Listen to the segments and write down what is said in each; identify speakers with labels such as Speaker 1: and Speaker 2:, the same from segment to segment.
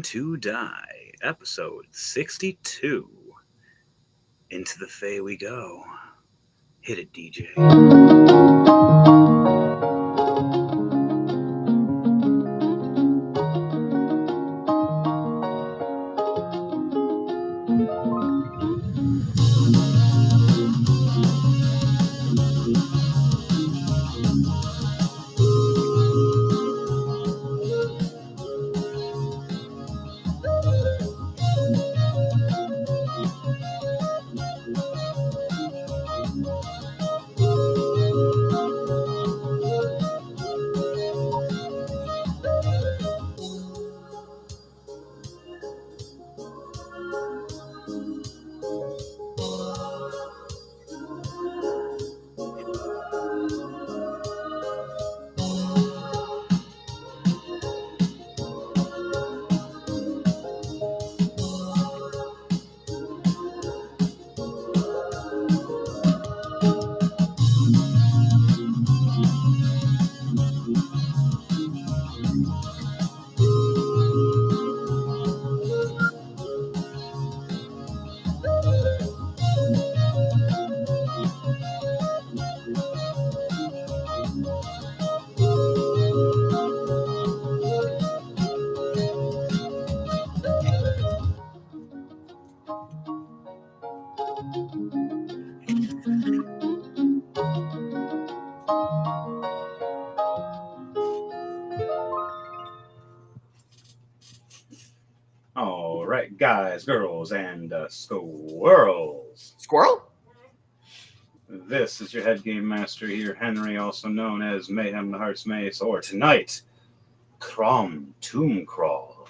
Speaker 1: To Die, episode 62. Into the Fey we go. Hit it, DJ. All right, guys, girls, and squirrels.
Speaker 2: Squirrel?
Speaker 1: This is your head game master here, Henry, also known as Mayhem the Heart's Mace, or tonight, Crom Tomb Crawl.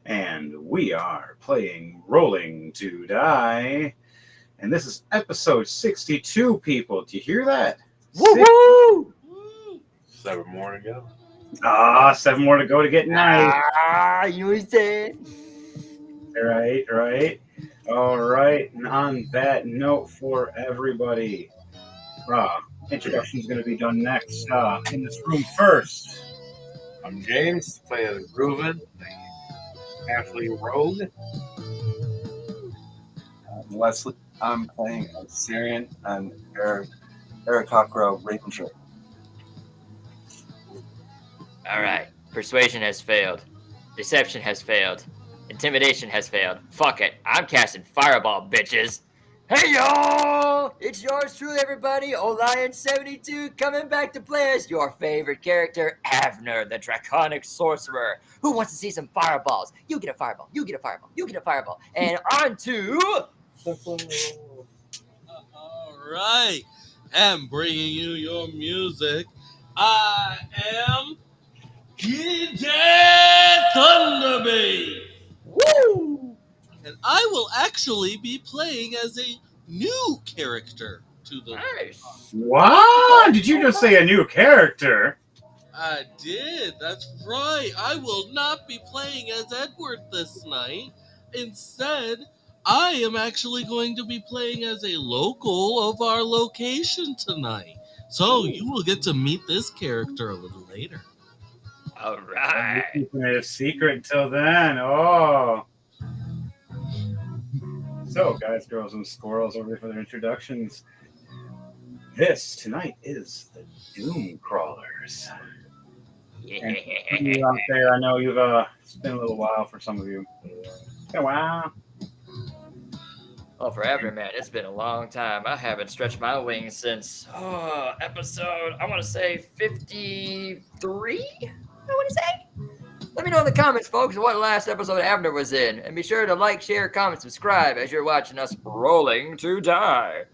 Speaker 1: And we are playing Rolling to Die. And this is episode 62, people. Do you hear that?
Speaker 2: Woo-hoo!
Speaker 3: 7 more to go.
Speaker 1: 7 more to go to get 9.
Speaker 2: You said.
Speaker 1: Right. All right. And on that note for everybody, introduction is going to be done next. In this room first.
Speaker 3: I'm James, playing Reuven, the halfling rogue.
Speaker 4: Leslie, I'm playing Syrian and Arakakra Ravenshire.
Speaker 2: All right. Persuasion has failed. Deception has failed. Intimidation has failed. Fuck it. I'm casting Fireball, bitches. Hey, y'all! It's yours truly, everybody. Olion72 coming back to play as your favorite character, Avner, the Draconic Sorcerer. Who wants to see some fireballs? You get a fireball. You get a fireball. You get a fireball. And on to...
Speaker 5: All right. I'm bringing you your music. I am DJ Thunderbee.
Speaker 2: Woo!
Speaker 5: And I will actually be playing as a new character to the...
Speaker 2: Nice.
Speaker 1: What? Did you just say a new character?
Speaker 5: I did. That's right. I will not be playing as Edward this night. Instead, I am actually going to be playing as a local of our location tonight. So you will get to meet this character a little later.
Speaker 2: All right.
Speaker 1: Keeping it a secret until then. Oh. So, guys, girls, and squirrels, over for their introductions. This tonight is the Doom Crawlers. And you out there, I know it's been a little while for some of you. It's been a while.
Speaker 2: Oh, forever, man. It's been a long time. I haven't stretched my wings since episode, I want to say 53? I want to say. Let me know in the comments, folks, what last episode Abner was in. And be sure to like, share, comment, subscribe as you're watching us Rolling to Die.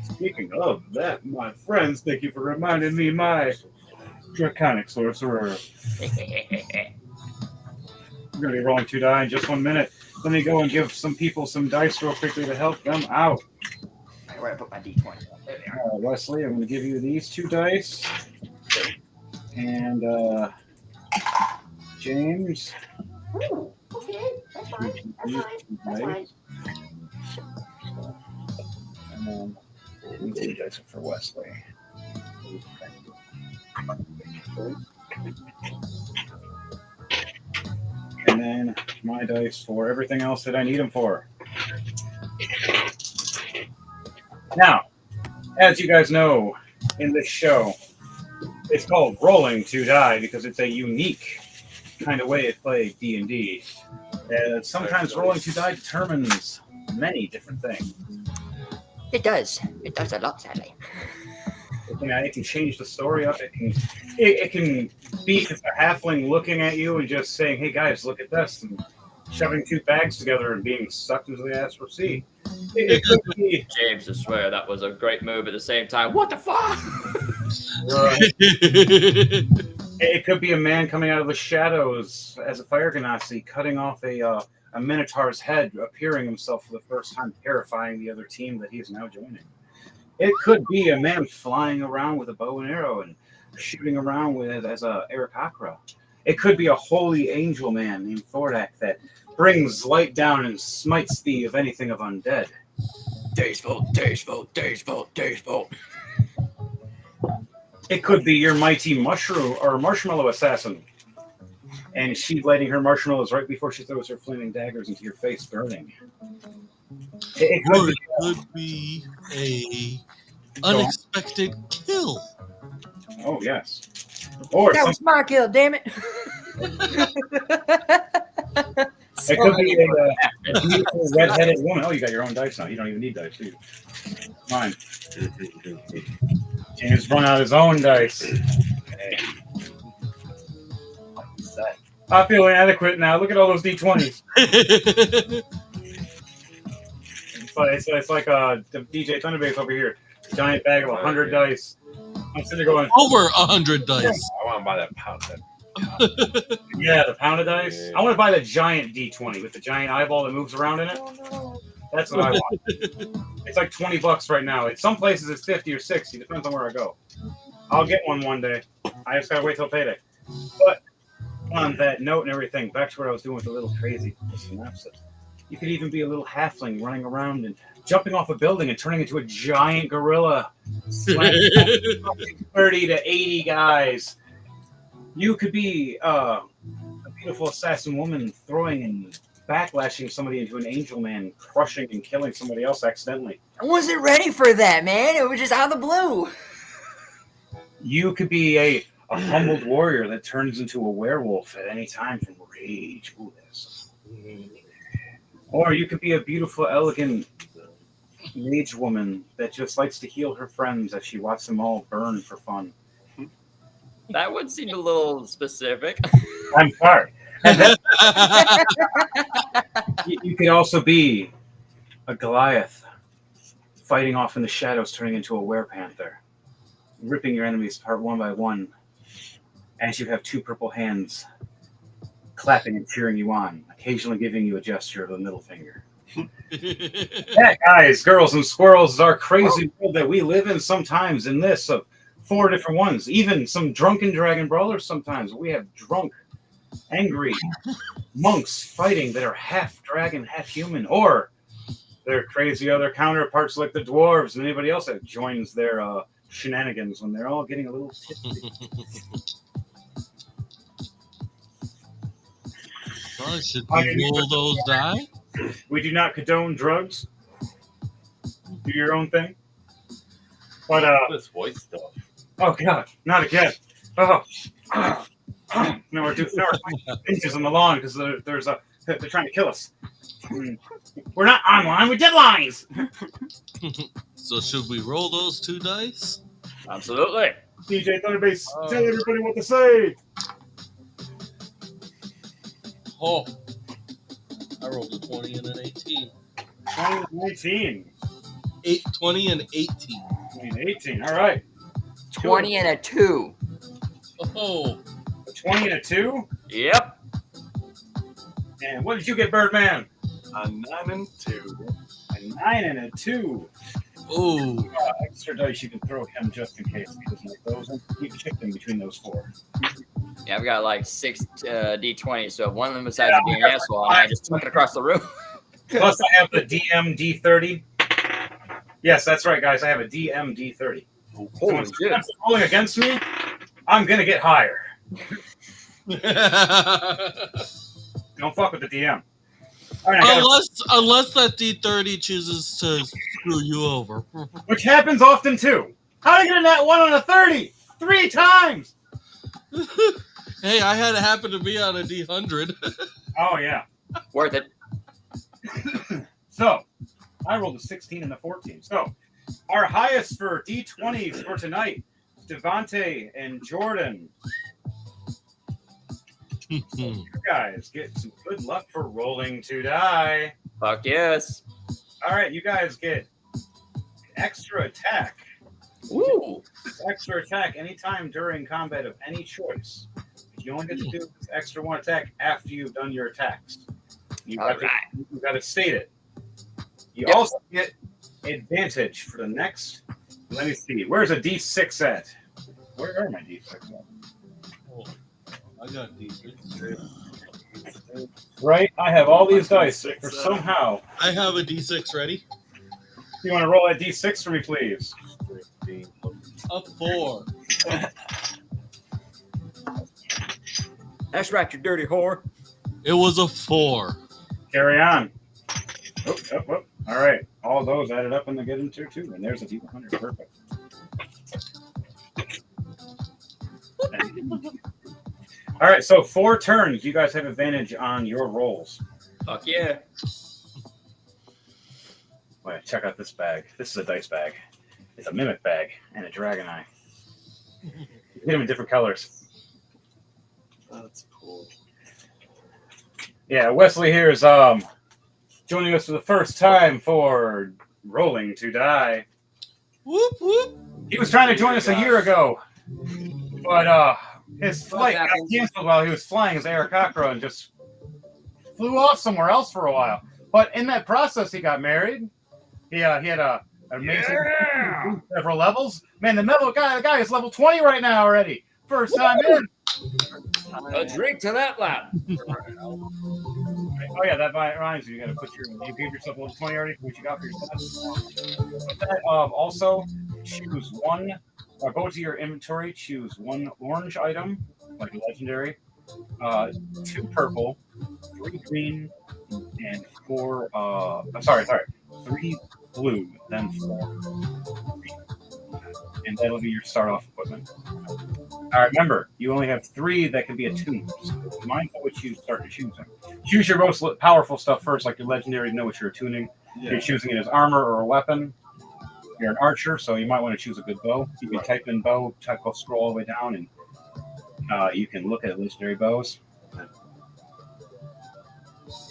Speaker 1: Speaking of that, my friends, thank you for reminding me my Draconic Sorcerer. We're going to be rolling to die in just 1 minute. Let me go and give some people some dice real quickly to help them out.
Speaker 2: Where I put my D20? There they are.
Speaker 1: Wesley, I'm going to give you these 2 dice. And James.
Speaker 6: Ooh, okay, that's fine. That's fine.
Speaker 1: And then these 2 dice are for Wesley. my dice for everything else that I need them for. Now, as you guys know, in this show, it's called Rolling to Die because it's a unique kind of way to play D&D. Sometimes Rolling to Die determines many different things.
Speaker 2: It does. It does a lot, sadly.
Speaker 1: It can change the story up. It can be just a halfling looking at you and just saying, "Hey guys, look at this," and shoving two bags together and being sucked into the ass for sea. It could be.
Speaker 2: James, I swear that was a great move at the same time. What the fuck?
Speaker 1: It could be a man coming out of the shadows as a fire ganassi, cutting off a minotaur's head, appearing himself for the first time, terrifying the other team that he is now joining. It could be a man flying around with a bow and arrow and shooting around with as a Aarakocra. It could be a holy angel man named Thordak that brings light down and smites thee of anything of undead.
Speaker 2: Days vote, days vote, days vote, days vote.
Speaker 1: It could be your mighty mushroom or marshmallow assassin. And she's lighting her marshmallows right before she throws her flaming daggers into your face, burning. It
Speaker 5: Or
Speaker 1: could
Speaker 5: it could be a unexpected kill.
Speaker 1: Oh, yes. Or
Speaker 2: That was my kill, damn it.
Speaker 1: it could be a beautiful red-headed woman. Oh, you got your own dice now. You don't even need dice, do you? Mine. James run out his own dice. Hey. I feel inadequate now. Look at all those D20s. It's like the DJ Thunderbase over here. Giant bag of 100 dice. I'm sitting there going,
Speaker 5: Over 100 dice.
Speaker 3: I want to buy that pound.
Speaker 1: yeah, the pound of dice.
Speaker 3: Yeah.
Speaker 1: I want to buy the giant D20 with the giant eyeball that moves around in it. That's what I want. It's like $20 right now. At some places it's 50 or 60. Depends on where I go. I'll get one day. I just gotta wait till payday. But on that note and everything, back to what I was doing with the little crazy synopsis. You could even be a little halfling running around and jumping off a building and turning into a giant gorilla, slamming 30 to 80 guys. You could be a beautiful assassin woman throwing and backlashing somebody into an angel man, crushing and killing somebody else accidentally.
Speaker 2: I wasn't ready for that, man. It was just out of the blue.
Speaker 1: You could be a humbled warrior that turns into a werewolf at any time from rage. Ooh, that's... Or you could be a beautiful, elegant mage woman that just likes to heal her friends as she watches them all burn for fun.
Speaker 2: That would seem a little specific.
Speaker 1: I'm sorry. And then, you could also be a Goliath fighting off in the shadows, turning into a werepanther, ripping your enemies apart one by one, as you have two purple hands clapping and cheering you on, occasionally giving you a gesture of the middle finger. That, guys, girls, and squirrels is our crazy world that we live in sometimes in this of 4 different ones. Even some drunken dragon brawlers sometimes. We have drunk, angry monks fighting that are half dragon, half human, or their crazy other counterparts like the dwarves and anybody else that joins their shenanigans when they're all getting a little tipsy.
Speaker 5: Well, should we roll those die?
Speaker 1: We do not condone drugs. Do your own thing. But
Speaker 3: This voice stuff.
Speaker 1: oh god, not again. Oh, now we're inches on the lawn because they're trying to kill us. We're not online. We're deadlines.
Speaker 5: So should we roll those 2 dice?
Speaker 2: Absolutely.
Speaker 1: DJ Thunderbase, tell everybody what to say.
Speaker 5: Oh, I rolled a 20 and an 18.
Speaker 1: 2019.
Speaker 5: 20 and 18.
Speaker 1: 18. All right.
Speaker 2: 20 and a 2.
Speaker 5: Oh,
Speaker 1: A 20 and a 2.
Speaker 2: Yep.
Speaker 1: And what did you get, Birdman?
Speaker 4: A 9 and 2.
Speaker 1: A 9 and a 2.
Speaker 5: oh,
Speaker 1: Extra dice you can throw him just in case he doesn't like those. And you can shift him between those 4.
Speaker 2: Yeah, I've got like 6 D20s, so if one of them decides to be an asshole, I just chuck it across the room.
Speaker 1: Plus, I have the DM D30. Yes, that's right, guys. I have a DM D30.
Speaker 2: Holy
Speaker 1: So
Speaker 2: shit.
Speaker 1: if it's rolling against me, I'm gonna get higher. Don't fuck with the the DM. All right, I gotta-
Speaker 5: Unless that D30 chooses to screw you over.
Speaker 1: which happens often too. How did I get in that 1 on a 30? 3 times!
Speaker 5: Hey, I had it happen to me on a D100.
Speaker 1: Oh, yeah.
Speaker 2: Worth it.
Speaker 1: So, I rolled a 16 and a 14. So, our highest for D20s for tonight, Devontae and Jordan. You guys get some good luck for rolling to die.
Speaker 2: Fuck yes.
Speaker 1: All right, you guys get extra attack.
Speaker 2: Woo.
Speaker 1: Extra attack anytime during combat of any choice. You only get to do this extra 1 attack after you've done your attacks. You've got to state it. You also get advantage for the next. Let me see. Where's a D6 at? Where are my D6 at?
Speaker 5: Oh, I got D6.
Speaker 1: Right? I have all these dice. For somehow.
Speaker 5: I have a D6 ready.
Speaker 1: You want to roll a D6 for me, please?
Speaker 5: A 4.
Speaker 2: That's right, you dirty whore.
Speaker 5: It was a 4.
Speaker 1: Carry on. Oh. All right. All those added up and they get into 2. And there's a D100. Perfect. All right. So 4 turns. You guys have advantage on your rolls.
Speaker 2: Fuck yeah.
Speaker 1: Wait, check out this bag. This is a dice bag. It's a mimic bag and a dragon eye. You get them in different colors.
Speaker 4: That's cool.
Speaker 1: Yeah, Wesley here is joining us for the first time for Rolling to Die.
Speaker 5: Whoop, whoop.
Speaker 1: He was trying to join us a year ago, but his flight got canceled while he was flying as Aarakocra and just flew off somewhere else for a while. But in that process, he got married. He had an amazing several levels. Man, the guy is level 20 right now already. First time in.
Speaker 2: A drink to that lap.
Speaker 1: Oh yeah, that reminds you. You got to put you gave yourself a level 20 already. What you got for yourself? Also, choose one. Or go to your inventory. Choose 1 orange item, like a legendary. 2 purple, 3 green, and 4. Sorry. 3 blue, then 4 green. And that'll be your start-off equipment. All right, remember, you only have 3 that can be attuned. So be mindful what you start to choosing. Choose your most powerful stuff first, like your legendary, to know what you're attuning.
Speaker 4: Yeah.
Speaker 1: You're choosing it as armor or a weapon. You're an archer, so you might want to choose a good bow. You can type in bow, scroll all the way down, and you can look at legendary bows.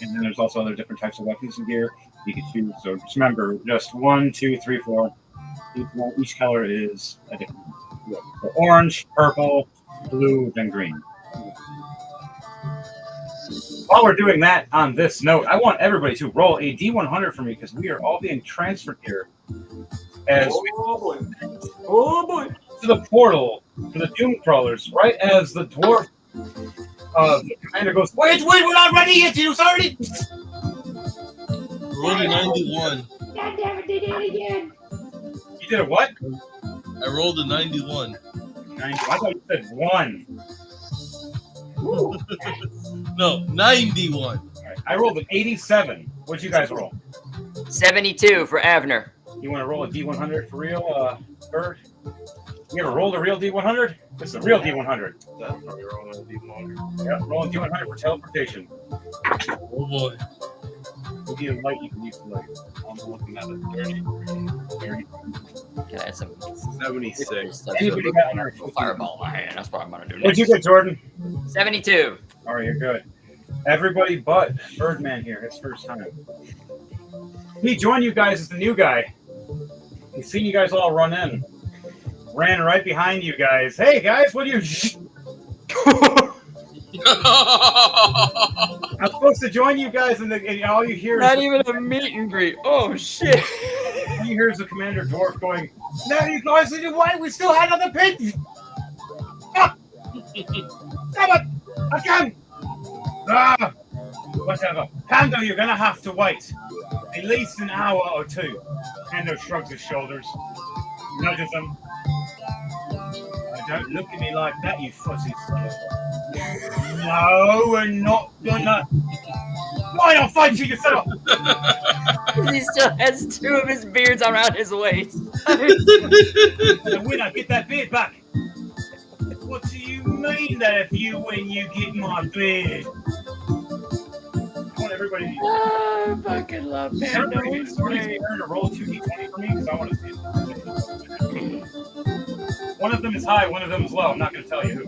Speaker 1: And then there's also other different types of weapons and gear you can choose. So just remember, just 1, 2, 3, 4. Each color is a different. So orange, purple, blue, then green. While we're doing that, on this note, I want everybody to roll a D100 for me because we are all being transferred here as
Speaker 4: Oh boy.
Speaker 1: to the portal for the Doom Crawlers, right as the dwarf the commander goes, wait, we're not ready yet, you already.
Speaker 5: Rolled a 91.
Speaker 6: God damn it, they did it again.
Speaker 1: You did a what?
Speaker 5: I rolled a 91.
Speaker 1: 90. I thought you said 1.
Speaker 6: Ooh,
Speaker 5: No, 91.
Speaker 1: All right. I rolled an 87. What'd you guys roll?
Speaker 2: 72 for Avner.
Speaker 1: You want to roll a D100 for real, Bird? You ever rolled a real D100? This is a real D100.
Speaker 4: That's probably wrong on the D100.
Speaker 1: Yeah, roll a D100 for teleportation.
Speaker 5: Oh boy.
Speaker 1: We'll get a light, you can use the light.
Speaker 4: I'm looking at a 30.
Speaker 2: Can I have some
Speaker 4: 76.
Speaker 1: Anybody got under
Speaker 2: fireball in my hand? That's what I'm gonna do
Speaker 1: What'd
Speaker 2: next.
Speaker 1: you get, Jordan?
Speaker 2: 72.
Speaker 1: All right, you're good. Everybody but Birdman here, his first time. He joined you guys as the new guy. He's seen you guys all run in. Ran right behind you guys. Hey, guys, what do you... I'm supposed to join you guys, and all you hear
Speaker 2: Not
Speaker 1: is...
Speaker 2: even a meet and greet. Oh shit.
Speaker 1: All you hear is the Commander Dwarf going, now you guys did why we still had another pit. Ah! Damn it! Again! Ah! Whatever. Pando, you're gonna have to wait. At least an hour or 2. Pando shrugs his shoulders. Nudges him. Don't look at me like that, you fussy son. No, we're not gonna. Fine, I'll fight you, you son of
Speaker 2: He still has 2 of his beards around his waist.
Speaker 1: a winner. Get that beard back. What do you mean that if you win, you get my beard? I want everybody to
Speaker 2: I fucking love Pando.
Speaker 1: everybody to roll 2d20 for me because I want to see it. One of them is high, one of them is low. I'm not going to tell you who.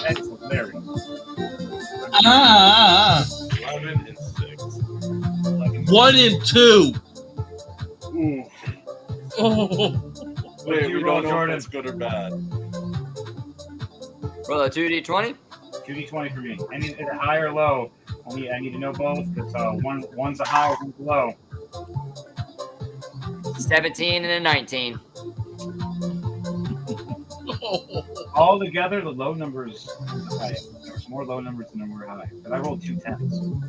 Speaker 1: That's hilarious.
Speaker 4: 11 and 6.
Speaker 5: 1 and 2.
Speaker 1: Ooh.
Speaker 5: Oh.
Speaker 1: What did you roll, Jordan?
Speaker 4: That's good or bad.
Speaker 2: Roll a 2d20.
Speaker 1: 2d20 for me. I need it high or low. I need to know both because one's a high, one's a low.
Speaker 2: 17 and a 19.
Speaker 1: All together, the low numbers are high. There's more low numbers than there were high. But I rolled 2 10s.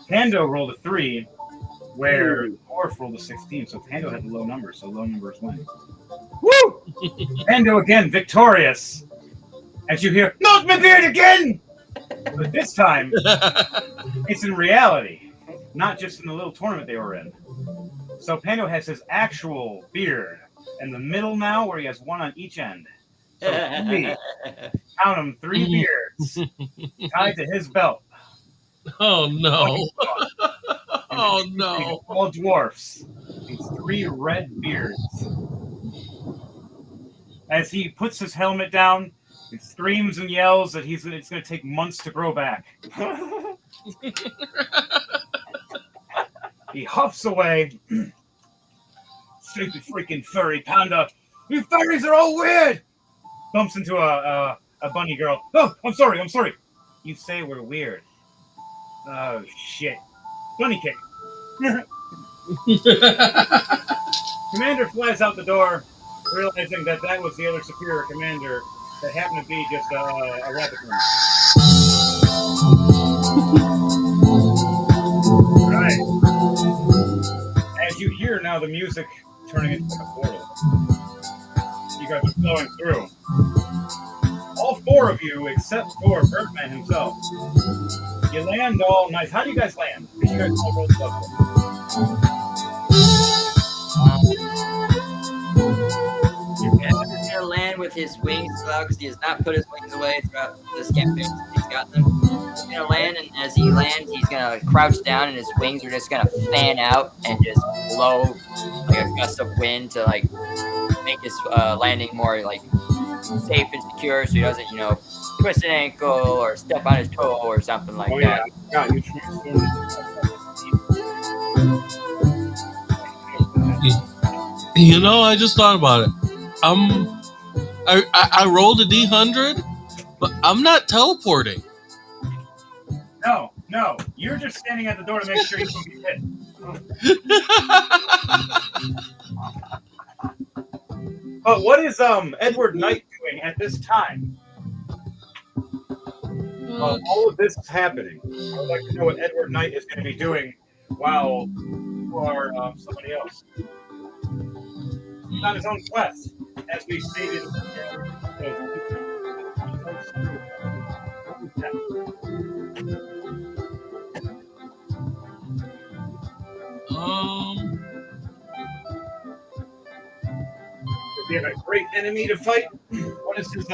Speaker 1: Pando rolled a 3, where Orf rolled a 16. So Pando had the low numbers, so low numbers win. Woo! Pando again, victorious. As you hear, "Milk my beard again!" But this time, it's in reality, not just in the little tournament they were in. So Pando has his actual beard in the middle now, where he has one on each end. So 3, count them, 3 beards tied to his belt.
Speaker 5: Oh no. Oh no.
Speaker 1: All dwarfs. These 3 red beards. As he puts his helmet down, he screams and yells that it's going to take months to grow back. He huffs away. Stupid freaking furry panda. You furries are all weird. Bumps into a bunny girl. Oh, I'm sorry. You say we're weird. Oh, shit. Bunny kick. Commander flies out the door, realizing that was the other superior commander that happened to be just a rabbit man. Right. As you hear now the music turning into a portal. You guys are flowing through. All 4 of you, except for Birdman himself. You land all nice. How do you guys land? Because you guys all rolled stuff.
Speaker 2: He's gonna land with his wings because he has not put his wings away throughout this campaign since he's got them. He's gonna land, and as he lands, he's gonna crouch down, and his wings are just gonna fan out and just blow like a gust of wind to like make his landing more like safe and secure, so he doesn't, twist an ankle or step on his toe or something like that.
Speaker 1: Yeah, you transformed.
Speaker 5: I just thought about it. I rolled a D100, but I'm not teleporting.
Speaker 1: No, you're just standing at the door to make sure you don't get hit. But what is Edward Knight doing at this time? All of this is happening. I would like to know what Edward Knight is going to be doing while you are somebody else. He's on his own quest, as we stated. We have a great enemy to fight. What is his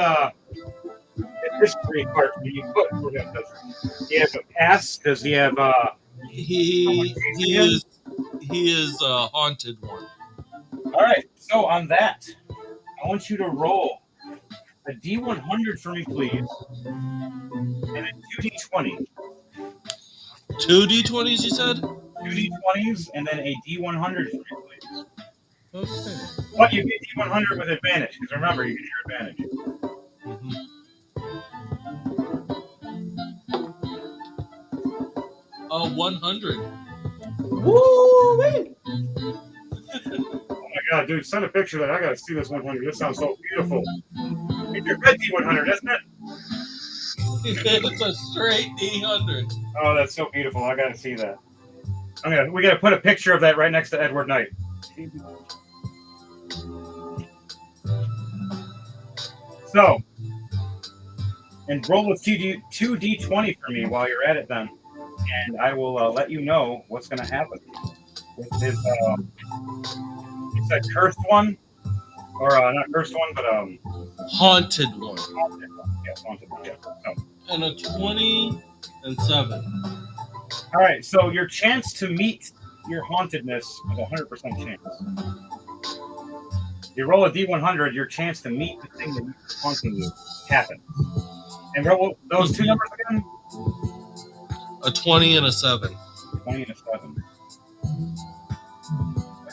Speaker 1: history part that you put for him? Does he have a past? Does he have
Speaker 5: He is a haunted one.
Speaker 1: All right. So on that, I want you to roll a D100 for me, please, and a 2D20.
Speaker 5: 2 D20s, you said?
Speaker 1: 2 D20s and then a D100 for me, please.
Speaker 5: Okay.
Speaker 1: But you get D100 with advantage, because remember, you get your advantage.
Speaker 5: Mm-hmm. 100.
Speaker 1: Woo! Oh my god, dude, send a picture of that. I gotta see this 100. This sounds so beautiful. It's your red D100, isn't it?
Speaker 5: It's a straight D100.
Speaker 1: Oh, that's so beautiful. I gotta see that. We gotta put a picture of that right next to Edward Knight. So, And roll a 2d20 for me while you're at it then. And I will let you know what's going to happen with his, it's a cursed one, or not cursed one, but
Speaker 5: Haunted one.
Speaker 1: haunted one. Yes, haunted one, yeah. So,
Speaker 5: And a 20 and 7.
Speaker 1: all right, so your chance to meet your hauntedness is 100% chance. You roll a d100, your chance to meet the thing that's haunting you happens. And roll those two numbers again?
Speaker 5: A 20 and a 7.
Speaker 1: 20 and a 7.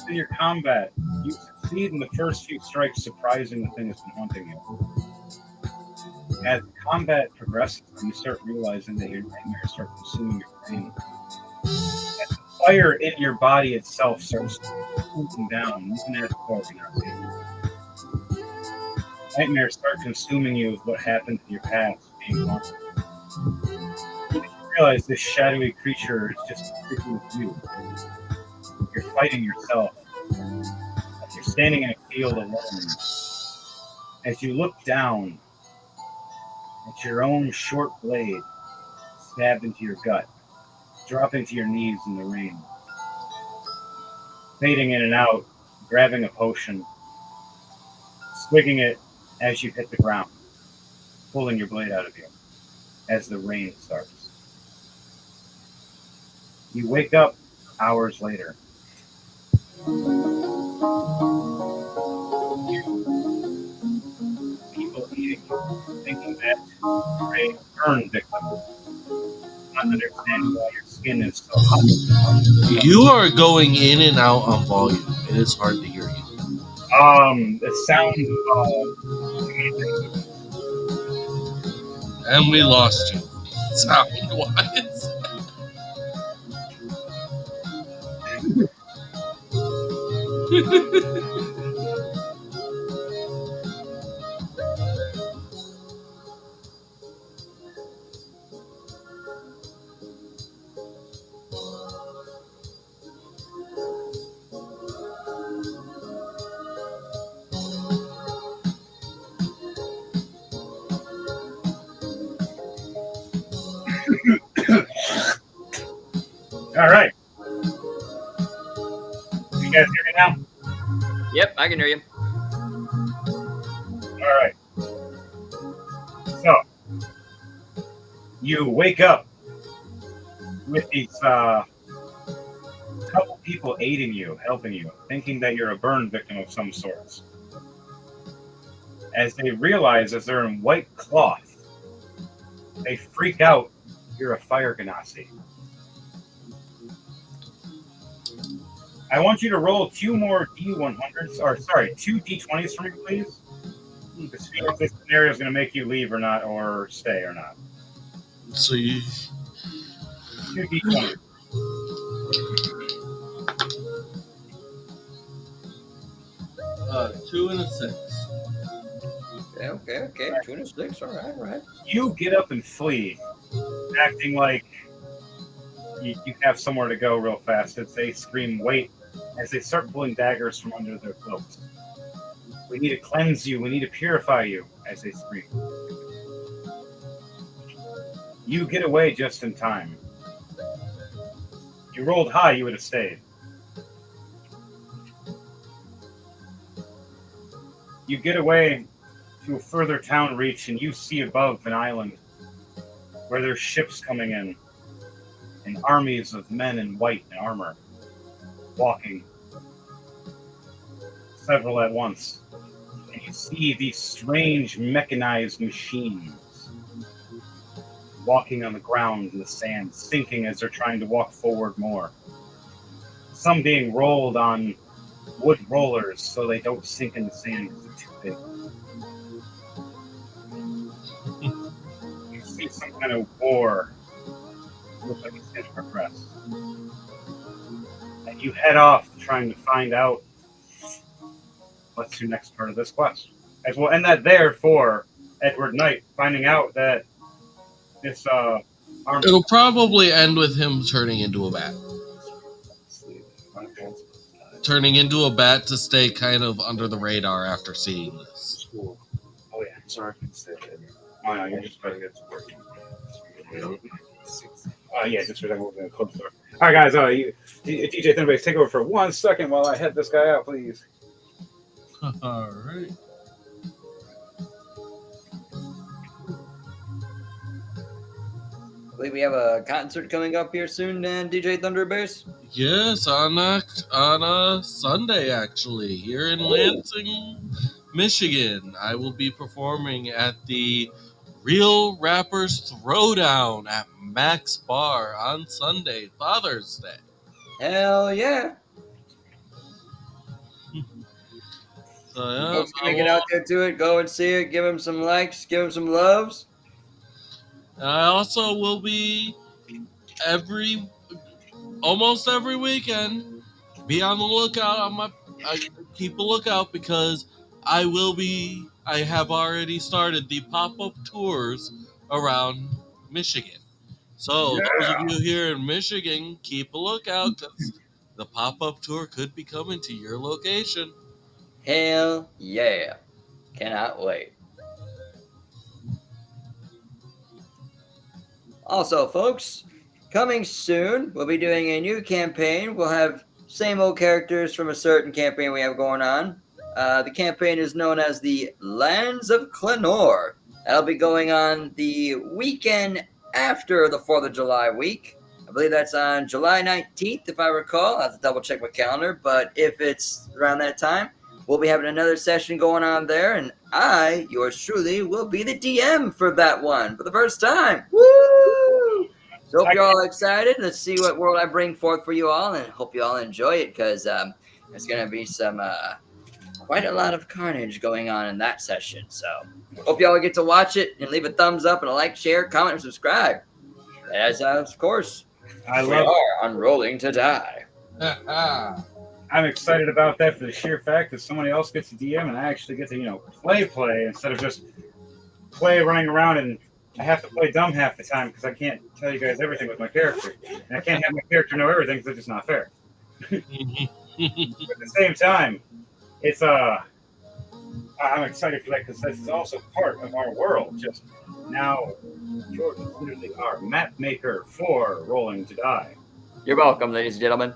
Speaker 1: In your combat, you succeed in the first few strikes, surprising the thing that's been haunting you. As combat progresses, you start realizing that your nightmares start consuming your brain. As the fire in your body itself starts cooling down, even as nightmares start consuming you with what happened in your past being haunted. You realize this shadowy creature is just sticking with you. You're fighting yourself. You're standing in a field alone. As you look down at your own short blade stabbed into your gut, dropping to your knees in the rain, fading in and out, grabbing a potion, swigging it as you hit the ground, pulling your blade out of you as the rain starts. You wake up hours later. People eating you, thinking that you're a burn victim, not understanding why your skin is so hot.
Speaker 5: You are going in and out on volume. It is hard to hear you.
Speaker 1: The sound
Speaker 5: And we lost you. Sound wise.
Speaker 1: all right. You guys hear me now?
Speaker 2: Yep, I can hear you.
Speaker 1: All right. So, you wake up with these couple people aiding you, helping you, thinking that you're a burn victim of some sorts. As they realize, as they're in white cloth, they freak out. You're a fire ganassi. I want you to roll 2 more D100s, or sorry, 2 D20s for me, please. To see if this scenario is going to make you leave or not, or stay or not.
Speaker 5: So you
Speaker 1: 2 D20s.
Speaker 5: Two and a 6.
Speaker 2: Okay. 2 and a 6. All right.
Speaker 1: You get up and flee, acting like you have somewhere to go real fast. As they scream, wait, as they start pulling daggers from under their cloaks. We need to cleanse you. We need to purify you, as they scream. You get away just in time. You rolled high, you would have stayed. You get away to a further town reach, and you see above an island where there's ships coming in, and armies of men in white and armor walking, several at once. And you see these strange mechanized machines walking on the ground in the sand, sinking as they're trying to walk forward more. Some being rolled on wood rollers so they don't sink in the sand because they're too big. You see some kind of war. Looks like it's going to progress. And you head off trying to find out what's your next part of this quest. As we'll end that there for Edward Knight, finding out that this army...
Speaker 5: It'll probably end with him turning into a bat. Turning into a bat to stay kind of under the radar after seeing this.
Speaker 1: Oh yeah, sorry. Oh no, you're just about to get to work. Yeah, just for that, we're going to close the door. All right, guys. DJ Thunderbase, take over for 1 second while I head this guy out, please.
Speaker 5: All right.
Speaker 7: I believe we have a concert coming up here soon, DJ Thunderbase.
Speaker 5: Yes, on a Sunday, actually, here in Lansing, Michigan. I will be performing at the Real Rappers Throwdown at Max Bar on Sunday, Father's Day.
Speaker 7: Hell yeah.
Speaker 5: So, yeah,
Speaker 7: Folks gonna get out there to it, go and see it, give him some likes, give him some loves.
Speaker 5: I also will be almost every weekend. Be on the lookout keep a lookout because I have already started the pop-up tours around Michigan. So those of you here in Michigan, keep a lookout because the pop-up tour could be coming to your location.
Speaker 7: Hell yeah. Cannot wait. Also, folks, coming soon, we'll be doing a new campaign. We'll have same old characters from a certain campaign we have going on. The campaign is known as the Lands of Clenor. That'll be going on the weekend after the 4th of July week. I believe that's on July 19th, if I recall. I'll have to double check my calendar, but if it's around that time, we'll be having another session going on there, and I, yours truly, will be the DM for that one for the first time. Woo! So hope you're all excited. Let's see what world I bring forth for you all, and hope you all enjoy it because there's going to be some quite a lot of carnage going on in that session. So hope you all get to watch it and leave a thumbs up and a like, share, comment, and subscribe. As of course, we are on Rolling to Die.
Speaker 1: I'm excited about that for the sheer fact that somebody else gets to DM and I actually get to, play instead of just running around, and I have to play dumb half the time because I can't tell you guys everything with my character. And I can't have my character know everything because it's just not fair. But at the same time, it's I'm excited for that because this is also part of our world. Just now, Jordan's literally our map maker for Rolling to Die.
Speaker 2: You're welcome, ladies and gentlemen.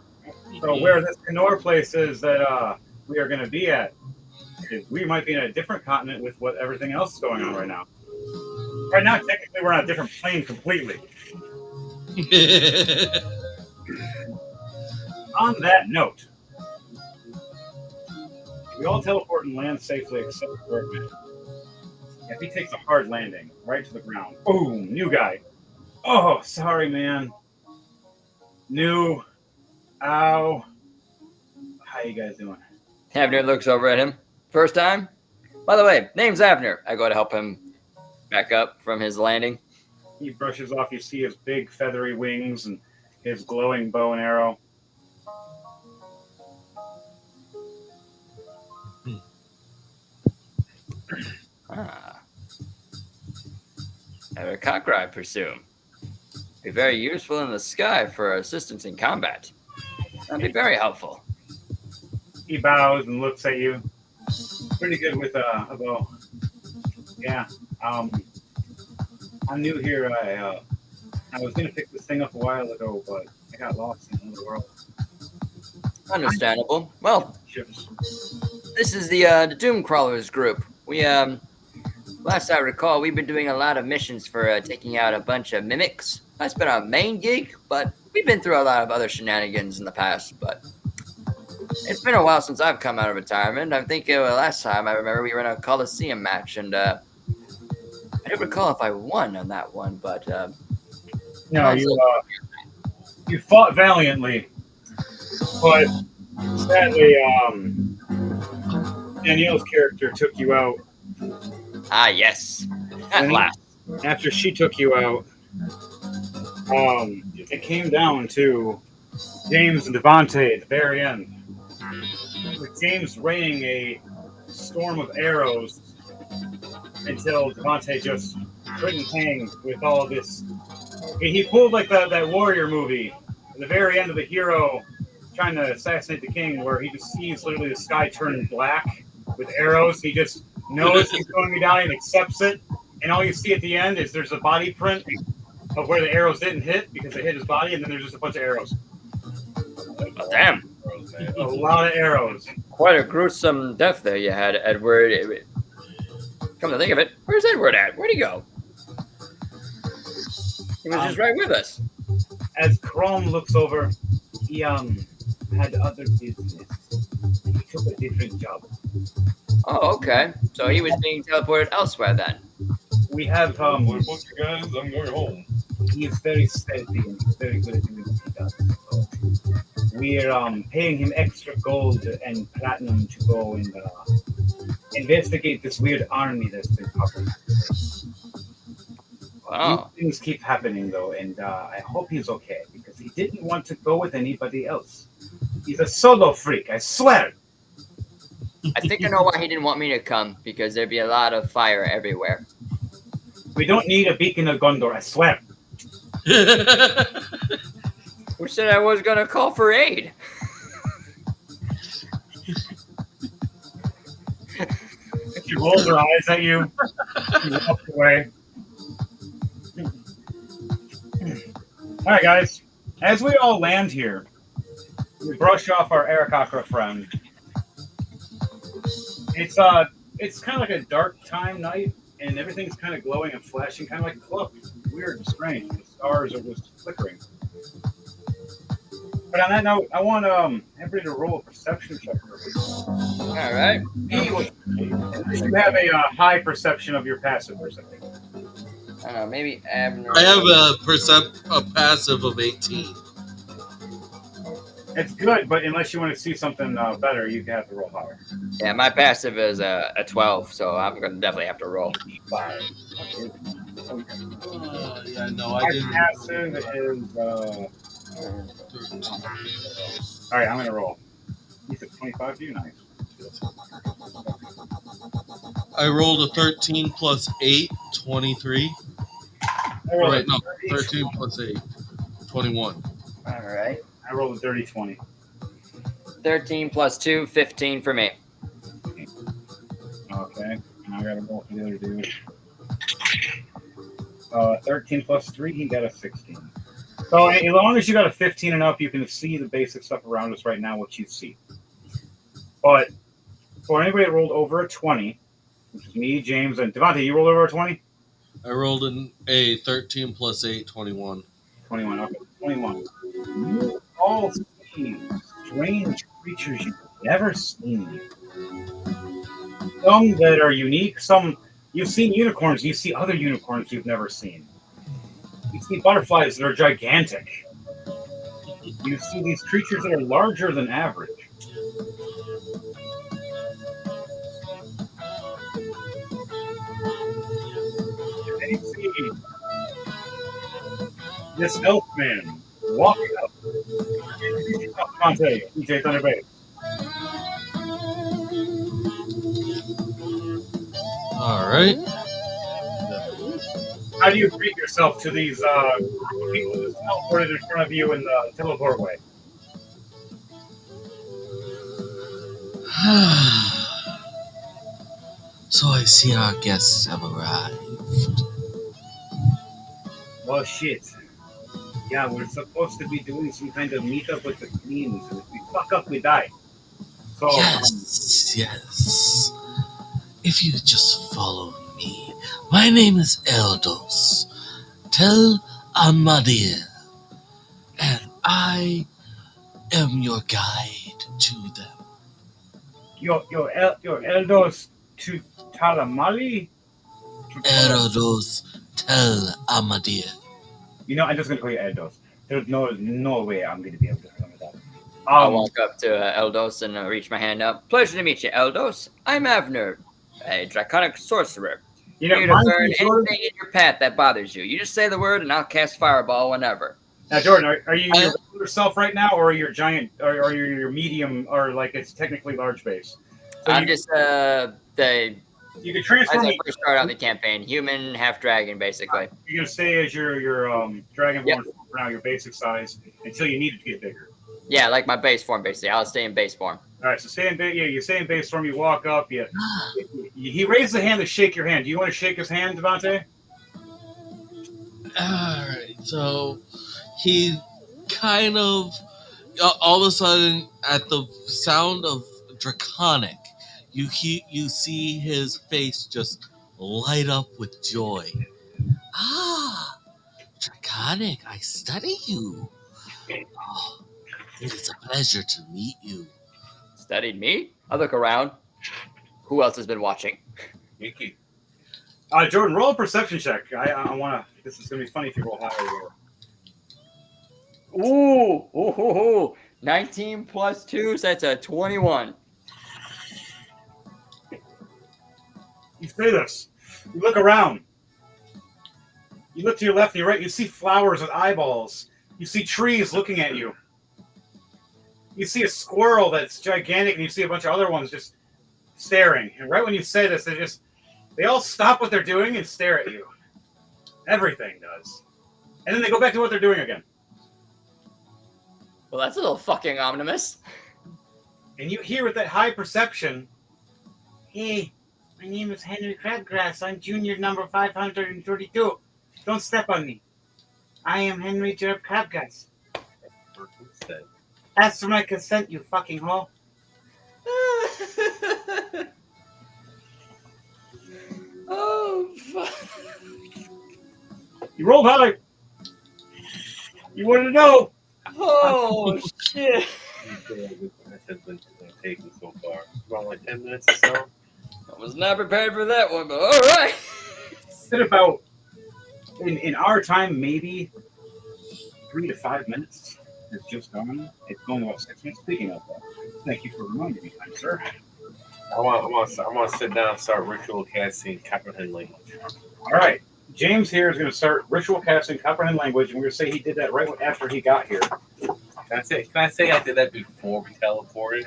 Speaker 1: So where this Clenor place is that we are going to be at, we might be in a different continent with what everything else is going on right now. Right now, technically, we're on a different plane completely. On that note, we all teleport and land safely except for Birdman. If he takes a hard landing right to the ground, boom, new guy. Oh, sorry, man. New. Ow. How you guys doing?
Speaker 7: Avner looks over at him. First time? By the way, name's Avner. I go to help him back up from his landing.
Speaker 1: He brushes off. You see his big feathery wings and his glowing bow and arrow.
Speaker 2: A cockroach, I presume. Be very useful in the sky for assistance in combat. That'd be very helpful.
Speaker 1: He bows and looks at you. Pretty good with a bow. Yeah. I'm new here. I was gonna pick this thing up a while ago, but I got lost in another world.
Speaker 7: Understandable. Well,
Speaker 1: Ships.
Speaker 7: this is the Doom Crawlers group. We last I recall, we've been doing a lot of missions for taking out a bunch of mimics. That's been our main gig, but we've been through a lot of other shenanigans in the past. But it's been a while since I've come out of retirement. I think last time I remember we were in a Coliseum match, and I don't recall if I won on that one, but
Speaker 1: No, you fought valiantly, but sadly, Danielle's character took you out.
Speaker 2: Ah, yes. At
Speaker 1: And
Speaker 2: last.
Speaker 1: after she took you out, it came down to James and Devontae at the very end. With James raining a storm of arrows until Devontae just couldn't hang with all of this. He pulled like that warrior movie at the very end of the hero trying to assassinate the king, where he just sees literally the sky turn black with arrows. He just knows he's going to be down and accepts it, and all you see at the end is there's a body print of where the arrows didn't hit because they hit his body, and then there's just a bunch of arrows.
Speaker 2: Oh, damn.
Speaker 1: A lot of arrows.
Speaker 2: Quite a gruesome death there you had, Edward. Come to think of it, where's Edward at? Where'd he go? He was just right with us.
Speaker 1: As Crom looks over, he had other business. He took a different job.
Speaker 2: Oh, okay. So he was being teleported elsewhere then.
Speaker 1: We have
Speaker 4: What about you guys? I'm going home.
Speaker 1: he is very stealthy and he's very good at doing what he does. So we're paying him extra gold and platinum to go and investigate this weird army that's been popping.
Speaker 2: Wow.
Speaker 1: Things keep happening though, and I hope he's okay because he didn't want to go with anybody else. He's a solo freak, I swear.
Speaker 2: I think I know why he didn't want me to come, because there'd be a lot of fire everywhere.
Speaker 1: We don't need a beacon of Gondor, I swear.
Speaker 2: Who said I was gonna call for aid?
Speaker 1: She rolls her eyes at you. She walks away. All right, guys. As we all land here, we brush off our Aarakocra friend. It's kind of like a dark time night, and everything's kind of glowing and flashing, kind of like a club. Weird and strange. The stars are just flickering. But on that note, I want everybody to roll a perception check.
Speaker 2: All right.
Speaker 1: You have a high perception of your passive or something.
Speaker 2: I don't know, maybe Abner.
Speaker 5: I have a passive of 18.
Speaker 1: It's good, but unless you want to see something better, you have to roll higher.
Speaker 2: Yeah, my passive is a 12, so I'm gonna definitely have to roll.
Speaker 1: Five.
Speaker 5: Yeah, no, I
Speaker 1: My
Speaker 5: didn't.
Speaker 1: passive is. All right, I'm gonna roll. You said 25 to you, nice.
Speaker 5: I rolled a 13 plus 8, 23.
Speaker 1: I rolled
Speaker 5: Wait,
Speaker 1: a
Speaker 5: no,
Speaker 1: 30,
Speaker 5: 13 plus 8, 21.
Speaker 2: All right.
Speaker 1: I rolled a dirty 20.
Speaker 2: 13 plus 2, 15 for me.
Speaker 1: Okay, now I gotta roll for the other dude. 13 plus 3, he got a 16. So as long as you got a 15 and up, you can see the basic stuff around us right now, what you see. But for anybody that rolled over a 20, which is me, James, and Devontae, you rolled over a 20?
Speaker 5: I rolled a 13 plus 8, 21.
Speaker 1: 21, okay. 21. You all see strange creatures you've never seen. Some that are unique, some you've seen unicorns, you see other unicorns you've never seen. You see butterflies that are gigantic. You see these creatures that are larger than average. And you see this elf man walking up. Conte, DJ Thunder Bay.
Speaker 5: All right.
Speaker 1: How do you greet yourself to these people that teleported in front of you in the teleport way?
Speaker 5: So I see our guests have arrived.
Speaker 1: Well, shit. Yeah, we're supposed to be doing some kind of meetup with the queens, and if we fuck up, we die. So,
Speaker 5: Yes. If you just follow me. My name is Eldos. Tel Amadil. And I am your guide to them.
Speaker 1: your Eldos to Talamali?
Speaker 5: Eldos Tel Amadil.
Speaker 1: You know, I'm just going to call you Eldos. There's no way I'm going to be able to remember that.
Speaker 2: I'll walk up to Eldos and reach my hand up. Pleasure to meet you, Eldos. I'm Avner, a draconic sorcerer.
Speaker 1: You know,
Speaker 2: Here to
Speaker 1: mind
Speaker 2: burn
Speaker 1: you, Jordan-
Speaker 2: anything in your path that bothers you. You just say the word and I'll cast Fireball whenever.
Speaker 1: Now, Jordan, are you your regular self right now, or are you your giant, or are you your medium, or like it's technically large base? So
Speaker 2: I'm
Speaker 1: you,
Speaker 2: just the
Speaker 1: you can
Speaker 2: as
Speaker 1: transform
Speaker 2: I
Speaker 1: me.
Speaker 2: first start out the campaign, human, half dragon, basically.
Speaker 1: You're gonna stay as your dragonborn
Speaker 2: Yep.
Speaker 1: for now, your basic size, until you need it to get bigger.
Speaker 2: Yeah, like my base form, basically. I'll stay in base form.
Speaker 1: All right, so stay in you stay in base form. You walk up, you He raised the hand to shake your hand. Do you want to shake his hand, Devontae?
Speaker 5: Alright, so he kind of all of a sudden at the sound of Draconic, you see his face just light up with joy. Ah, Draconic, I study you. Oh, it is a pleasure to meet you.
Speaker 2: Studied me? I look around. Who else has been watching?
Speaker 3: Yuki.
Speaker 1: Jordan, roll a perception check. I want to. This is going to be funny if you roll higher.
Speaker 2: Ooh. 19 plus 2, so that's a 21.
Speaker 1: You say this. You look around. You look to your left and your right. You see flowers with eyeballs. You see trees looking at you. You see a squirrel that's gigantic, and you see a bunch of other ones just staring. And right when you say this, they all stop what they're doing and stare at you. Everything does. And then they go back to what they're doing again.
Speaker 2: Well, that's a little fucking ominous.
Speaker 1: And you hear with that high perception, "Hey, my name is Henry Crabgrass. I'm junior number 532. Don't step on me. I am Henry Jerb Crabgrass.
Speaker 3: Said.
Speaker 1: Ask for my consent, you fucking hole."
Speaker 2: Oh, fuck.
Speaker 1: You rolled high. You want to know.
Speaker 2: Oh, shit.
Speaker 3: That's been taken so far. About like 10 minutes or so.
Speaker 2: I was not prepared for that one, but all right.
Speaker 1: It's about, in our time, maybe 3 to 5 minutes. It's just gone. It's going about 6 minutes. Speaking of that, thank you for reminding me, kind sir.
Speaker 3: I want to sit down and start ritual casting Copperhead language.
Speaker 1: All right. James here is going to start ritual casting Copperhead language, and we're going to say he did that right after he got here.
Speaker 3: Can I say I did that before we teleported?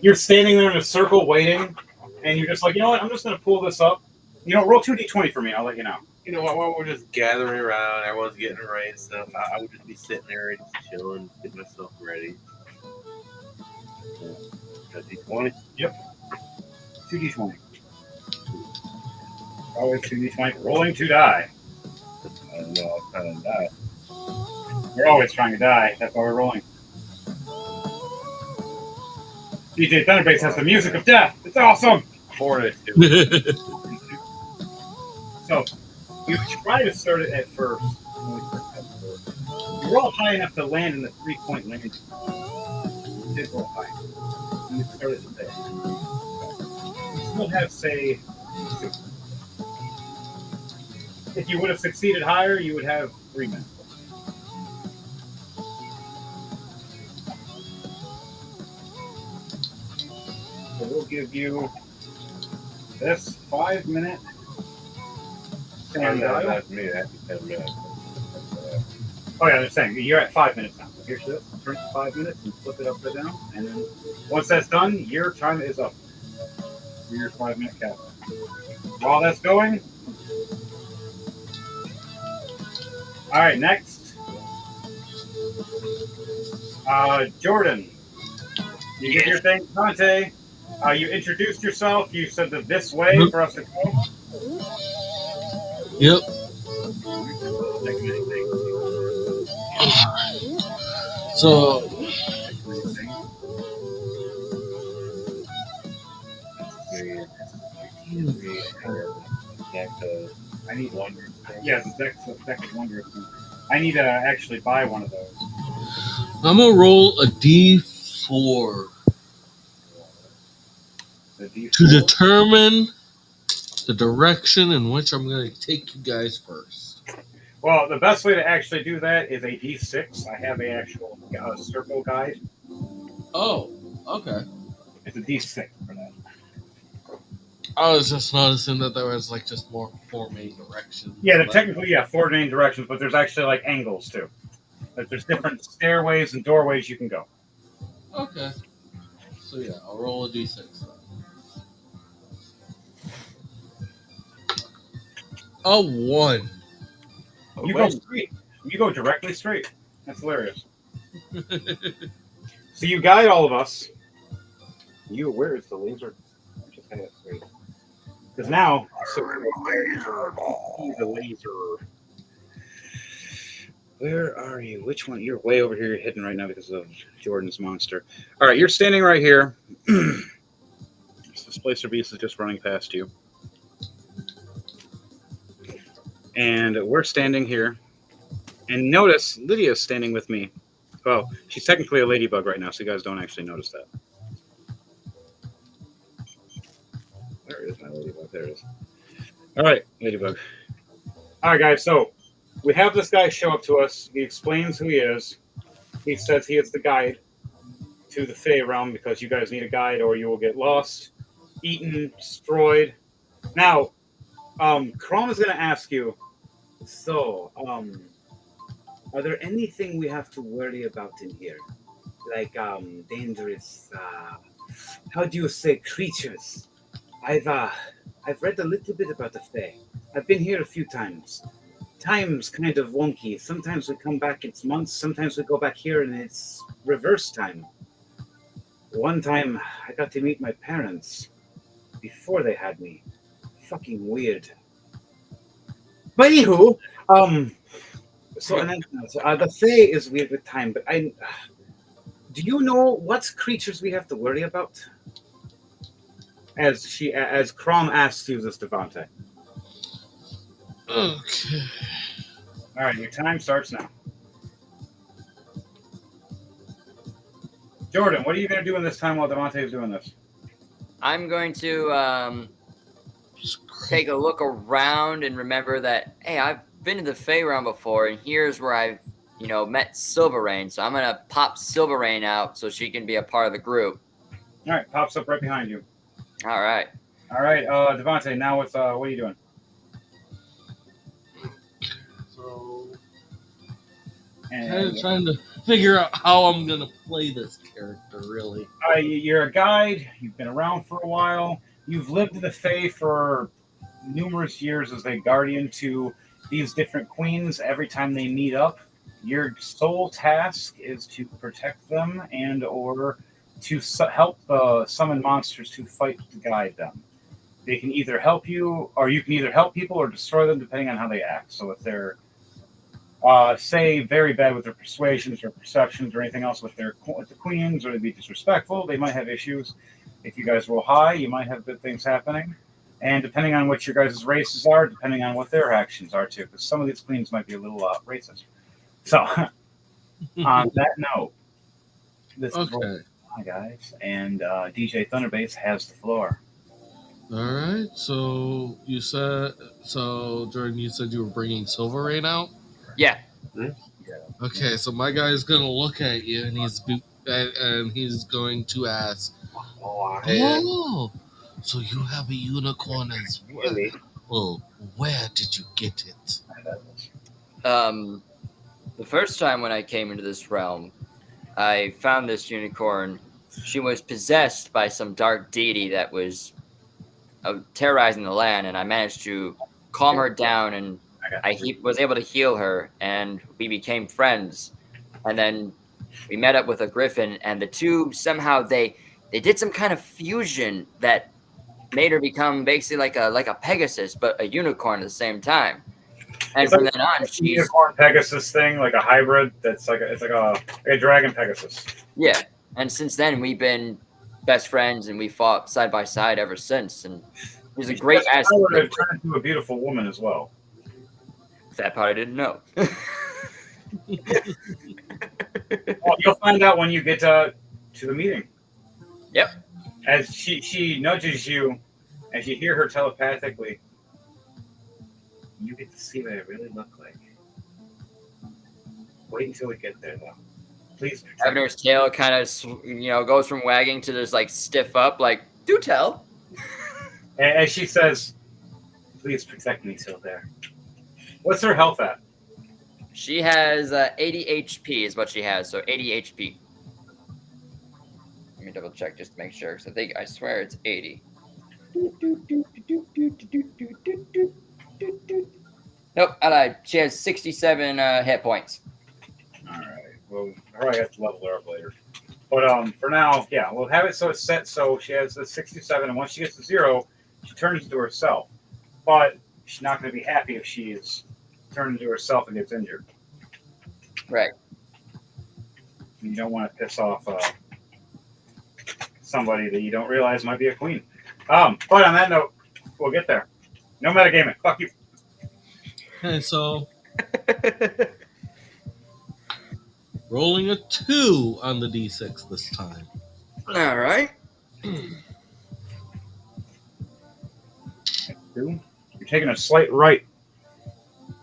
Speaker 1: You're standing there in a circle waiting, and you're just like, you know what? I'm just going to pull this up. You know, roll 2d20 for me. I'll let you know.
Speaker 3: You know, while we're just gathering around, everyone's getting ready and stuff, I would just be sitting there and just chilling, getting myself ready. D20?
Speaker 1: Yep. 2d20. Always 2d20. Rolling to die.
Speaker 3: I don't know, I'm trying to die.
Speaker 1: We're always trying to die. That's why we're rolling. DJ Thunderbase has the music of death. It's awesome.
Speaker 3: Fortitude.
Speaker 1: So, you try to start it at first. You roll high enough to land in the 3-point landing. You did roll high. You started it there. You still have, say, 2. If you would have succeeded higher, you would have 3 minutes. So we'll give you this 5-minute.
Speaker 3: That's me. That's 10 minutes.
Speaker 1: Oh yeah, they're saying you're at 5 minutes now. So here's this. Turn it to 5 minutes and flip it upside down, and then once that's done, your time is up. For your 5-minute cap. While that's going, all right. Next, Jordan, you get your thing, Dante. You introduced yourself. You said that this way for us to go.
Speaker 5: Yep. So
Speaker 3: I need one.
Speaker 1: Yeah, the deck of wondrous. I need to actually buy one of those.
Speaker 5: I'm gonna roll a D4
Speaker 1: The D4.
Speaker 5: to determine the direction in which I'm gonna take you guys first.
Speaker 1: Well, the best way to actually do that is a D6. I have a actual circle guide.
Speaker 5: Oh, okay.
Speaker 1: It's a D6 for that.
Speaker 5: I was just noticing that there was like just more 4 main directions.
Speaker 1: Yeah, they're technically 4 main directions, but there's actually like angles too. Like there's different stairways and doorways you can go.
Speaker 5: Okay. So yeah, I'll roll a D6. A 1.
Speaker 1: You go straight. You go directly straight. That's hilarious. So you guide all of us. Where is the laser? I just had it straight. Because now, the laser. Where are you? Which one? You're way over here. You're hidden right now because of Jordan's monster. All right, you're standing right here. Displacer Beast is just running past you. And we're standing here. And notice Lydia's standing with me. Well, she's technically a ladybug right now, so you guys don't actually notice that. Where is my ladybug? There it is. All right, ladybug. All right, guys, so we have this guy show up to us. He explains who he is. He says he is the guide to the Fey realm because you guys need a guide or you will get lost, eaten, destroyed. Now, Crom is going to ask you, so, are there anything we have to worry about in here? Like, dangerous, how do you say, creatures? I've read a little bit about the Fae. I've been here a few times. Time's kind of wonky. Sometimes we come back, it's months. Sometimes we go back here and it's reverse time. One time I got to meet my parents before they had me. Fucking weird. But anywho, the Fae is weird with time, but do you know what creatures we have to worry about? As Crom asks you this, Devante.
Speaker 5: Okay.
Speaker 1: All right, your time starts now. Jordan, what are you going to do in this time while Devante is doing this?
Speaker 2: I'm going to take a look around and remember that, hey, I've been to the Fey realm before, and here's where I've, met Silverain. So I'm going to pop Silverain out so she can be a part of the group.
Speaker 1: All right, pops up right behind you.
Speaker 2: All right.
Speaker 1: All right, Devante, now what are you doing?
Speaker 5: So,
Speaker 1: And,
Speaker 5: kind of trying to figure out how I'm going to play this character, really.
Speaker 1: you're a guide. You've been around for a while. You've lived in the Fae for numerous years as a guardian to these different queens. Every time they meet up, your sole task is to protect them and or to help summon monsters to fight to guide them. They can either help you, or you can either help people or destroy them depending on how they act. So if they're, say, very bad with their persuasions or perceptions or anything else with the queens, or they'd be disrespectful, they might have issues. If you guys roll high, you might have good things happening. And depending on what your guys' races are, depending on what their actions are too, because some of these queens might be a little racist. So, on that note, this is hi guys, and DJ Thunderbase has the floor.
Speaker 5: All right. So Jordan, you said you were bringing Silverain out.
Speaker 2: Yeah.
Speaker 5: Okay. So my guy's gonna look at you, and he's going to ask, "Oh, so you have a unicorn as well? Well, where did you get it?"
Speaker 2: The first time when I came into this realm, I found this unicorn. She was possessed by some dark deity that was terrorizing the land, and I managed to calm her down, and I was able to heal her, and we became friends. And then we met up with a griffin, and the two somehow they did some kind of fusion that made her become basically like a Pegasus, but a unicorn at the same time. And from then on, she's
Speaker 1: unicorn Pegasus thing, like a hybrid. It's like a dragon Pegasus.
Speaker 2: Yeah, and since then we've been best friends, and we fought side by side ever since. And it was a great asset.
Speaker 1: Turned into a beautiful woman as well.
Speaker 2: That part I didn't know.
Speaker 1: Well, you'll find out when you get to the meeting.
Speaker 2: Yep.
Speaker 1: As she nudges you, as you hear her telepathically, you get to see what I really look like. Wait until we get there, though. Please.
Speaker 2: Abner's tail kind of, goes from wagging to just like stiff up, like, do tell.
Speaker 1: As she says, please protect me till there. What's her health at?
Speaker 2: She has 80 HP is what she has, so 80 HP. Let me double check just to make sure, because I swear it's 80. Nope, I lied. She has 67 hit points.
Speaker 1: All right. Well, I probably have to level her up later. But for now, yeah, we'll have it so it's set so she has the 67, and once she gets to 0, she turns into herself, but she's not going to be happy if she is turned into herself and gets injured.
Speaker 2: Right.
Speaker 1: You don't want to piss off somebody that you don't realize might be a queen. But on that note, we'll get there. No metagaming. Fuck you.
Speaker 5: Okay, so rolling a 2 on the d6 this time.
Speaker 7: All right.
Speaker 1: You're taking a slight right.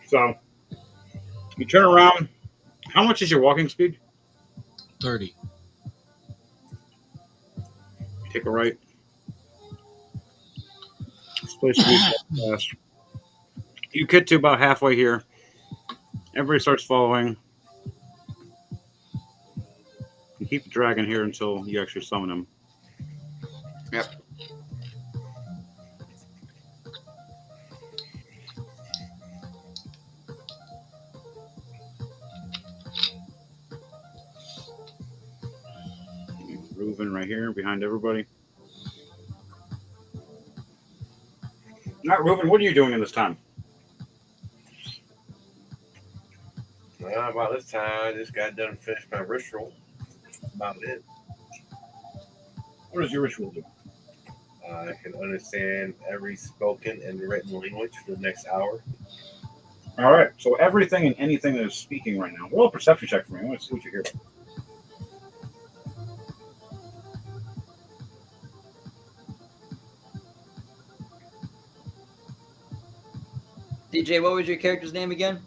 Speaker 1: So you turn around. How much is your walking speed?
Speaker 5: 30.
Speaker 1: Take a right. This place will be fast. You get to about halfway here. Everybody starts following. You keep the dragon here until you actually summon him.
Speaker 7: Yep.
Speaker 1: Reuven right here behind everybody. Not Reuven, what are you doing in this time?
Speaker 3: About this time, I just got done finished my ritual. That's about it.
Speaker 1: What does your ritual do?
Speaker 3: I can understand every spoken and written language for the next hour.
Speaker 1: All right, so everything and anything that is speaking right now. Roll a perception check for me. I want to see what you hear.
Speaker 7: DJ, what was your character's name again?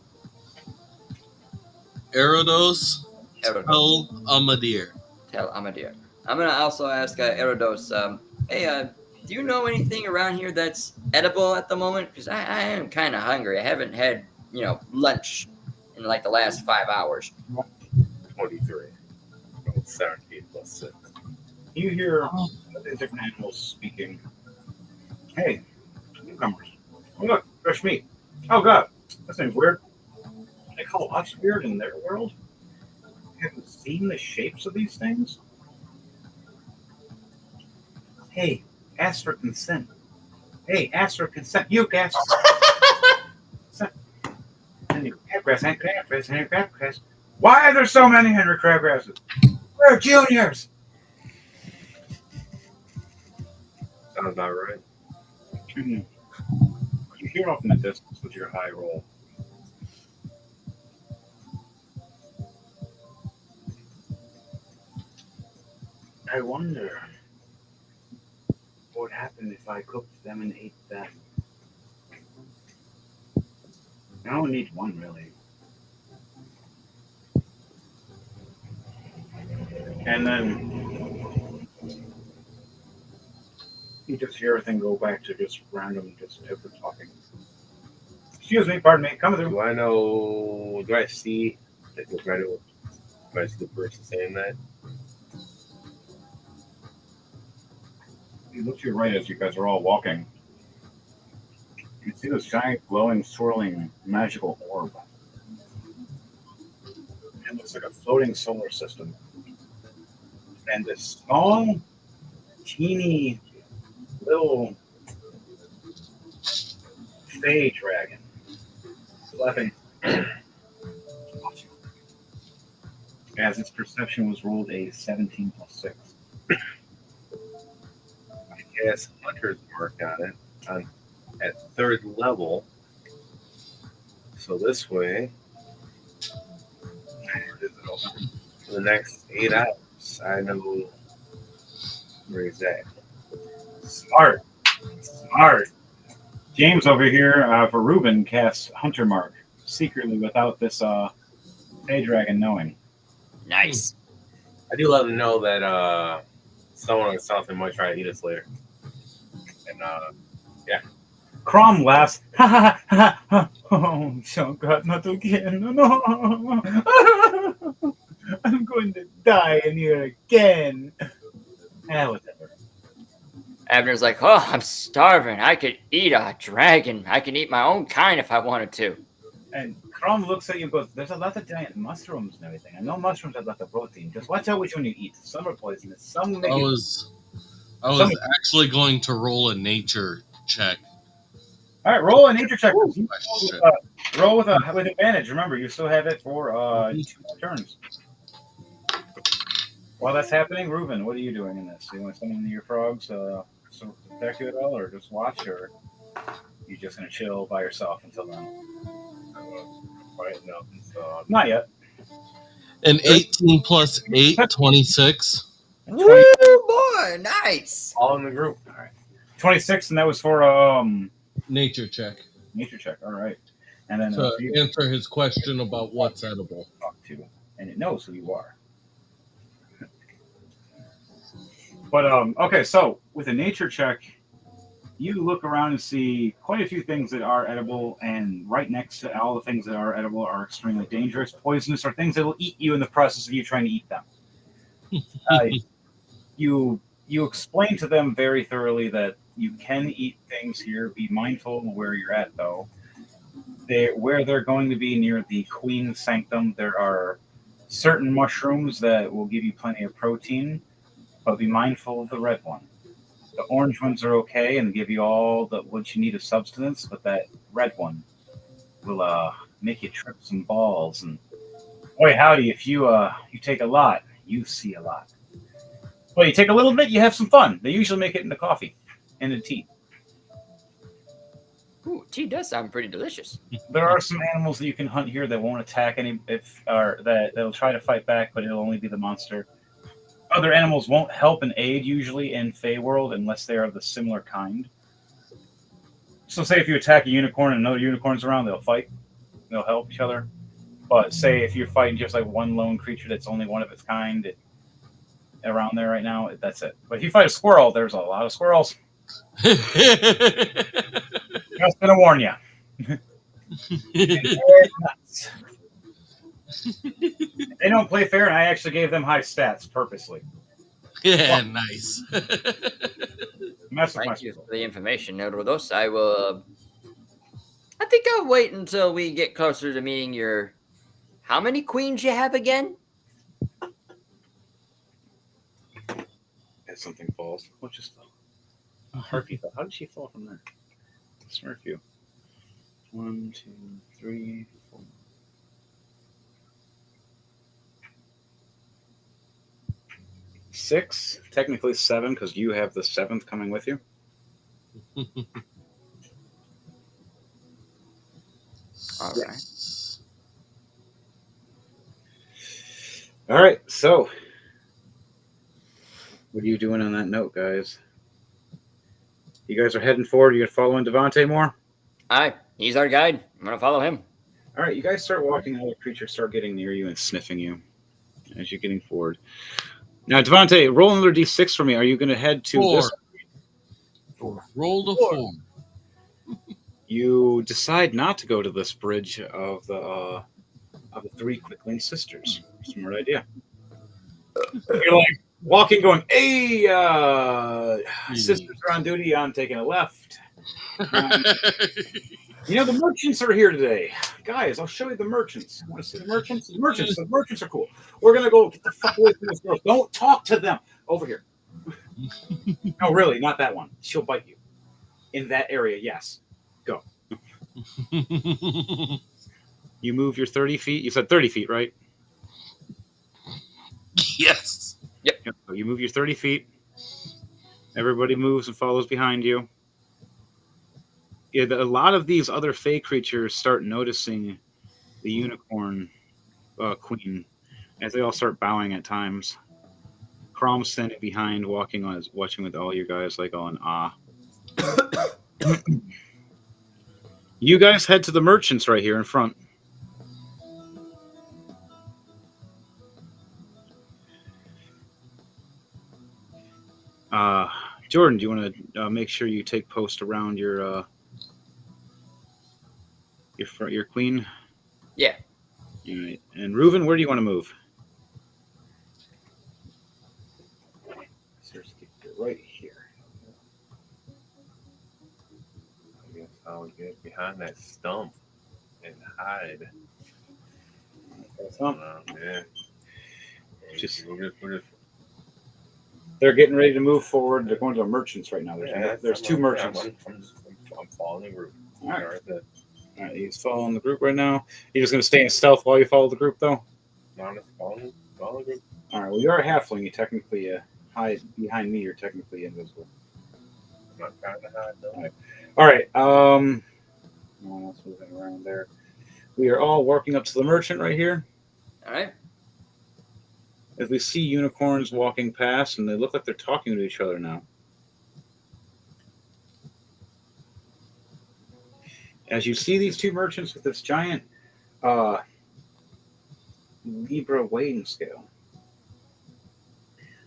Speaker 5: Erodos
Speaker 7: Erodos.
Speaker 5: El Amadir.
Speaker 7: Tel Amadir. I'm gonna also ask Erodos. Hey, do you know anything around here that's edible at the moment? Because I am kind of hungry. I haven't had lunch in like the last 5 hours.
Speaker 3: 23. 17 plus 6.
Speaker 1: You hear the different animals speaking. Hey, newcomers. Oh, look, fresh meat. Oh, God, that seems weird. They call us weird in their world? Have you seen the shapes of these things? Hey, ask for consent. Hey, ask for consent. You ask for consent. Henry Crabgrass, Henry Crabgrass, Henry Crabgrass. Why are there so many Henry Crabgrasses? We're juniors.
Speaker 3: Sounds about right.
Speaker 1: You hear off in the distance with your high roll. I wonder what would happen if I cooked them and ate them. I don't need one, really. And then you just hear everything go back to just random, just different talking. Excuse me, pardon me, come through.
Speaker 3: Do I know? Do I see? Do I see the person saying that?
Speaker 1: You look to your right as you guys are all walking. You see this giant, glowing, swirling, magical orb. It looks like a floating solar system. And this small, teeny, little fey dragon flapping as its perception was rolled a 17 plus 6.
Speaker 3: Cast Hunter's Mark on it at 3rd level. So this way, for the next 8 hours, I know where he's at.
Speaker 1: Smart. James over here for Reuven casts Hunter Mark secretly without this Fey Dragon knowing.
Speaker 2: Nice.
Speaker 3: I do let him know that someone on something might try to eat us later. And yeah.
Speaker 1: Crom laughs. Ha ha ha ha. Oh, so God, not again. No. I'm going to die in here again. Whatever.
Speaker 2: Abner's like, oh, I'm starving. I could eat a dragon. I can eat my own kind if I wanted to.
Speaker 1: And Crom looks at you and goes, there's a lot of giant mushrooms and everything. I know mushrooms have a lot of protein. Just watch out which one you eat. Some are poisonous. Some make
Speaker 5: I was actually going to roll a nature check.
Speaker 1: All right, roll a nature check.
Speaker 5: Ooh,
Speaker 1: You
Speaker 5: question.
Speaker 1: roll with advantage. Remember, you still have it for 2 more turns. While that's happening, Reuben, what are you doing in this? Do you want to summon your frogs to protect you at all, or just watch, or you just gonna chill by yourself until then?
Speaker 4: Quieten up and stuff.
Speaker 1: Not yet.
Speaker 5: An 18 plus 8, 26.
Speaker 7: Woo, boy, nice.
Speaker 4: All in the group.
Speaker 1: All right. 26, and that was for
Speaker 5: Nature check.
Speaker 1: nature check. All right. And then
Speaker 5: To
Speaker 1: for you
Speaker 5: answer his question about what's edible.
Speaker 1: to talk to, and it knows who you are. But okay, so with a nature check, you look around and see quite a few things that are edible, and right next to all the things that are edible are extremely dangerous, poisonous, or things that will eat you in the process of you trying to eat them. You explain to them very thoroughly that you can eat things here. Be mindful of where you're at, though. Where they're going to be near the Queen's Sanctum, there are certain mushrooms that will give you plenty of protein, but be mindful of the red one. The orange ones are okay and give you all what you need of substance, but that red one will make you trip some balls. And boy, howdy, if you take a lot, you see a lot. Well, you take a little bit, you have some fun. They usually make it into coffee and in tea.
Speaker 2: Ooh, tea does sound pretty delicious.
Speaker 1: There are some animals that you can hunt here that won't attack that they'll try to fight back, but it'll only be the monster. Other animals won't help and aid usually in Fey World unless they are of the similar kind. So say if you attack a unicorn and another unicorn's around, they'll fight. They'll help each other. But say if you're fighting just like one lone creature that's only one of its kind around there right now, that's it. But if you fight a squirrel, there's a lot of squirrels. Just gonna warn you. Nuts. They don't play fair, and I actually gave them high stats purposely.
Speaker 5: Yeah, nice.
Speaker 1: Mess with my
Speaker 2: Thank you for the information, Nodoros. I will. I think I'll wait until we get closer to meeting your. How many queens you have again?
Speaker 1: As something falls. What just fell? A harpy fell. How did she fall from there? Smurf you. 1, 2, 3, 4. 6, technically 7, because you have the 7th coming with you.
Speaker 2: All right.
Speaker 1: All right, so what are you doing on that note, guys? You guys are heading forward. You following Devante more?
Speaker 2: Aye, he's our guide. I'm gonna follow him.
Speaker 1: All right, you guys start walking. All the creatures start getting near you and sniffing you as you're getting forward. Now, Devante, roll another d6 for me. Are you going to head to
Speaker 5: 4.
Speaker 1: this?
Speaker 5: Roll the 4.
Speaker 1: You decide not to go to this bridge of the 3 Quickling sisters. Smart idea. You're like walking, going, "Hey, sisters are on duty. I'm taking a left." The merchants are here today. Guys, I'll show you the merchants. Want to see the merchants? The merchants are cool. We're going to go get the fuck away from those girls. Don't talk to them. Over here. No, really, not that one. She'll bite you. In that area, yes. Go. You move your 30 feet. You said 30 feet, right?
Speaker 5: Yes.
Speaker 2: Yep.
Speaker 1: So you move your 30 feet. Everybody moves and follows behind you. Yeah, a lot of these other Fey creatures start noticing the unicorn queen as they all start bowing at times. Crom's standing behind, watching with all you guys, like all in awe. You guys head to the merchants right here in front. Jordan, do you want to make sure you take post around your queen?
Speaker 2: Yeah.
Speaker 1: All right. And Reuven, where do you want to move? Right here.
Speaker 3: I guess I'll get behind that stump and hide.
Speaker 1: Stump.
Speaker 3: Yeah.
Speaker 1: Just
Speaker 3: we're just
Speaker 1: They're getting ready to move forward. They're going to the merchants right now. There's two
Speaker 4: I'm
Speaker 1: merchants.
Speaker 4: I'm following the group.
Speaker 1: All right.
Speaker 4: Right there.
Speaker 1: All right, he's following the group right now. You're just going to stay in stealth while you follow the group, though?
Speaker 4: No, I'm just following the group.
Speaker 1: All right, well, you're a halfling. You technically hide behind me. You're technically invisible.
Speaker 4: I'm not trying to hide though.
Speaker 1: All right. No one else moving around there. We are all walking up to the merchant right here.
Speaker 7: All right.
Speaker 1: As we see unicorns walking past, and they look like they're talking to each other now. As you see these two merchants with this giant Libra weighing scale,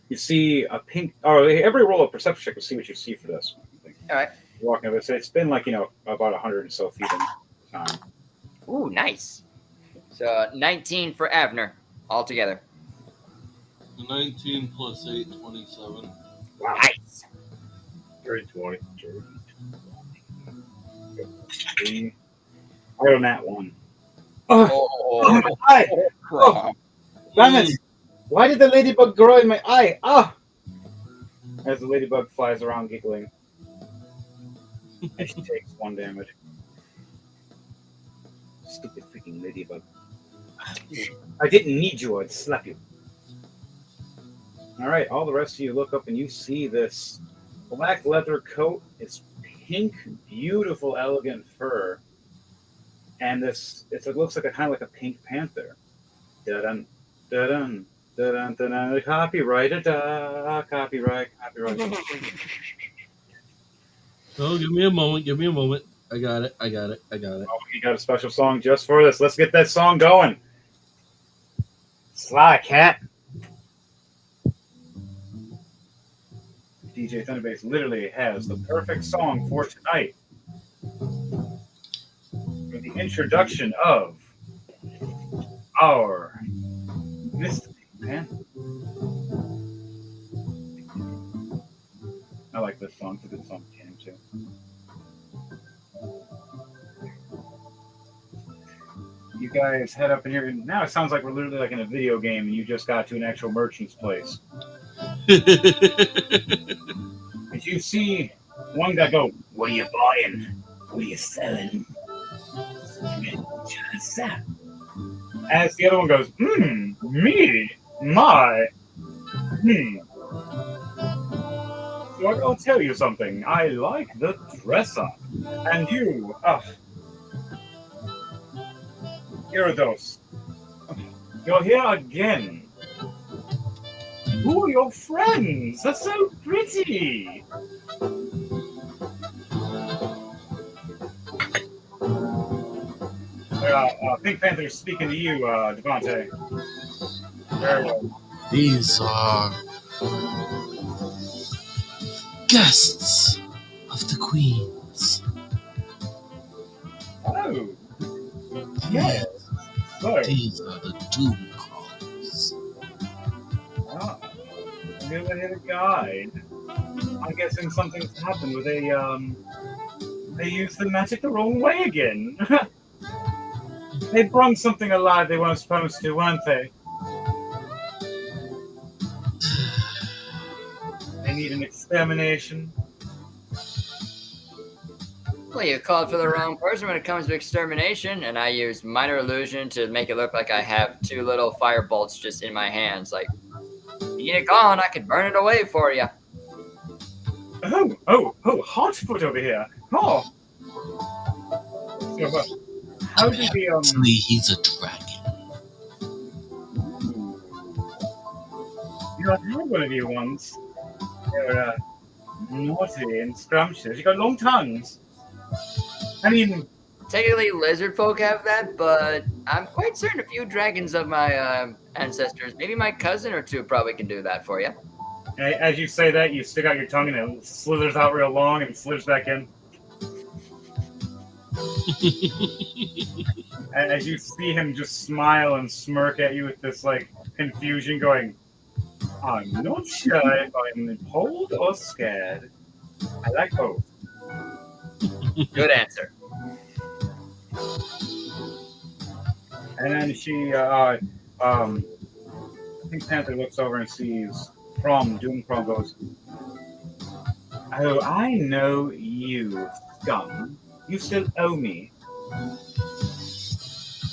Speaker 1: you see a pink. Oh, every roll of perception check to see what you see for this.
Speaker 7: All right.
Speaker 1: Walking up, it's been like about 100 or so feet in time.
Speaker 2: Ooh, nice.
Speaker 7: So 19 for Avner altogether.
Speaker 5: 19 plus 8, 27.
Speaker 1: Wow.
Speaker 2: Nice.
Speaker 4: 320.
Speaker 1: I own that one. Oh,
Speaker 7: Oh,
Speaker 1: my eye! Oh, damn it! Why did the ladybug grow in my eye? Ah! As the ladybug flies around giggling. And she takes 1 damage. Stupid freaking ladybug. I didn't need you, I'd slap you. Alright, all the rest of you look up and you see this black leather coat. It's pink, beautiful, elegant fur. And it looks like kind of like a pink panther. Da-dun, da-dun, da-dun, da-dun, copyright, copyright.
Speaker 5: Oh, give me a moment. I got it.
Speaker 1: Oh, you got a special song just for this. Let's get that song going. Sly Cat. DJ Thunderbase literally has the perfect song for tonight. For the introduction of our Mystic Panther. I like this song. It's a good song to jam too. You guys head up in here. Now it sounds like we're literally like in a video game and you just got to an actual merchant's place. As you see one guy go, "What are you buying? What are you selling?" As the other one goes, me, my, So I'll tell you something. I like the dress up. And you, Gyarados, you're here again. Who are your friends? They're so pretty. Pink Panther's speaking to you, Devontae. Very well.
Speaker 5: These are guests of the queens.
Speaker 1: Oh. Yes. So,
Speaker 5: These are the doom crawlers.
Speaker 1: New hit a guide. I'm guessing something's happened where they used the magic the wrong way again. They brung something alive they weren't supposed to, weren't they? They need an extermination.
Speaker 7: Well, you called for the wrong person when it comes to extermination, and I use minor illusion to make it look like I have 2 little fire bolts just in my hands. Like, you need it gone, I could burn it away for you.
Speaker 1: Oh, Hotfoot over here. Oh. So, how did the
Speaker 5: Actually, he's a dragon.
Speaker 1: I've had one of you once. They're naughty and scrumptious. You got long tongues. I mean,
Speaker 7: Technically, lizard folk have that, but I'm quite certain a few dragons of my ancestors, maybe my cousin or 2, probably can do that for you.
Speaker 1: as you say that, you stick out your tongue and it slithers out real long and slithers back in. And as you see him just smile and smirk at you with this like confusion, going, "I'm not sure if I'm appalled or scared. I like both."
Speaker 7: Good answer.
Speaker 1: And then she, Pink Panther looks over and sees From Doomcrawl goes, "Oh, I know you, scum. You still owe me.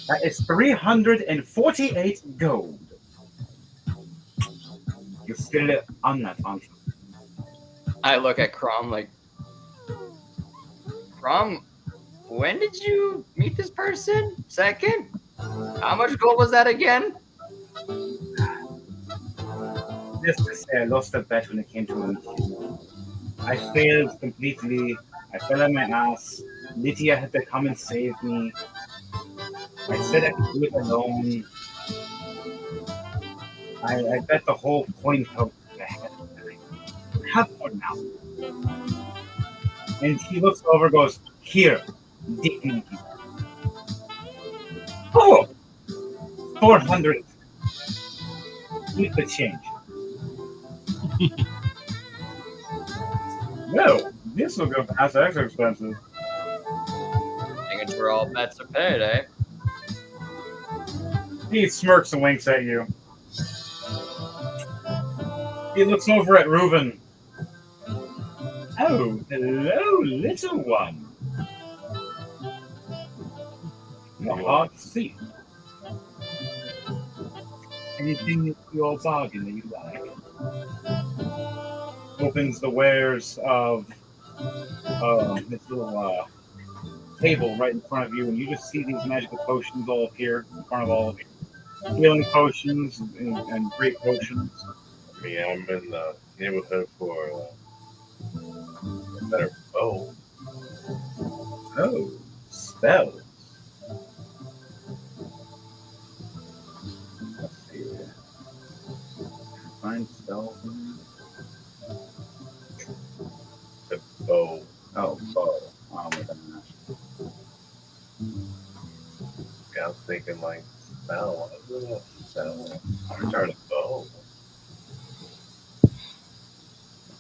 Speaker 1: That is 348 gold. You're still on that, aren't you?"
Speaker 2: I look at Crom like, Crom, when did you meet this person? Second? How much gold was that again?
Speaker 1: Just to say, I lost a bet when it came to Lydia. I failed completely. I fell on my ass. Lydia had to come and save me. I said I could do it alone. I bet the whole coin toast ahead of time. Have one now. And he looks over, goes, "Here, dignity. Oh, 400. Keep the change." No, this will go past extra expenses.
Speaker 2: I think it's where all bets are paid, eh?
Speaker 1: He smirks and winks at you. He looks over at Reuven. "Oh, hello, little one. You're hard to see. Anything that your bargain that you like?" Opens the wares of this little table right in front of you, and you just see these magical potions all appear in front of all of you. Healing potions and great potions.
Speaker 4: I mean, I'm in the neighborhood for a better bow.
Speaker 1: Oh, spells. Let's see. Find spells in
Speaker 4: The bow.
Speaker 1: there. Oh, bow. Wait a minute.
Speaker 4: Yeah, I was thinking like spell. Spell. I'm trying to bow.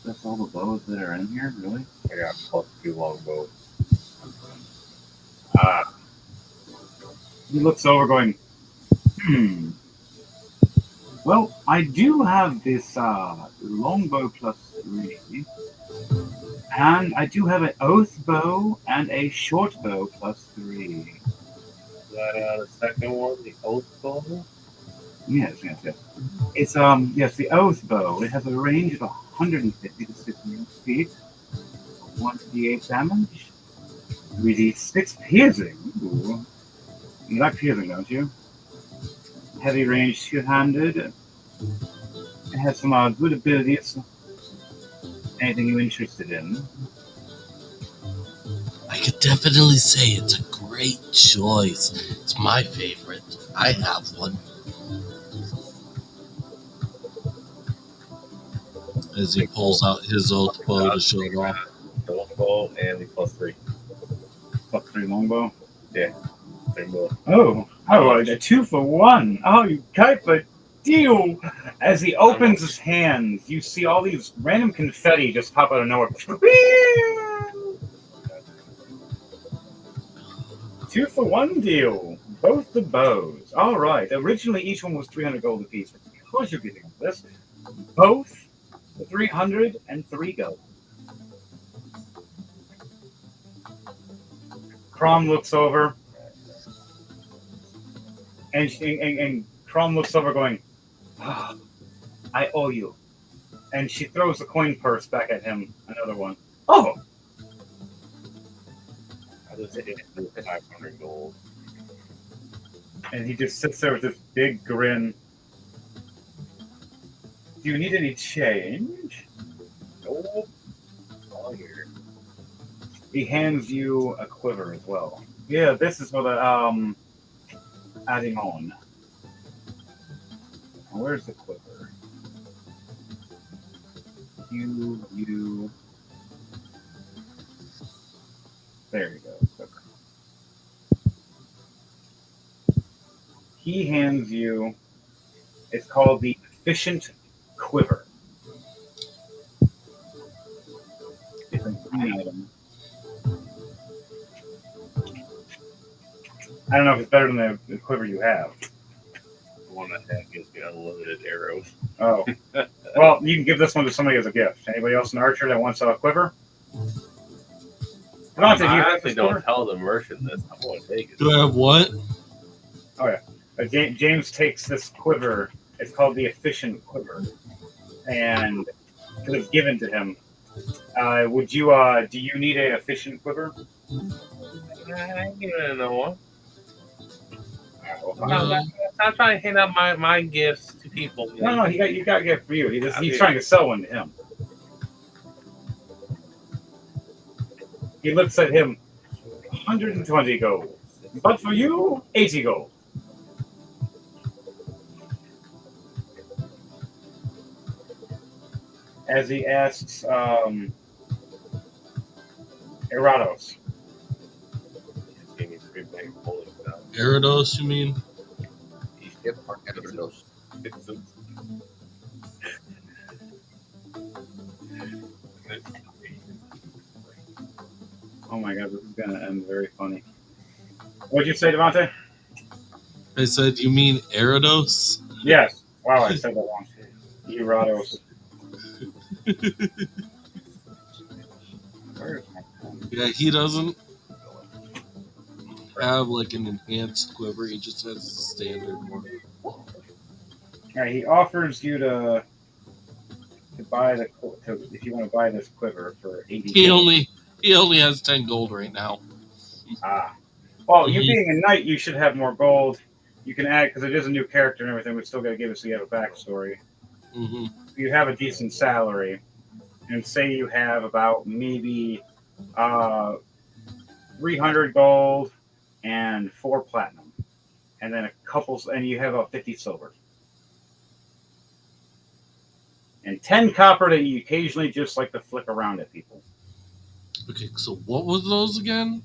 Speaker 1: That's all the bows that are in here, really?
Speaker 4: I got +2 longbows.
Speaker 1: He looks over, going, Well, I do have this longbow +3, and I do have an oath bow and a short bow +3.
Speaker 4: Is that the second one, the oath bow?
Speaker 1: Yes. It's yes, the oath bow. It has a range of 150 to 60 feet, 1d8 damage, 3d6 piercing. Ooh. You like piercing, don't you? Heavy range, two-handed. It has some good abilities. Anything you're interested in?
Speaker 5: I could definitely say it's a great choice. It's my favorite. I have one. As he pulls out his oath bow to show it off.
Speaker 4: The oath bow and the +3.
Speaker 1: +3 longbow.
Speaker 4: Same bow.
Speaker 1: Oh, a 2-for-1. Oh, you type a deal. As he opens his hands, you see all these random confetti just pop out of nowhere. 2-for-1 deal. Both the bows. All right. Originally, each one was 300 gold apiece. But because you're getting this, both the 303 gold. Crom looks over, and Crom looks over, going, "Oh, I owe you." And she throws the coin purse back at him. Another one. Oh,
Speaker 4: I just hit it with 500 gold.
Speaker 1: and he just sits there with this big grin. "Do you need any change?"
Speaker 4: Nope. All here.
Speaker 1: He hands you a quiver as well. Yeah, this is for the adding on. Where's the quiver? You. There you go. Quiver. He hands you. It's called the Efficient Quiver. It's an item. I don't know if it's better than the quiver you have.
Speaker 3: one I have gives me unlimited arrows.
Speaker 1: Oh. Well, you can give this one to somebody as a gift. Anybody else an archer that wants a quiver? Devontae, do you
Speaker 3: I
Speaker 1: have
Speaker 3: actually
Speaker 1: this
Speaker 3: don't
Speaker 1: quiver?
Speaker 3: tell the merchant this. I'm going to take it.
Speaker 5: Do I have what?
Speaker 1: James takes this quiver. It's called the Efficient Quiver, and it was given to him. Would you? Do you need a efficient quiver?
Speaker 3: You don't know what.
Speaker 5: No.
Speaker 3: I'm trying to hand out my gifts to people.
Speaker 1: No, you got a gift for you. He's trying to sell one to him. He looks at him. 120 gold, but for you, 80 gold. As he asks, Eratos.
Speaker 3: Just gave me 3 bags of holy stuff.
Speaker 5: Gyarados, you mean?
Speaker 7: Yep, Gyarados.
Speaker 1: Oh my god, this is gonna end very funny. What'd you say, Devontae?
Speaker 5: I said, you mean Gyarados?
Speaker 1: Yes. Wow, I said that wrong. Eratos. Where is my phone?
Speaker 5: Yeah, he doesn't have like an enhanced quiver. He just has a standard one.
Speaker 1: Alright, he offers you to buy if you want to buy this quiver for 80
Speaker 5: He
Speaker 1: gold.
Speaker 5: only has 10 gold right now.
Speaker 1: Well, you being a knight, you should have more gold. You can add, because it is a new character and everything, we still got to give it so you have a backstory.
Speaker 5: Mm-hmm.
Speaker 1: You have a decent salary, and say you have about maybe 300 gold and 4 platinum, and then and you have about 50 silver. And 10 copper that you occasionally just like to flick around at people.
Speaker 5: Okay, so what was those again?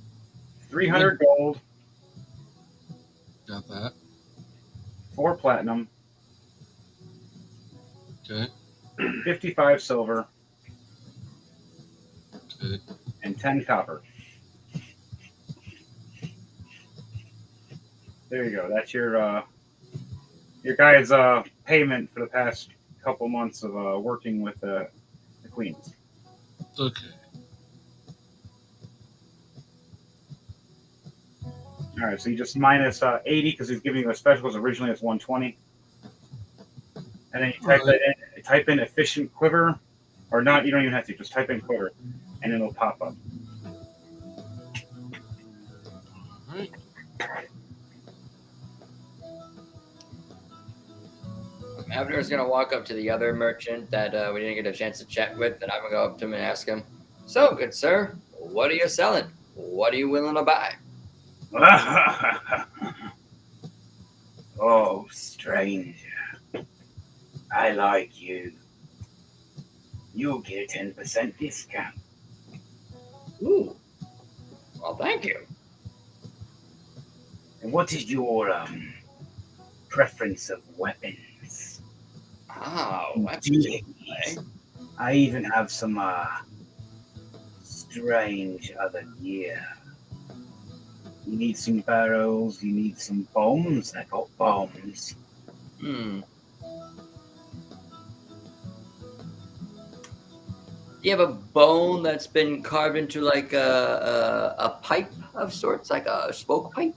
Speaker 1: 300 gold,
Speaker 5: Got that.
Speaker 1: 4 platinum,
Speaker 5: Okay.
Speaker 1: 55 silver,
Speaker 5: Okay.
Speaker 1: and 10 copper. There you go. That's your guys' payment for the past couple months of working with the queens.
Speaker 5: Okay.
Speaker 1: All right, so you just minus 80 because he's giving you a special. Because originally it's 120, and then you type in efficient quiver, or not. You don't even have to. Just type in quiver, and it'll pop up.
Speaker 5: All right.
Speaker 7: Abner's gonna walk up to the other merchant that we didn't get a chance to chat with, and I'm gonna go up to him and ask him, "So, good sir, what are you selling? What are you willing to buy?"
Speaker 1: Oh, stranger, I like you. You'll get a 10% discount.
Speaker 7: Ooh. Well, thank you.
Speaker 1: And what is your preference of weapons?
Speaker 7: Oh, that's
Speaker 1: Yes. I even have some strange other gear. You need some barrels, you need some bombs. I got bombs.
Speaker 7: Hmm. Do you have a bone that's been carved into like a pipe of sorts, like a smoke pipe?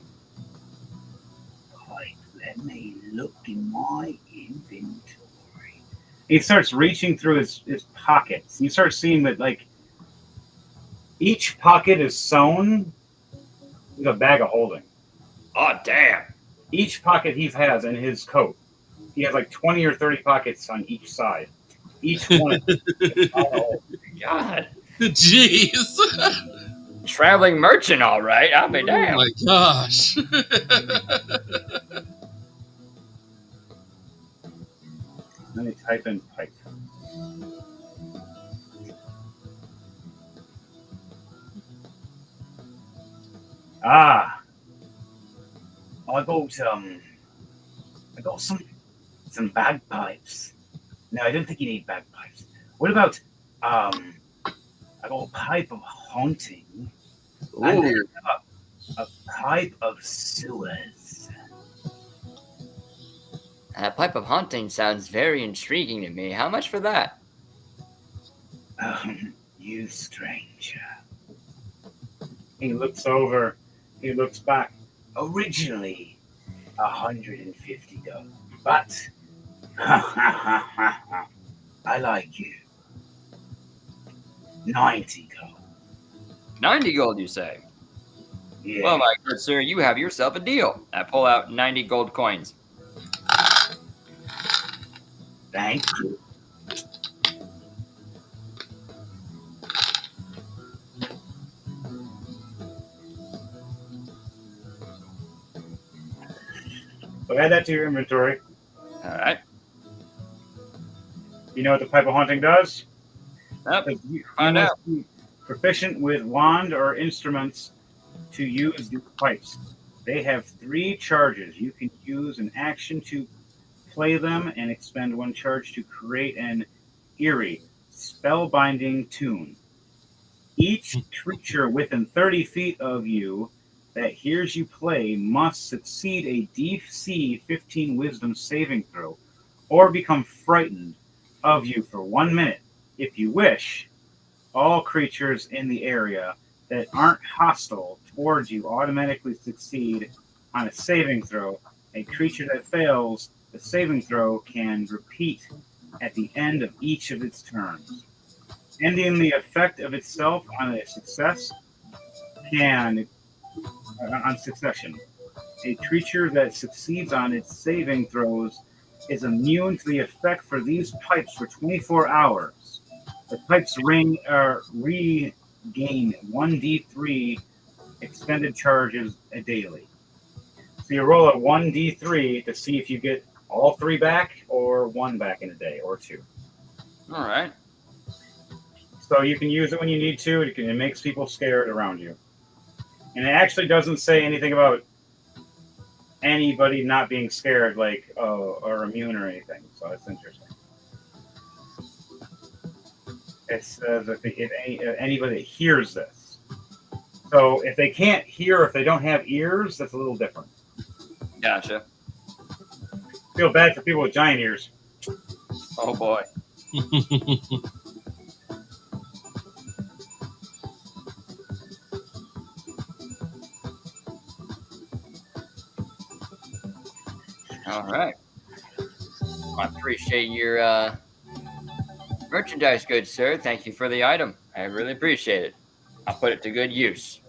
Speaker 1: Right, let me look in my inventory. He starts reaching through his pockets. You start seeing that like each pocket is sewn with a bag of holding.
Speaker 2: Oh, damn.
Speaker 1: Each pocket he has in his coat, he has like 20 or 30 pockets on each side. Each one.
Speaker 2: God.
Speaker 5: Jeez.
Speaker 2: Traveling merchant, all right. I'll be
Speaker 5: Oh
Speaker 2: damned.
Speaker 5: my gosh.
Speaker 1: Let me type in pipe. I got some bagpipes. No, I don't think you need bagpipes. What about I got a pipe of haunting and then a pipe of sewers.
Speaker 2: That pipe of haunting sounds very intriguing to me. How much for that?
Speaker 1: You stranger. He looks over. He looks back. Originally, 150 gold. But, I like you. 90 gold.
Speaker 2: 90 gold, you say?
Speaker 1: Yeah.
Speaker 2: Well, my good sir, you have yourself a deal. I pull out 90 gold coins.
Speaker 1: Thank you. So add that to your inventory.
Speaker 2: All right.
Speaker 1: You know what the Pipe of Haunting does?
Speaker 2: Yep.
Speaker 1: You
Speaker 2: Find
Speaker 1: must
Speaker 2: out.
Speaker 1: be proficient with wand or instruments to use the pipes. They have 3 charges. You can use an action to play them and expend 1 charge to create an eerie, spellbinding tune. Each creature within 30 feet of you that hears you play must succeed a DC 15 Wisdom saving throw or become frightened of you for 1 minute. If you wish, all creatures in the area that aren't hostile towards you automatically succeed on a saving throw. A creature that fails the saving throw can repeat at the end of each of its turns. Ending the effect of itself on a success can on succession. A creature that succeeds on its saving throws is immune to the effect for these pipes for 24 hours. The pipes regain 1d3 expended charges daily. So you roll a 1d3 to see if you get all 3 back or 1 back in a day or 2.
Speaker 2: All right.
Speaker 1: So you can use it when you need to. It makes people scared around you. And it actually doesn't say anything about anybody not being scared, like, or immune or anything. So that's interesting. It says if anybody that hears this. So if they can't hear, if they don't have ears, that's a little different.
Speaker 2: Gotcha.
Speaker 1: Feel bad for people with giant ears.
Speaker 2: Oh boy. All right. I appreciate your merchandise, good sir. Thank you for the item. I really appreciate it. I'll put it to good use.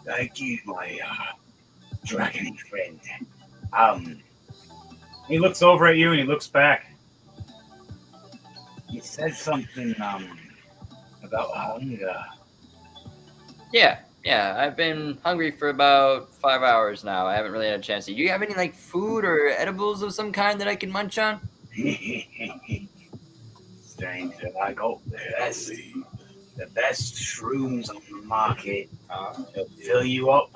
Speaker 1: Thank you, my dragon friend. He looks over at you and he looks back. He said something about hunger.
Speaker 2: Yeah. I've been hungry for about 5 hours now. I haven't really had a chance to. Do you have any like food or edibles of some kind that I can munch on?
Speaker 1: Stranger, I got the best shrooms on the market. They'll fill you up.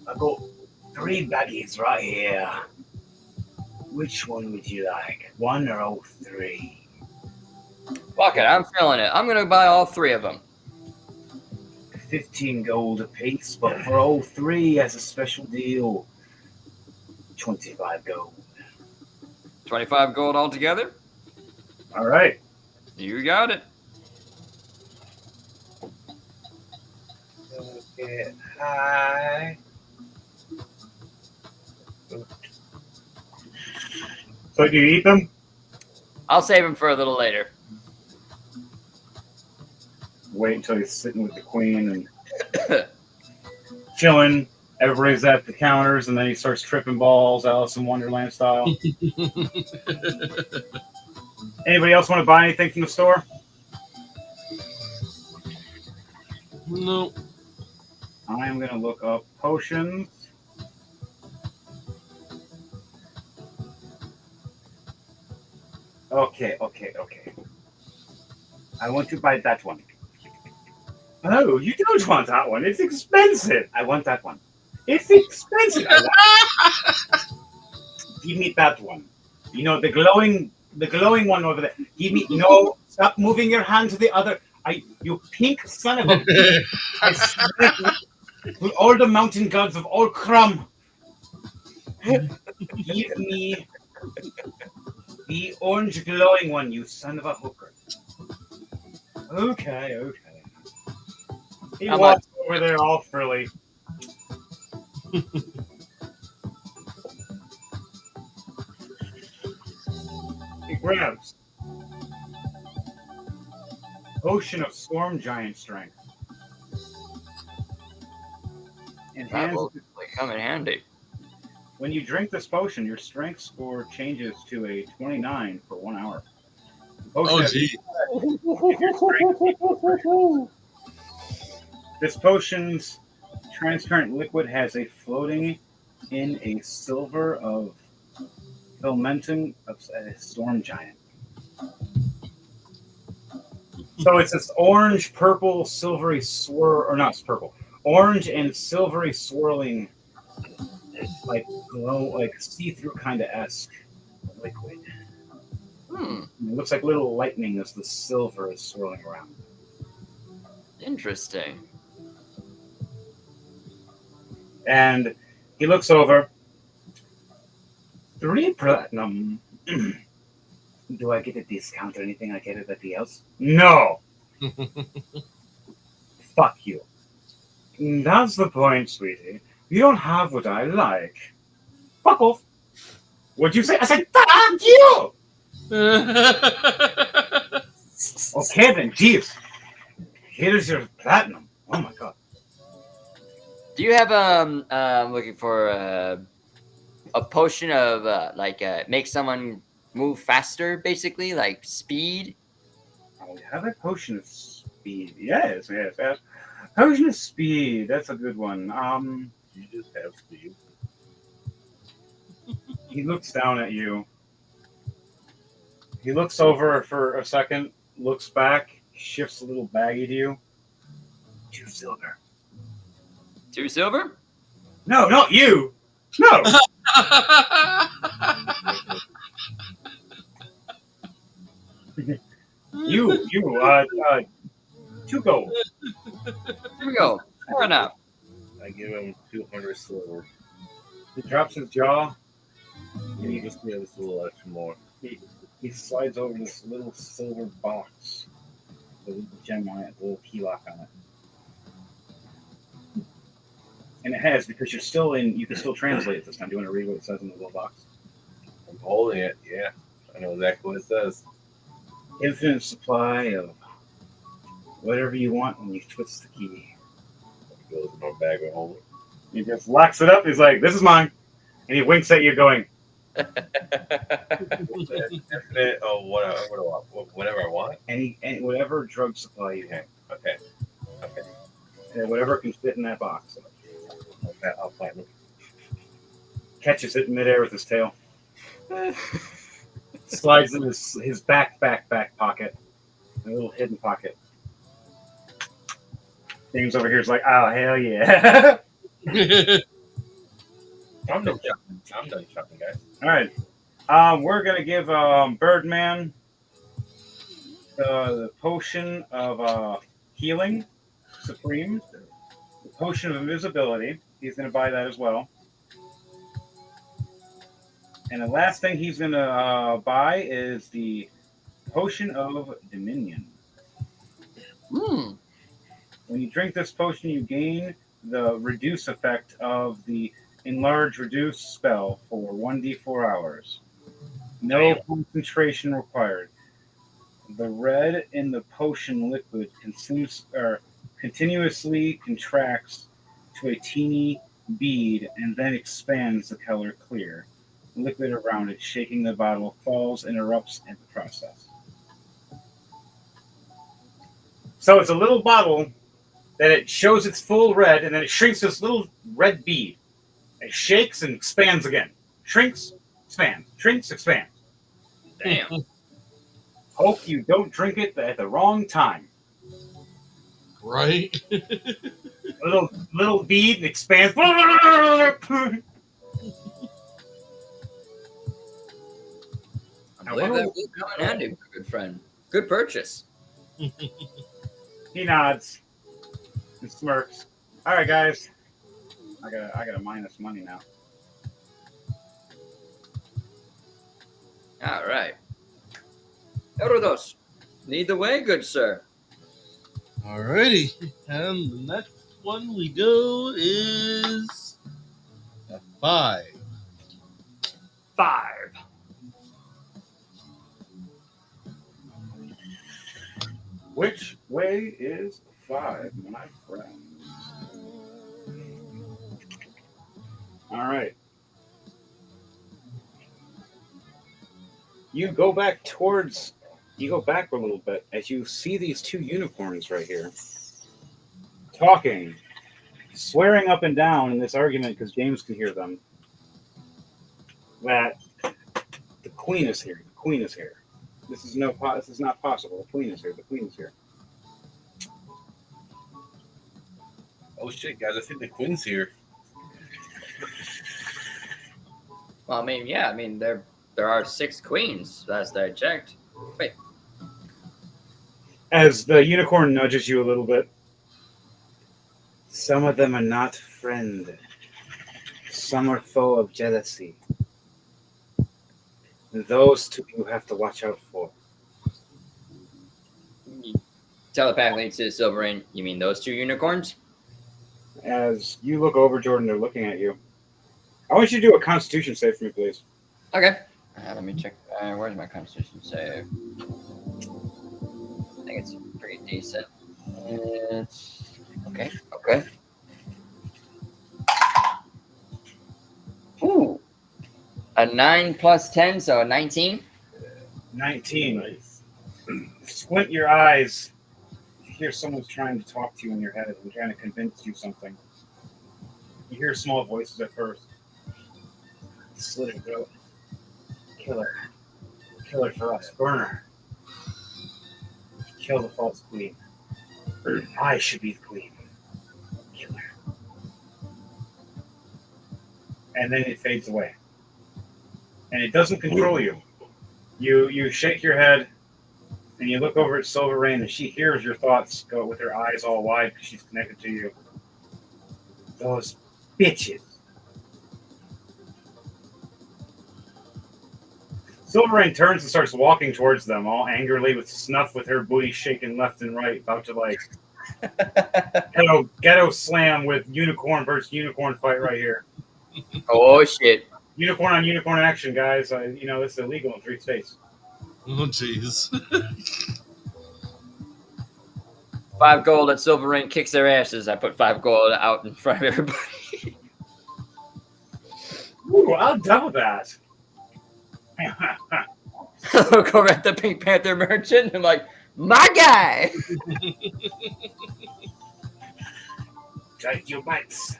Speaker 1: I got 3 baggies right here. Which one would you like? 1 or all 3?
Speaker 2: Fuck it, I'm feeling it. I'm gonna buy all 3 of them.
Speaker 1: 15 gold a piece, but for all 3 as a special deal, 25 gold.
Speaker 2: 25 gold altogether?
Speaker 1: All right.
Speaker 2: You got it.
Speaker 3: Okay, hi.
Speaker 1: So do you eat them?
Speaker 2: I'll save them for a little later.
Speaker 1: Wait until he's sitting with the queen and chilling. Everybody's at the counters, and then he starts tripping balls, Alice in Wonderland style. Anybody else want to buy anything from the store?
Speaker 5: No.
Speaker 1: I am going to look up potions. Okay. I want to buy that one. Oh, you don't want that one. It's expensive. I want that one. It's expensive. Give me that one. You know, the glowing one over there. Give me, no, stop moving your hand to the other. You pink son of a bitch. I swear to all the mountain gods of all Crumb. Give me the orange glowing one, you son of a hooker. Okay. He
Speaker 2: How
Speaker 1: walks over there all frilly. He grabs Potion of Storm Giant Strength and
Speaker 2: That
Speaker 1: hands
Speaker 2: will come in handy.
Speaker 1: when you drink this potion, your strength score changes to a 29 for 1 hour. The potion
Speaker 5: Oh,
Speaker 1: has-
Speaker 5: gee.
Speaker 1: if your strength- this potion's transparent liquid has a floating in a silver of Filmentum of a storm giant. So it's this orange, purple, silvery or not purple, orange and silvery swirling, like glow, like see-through kind of esque liquid. It looks like little lightning as the silver is swirling around.
Speaker 2: Interesting.
Speaker 1: And he looks over. 3 platinum. Do I get a discount or anything like everybody else? No. Fuck you. That's the point, sweetie. You don't have what I like. Fuck off. What'd you say? I said, fuck you! Okay then, jeez. Here's your platinum. Oh my god.
Speaker 2: Do you have looking for a potion of make someone move faster, basically, like speed?
Speaker 1: I have a potion of speed. Yes. Potion of speed. That's a good one.
Speaker 4: You just have speed.
Speaker 1: He looks down at you. He looks over for a second, looks back, shifts a little baggy to you. 2 silver.
Speaker 2: 2 silver?
Speaker 1: No, not you. No. you. 2 gold.
Speaker 2: Here we go. Fair enough.
Speaker 4: I give him 200 silver.
Speaker 1: He drops his jaw.
Speaker 4: And he just gives us a little extra more.
Speaker 1: He slides over this little silver box with a little gem on it, a little key lock on it. And it has, because you're still in, you can still translate it this time. Do you want to read what it says in the little box?
Speaker 4: I'm holding it. Yeah, I know exactly what it says.
Speaker 1: Infinite supply of whatever you want when you twist the key.
Speaker 4: It goes in my bag at home.
Speaker 1: He just locks it up. He's like, this is mine. And he winks at you going,
Speaker 4: Infinite, whatever I want.
Speaker 1: any whatever drug supply you have.
Speaker 4: Okay.
Speaker 1: And whatever can fit in that box.
Speaker 4: I'll find them.
Speaker 1: Catches it in midair with his tail. Slides in his back pocket. A little hidden pocket. James over here is like, oh, hell yeah.
Speaker 4: I'm done shopping, guys.
Speaker 1: All right. We're going to give Birdman the potion of healing supreme, the potion of invisibility. He's going to buy that as well. And the last thing he's going to buy is the potion of dominion. When you drink this potion, you gain the reduce effect of the enlarge reduce spell for 1d4 hours. No concentration required. The red in the potion liquid continuously contracts to a teeny bead and then expands the color clear. The liquid around it, shaking the bottle, falls and erupts in the process. So it's a little bottle that it shows its full red, and then it shrinks to this little red bead. It shakes and expands again. Shrinks, expands. Shrinks, expands.
Speaker 2: Damn.
Speaker 1: Hope you don't drink it at the wrong time.
Speaker 5: Right?
Speaker 1: Little bead and expands.
Speaker 7: I believe that will come in handy, my good friend. Good purchase.
Speaker 1: He nods and smirks. All right, guys. I gotta minus money now.
Speaker 7: All right. Erudos, lead the way, good sir.
Speaker 5: Alrighty. And the next one we go is a 5.
Speaker 2: 5.
Speaker 1: Which way is 5, my friend? All right. You go back a little bit as you see these two unicorns right here talking, swearing up and down in this argument because James can hear them that the queen is here. The queen is here. This is not possible. The queen is here. The queen is here.
Speaker 3: Oh shit, guys! I think the queen's here.
Speaker 7: Well, I mean, yeah, there are 6 queens, last I checked. Wait.
Speaker 1: As the unicorn nudges you a little bit, some of them are not friend. Some are full of jealousy. Those two you have to watch out for.
Speaker 7: Telepathically to Silverine, you mean those 2 unicorns?
Speaker 1: As you look over, Jordan, they're looking at you. I want you to do a Constitution save for me, please.
Speaker 7: Okay. Let me check. Where's my Constitution save? I think it's pretty decent. It's okay. Okay. Ooh. A 9 plus 10, so a 19.
Speaker 1: 19.
Speaker 3: Nice.
Speaker 1: Squint your eyes. You hear someone's trying to talk to you in your head and trying to convince you something. You hear small voices at first. Slit her throat. Kill her. Kill her for us. Burn her. Kill the false queen. I should be the queen. Kill her. And then it fades away. And it doesn't control you. You shake your head and you look over at Silver Rain and she hears your thoughts go with her eyes all wide because she's connected to you. Those bitches. Silver Rain turns and starts walking towards them, all angrily with Snuff with her booty shaking left and right, about to like ghetto slam with unicorn versus unicorn fight right here.
Speaker 7: Oh shit!
Speaker 1: Unicorn on unicorn action, guys. This is illegal in 3 states.
Speaker 5: Oh, jeez.
Speaker 7: 5 gold at Silverine kicks their asses. I put 5 gold out in front of everybody.
Speaker 1: Ooh, I'll double that.
Speaker 7: Look over at the Pink Panther merchant. I'm like, my guy.
Speaker 1: Take your bets.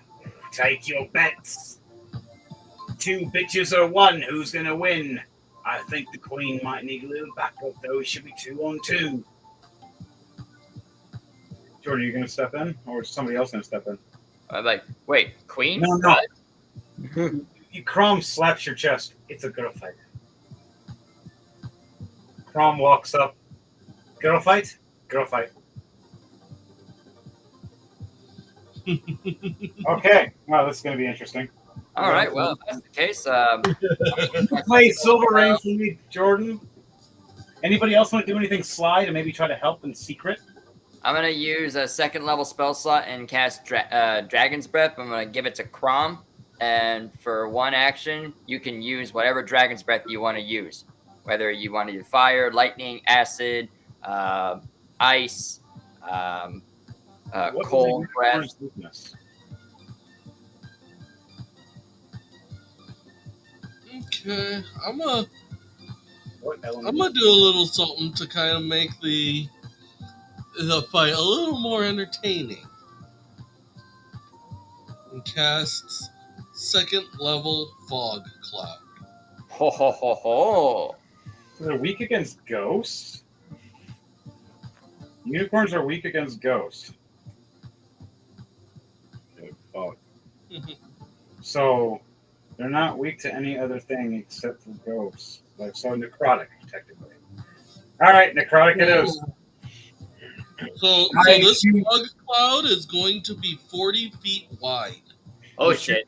Speaker 1: Take your bets. 2 bitches or 1. Who's gonna win? I think the queen might need a little backup, though. It should be 2 on 2. Jordan, are you gonna step in, or is somebody else gonna step in?
Speaker 7: I'm like, wait, queen?
Speaker 1: No. Crom slaps your chest. It's a girl fight. Crom walks up. Girl fight? Girl fight. Okay. Well, this is going to be interesting.
Speaker 7: All right. Well, if that's the case,
Speaker 1: Play Silver Rain for me, Jordan. Anybody else want to do anything slide and maybe try to help in secret?
Speaker 7: I'm gonna use a 2nd level spell slot and cast Dragon's Breath. I'm gonna give it to Crom, and for 1 action, you can use whatever Dragon's Breath you want to use. Whether you want to do fire, lightning, acid, ice, cold breath.
Speaker 5: Okay, I'm gonna do a little something to kind of make the fight a little more entertaining. And cast 2nd level fog cloud.
Speaker 7: Ho ho ho ho!
Speaker 1: They're weak against ghosts? Unicorns are weak against ghosts.
Speaker 3: Oh,
Speaker 1: So they're not weak to any other thing except for ghosts. So necrotic, technically. All right, necrotic it is.
Speaker 5: So this fog cloud is going to be 40 feet wide.
Speaker 7: Oh shit!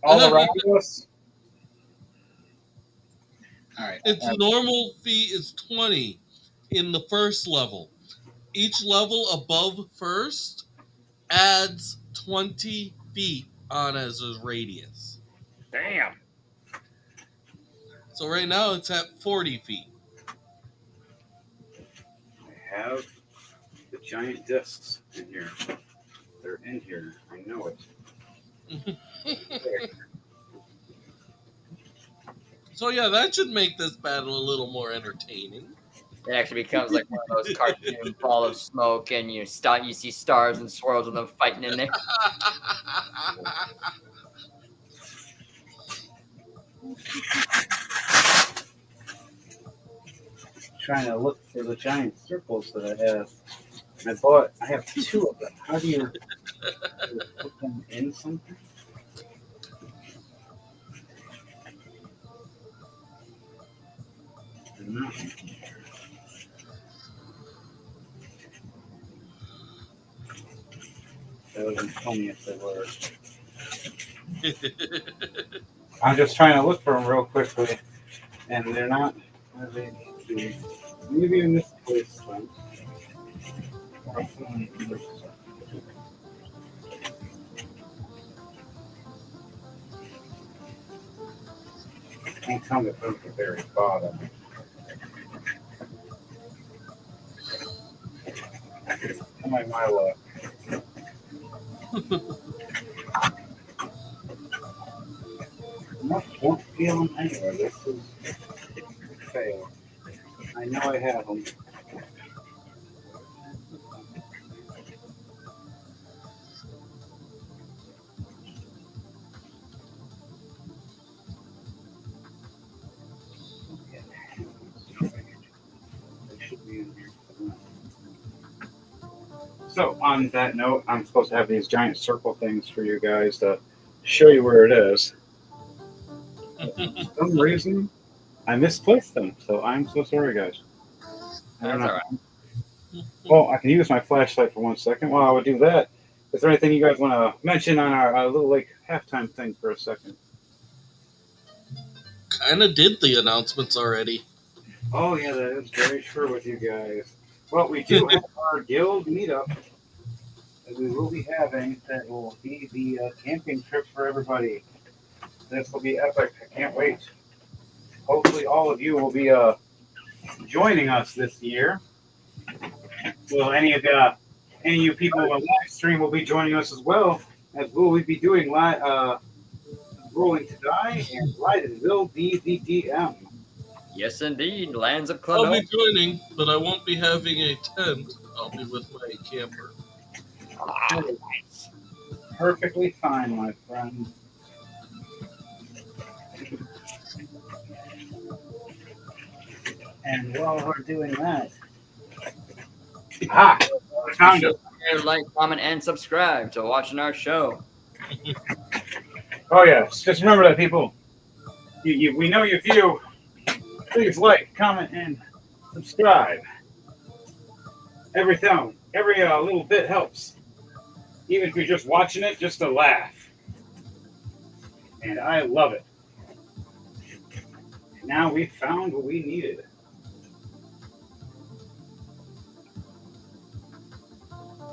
Speaker 1: All around us. All right.
Speaker 5: Its normal fee is 20 in the first level. Each level above first adds 20 feet on as a radius.
Speaker 2: Damn.
Speaker 5: So right now it's at 40 feet.
Speaker 1: I have the giant discs in here. They're in here. I know it.
Speaker 5: So yeah, that should make this battle a little more entertaining.
Speaker 2: It actually becomes like one of those cartoon ball of smoke, and you see stars and swirls of them fighting in there.
Speaker 1: Trying to look for the giant circles that I have. I have 2 of them. How do you put them in something? They're not. That would tell me if they were. I'm just trying to look for them real quickly, and they're not where they need to be. Maybe in this place. Can't tell me if they're at the very bottom. Am I my luck? Won't feel them anywhere. This is fail. I know I have them. So on that note, I'm supposed to have these giant circle things for you guys to show you where it is. For some reason, I misplaced them, so I'm so sorry, guys. I don't
Speaker 2: That's
Speaker 1: know.
Speaker 2: all right.
Speaker 1: Well, I can use my flashlight for 1 second. While I would do that, is there anything you guys want to mention on our little like halftime thing for a second?
Speaker 5: Kind of did the announcements already.
Speaker 1: Oh yeah, that is very true with you guys. Well, we do have our guild meetup that we will be having. That will be the camping trip for everybody. This will be epic. I can't wait. Hopefully, all of you will be joining us this year. Will any of you people on live stream will be joining us as well, as will we be doing Rolling to Die and Light will be the DM.
Speaker 2: Yes, indeed. Lands of
Speaker 5: I'll
Speaker 2: Clono.
Speaker 5: be joining, but I won't be having a tent. I'll be with my camper.
Speaker 2: Ah, nice.
Speaker 1: Perfectly fine, my friend. And while we're doing that, I found it.
Speaker 2: Share, like, comment, and subscribe to watching our show.
Speaker 1: Oh yes, just remember that, people. We know you view. Please like, comment, and subscribe. Every little bit helps. Even if you're just watching it, just to laugh. And I love it. And now we found what we needed.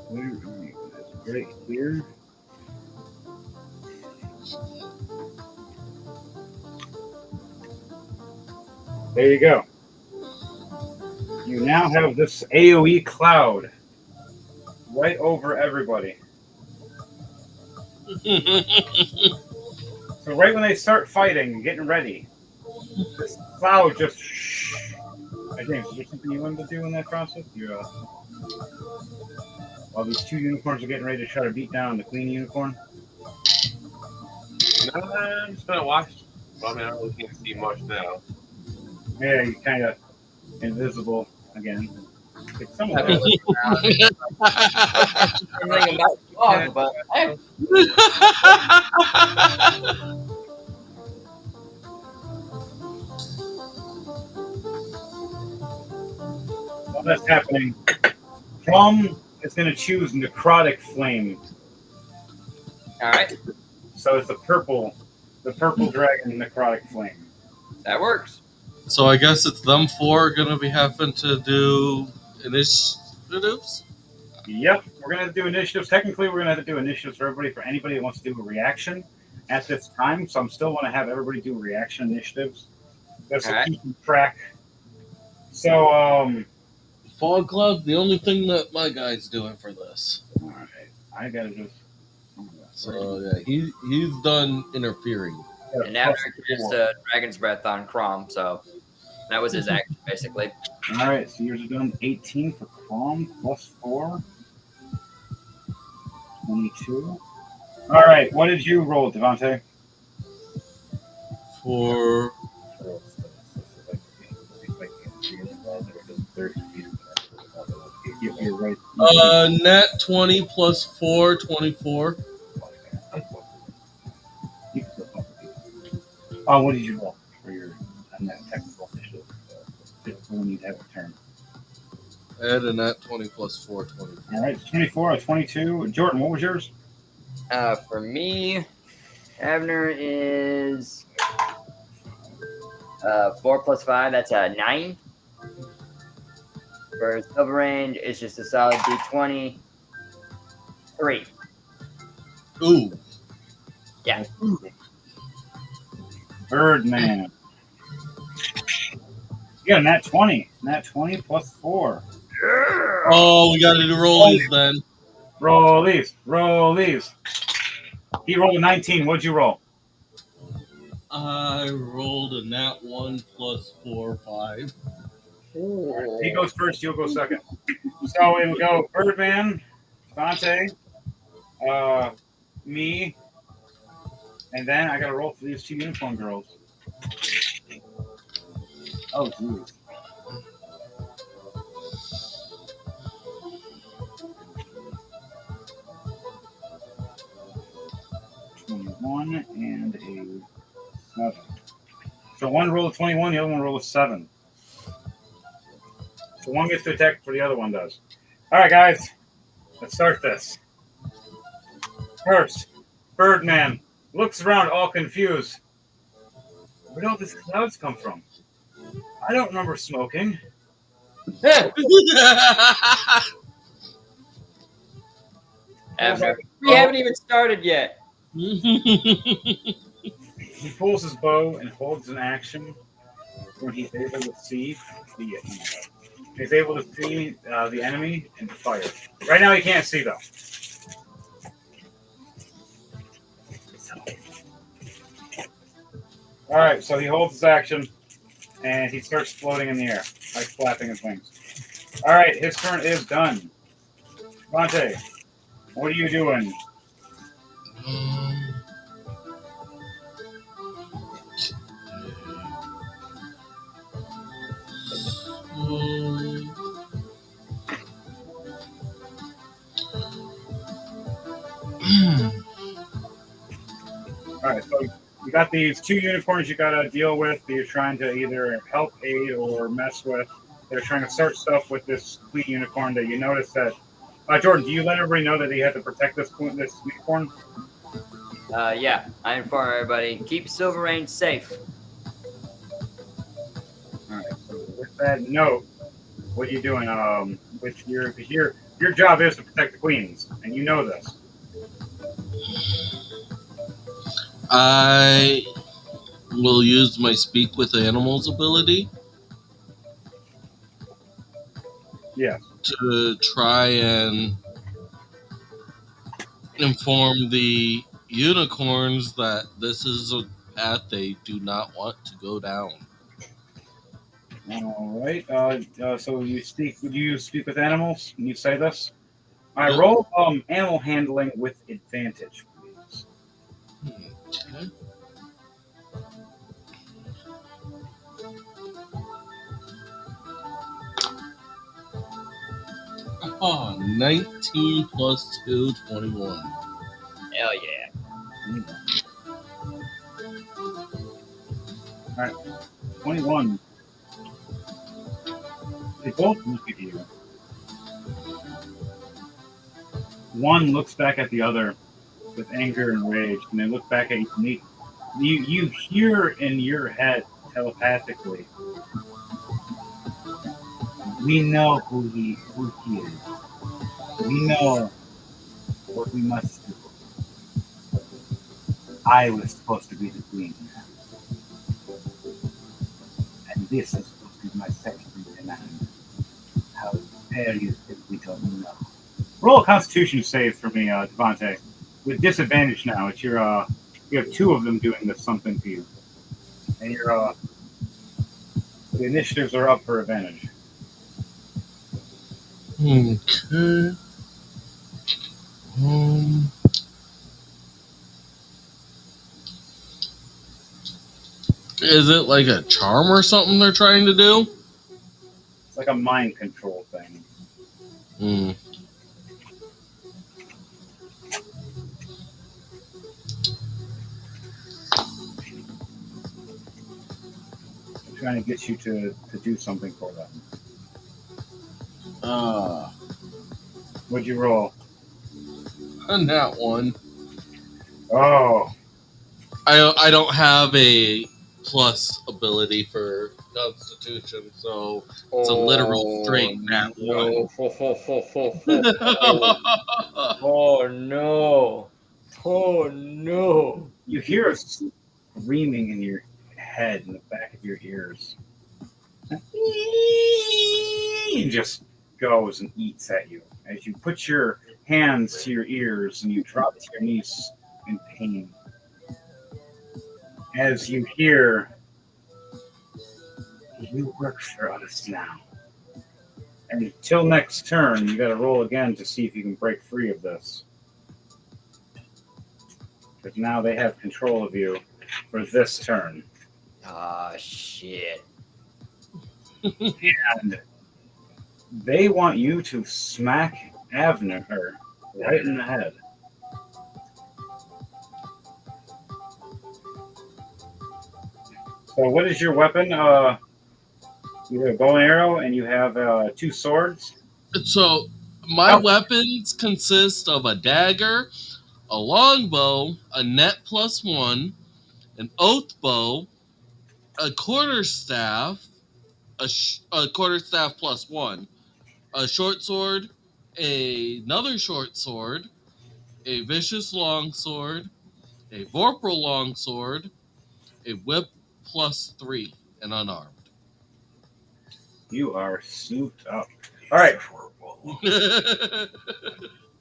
Speaker 1: Where are you? That's right here. There you go. You now have this AoE cloud right over everybody. So right when they start fighting, getting ready, this cloud just Hey James, is there something you wanted to do in that process? While these 2 unicorns are getting ready to try to beat down the queen unicorn?
Speaker 3: No, I'm just gonna watch. Well, I mean, I really can't see much now.
Speaker 1: Yeah, you kind of invisible again. It's some of that.
Speaker 2: Anything about dog, but hey,
Speaker 1: While that's happening, Plum is going to choose Necrotic Flame.
Speaker 2: all right,
Speaker 1: So it's the purple dragon Necrotic Flame.
Speaker 2: that works.
Speaker 5: So I guess it's them four gonna be having to do initiatives.
Speaker 1: Yep, we're gonna do initiatives. Technically, we're gonna have to do initiatives for everybody. For anybody that wants to do a reaction at this time, so I'm still want to have everybody do reaction initiatives. Just to
Speaker 2: Alright.
Speaker 1: keep track. So,
Speaker 5: Fog Cloud, the only thing that my guy's doing for this.
Speaker 1: all right, I gotta just.
Speaker 5: So yeah, he's done interfering.
Speaker 2: And now there's Dragon's Breath on Crom, so that was his action, basically.
Speaker 1: All right, so yours are done 18 for Crom plus 4. 22. All right, what did you roll, Devontae?
Speaker 5: For
Speaker 1: You're right.
Speaker 5: net 20 plus 4, 24.
Speaker 1: Oh, what did you roll for your net technical initiative? When you have a turn.
Speaker 5: I had a net 20 plus 4, 24.
Speaker 1: All right, 24 or 22. Jordan, what was yours?
Speaker 2: For me, Abner is 4 plus 5. That's a 9. For Silver Range, it's just a solid D20. 3.
Speaker 5: Ooh.
Speaker 2: Yeah.
Speaker 1: Birdman. You got a nat 20. Nat 20 plus 4.
Speaker 5: Oh, we got to do rollies then.
Speaker 1: Roll these. Roll these. He rolled a 19. What'd you roll?
Speaker 5: I rolled a nat 1 plus 4, 5.
Speaker 1: He goes first. You'll go second. So it'll go Birdman, Dante, me, and then I got to roll for these two unicorn girls. Oh, geez. One and a 7. So one rolled a 21, the other one rolled a 7. So one gets to attack before the other one does. All right, guys, let's start this. First, Birdman looks around all confused. Where did all these clouds come from? I don't remember smoking.
Speaker 2: Abner, we haven't even started yet.
Speaker 1: He pulls his bow and holds an action when he's able to see the enemy and to fire. Right now, he can't see though. All right, so he holds his action and he starts floating in the air, like flapping his wings. All right, his turn is done. Monte, what are you doing? All right, so you got these two unicorns you got to deal with that you're trying to either help, aid, or mess with. They're trying to start stuff with this queen unicorn that you notice that. Jordan, do you let everybody know that they have to protect this unicorn?
Speaker 2: Yeah, I inform everybody. Keep Silver Range safe.
Speaker 1: All right, so with that note, what are you doing? With your job is to protect the queens, and you know this.
Speaker 5: I will use my Speak with Animals ability.
Speaker 1: Yes.
Speaker 5: To try and inform the unicorns that this is a path they do not want to go down.
Speaker 1: All right. So you speak. Would you speak with animals? Can you say this? I
Speaker 5: Yep.
Speaker 1: roll animal handling with advantage, please.
Speaker 5: Okay. Oh, 19 plus 2, 21.
Speaker 2: Hell yeah.
Speaker 1: All right. 21. They both look at you. One looks back at the other with anger and rage, and they look back at you. You hear in your head telepathically. We know who he is. We know what we must do. I was supposed to be the queen, and this is supposed to be my second in command. How dare you think we don't know? Roll a Constitution save for me, Devontae. With disadvantage now. It's your you have two of them doing this something to you, and your the initiatives are up for advantage.
Speaker 5: Okay. Is it like a charm or something they're trying to do?
Speaker 1: It's like a mind control thing.
Speaker 5: Hmm.
Speaker 1: They're trying to get you to do something for them. What'd you roll?
Speaker 5: On that one,
Speaker 1: Oh,
Speaker 5: I don't have a plus ability for Constitution, so it's a literal straight nat
Speaker 7: no.
Speaker 5: one.
Speaker 7: Oh no. Oh no.
Speaker 1: you hear a screaming in your head, in the back of your ears. It just goes and eats at you as you put your hands to your ears and you drop to your knees in pain. As you hear, you work for us now. And until next turn, you got to roll again to see if you can break free of this. Because now they have control of you for this turn.
Speaker 2: Oh, shit.
Speaker 1: And they want you to smack Avner right in the head. So what is your weapon? You have a bow and arrow, and you have 2 swords.
Speaker 5: So my weapons consist of a dagger, a longbow, a net +1, an oath bow, a quarterstaff, a quarterstaff +1, a short sword, another short sword, a vicious longsword, a vorpal longsword, a whip +3, and unarmed.
Speaker 1: You are souped up. All right.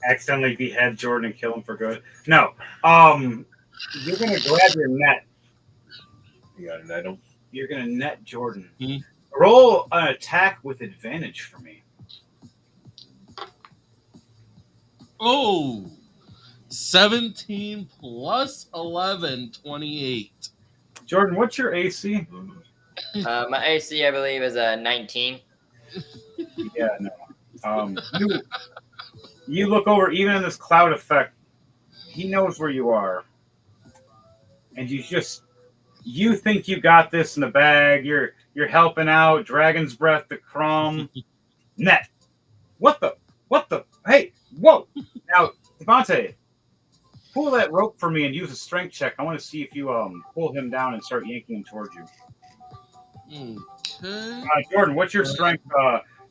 Speaker 1: Accidentally behead Jordan and kill him for good. No. You're gonna grab your net.
Speaker 4: You got an item?
Speaker 1: You're gonna net Jordan.
Speaker 5: Mhm.
Speaker 1: Roll an attack with advantage for me.
Speaker 5: Oh, 17 plus 11, 28.
Speaker 1: Jordan, what's your AC?
Speaker 2: My AC, I believe, is a 19.
Speaker 1: Yeah, no. You look over, even in this cloud effect, he knows where you are. And you think you got this in the bag. You're helping out. Dragon's Breath, the Crom. Net. What the? Hey, whoa. Now, Devontae, pull that rope for me and use a strength check. I want to see if you pull him down and start yanking him towards you.
Speaker 5: Okay.
Speaker 1: Jordan, what's your strength?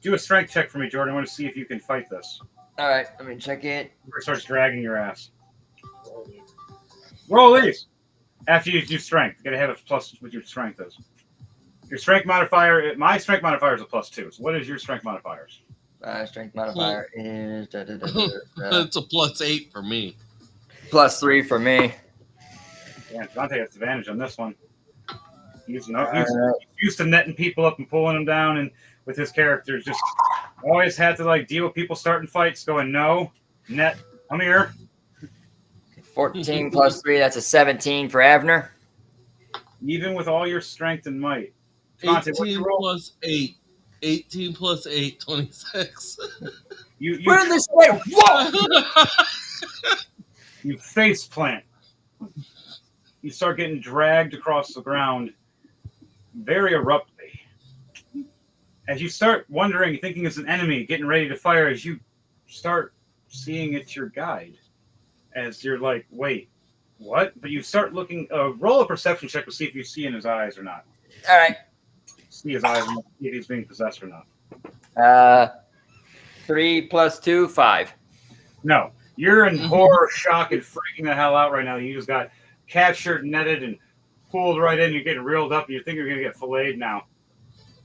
Speaker 1: Do a strength check for me, Jordan. I want to see if you can fight this.
Speaker 2: All right, let me check it.
Speaker 1: Or starts dragging your ass. Roll these. After you do strength, you gotta have a plus what your strength is. Your strength modifier. My strength modifier is a +2. So what is your strength modifiers?
Speaker 7: Strength modifier is
Speaker 5: It's a +8 for me.
Speaker 7: +3 for me.
Speaker 1: Yeah, Dante has advantage on this one. He's used to netting people up and pulling them down, and with his characters, just always had to like deal with people starting fights, going no, net, come here.
Speaker 2: 14 plus 3, that's a 17 for Avner.
Speaker 1: Even with all your strength and might.
Speaker 5: 18
Speaker 1: what's your roll?
Speaker 5: plus 8. 18 plus 8, 26.
Speaker 7: Where did this way? Whoa!
Speaker 1: You face plant. You start getting dragged across the ground very abruptly. As you start wondering, thinking it's an enemy, getting ready to fire, as you start seeing it's your guide. As you're like, wait, what? But you start looking, roll a perception check to see if you see in his eyes or not.
Speaker 2: All right.
Speaker 1: See his eyes, and see if he's being possessed or not.
Speaker 2: 3 plus 2, 5.
Speaker 1: No, you're in horror, shock, and freaking the hell out right now. You just got captured, netted, and pulled right in. You're getting reeled up, and you think you're gonna get filleted now.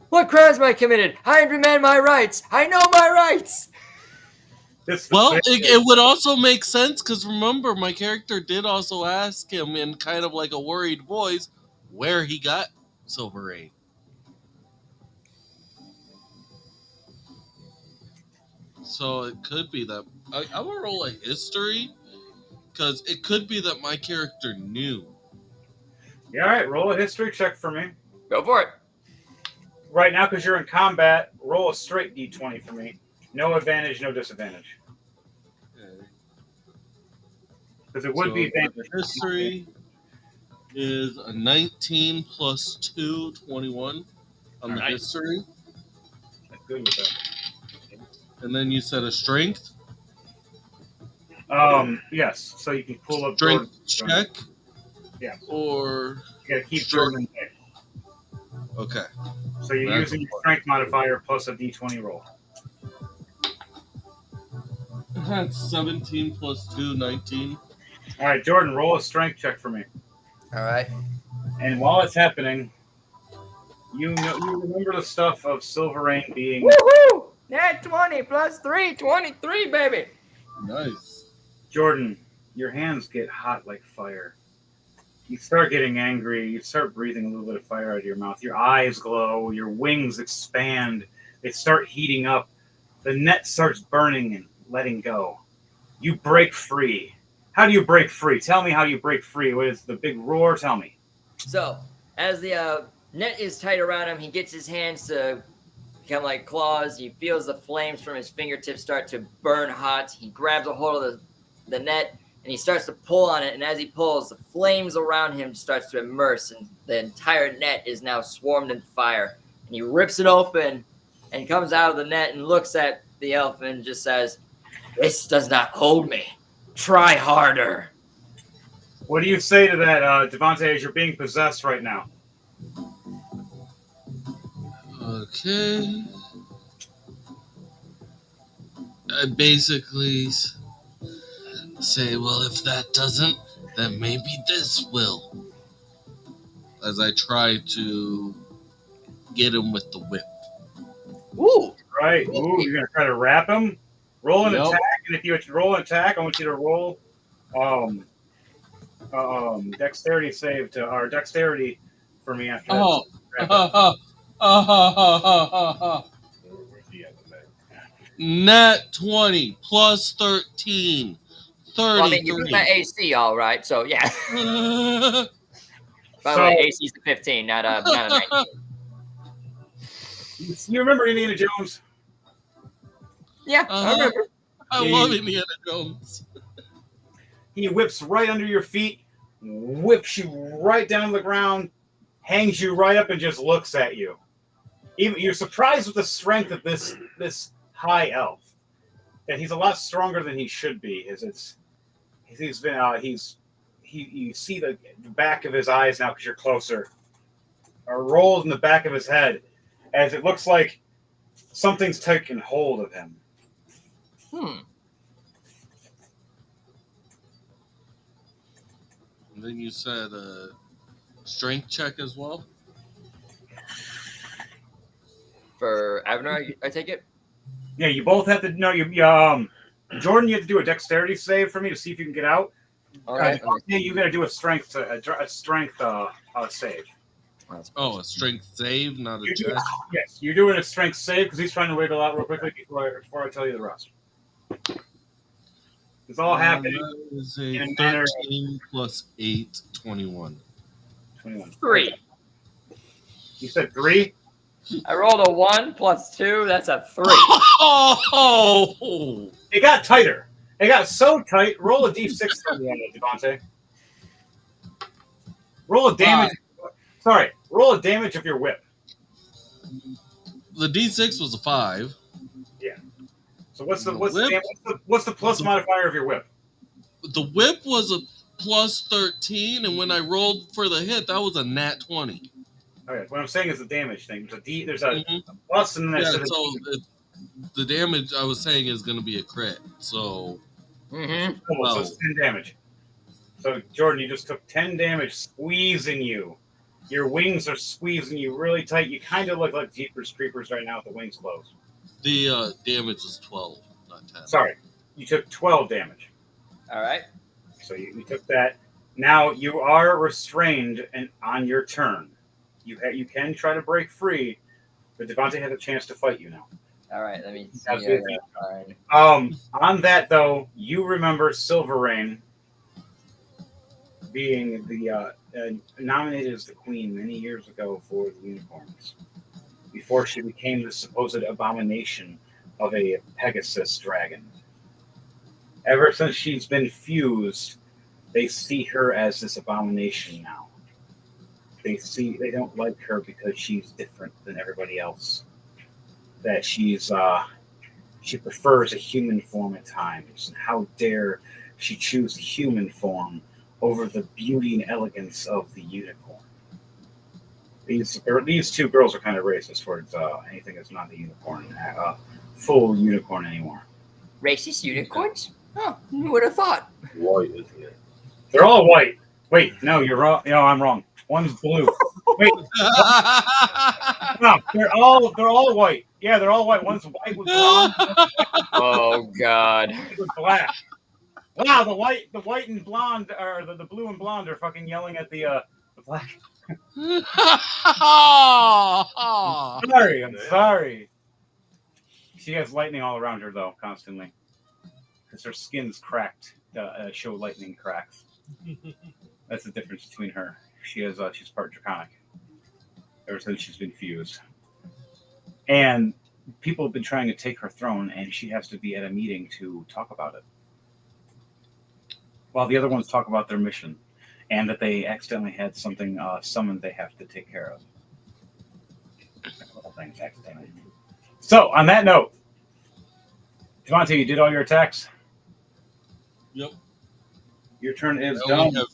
Speaker 2: What crimes have I committed? I demand my rights. I know my rights.
Speaker 5: Well, it would also make sense because remember, my character did also ask him in kind of like a worried voice where he got Silver Rain. So it could be that I will roll a history because it could be that my character knew.
Speaker 1: Yeah, all right, roll a history check for me.
Speaker 2: Go for it.
Speaker 1: Right now, because you're in combat, roll a straight d20 for me. No advantage, no disadvantage. Because it would be advantage.
Speaker 5: The history is a 19 plus 2, 21 on the
Speaker 1: Alright.
Speaker 5: history.
Speaker 1: That's good with that.
Speaker 5: And then you said a strength.
Speaker 1: Yes. So you can pull up
Speaker 5: Strength
Speaker 1: Jordan.
Speaker 5: check.
Speaker 1: Yeah.
Speaker 5: Or
Speaker 1: You gotta keep
Speaker 5: Strength.
Speaker 1: Jordan in there.
Speaker 5: okay.
Speaker 1: So you're
Speaker 5: That's
Speaker 1: using your strength modifier plus a d20 roll.
Speaker 5: That's 17 plus 2, 19.
Speaker 1: All right, Jordan, roll a strength check for me.
Speaker 2: All right.
Speaker 1: And while it's happening, you remember the stuff of Silver Rain being.
Speaker 2: Woohoo! Nat 20 plus 3, 23, baby.
Speaker 5: Nice.
Speaker 1: Jordan, your hands get hot like fire. You start getting angry. You start breathing a little bit of fire out of your mouth. Your eyes glow. Your wings expand. They start heating up. The net starts burning and letting go. You break free. How do you break free? Tell me how you break free. What is the big roar? Tell me.
Speaker 2: So, as the net is tight around him, he gets his hands to become like claws. He feels the flames from his fingertips start to burn hot. He grabs a hold of the net and he starts to pull on it. And as he pulls, the flames around him starts to immerse, and the entire net is now swarmed in fire. And he rips it open and comes out of the net and looks at the elf and just says, "This does not hold me. Try harder."
Speaker 1: What do you say to that, Devontae, as you're being possessed right now?
Speaker 5: Okay. I basically say, well, if that doesn't, then maybe this will. As I try to get him with the whip.
Speaker 2: Ooh.
Speaker 1: Right. Ooh, you're going to try to wrap him? Roll an
Speaker 5: Yep.
Speaker 1: attack, and if you roll an attack, I want you to roll dexterity save to, or dexterity for me after that.
Speaker 4: Where's he at the next?
Speaker 5: Nat 20 plus 13. 33.
Speaker 2: Well, I mean, you beat my AC, all right. So yeah. By the
Speaker 1: So-
Speaker 2: way, AC's a 15, not a 19.
Speaker 1: You remember Indiana Jones?
Speaker 2: Yeah, I remember.
Speaker 5: I love Indiana Jones.
Speaker 1: He whips right under your feet, whips you right down to the ground, hangs you right up, and just looks at you. Even you're surprised with the strength of this high elf. And he's a lot stronger than he should be. You see the back of his eyes now because you're closer, are rolled in the back of his head, as it looks like something's taken hold of him.
Speaker 5: And then you said strength check as well.
Speaker 2: For Avner, I take it.
Speaker 1: Yeah, you both have to. No, Jordan, you have to do a dexterity save for me to see if you can get out.
Speaker 2: Okay.
Speaker 1: Yeah, you got to do a strength save.
Speaker 5: Oh, a strength save, not a
Speaker 1: You do-
Speaker 5: check.
Speaker 1: Yes, you're doing a strength save because he's trying to wiggle out real quickly before I tell you the rest. It's all happening.
Speaker 5: That is
Speaker 1: in
Speaker 5: a
Speaker 1: a matter of-
Speaker 5: 13 plus 8, 21.
Speaker 1: 21.
Speaker 2: 3.
Speaker 1: You said 3?
Speaker 2: I rolled a 1 plus 2. That's a 3.
Speaker 5: Oh!
Speaker 1: It got tighter. It got so tight. Roll a d6 for me, Devontae. Roll a damage. Sorry, roll a damage of your whip.
Speaker 5: The D6 was a 5.
Speaker 1: So what's the
Speaker 5: Whip?
Speaker 1: what's the plus modifier of your whip?
Speaker 5: The whip was a plus 13, and when I rolled for the hit, that was a nat 20.
Speaker 1: Okay, what I'm saying is the damage thing. There's a
Speaker 5: Mhm.
Speaker 1: plus and then
Speaker 5: Yeah,
Speaker 1: there's
Speaker 5: so the damage I was saying is going to be a crit. So
Speaker 2: Mm-hmm.
Speaker 1: so it's 10 damage. So Jordan, you just took 10 damage, squeezing you. Your wings are squeezing you really tight. You kind of look like Jeepers Creepers right now with the wings closed.
Speaker 5: the damage is 12, not 10.
Speaker 1: Sorry, you took 12 damage.
Speaker 7: All right.
Speaker 1: So you took that. Now you are restrained and on your turn. You can try to break free, but Devontae has a chance to fight you now.
Speaker 7: All right. Let me see.
Speaker 1: That's
Speaker 7: I
Speaker 1: good.
Speaker 7: gotta find-
Speaker 1: On that though, you remember Silver Rain being the nominated as the queen many years ago for the unicorns, before she became the supposed abomination of a Pegasus dragon. Ever since she's been fused, they see her as this abomination now. They don't like her because she's different than everybody else. That she prefers a human form at times, and how dare she choose the human form over the beauty and elegance of the unicorn. These two girls are kind of racist towards anything that's not the unicorn, full unicorn anymore.
Speaker 2: Racist unicorns? Oh, who would have thought?
Speaker 4: White, isn't it?
Speaker 1: They're all white. Wait, no, you're wrong. No, I'm wrong. One's blue. Wait, no, they're all white. Yeah, they're all white. One's white with blonde,
Speaker 2: Oh God.
Speaker 1: with black. Wow, the white and blonde, or the blue and blonde are fucking yelling at the black. I'm sorry. She has lightning all around her though, constantly, because her skin's cracked. Show lightning cracks. That's the difference between her. She's part draconic. Ever since she's been fused, and people have been trying to take her throne, and she has to be at a meeting to talk about it, while the other ones talk about their mission, and that they accidentally had something summoned they have to take care of. A couple things accidentally. So, on that note, Devontae, you did all your attacks.
Speaker 5: Yep.
Speaker 1: Your turn is
Speaker 5: I only
Speaker 1: done.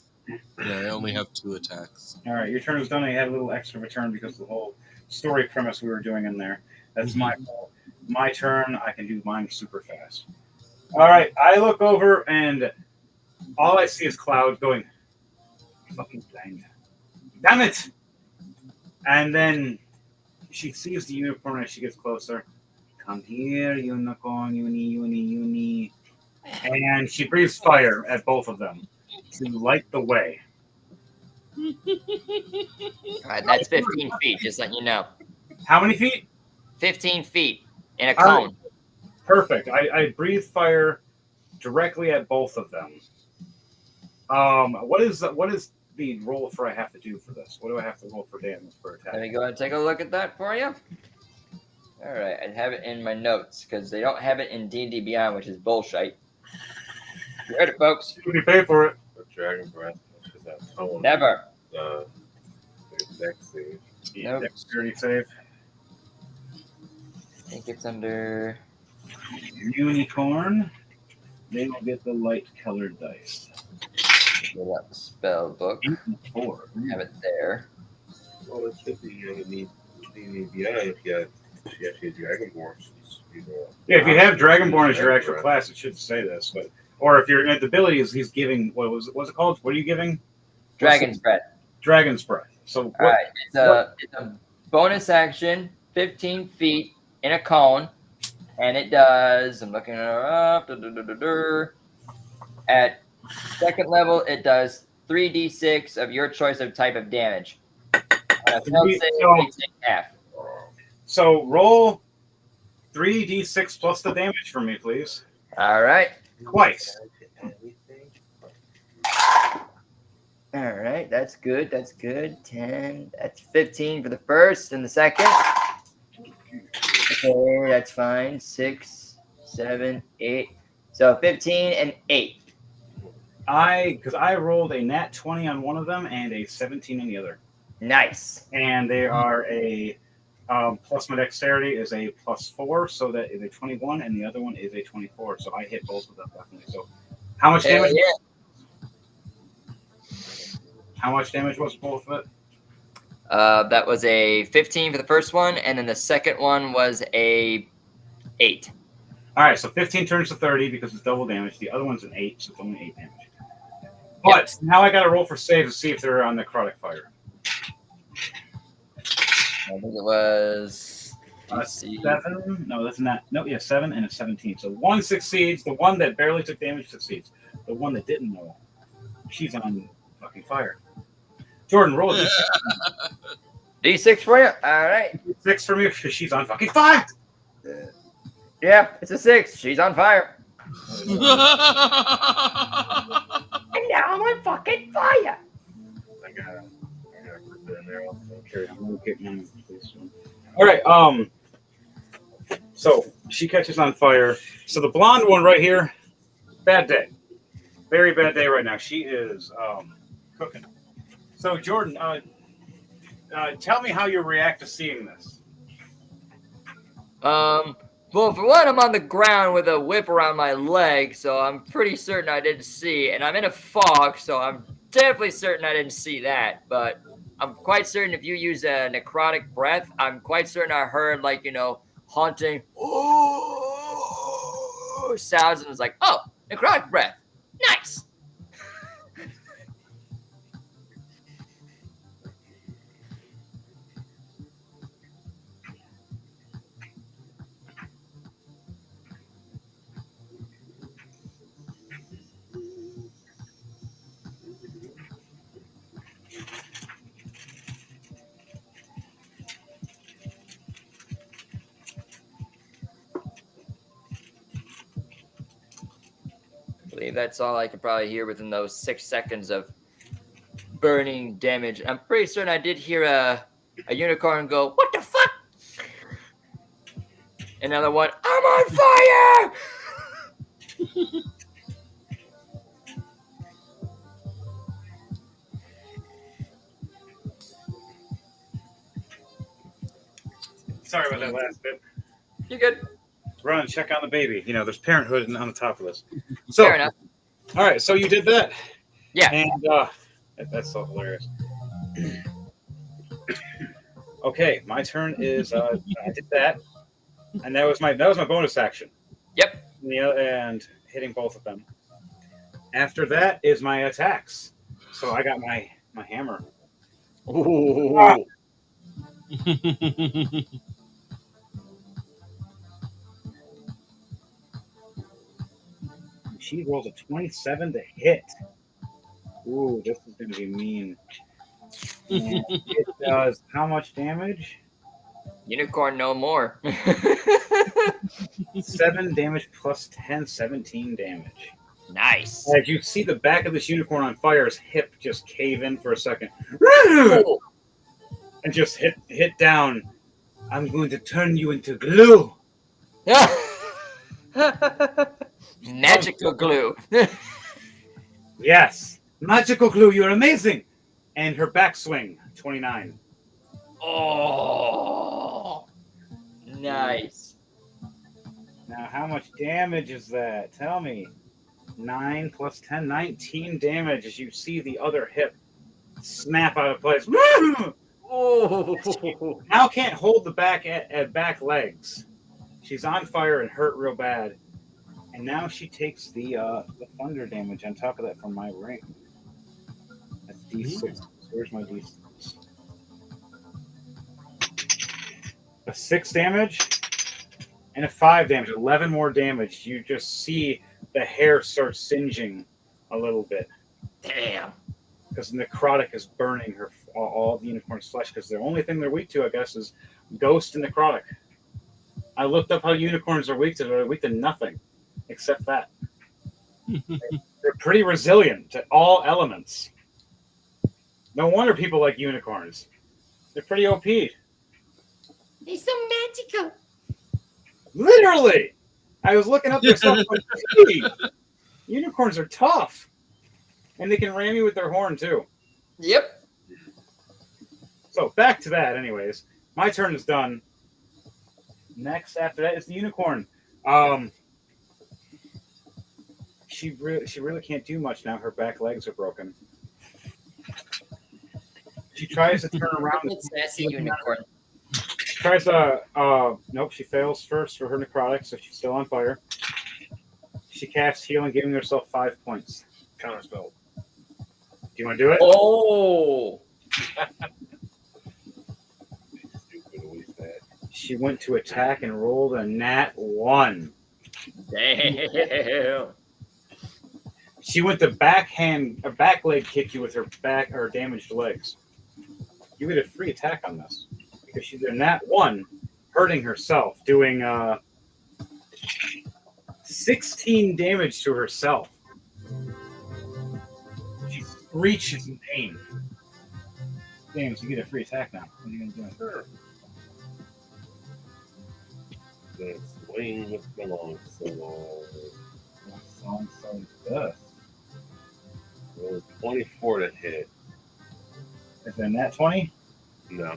Speaker 5: I only have 2 attacks.
Speaker 1: All right, your turn is done. I had a little extra return because of the whole story premise we were doing in there. That's my fault. My turn. I can do mine super fast. All right, I look over and all I see is Cloud going, fucking blind. Damn it! And then she sees the unicorn as she gets closer. Come here, unicorn, uni. And she breathes fire at both of them to light the way.
Speaker 2: All right, that's 15 feet. Just letting you know.
Speaker 1: How many feet?
Speaker 2: 15 feet in a
Speaker 1: All right.
Speaker 2: cone.
Speaker 1: Perfect. I breathe fire directly at both of them. What is the roll for I have to do for this? What do I have to roll for damage for attack?
Speaker 7: Let me go ahead and take a look at that for you. All right, I have it in my notes because they don't have it in D&D Beyond, which is bullshit. You heard it, folks.
Speaker 1: Who do you pay for it?
Speaker 4: Dragon breath. Which is that tone.
Speaker 7: Never.
Speaker 4: Dex save.
Speaker 7: Nope.
Speaker 1: Dexterity save.
Speaker 7: I think it's under.
Speaker 1: Unicorn. They will get the light colored dice.
Speaker 7: Pull up the spell book.
Speaker 1: 8 and 4.
Speaker 7: Have it there.
Speaker 4: Well, it should be you need beyond if you actually Dragonborn.
Speaker 1: Yeah, if you have Dragonborn as your actual class, it should say this. But or if your abilities, he's giving what's it called? What are you giving?
Speaker 7: Dragon's Breath.
Speaker 1: Dragon's Breath. So
Speaker 7: All right, it's a bonus action, 15 feet in a cone, and it does. I'm looking her up. At second level, it does 3d6 of your choice of type of damage. On a failed save, you take half.
Speaker 1: So roll 3d6 plus the damage for me, please.
Speaker 7: All right.
Speaker 1: Twice.
Speaker 7: All right, that's good. That's good. 10. That's 15 for the first and the second. Okay, that's fine. 6, 7, 8. So 15 and 8.
Speaker 1: Because I rolled a nat 20 on one of them and a 17 on the other.
Speaker 7: Nice.
Speaker 1: And they are a plus my dexterity is a +4, so that is a 21, and the other one is a 24. So I hit both of them definitely. So how much damage?
Speaker 7: Yeah.
Speaker 1: How much damage was both of it?
Speaker 2: That was a 15 for the first one, and then the second one was a 8.
Speaker 1: All right, so 15 turns to 30 because it's double damage. The other one's an 8, so it's only 8 damage. But now I got to roll for saves to see if they're on necrotic fire.
Speaker 2: I think it was. Let's see.
Speaker 1: 7? No, that's not. No, yeah, 7 and a 17. So one succeeds. The one that barely took damage succeeds. The one that didn't know, she's on fucking fire. Jordan, roll a
Speaker 2: D6 for you. All right.
Speaker 1: 6 for me because she's on fucking fire.
Speaker 2: Yeah, it's a 6. She's on fire.
Speaker 6: And now I'm on fucking fire.
Speaker 4: I gotta put that in there also.
Speaker 1: Okay, I'm gonna get mine for this one. All right. So she catches on fire. So the blonde one right here, bad day, very bad day right now. She is cooking. So Jordan, tell me how you react to seeing this.
Speaker 2: Well, for one, I'm on the ground with a whip around my leg, so I'm pretty certain I didn't see. And I'm in a fog, so I'm definitely certain I didn't see that. But I'm quite certain if you use a necrotic breath, I'm quite certain I heard, like, haunting sounds, and it was like, oh, necrotic breath. Nice. I believe that's all I could probably hear within those 6 seconds of burning damage. I'm pretty certain I did hear a unicorn go, what the fuck? Another one, I'm on fire!
Speaker 1: Sorry about that last bit.
Speaker 2: You good?
Speaker 1: Run, check on the baby. There's parenthood on the top of this. So,
Speaker 2: Fair enough.
Speaker 1: all right, so you did that.
Speaker 2: Yeah.
Speaker 1: And that's so hilarious. Okay, my turn is I did that, and that was my bonus action.
Speaker 2: Yep.
Speaker 1: And hitting both of them. After that is my attacks. So I got my hammer.
Speaker 2: Ooh.
Speaker 1: Ah. She rolls a 27 to hit. Ooh, this is going to be mean. And it does how much damage?
Speaker 2: Unicorn no more.
Speaker 1: 7 damage plus 10, 17 damage.
Speaker 2: Nice.
Speaker 1: As you see the back of this unicorn on fire, his hip just cave in for a second. And just hit down. I'm going to turn you into glue.
Speaker 2: Magical glue.
Speaker 1: Yes. Magical glue, you're amazing. And her backswing, 29.
Speaker 2: Oh, nice.
Speaker 1: Now, how much damage is that? Tell me. 9 plus 10, 19 damage as you see the other hip snap out of place.
Speaker 2: Oh,
Speaker 1: Now can't hold the back legs. She's on fire and hurt real bad. And now she takes the thunder damage on top of that from my ring. That's D6. Where's my D6? A 6 damage and a 5 damage. 11 more damage. You just see the hair start singeing a little bit.
Speaker 2: damn.
Speaker 1: Because necrotic is burning her all the unicorn's flesh. Because the only thing they're weak to, I guess, is ghost and necrotic. I looked up how unicorns are weak to. They're weak to nothing except that. They're pretty resilient to all elements. No wonder people like unicorns. They're pretty OP.
Speaker 6: They're so magical.
Speaker 1: Literally! I was looking up their stuff. Like, gee, unicorns are tough. And they can ram you with their horn, too.
Speaker 2: Yep.
Speaker 1: So, back to that, anyways. My turn is done. Next, after that, is the unicorn. She really can't do much now. Her back legs are broken. She tries to turn around.
Speaker 2: It's sassy unicorn.
Speaker 1: Tries to. Nope, she fails first for her necrotic, so she's still on fire. She casts healing, giving herself 5 points. Counterspell. Do you want to do it?
Speaker 7: Oh,
Speaker 4: Stupid always that.
Speaker 1: She went to attack and rolled a nat 1.
Speaker 2: Damn.
Speaker 1: She went to back leg kick you with her back or damaged legs. You get a free attack on this because she's a nat 1, hurting herself, doing 16 damage to herself. She screeches in pain. Damn, so you get a free attack now. What are you gonna do?
Speaker 4: Sure. The swing with the long sword.
Speaker 1: Song so good.
Speaker 4: It was 24 to hit.
Speaker 1: Is it a nat 20?
Speaker 4: No.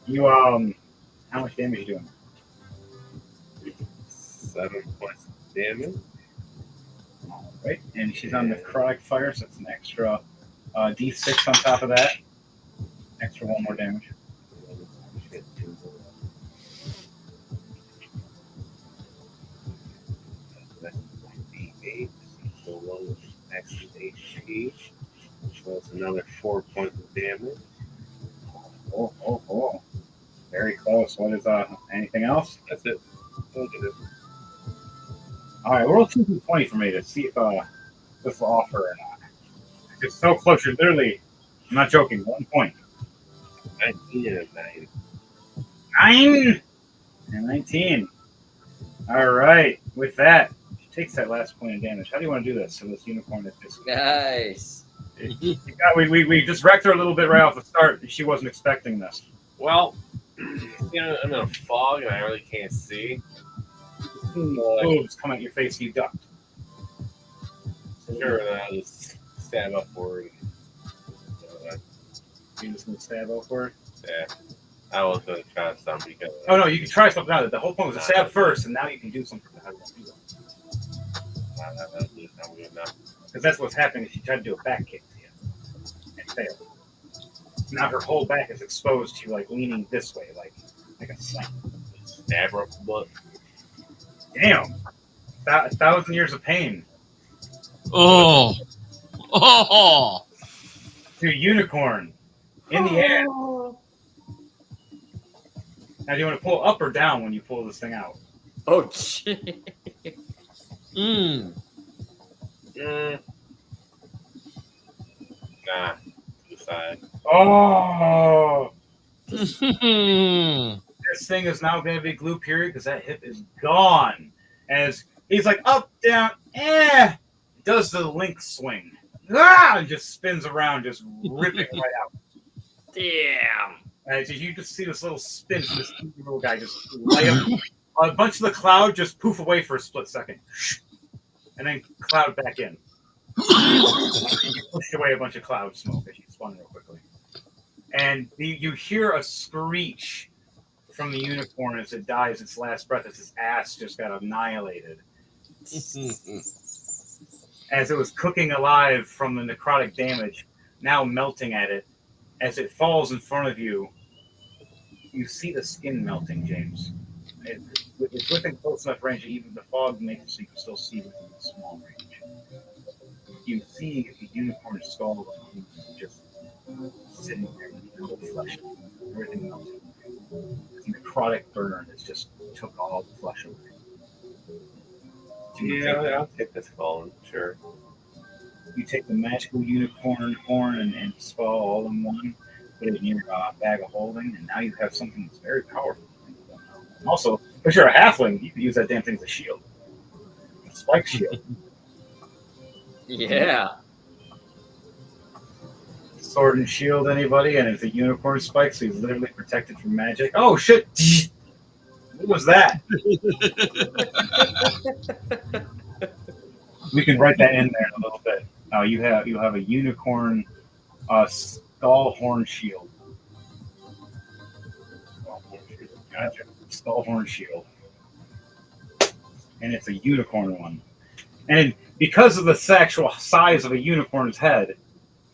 Speaker 1: You how much damage are you doing?
Speaker 4: 7 points of damage.
Speaker 1: Right, and she's on necrotic fire, so it's an extra d6 on top of that. Extra 1 more damage.
Speaker 4: That's D8. So long as max HP. So it's another 4 points of damage.
Speaker 1: Oh. Very close. What is anything else?
Speaker 4: That's it. Look at it.
Speaker 1: Alright, roll 2d20 for me to see if this will offer or not. It's so close, you're literally, I'm not joking, 1 point.
Speaker 4: 19 and 9.
Speaker 1: 9 and 19. Alright, with that, she takes that last point of damage. How do you want to do this? So this unicorn is just
Speaker 7: nice.
Speaker 1: we just wrecked her a little bit right off the start. She wasn't expecting this.
Speaker 4: Well, you know, I'm in a fog and I really can't see.
Speaker 1: Moves come at your face, you ducked.
Speaker 4: Sure, and I'll just stab upward.
Speaker 1: You just gonna stab upward.
Speaker 4: Yeah. I was going to try something because.
Speaker 1: Oh no, you can try something out. The whole point was to stab first, and now you can do something. Because that's what's happening. She tried to do a back kick to you and failed. Now her whole back is exposed to you, like leaning this way, like a slant.
Speaker 4: Stab her up the butt.
Speaker 1: Damn, 1,000 years of pain.
Speaker 5: Oh.
Speaker 1: To a unicorn in the air. Now, do you want to pull up or down when you pull this thing out?
Speaker 7: Oh, gee.
Speaker 4: Nah, to the side.
Speaker 1: Oh,
Speaker 5: Hmm.
Speaker 1: this thing is now going to be glue period because that hip is gone. As he's like up, down, does the link swing. And just spins around, just ripping right out.
Speaker 2: Damn.
Speaker 1: As you just see this little spin from this little guy just light up. A bunch of the cloud just poof away for a split second. And then cloud back in. You pushed away a bunch of cloud smoke as you spun real quickly. And you hear a screech from the unicorn as it dies its last breath as its ass just got annihilated. As it was cooking alive from the necrotic damage, now melting at it. As it falls in front of you, you see the skin melting, James. It's within close enough range that even the fog makes it so you can still see within a small range. You see the unicorn skull just sitting there with no flesh, everything melting. The necrotic burn has just took all the flesh away.
Speaker 4: Yeah, I'll take this skull, sure.
Speaker 1: You take the magical unicorn horn and skull all in one, put it in your bag of holding, and now you have something that's very powerful. And also, if you're a halfling, you can use that damn thing as a shield. A spike shield.
Speaker 7: Yeah.
Speaker 1: Sword and shield, anybody? And it's a unicorn spike, so he's literally protected from magic. Oh, shit! What was that? We can write that in there in a little bit. You have a unicorn skull horn shield. Gotcha. Skull horn shield. And it's a unicorn one. And because of the actual size of a unicorn's head,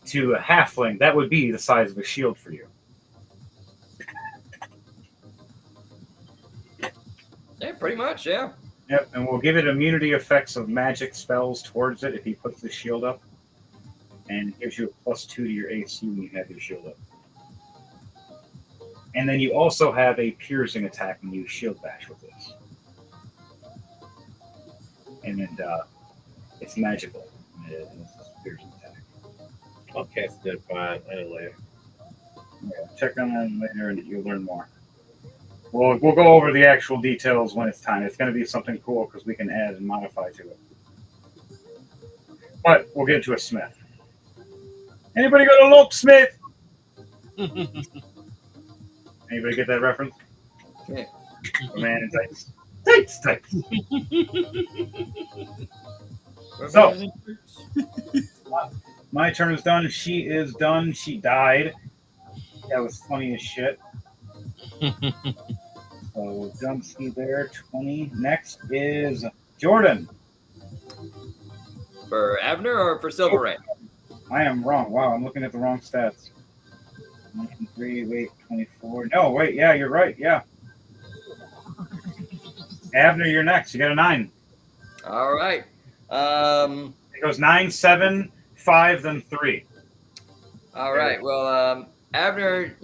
Speaker 1: to a halfling, that would be the size of a shield for you.
Speaker 7: Yeah, pretty much. Yeah.
Speaker 1: Yep, and we'll give it immunity effects of magic spells towards it if he puts the shield up. And it gives you a +2 to your AC when you have your shield up. And then you also have a piercing attack when you shield bash with this. And then it's magical. It's a piercing attack.
Speaker 4: I'll cast it later.
Speaker 1: Yeah, check on that later and you'll learn more. We'll go over the actual details when it's time. It's going to be something cool because we can add and modify to it. But we'll get to a smith. Anybody got a locksmith? Anybody get that reference?
Speaker 7: Yeah.
Speaker 1: A man in tights. Tights. So, my turn is done. She is done. She died. That was funny as shit. So, Dunsky there, 20. Next is Jordan.
Speaker 7: For Abner or for Silver Ray?
Speaker 1: I am wrong. Wow, I'm looking at the wrong stats. 93, wait, 24. No, wait, yeah, you're right. Yeah. Abner, you're next. You got a 9.
Speaker 7: All right.
Speaker 1: It goes 9, 7, 5, then 3.
Speaker 7: All right. Well, Abner,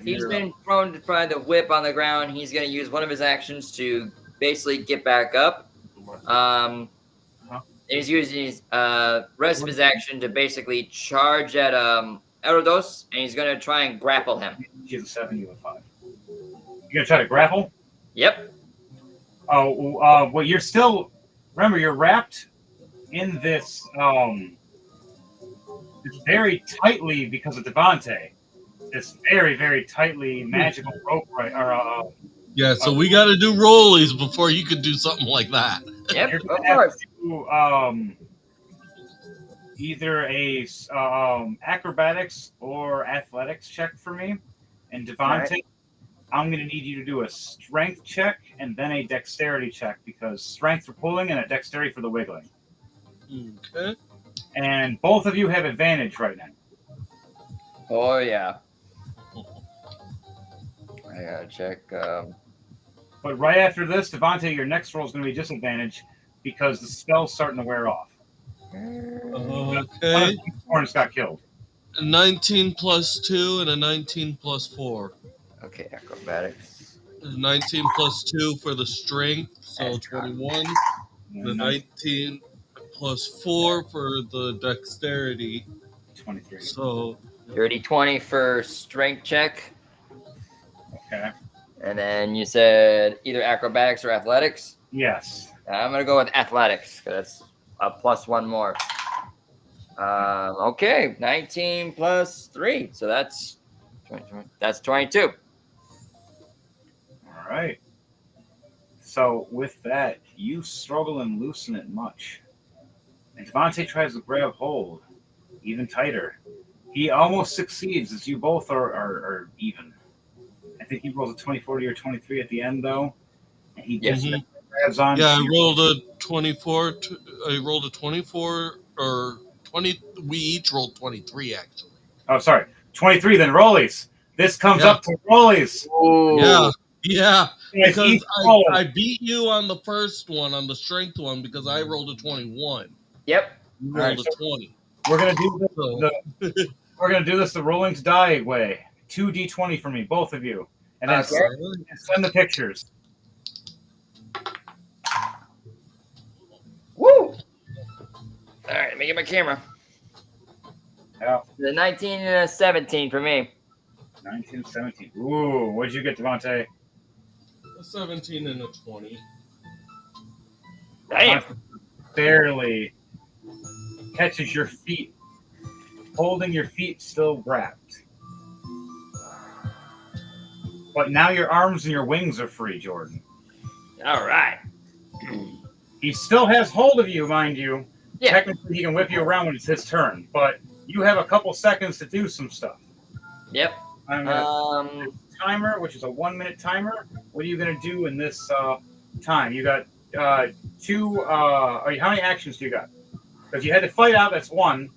Speaker 7: he's been prone to try the whip on the ground. He's going to use one of his actions to basically get back up. He's using his rest of his action to basically charge at Erodos, and he's going to try and grapple him.
Speaker 1: He's a 7, you a 5. You're going to try to grapple?
Speaker 7: Yep.
Speaker 1: Oh, well, you're still... Remember, you're wrapped in this very tightly because of Devante. This very, very tightly magical rope, right?
Speaker 5: Yeah, so we got to do rollies before you could do something like that.
Speaker 7: Yep,
Speaker 1: You're
Speaker 7: of
Speaker 1: gonna have
Speaker 7: course.
Speaker 1: to, either a acrobatics or athletics check for me. And Devante,
Speaker 7: Right.
Speaker 1: I'm going to need you to do a strength check and then a dexterity check because strength for pulling and a dexterity for the wiggling.
Speaker 5: Okay.
Speaker 1: And both of you have advantage right now.
Speaker 7: Oh, yeah. I got to check.
Speaker 1: But right after this, Devante, your next roll is going to be disadvantage because the spell's starting to wear off.
Speaker 5: Okay.
Speaker 1: Horns got killed.
Speaker 5: A 19 plus 2 and a 19 plus 4.
Speaker 7: Okay, acrobatics.
Speaker 5: 19 plus 2 for the strength, so 21. The 19 plus 4 for the dexterity,
Speaker 1: 23.
Speaker 5: so
Speaker 7: Dirty 20 for strength check.
Speaker 1: Okay.
Speaker 7: And then you said either acrobatics or athletics.
Speaker 1: Yes.
Speaker 7: I'm going to go with athletics because that's a +1 more. Okay, 19 plus 3. So that's 22.
Speaker 1: All right. So with that, you struggle and loosen it much. And Devante tries to grab hold even tighter. He almost succeeds as you both are even. I think he rolls a 24 or 23 at the end, though. And he just
Speaker 5: Mhm.
Speaker 1: grabs on.
Speaker 5: yeah, I rolled a 24. I rolled a 24 or 20. We each rolled 23 actually.
Speaker 1: Oh, sorry. 23, then rollies. This comes
Speaker 5: Yeah.
Speaker 1: up to rollies.
Speaker 5: Yeah,
Speaker 1: It's
Speaker 5: because
Speaker 1: each roll.
Speaker 5: I beat you on the first one, on the strength one, because I rolled a 21.
Speaker 7: Yep.
Speaker 5: You
Speaker 1: All right,
Speaker 5: rolled a 20.
Speaker 1: We're gonna do this.
Speaker 5: So,
Speaker 1: We're gonna do this the rolling to die way. 2d20 for me, both of you, and then
Speaker 7: Okay.
Speaker 1: send the pictures.
Speaker 7: Woo! All right, let me get my camera.
Speaker 1: Yeah.
Speaker 7: The 19 and a 17 for me.
Speaker 1: 19, 17. Ooh, what'd you get, Devante?
Speaker 5: a 17 and a 20.
Speaker 7: Damn.
Speaker 1: Barely catches your feet, holding your feet still wrapped. But now your arms and your wings are free, Jordan.
Speaker 7: All right.
Speaker 1: He still has hold of you, mind you.
Speaker 7: Yeah.
Speaker 1: Technically, he can whip you around when it's his turn, but you have a couple seconds to do some stuff.
Speaker 7: Yep.
Speaker 1: I'm gonna timer, which is a 1-minute timer. What are you gonna do in this time? You got two. How many actions do you got? Because you had to fight out. That's 1.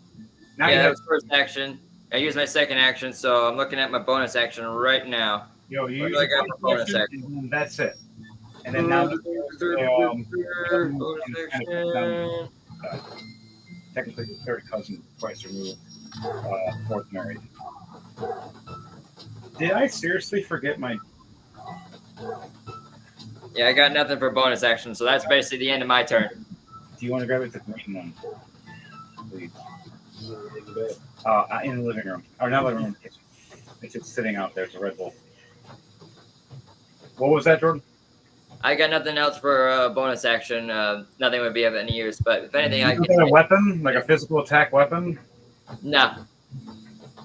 Speaker 1: Now you
Speaker 2: Yeah, that
Speaker 1: have,
Speaker 2: was first action. I used my second action, so I'm looking at my bonus action right now.
Speaker 1: you
Speaker 2: What
Speaker 1: use
Speaker 2: do I
Speaker 1: your
Speaker 2: got for bonus action?
Speaker 1: and then that's it. And then now
Speaker 2: Bonus
Speaker 1: kind of comes down to,
Speaker 2: action.
Speaker 1: technically the third cousin twice removed, fourth married. Did I seriously forget my?
Speaker 2: Yeah, I got nothing for bonus action, so that's basically the end of my turn.
Speaker 1: Do you want to grab it? The green one, please. In the living room, or not living room, kitchen. It's just sitting out there. It's a Red Bull. What was that, Jordan?
Speaker 2: I got nothing else for bonus action. Nothing would be of any use, but if anything, I
Speaker 1: You
Speaker 2: can.
Speaker 1: got a weapon, like a physical attack weapon.
Speaker 2: No,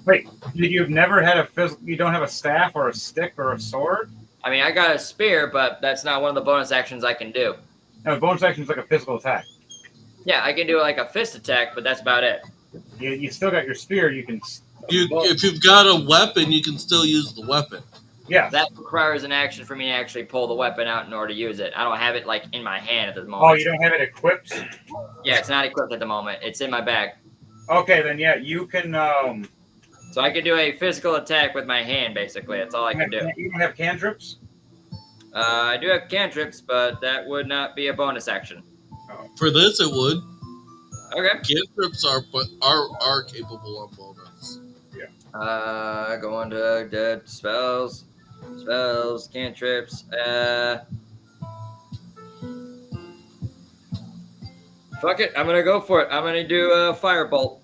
Speaker 1: Wait, you've never had a physical? You don't have a staff or a stick or a sword?
Speaker 2: I mean I got a spear, but that's not one of the bonus actions I can do.
Speaker 1: No, bonus action is like a physical attack.
Speaker 2: Yeah, I can do like a fist attack, but that's about it.
Speaker 1: You still got your spear. You can.
Speaker 5: If you've got a weapon, you can still use the weapon.
Speaker 1: Yeah.
Speaker 2: That requires an action for me to actually pull the weapon out in order to use it. I don't have it like in my hand at the moment.
Speaker 1: Oh, you don't have it equipped?
Speaker 2: Yeah, it's not equipped at the moment. It's in my bag.
Speaker 1: Okay, then yeah, you can.
Speaker 2: So I can do a physical attack with my hand, basically. That's all I can do.
Speaker 1: You don't have cantrips?
Speaker 2: I do have cantrips, but that would not be a bonus action.
Speaker 5: For this, it would.
Speaker 2: Okay.
Speaker 5: Cantrips are capable on bonus.
Speaker 2: Go on to dead spells, cantrips. Fuck it, I'm gonna go for it. I'm gonna do a firebolt.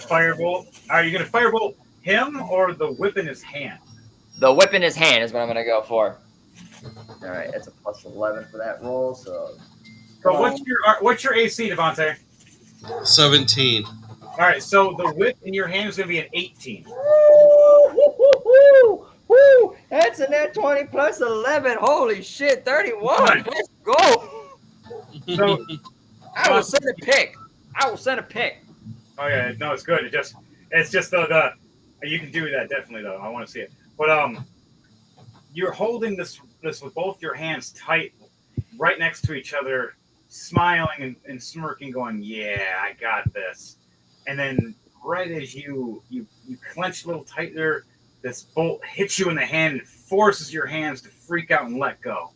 Speaker 1: Firebolt. Are you gonna firebolt him or the whip in his hand?
Speaker 2: The whip in his hand is what I'm gonna go for. All right, it's a plus 11 for that roll. So
Speaker 1: what's your AC, Devontae?
Speaker 5: 17.
Speaker 1: All right, so the whip in your hand is gonna be an 18.
Speaker 2: Woo! That's a net 20 plus 11. Holy shit, 31. Let's go.
Speaker 1: So
Speaker 2: I will send a pick.
Speaker 1: oh yeah, no, it's good. It's just the you can do that definitely though. I want to see it. But you're holding this with both your hands tight, right next to each other, smiling and smirking, going, "Yeah, I got this." And then right as you clench a little tighter, this bolt hits you in the hand and forces your hands to freak out and let go.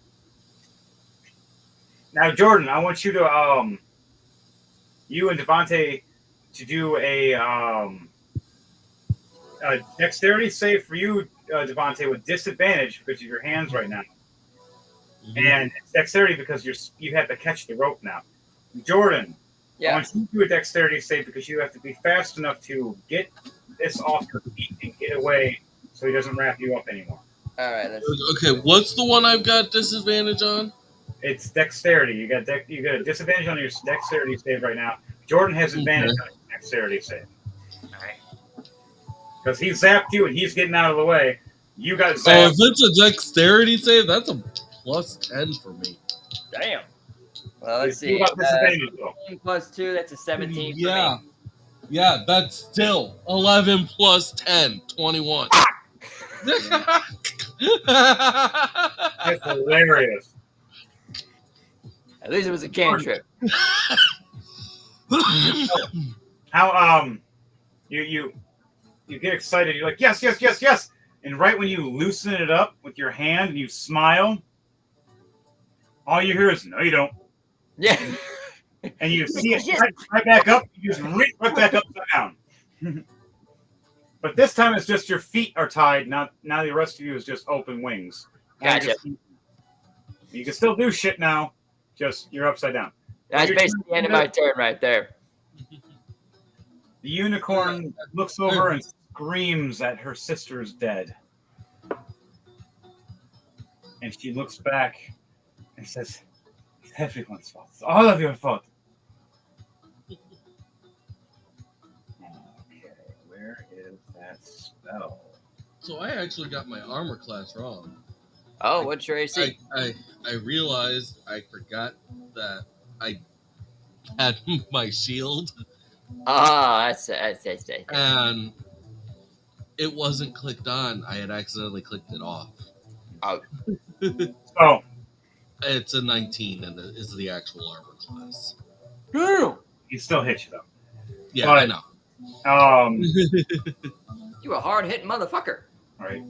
Speaker 1: Now, Jordan, I want you to you and Devontae to do a dexterity save for you, Devontae, with disadvantage because of your hands right now. And it's dexterity because you have to catch the rope now. Jordan, I want you to do a dexterity save because you have to be fast enough to get this off your feet and get away so he doesn't wrap you up anymore.
Speaker 2: All right.
Speaker 5: Okay, what's the one I've got disadvantage on?
Speaker 1: It's dexterity. You got a disadvantage on your dexterity save right now. Jordan has advantage on his dexterity save.
Speaker 2: All right.
Speaker 1: Because he zapped you and he's getting out of the way. You got
Speaker 5: So
Speaker 1: zapped.
Speaker 5: if it's a dexterity save, that's a plus 10 for me.
Speaker 2: Damn. Well, let's
Speaker 1: You
Speaker 2: see.
Speaker 1: got disadvantage though.
Speaker 2: 15 plus 2, that's a 17
Speaker 5: Yeah.
Speaker 2: for me.
Speaker 5: Yeah, that's still 11 plus 10, 21.
Speaker 1: That's hilarious.
Speaker 2: At least it was a cantrip.
Speaker 1: How you get excited, you're like, yes, and right when you loosen it up with your hand and you smile, all you hear is no you don't.
Speaker 2: Yeah.
Speaker 1: And you see it right back up, you just reach right back upside down. But this time it's just your feet are tied, now the rest of you is just open wings.
Speaker 2: Gotcha.
Speaker 1: You can still do shit now, just you're upside down.
Speaker 2: That's basically the end of my turn right there.
Speaker 1: The unicorn looks over and screams that her sister is dead. And she looks back and says, "It's everyone's fault. It's all of your fault." Okay, where is that spell?
Speaker 5: So I actually got my armor class wrong.
Speaker 2: Oh, what's your AC?
Speaker 5: I realized I forgot that I had my shield
Speaker 2: That's
Speaker 5: and it wasn't clicked on. I had accidentally clicked it off.
Speaker 2: Oh.
Speaker 1: Oh,
Speaker 5: It's a 19 and it's the actual armor class.
Speaker 1: He still hits you though.
Speaker 5: Yeah,
Speaker 1: But-
Speaker 5: I know.
Speaker 7: You a hard hitting motherfucker.
Speaker 1: All right.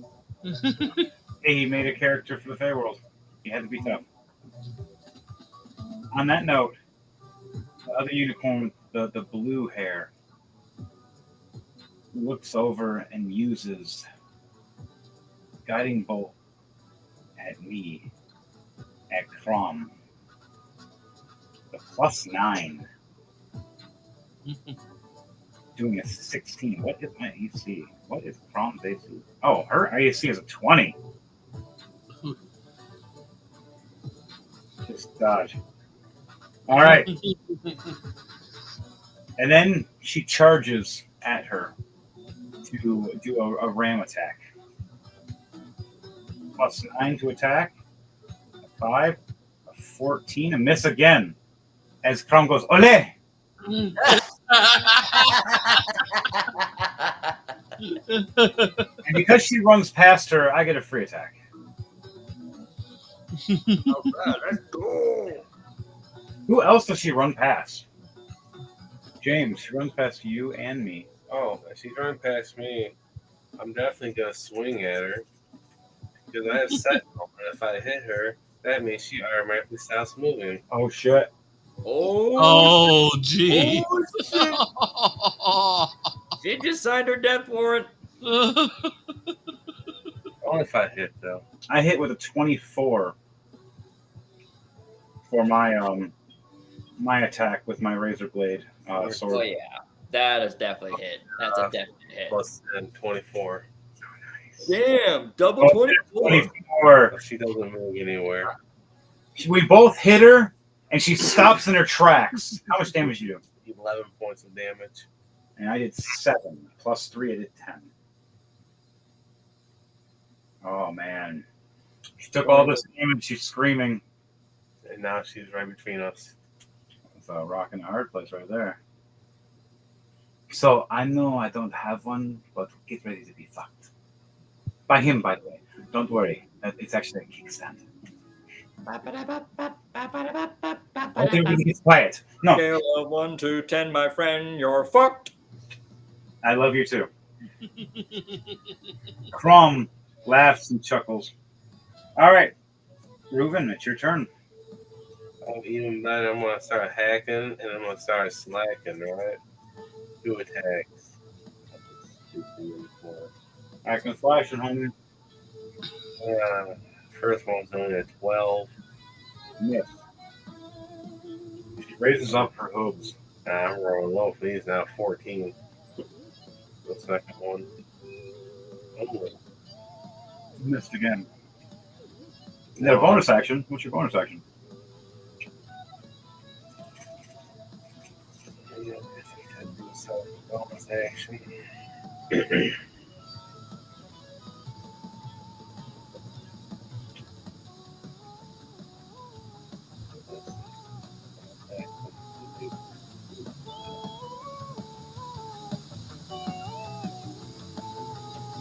Speaker 1: Hey, he made a character for the Feywild. He had to be tough. On that note, the other unicorn, the blue hair, looks over and uses guiding bolt at me, at Crom. The +9. Doing a 16. What is my AC? What is Crom's AC? Oh, her AC is a 20. Just dodge. All right. And then she charges at her to do a ram attack. +9 to attack. A 5. A 14. A miss again. As Crom goes, ole! And because she runs past her, I get a free attack.
Speaker 7: All right, let's go.
Speaker 1: Who else does she run past? James, she runs past you and me.
Speaker 3: Oh, if she's running past me, I'm definitely gonna swing at her because I have Sentinel. And if I hit her, that means she automatically stops moving.
Speaker 1: Oh, shit.
Speaker 7: Oh,
Speaker 5: Oh, gee.
Speaker 7: oh, shit. She just signed her death warrant.
Speaker 3: Only if I hit though.
Speaker 1: I hit with a 24 for my my attack with my razor blade sword.
Speaker 2: Oh yeah, that is definitely hit. That's a definite hit.
Speaker 3: Plus 10, 24.
Speaker 7: Damn, double
Speaker 1: Oh,
Speaker 7: 24.
Speaker 1: 24.
Speaker 3: But she doesn't move anywhere.
Speaker 1: We both hit her, and she stops in her tracks. How much damage you do?
Speaker 3: 11 points of damage.
Speaker 1: And I did 7. +3, I did 10. Oh, man. She took all this damage. She's screaming.
Speaker 3: And now she's right between us.
Speaker 1: It's a rock and a hard place right there. So I know I don't have one, but get ready to be fucked. By him, by the way. Don't worry. It's actually a kickstand. Okay, everybody gets quiet. No,
Speaker 7: Scale of 1 to 10, my friend, you're fucked.
Speaker 1: I love you too. Crom laughs and chuckles. All right, Reuven, it's your turn.
Speaker 3: Even then, I'm going to start hacking and I'm going to start slacking, right? 2 attacks. 2, 3, and 4.
Speaker 1: I can flash and homie.
Speaker 3: First one's only a 12.
Speaker 1: Miss. She raises up her hooves.
Speaker 3: I'm rolling low for these now. 14. The second one. Oh,
Speaker 1: Missed again. You got a bonus action. What's your bonus action?
Speaker 3: yeah, I think I'd do some bonus action.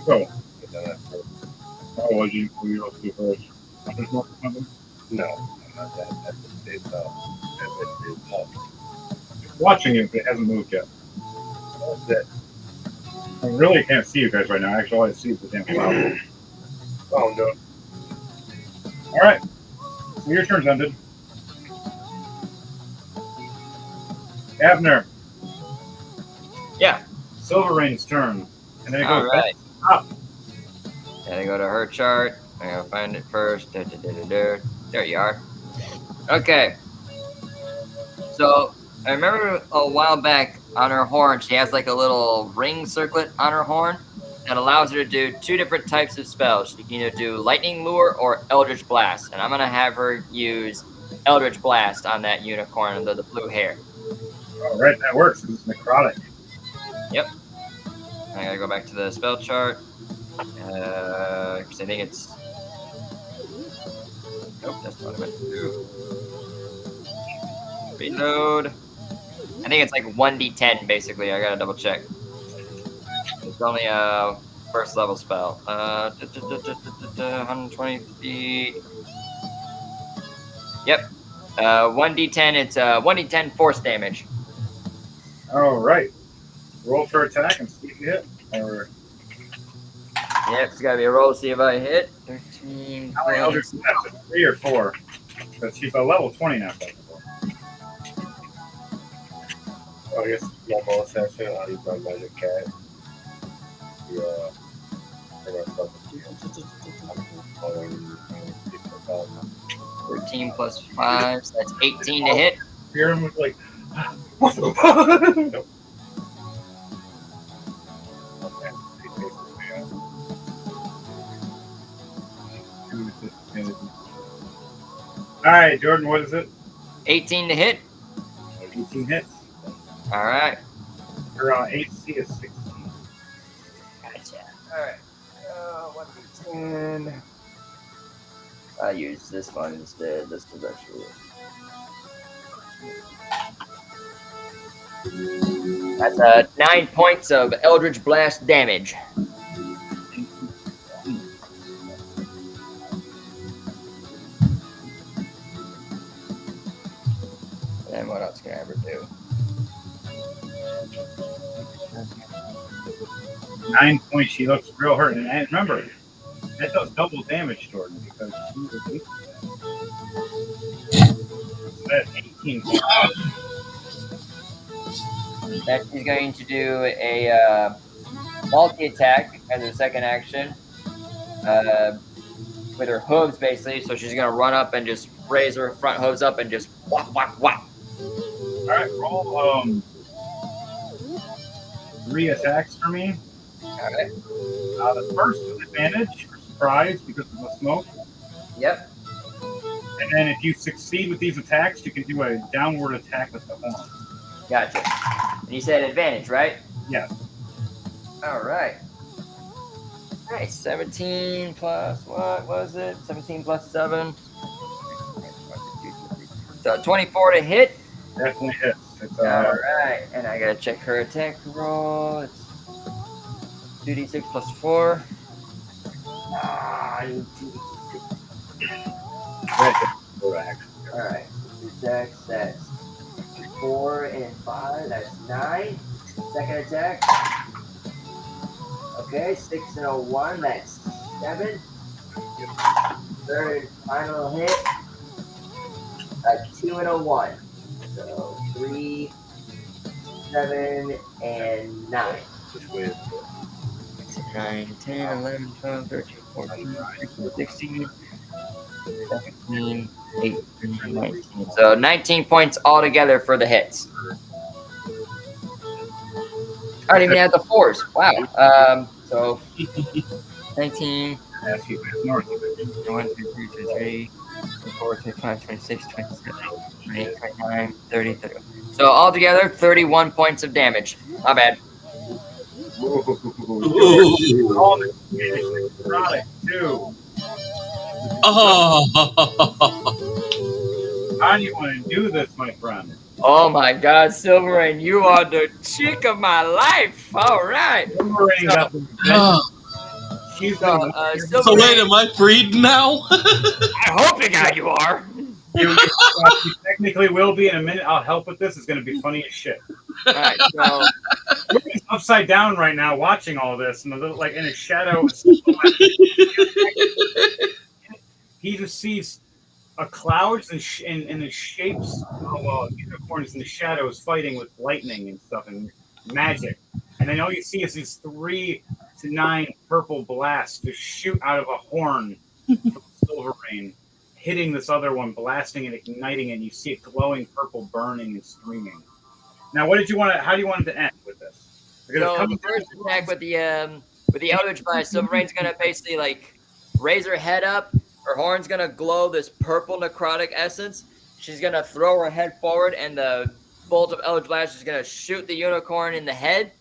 Speaker 1: Oh, oh, was you else do first? Hunter's mark or something?
Speaker 3: No, not that. It's up. It's up.
Speaker 1: Watching it, but it hasn't moved yet.
Speaker 3: That's it.
Speaker 1: I really can't see you guys right now. Actually, all I see is the damn cloud.
Speaker 3: Oh, no.
Speaker 1: All right. So your turn's ended. Abner.
Speaker 2: Yeah.
Speaker 1: Silverain's turn. And then it
Speaker 2: All
Speaker 1: goes
Speaker 2: right.
Speaker 1: up.
Speaker 2: Gotta go to her chart. I gotta find it first. There you are. Okay. So I remember a while back on her horn, she has like a little ring circlet on her horn that allows her to do 2 different types of spells. She can either do Lightning Lure or Eldritch Blast. And I'm gonna have her use Eldritch Blast on that unicorn under the blue hair.
Speaker 1: All right, that works. It's necrotic.
Speaker 2: Yep. I gotta go back to the spell chart. 'Cause I think it's. Nope, that's not what I meant to do. Reload. I think it's like 1d10 basically. I gotta double check. It's only a first level spell. 120 feet. Yep. 1d10. It's 1d10 force damage.
Speaker 1: All right. Roll for attack and see if you hit. Or
Speaker 2: Yep, it's gotta be a roll to see if I hit. 13.
Speaker 1: how many elders do you have? 3 or 4? Because she's a level 20 now.
Speaker 3: I guess my bonus action, I'll use my magic cat. Yeah. I'm gonna start with
Speaker 2: 13 plus 5, so that's 18 to hit.
Speaker 1: Hear him with like, what the fuck? Nope. All right, Jordan, what is it?
Speaker 2: 18 to hit.
Speaker 1: 18 hits.
Speaker 2: All right.
Speaker 1: Your AC is 16.
Speaker 2: Gotcha. All right. 1d10. I use this one instead. This was actually. That's 9 points of Eldritch Blast damage. And what else can I ever do?
Speaker 1: 9 points. She looks real hurt. And remember, that does double damage, Jordan, because she was weak. So that's 18 points.
Speaker 2: That she's going to do a multi-attack as her second action with her hooves, basically. So she's going to run up and just raise her front hooves up and just whop, whop, whop.
Speaker 1: All right, roll 3 attacks for me.
Speaker 2: All right.
Speaker 1: The first is advantage for surprise because of the smoke.
Speaker 2: Yep.
Speaker 1: And then if you succeed with these attacks, you can do a downward attack with the horn.
Speaker 2: Gotcha. And you said advantage, right?
Speaker 1: Yes.
Speaker 2: All right. Nice. 17 plus, what was it? 17 plus 7. So 24 to hit.
Speaker 1: Definitely hits. It's,
Speaker 2: All right. And I got to check her attack roll. It's 2d6 plus 4. All right. Attack, that's 4 and 5. That's 9. Second attack. Okay, 6 and a 1. That's 7. Third and final hit. A 2 and a 1. So 3, 7, and 9. 9, 10, 11, 12, 13, 14, 15, 16, 17, 18, 19. So 19 points altogether for the hits. I don't even have the 4s. Wow. So 19, 1, 2, 3, 2, 3, 24, 25, 26, 27, 28, 29, 30, 30. So altogether, 31 points of damage. Not bad.
Speaker 1: All the necrotic too.
Speaker 5: Oh,
Speaker 1: How do you want to do this, my friend?
Speaker 2: Oh my God, Silverane, you are the chick of my life. All right.
Speaker 1: Boomerang got the She's
Speaker 2: So,
Speaker 1: gonna
Speaker 5: so
Speaker 2: Silverane,
Speaker 5: wait, am I freed now?
Speaker 2: I hope to God you are.
Speaker 1: you technically will be in a minute. I'll help with this. It's gonna be funny as shit.
Speaker 2: All right, so
Speaker 1: He's upside down right now, watching all this, and like in a shadow. He just sees a clouds and the shapes of unicorns in the shadows fighting with lightning and stuff and magic. And then all you see is these 3 to 9 purple blasts just shoot out of a horn from Silverane, hitting this other one, blasting and igniting it. And you see it glowing purple, burning and streaming. Now, what did you want? How do you want it to end with this? Because
Speaker 2: So the first attack with the Eldritch Blast, Silverane's gonna basically like raise her head up. Her horn's gonna glow this purple necrotic essence. She's gonna throw her head forward, and the bolt of Eldritch Blast is gonna shoot the unicorn in the head.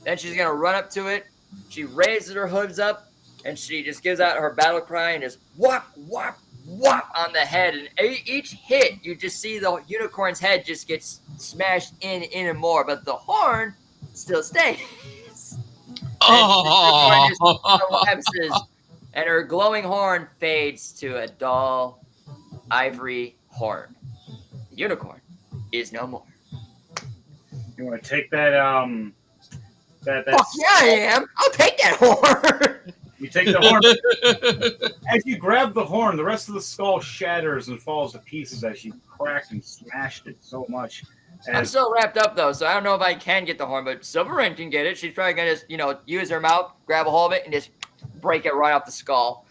Speaker 2: Then she's gonna run up to it. She raises her hooves up, and she just gives out her battle cry and just whop, whop, whop on the head. And each hit, you just see the unicorn's head just gets smashed in and more, but the horn still stays.
Speaker 5: Oh.
Speaker 2: And the unicorn just collapses, and her glowing horn fades to a dull ivory horn. unicorn is no more.
Speaker 1: You want to take that that
Speaker 2: Fuck yeah, I am. I'll take that horn.
Speaker 1: you take the horn. As you grab the horn, the rest of the skull shatters and falls to pieces as you cracked and smashed it so much.
Speaker 2: I'm still wrapped up though, so I don't know if I can get the horn, but Silverine can get it. She's probably gonna just, use her mouth, grab a hold of it, and just break it right off the skull.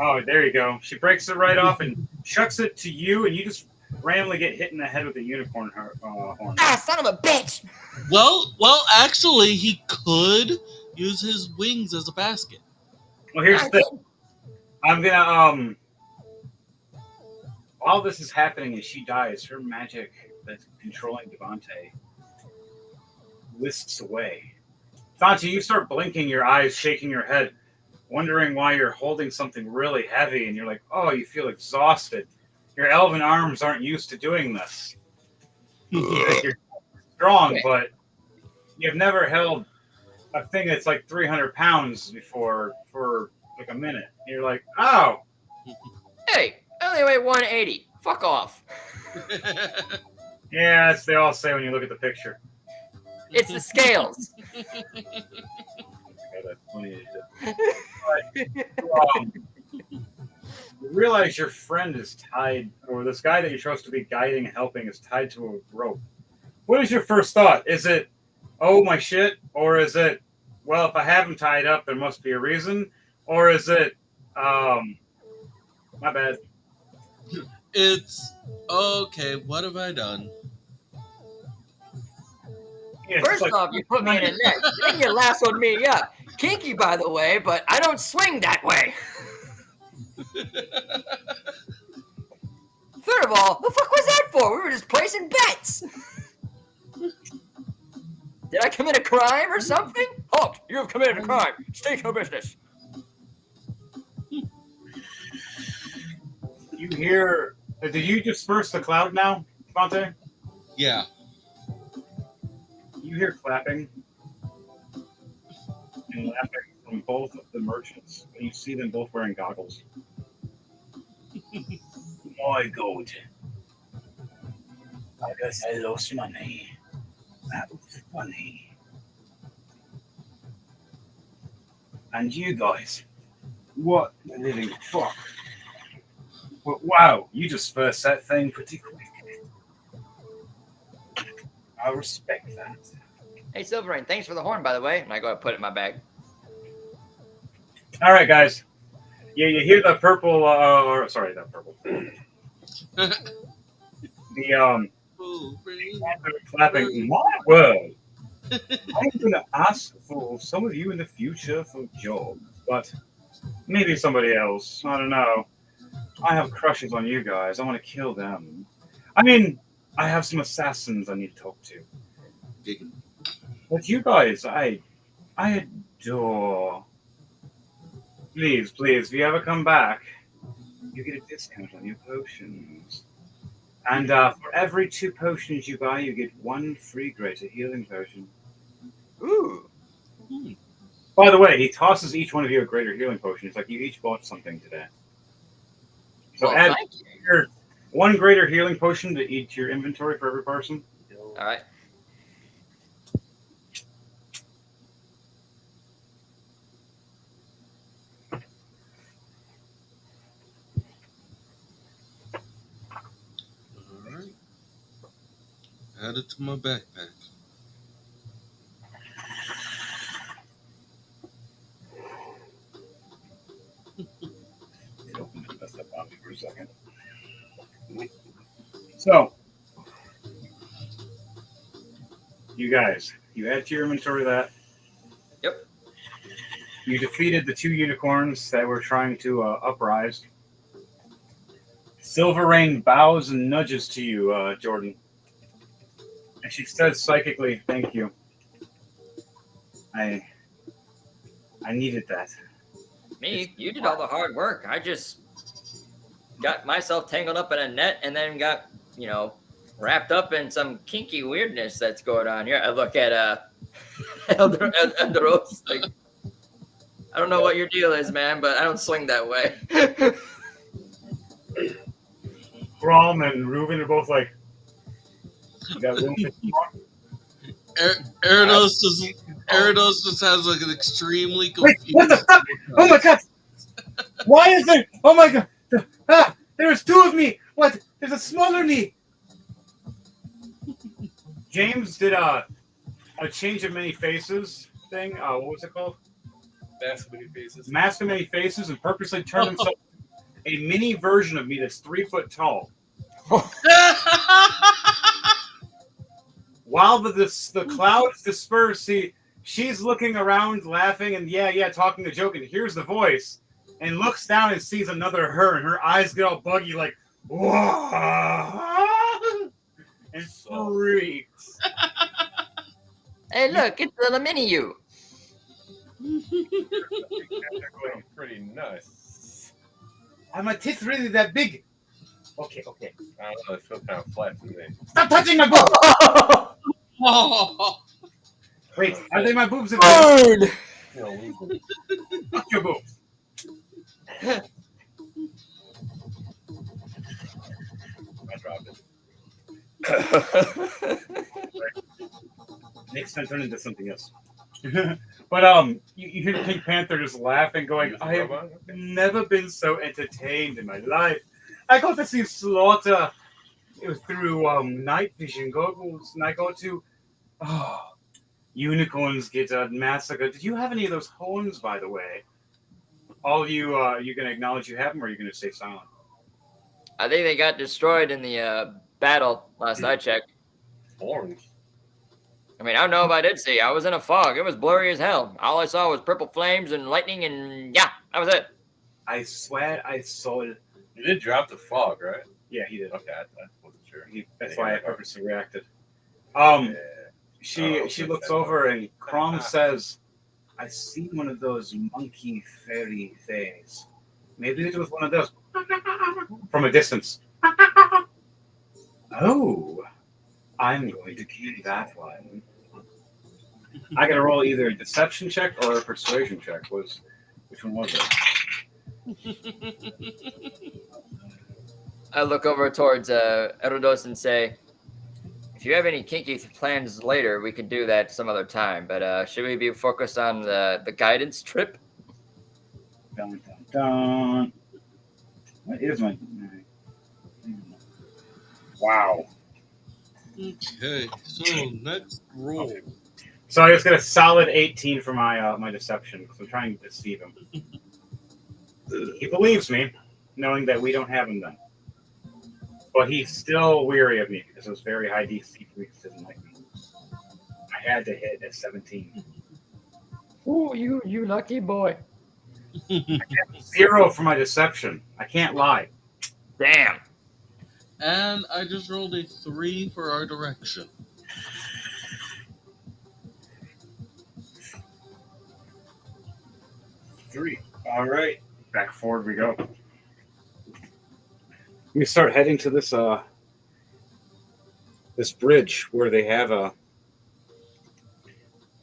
Speaker 1: Oh, there you go. She breaks it right off and chucks it to you, and you just randomly get hit in the head with the unicorn horn.
Speaker 2: Ah, son of a bitch!
Speaker 5: Well, actually, he could use his wings as a basket.
Speaker 1: Well, here's the thing. I'm gonna while this is happening and she dies, her magic that's controlling Devante whisks away. Devante, you start blinking your eyes, shaking your head, wondering why you're holding something really heavy, and you're like, oh, you feel exhausted. Your elven arms aren't used to doing this. You're strong, but you've never held a thing that's like 300 pounds before for like a minute. And you're like, oh.
Speaker 2: Hey, I only weigh 180. Fuck off.
Speaker 1: Yeah, that's they all say when you look at the picture.
Speaker 2: It's the scales.
Speaker 1: Okay, that's funny. But, you realize your friend is tied, or this guy that you're supposed to be guiding and helping is tied to a rope. What is your first thought? Is it, oh my shit? Or is it, well, if I have him tied up, there must be a reason? Or is it, my bad.
Speaker 5: It's okay. What have I done?
Speaker 1: Yeah, it's
Speaker 2: First
Speaker 1: like-
Speaker 2: off, you put me in a net. Then you lassoed me up. Kinky, by the way, but I don't swing that way. Third of all, the fuck was that for? We were just placing bets. Did I commit a crime or something? Halt! You have committed a crime. State your business.
Speaker 1: You hear, did you disperse the cloud now, Devante?
Speaker 5: Yeah.
Speaker 1: You hear clapping and laughing from both of the merchants, and you see them both wearing goggles. My God. I guess I lost money. That was funny. And you guys, what the living fuck? Well, wow, you dispersed that thing pretty quick. I respect that.
Speaker 2: Hey, Silverine, thanks for the horn, by the way. And I go to put it in my bag.
Speaker 1: All right, guys. You hear the purple, or sorry, not purple. The clapping. My word. I'm gonna ask for some of you in the future for jobs, but maybe somebody else. I don't know. I have crushes on you guys. I want to kill them. I mean, I have some assassins I need to talk to. But you guys, I adore. Please, if you ever come back, you get a discount on your potions. And for every 2 potions you buy, you get 1 free greater healing potion.
Speaker 2: Ooh.
Speaker 1: By the way, he tosses each one of you a greater healing potion. It's like you each bought something today. So
Speaker 2: Well,
Speaker 1: add
Speaker 2: thank you.
Speaker 1: your 1 greater healing potion to each your inventory for every person.
Speaker 2: All right.
Speaker 5: All right. Add it to my backpack.
Speaker 1: It opened it messed up on me for a second. So, you guys, you add to your inventory that.
Speaker 2: Yep.
Speaker 1: You defeated the 2 unicorns that were trying to uprise. Silver Rain bows and nudges to you, Jordan. And she says psychically, thank you. I needed that.
Speaker 2: Me, you did all the hard work. I just got myself tangled up in a net and then got, wrapped up in some kinky weirdness that's going on here. I look at Elderos like, I don't know what your deal is, man, but I don't swing that way.
Speaker 1: Grom and Reuben are both like, You got room for
Speaker 5: Erados just has like an extremely
Speaker 1: Wait,
Speaker 5: confused.
Speaker 1: what the fuck? Oh my god! Why is there? Oh my god! There's two of me. What? There's a smaller me. James did a change of many faces thing. What was it called?
Speaker 3: Mask of Many Faces.
Speaker 1: Mask of Many Faces, and purposely turned himself a mini version of me that's 3 foot tall. While the clouds disperse, she's looking around, laughing, and talking a joke, and hears the voice, and looks down and sees another her, and her eyes get all buggy, like, whoa, and freaks.
Speaker 2: Hey, look, it's little mini you.
Speaker 3: They're going pretty nice.
Speaker 1: Are my tits really that big? Okay.
Speaker 3: I don't know, they feel kind of flat to me.
Speaker 1: Stop touching my boobs!
Speaker 5: Oh,
Speaker 1: Wait, are they my boobs?
Speaker 2: Burn!
Speaker 3: You know, losing.
Speaker 1: Fuck your boobs.
Speaker 3: I dropped it.
Speaker 1: Next time, turn into something else. But you hear Pink Panther just laughing, going, "I have never been so entertained in my life. I got to see slaughter through night vision goggles, and I got to unicorns get massacred. Did you have any of those horns, by the way? All of you, you gonna acknowledge you have them, or are you gonna stay silent?
Speaker 2: I think they got destroyed in the battle last I checked.
Speaker 3: Orange.
Speaker 2: I mean, I don't know if I did see. I was in a fog. It was blurry as hell. All I saw was purple flames and lightning, and yeah, that was it.
Speaker 1: I swear I saw it.
Speaker 3: You did drop the fog, right?
Speaker 1: Yeah, he did.
Speaker 3: Okay, I wasn't sure.
Speaker 1: That's why I purposely reacted.
Speaker 3: Yeah.
Speaker 1: She looks over and Crom says, "I see one of those monkey fairy things. Maybe it was one of those." From a distance. Oh, I'm going to kill that one. I gotta roll either a deception check or a persuasion check. Which one was it?
Speaker 2: I look over towards Erodos and say, if you have any kinky plans later, we could do that some other time. But should we be focused on the guidance trip?
Speaker 1: Dun, dun, dun. What is my... Wow.
Speaker 5: okay. So next roll.
Speaker 1: So I just got a solid 18 for my my deception, because I'm trying to deceive him. He believes me, knowing that we don't have him then. But he's still weary of me, because it was very high DC for me, because he doesn't like me. I had to hit at 17.
Speaker 2: Ooh, you lucky boy.
Speaker 1: 0 for my deception. I can't lie.
Speaker 2: Damn.
Speaker 5: And I just rolled a 3 for our direction.
Speaker 1: Three. All right. Back forward we go. We start heading to this this bridge where they have a.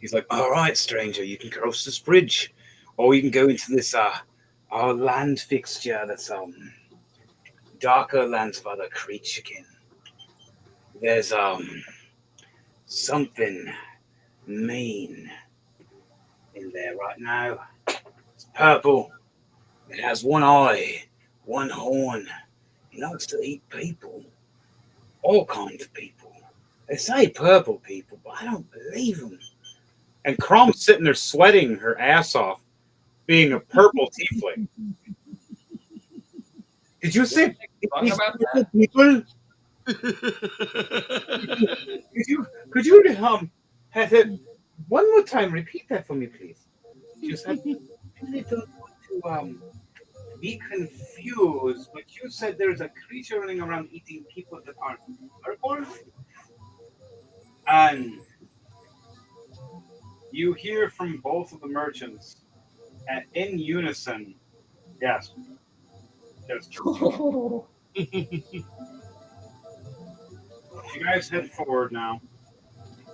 Speaker 1: He's like, "All right, stranger, you can cross this bridge, or you can go into this our land fixture that's darker lands of other creature kin. There's something mean in there right now. It's purple. It has one eye, one horn. It likes to eat people. All kinds of people. They say purple people, but I don't believe them." And Crom's sitting there sweating her ass off, being a purple tiefling. Did you say these purple people? Could you have it one more time? Repeat that for me, please. You said I don't want to be confused, but you said there's a creature running around eating people that are purple, and you hear from both of the merchants, and in unison, yes, there's true. You guys head forward now.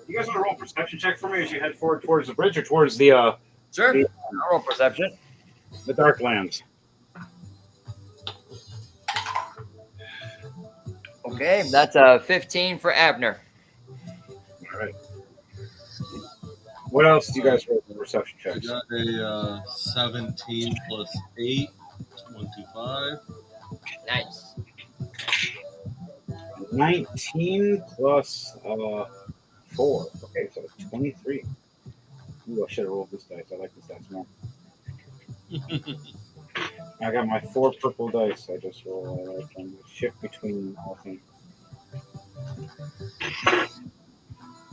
Speaker 1: You guys want to roll a perception check for me as you head forward towards the bridge or towards the
Speaker 2: Sure. I'll roll perception.
Speaker 1: dark lands?
Speaker 2: Okay, that's 15 for Abner.
Speaker 1: What else do you guys roll for perception
Speaker 5: I
Speaker 1: checks?
Speaker 5: got a 17 plus 8, 25.
Speaker 2: Nice.
Speaker 1: 19 plus 4. Okay, so 23. Ooh, I should have rolled this dice. I like this dice more. I got my 4 purple dice. I just roll. I can shift between all things.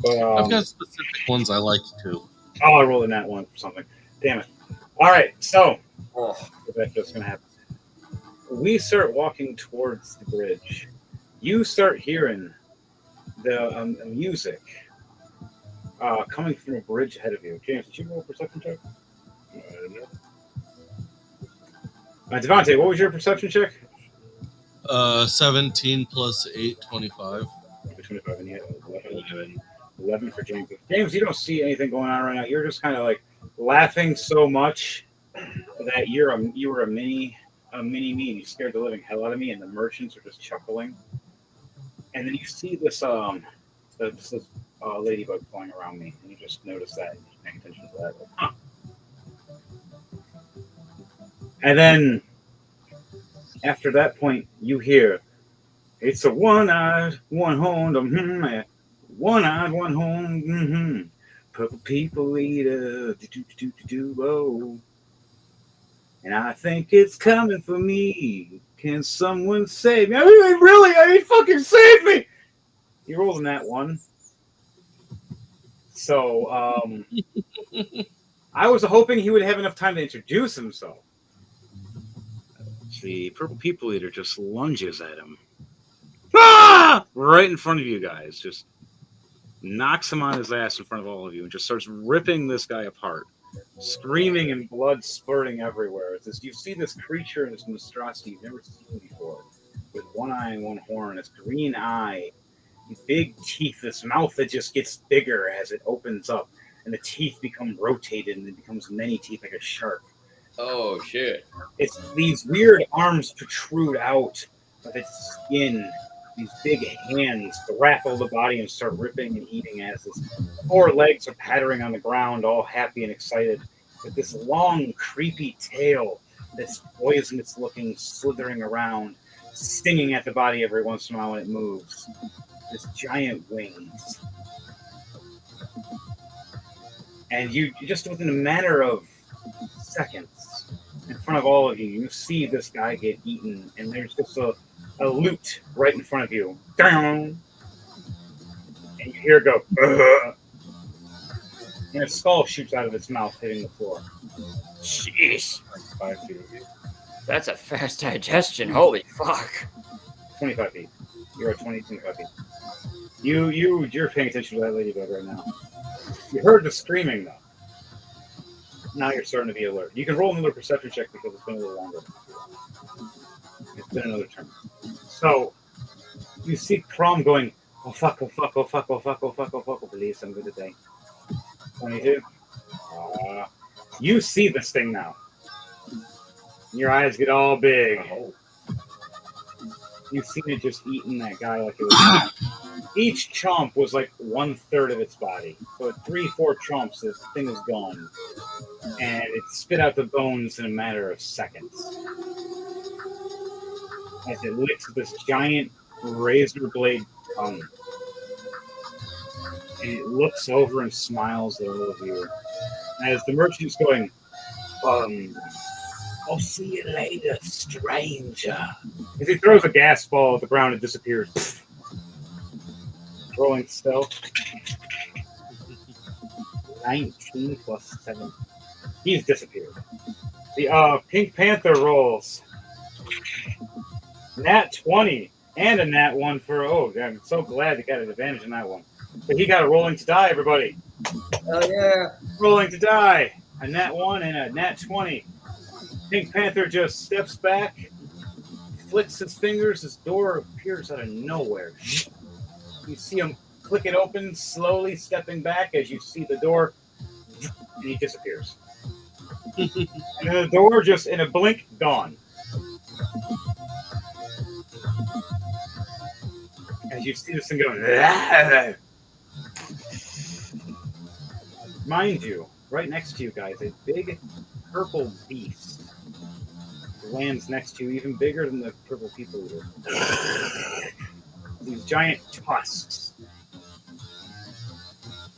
Speaker 1: But,
Speaker 5: I've got specific ones I like too.
Speaker 1: oh, I rolled in that one for something. Damn it. All right, so
Speaker 7: Oh,
Speaker 1: that's what's going to happen. We start walking towards the bridge. You start hearing the music coming from a bridge ahead of you. James, did you roll a perception check?
Speaker 3: I don't know.
Speaker 1: Devontae, what was your perception check?
Speaker 5: 17 plus 8, 25.
Speaker 1: 25 and you had 11 for James. James, you don't see anything going on right now. You're just kind of like laughing so much that you were a mini me, and you scared the living hell out of me, and the merchants are just chuckling. And then you see this ladybug flying around me, and you just notice that, and you're paying attention to that. Like, huh. And then after that point, you hear, it's a one-eyed, one-horned, one-eyed, one-horned, purple people eater, oh. And I think it's coming for me. Can someone save me? I mean, fucking save me! He rolls in that one. So, I was hoping he would have enough time to introduce himself. The purple people eater just lunges at him. Ah! Right in front of you guys. Just knocks him on his ass in front of all of you and just starts ripping this guy apart. Screaming and blood spurting everywhere. You see this creature in this monstrosity you've never seen before. With one eye and one horn, this green eye, these big teeth, this mouth that just gets bigger as it opens up. And the teeth become rotated and it becomes many teeth like a shark.
Speaker 2: Oh shit.
Speaker 1: It's these weird arms protrude out of its skin. These big hands grapple the body and start ripping and eating as its 4 legs are pattering on the ground, all happy and excited, with this long, creepy tail that's poisonous looking, slithering around, stinging at the body every once in a while when it moves. This giant wings. And you just within a matter of seconds, in front of all of you, you see this guy get eaten, and there's just a loot right in front of you. Down! And you hear it go, ugh! And a skull shoots out of its mouth, hitting the floor.
Speaker 2: Jeez.
Speaker 3: Like 5 feet of you.
Speaker 2: That's a fast digestion. Holy fuck.
Speaker 1: 25 feet. You're at 25 feet. You're paying attention to that ladybug right now. You heard the screaming, though. Now you're starting to be alert. You can roll another perception check because it's been a little longer. It's been another turn. So, you see Crom going, oh fuck, oh fuck, oh fuck, oh fuck, oh fuck, oh fuck, oh please, I'm good today. 22. You see this thing now. Your eyes get all big.
Speaker 3: Oh.
Speaker 1: You've seen it just eating that guy like it was. Each chomp was like 1/3 of its body. So at 3-4 chomps, this thing is gone. And it spit out the bones in a matter of seconds. As it licks this giant razor blade tongue. And it looks over and smiles at all of you. As the merchant's going, I'll see you later, stranger. As he throws a gas ball at the ground, it disappears. Rolling stealth. 19 plus 7. He's disappeared. The Pink Panther rolls. Nat 20 and a Nat 1 for, I'm so glad he got an advantage in that one. But he got a rolling to die, everybody.
Speaker 7: oh yeah.
Speaker 1: Rolling to die. A Nat 1 and a Nat 20. Pink Panther just steps back, flicks his fingers, his door appears out of nowhere. You see him click it open, slowly stepping back as you see the door, and he disappears. And then the door just, in a blink, gone. As you see this thing going, Mind you, right next to you guys, a big purple beast lands next to you, even bigger than the purple people eater. These giant tusks.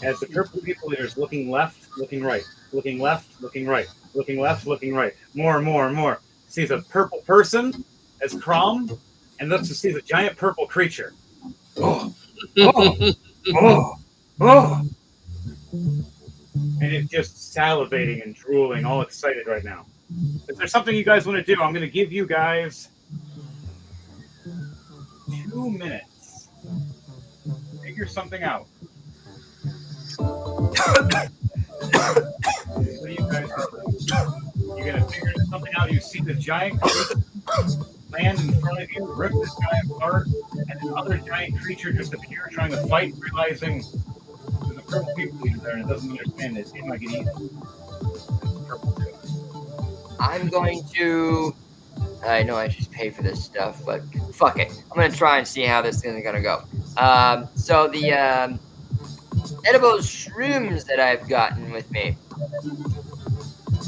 Speaker 1: As the purple people eater is looking left, looking right, looking left, looking right, looking left, looking right, more and more and more. Sees a purple person as Crom, and looks to see the giant purple creature. Oh, oh, oh, oh. And it's just salivating and drooling, all excited right now. If there's something you guys want to do, I'm going to give you guys 2 minutes. Figure something out. What do you guys do? You're going to figure something out. You see the giant creature land in front of you, rip this guy apart, and another giant creature just appears trying to fight, realizing there's a purple people eater there and it doesn't understand it. It might get eaten. Purple too.
Speaker 2: I'm going to. I know I just pay for this stuff, but fuck it. I'm gonna try and see how this is gonna go. So the edible shrooms that I've gotten with me,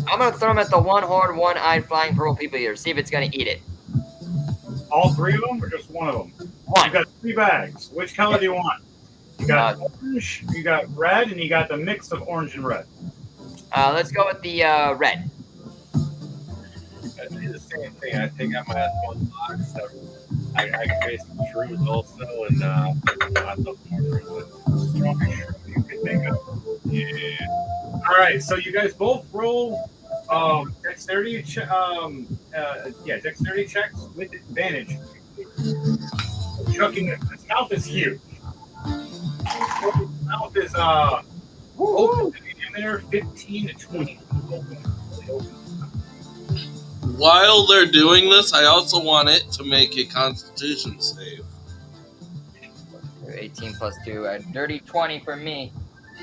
Speaker 2: I'm gonna throw them at the one-horned, one-eyed flying purple people eater. See if it's gonna eat it.
Speaker 1: All 3 of them, or just one of them?
Speaker 2: One.
Speaker 1: You got 3 bags. Which color do you want? You got orange, you got red, and you got the mix of orange and red.
Speaker 2: Let's go with the red.
Speaker 3: I do the same thing. I take out my S1 box. So I create some shrooms also, and lots of more shrooms. Stronger shrooms you can think of. Yeah.
Speaker 1: All right, so you guys both roll dexterity dexterity checks with advantage. Chucking his mouth is huge. His mouth is open in there 15 to 20.
Speaker 5: While they're doing this, I also want it to make a Constitution save.
Speaker 2: 18 plus 2, a dirty 20 for me.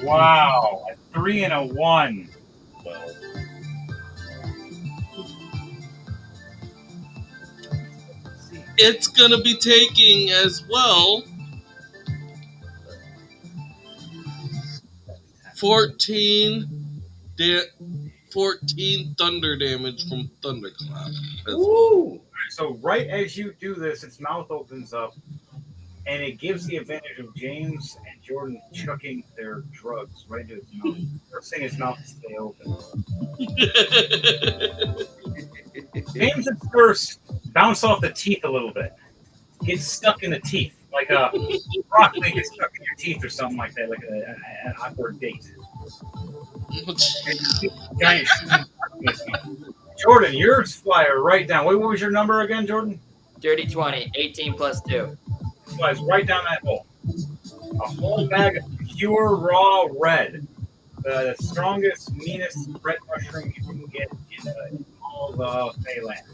Speaker 1: Wow, a 3 and a 1.
Speaker 3: Well,
Speaker 5: It's gonna be taking as well 14 thunder damage from Thunderclap. as well.
Speaker 1: Woo! So right as you do this, its mouth opens up, and it gives the advantage of James and Jordan chucking their drugs right into his mouth. First thing his mouth to stay open. James at first bounce off the teeth a little bit. Gets stuck in the teeth, like a broccoli gets stuck in your teeth or something like that, like an awkward date. Giant Jordan, yours fly right down. What was your number again, Jordan?
Speaker 2: Dirty 20, 18 plus 2.
Speaker 1: Flies right down that hole. A whole bag of pure raw red. The strongest, meanest red mushroom you can get in all of Feyland.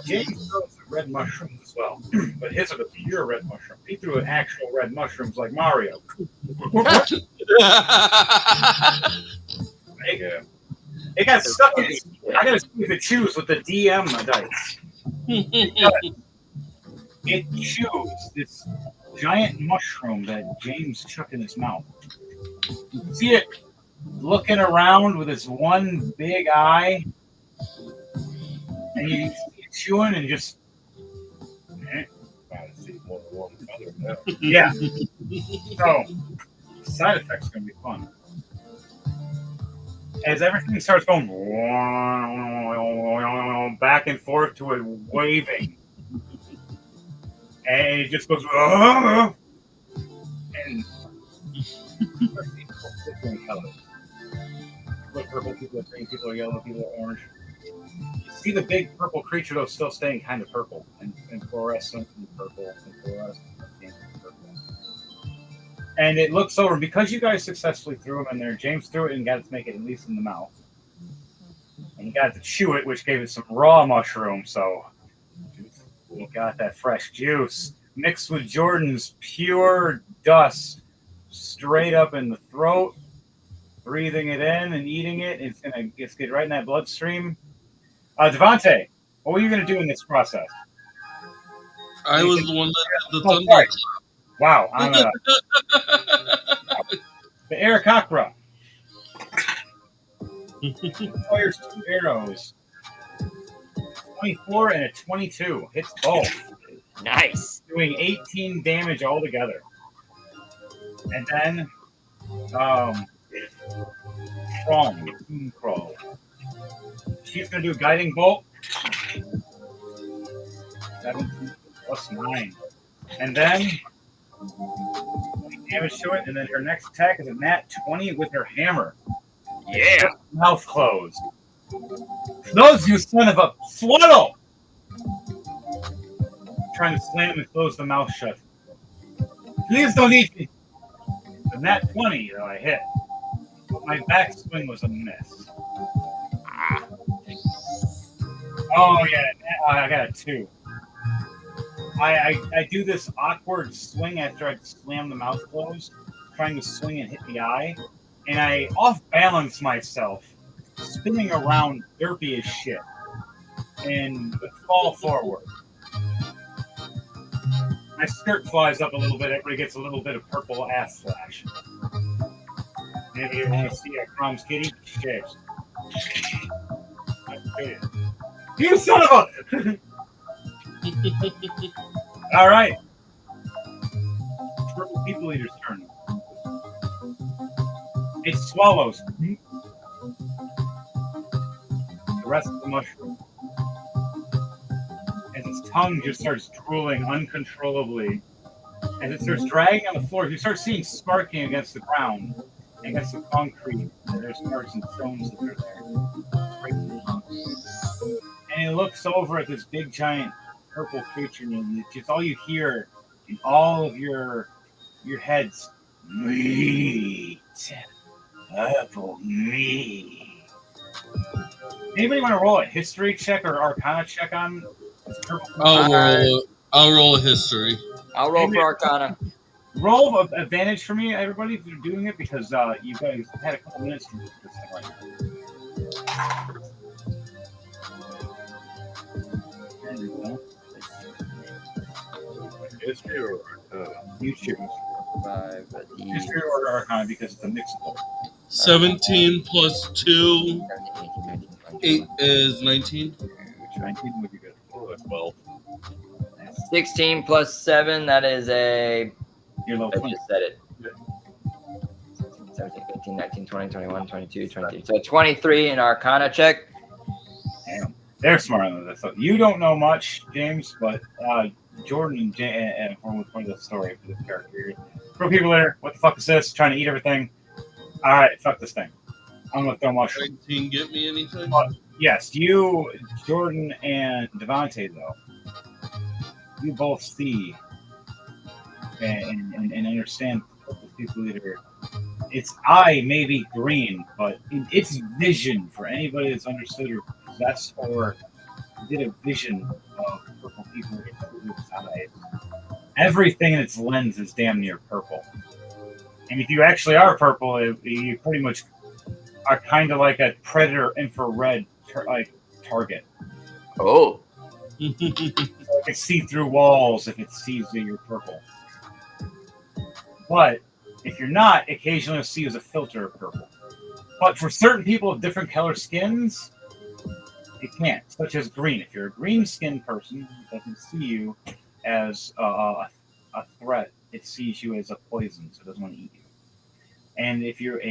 Speaker 1: James throws the red mushrooms as well, but his are the pure red mushroom. He threw actual red mushrooms like Mario. It got stuck in it. I gotta see if it chews with the DM dice. It chews this giant mushroom that James chucked in his mouth. You can see it looking around with its one big eye, and you see it chewing and just.
Speaker 3: I see more than one color now.
Speaker 1: Yeah. So, side effects are going to be fun. As everything starts going back and forth to a waving, and it just goes, and different colors. People are purple, people are green, people are yellow, people are orange. You see the big purple creature though still staying kind of purple and fluorescent and purple and fluorescent and purple. And it looks over because you guys successfully threw him in there. James threw it and got it to make it at least in the mouth, and you got to chew it, which gave it some raw mushroom. So you got that fresh juice mixed with Jordan's pure dust straight up in the throat. Breathing it in and eating it, it's get right in that bloodstream. Devontae, what were you going to do in this process?
Speaker 5: I was the one that did the
Speaker 1: Oh,
Speaker 5: thunder.
Speaker 1: sorry. Wow, I'm the Aarakocra. Fires 2 arrows. 24 and a 22. Hits both.
Speaker 2: Nice.
Speaker 1: Doing 18 damage altogether. And then, Tomb Crawl. She's going to do Guiding Bolt. 17 plus 9. And then, damage to it. And then her next attack is a nat 20 with her hammer.
Speaker 2: Yeah.
Speaker 1: Mouth closed. Those, you son of a swaddle! Trying to slam and close the mouth shut. Please don't eat me. The nat 20 that I hit. But my backswing was a miss. Oh yeah, I got a 2. I do this awkward swing after I slam the mouth closed, trying to swing and hit the eye, and I off balance myself, spinning around derpy as shit, and fall forward. My skirt flies up a little bit. Everybody gets a little bit of purple ass flash. Maybe you want to see a Crom's kitty? Shit. You son of a! All right. Purple People Eater's turn. It swallows the rest of the mushroom. As its tongue just starts drooling uncontrollably. As it starts dragging on the floor, you start seeing sparking against the ground, against the concrete. And there's sparks and stones that are there. And he looks over at this big giant purple creature, and it's just all you hear in all of your heads. Meat. Purple meat. Anybody want to roll a history check or arcana check on this purple?
Speaker 5: I'll roll a history.
Speaker 2: I'll roll for Arcana.
Speaker 1: Roll of advantage for me, everybody, if you're doing it, because you guys had a couple minutes to do this thing right now. There we go.
Speaker 4: History or
Speaker 1: You choose.
Speaker 7: 5 at the
Speaker 1: History or arcana because it's a mixable.
Speaker 5: 17 plus 2
Speaker 7: 17, 18, 19, 20,
Speaker 5: 8 is 19.
Speaker 1: 19 would be good.
Speaker 3: Oh, that's 12.
Speaker 7: 16 plus 7, that is a.
Speaker 1: You're level
Speaker 7: I
Speaker 1: 20.
Speaker 7: just said it. 17, 18, 19, 20, 21, 22, 23. So 23 in Arcana check.
Speaker 1: Damn. They're smarter than this. So you don't know much, James, but Jordan and was part of the story for this character. Throw people there. What the fuck is this? Trying to eat everything. All right, fuck this thing. I'm gonna throw mushroom.
Speaker 5: 19 get me anything?
Speaker 1: Yes, you, Jordan, and Devontae, though, you both see and understand Purple People Eater. Its eye may be green, but its vision, for anybody that's understood or possessed or did a vision of Purple People Eater's eyes, everything in its lens is damn near purple. And if you actually are purple, you pretty much are kind of like a predator infrared target.
Speaker 2: Oh.
Speaker 1: So it can see through walls if it sees that you're purple. But if you're not, occasionally you'll see as a filter of purple. But for certain people with different color skins, it can't. Such as green. If you're a green skinned person, it doesn't see you as a threat. It sees you as a poison, so it doesn't want to eat you. And if you're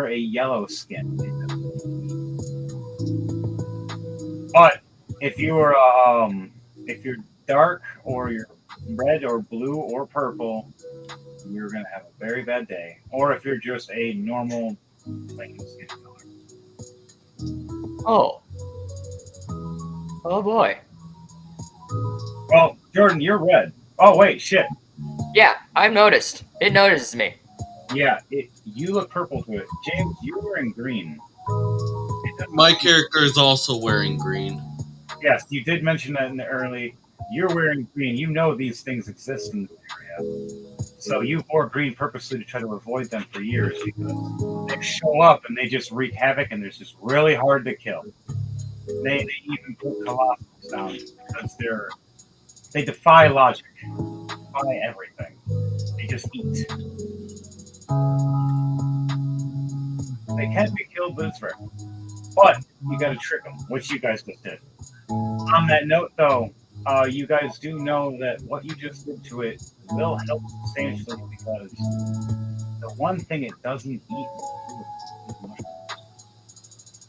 Speaker 1: a yellow skin, but if you're dark or you're red or blue or purple, you're gonna have a very bad day. Or if you're just a normal plain skin color.
Speaker 2: Oh. Oh boy.
Speaker 1: Well, Jordan, you're red. Oh wait, shit.
Speaker 2: Yeah, I've noticed. It notices me.
Speaker 1: Yeah, you look purple to it. James, you're wearing green.
Speaker 5: My character is also wearing green.
Speaker 1: Yes, you did mention that in the early. You're wearing green. You know these things exist in this area. So you wore green purposely to try to avoid them for years because they show up and they just wreak havoc and they're just really hard to kill. They even put Colossus down because they defy logic, defy everything. They just eat. They can be killed, but it's rare. But you got to trick them, which you guys just did. On that note, though, you guys do know that what you just did to it will help substantially because the one thing it doesn't eat is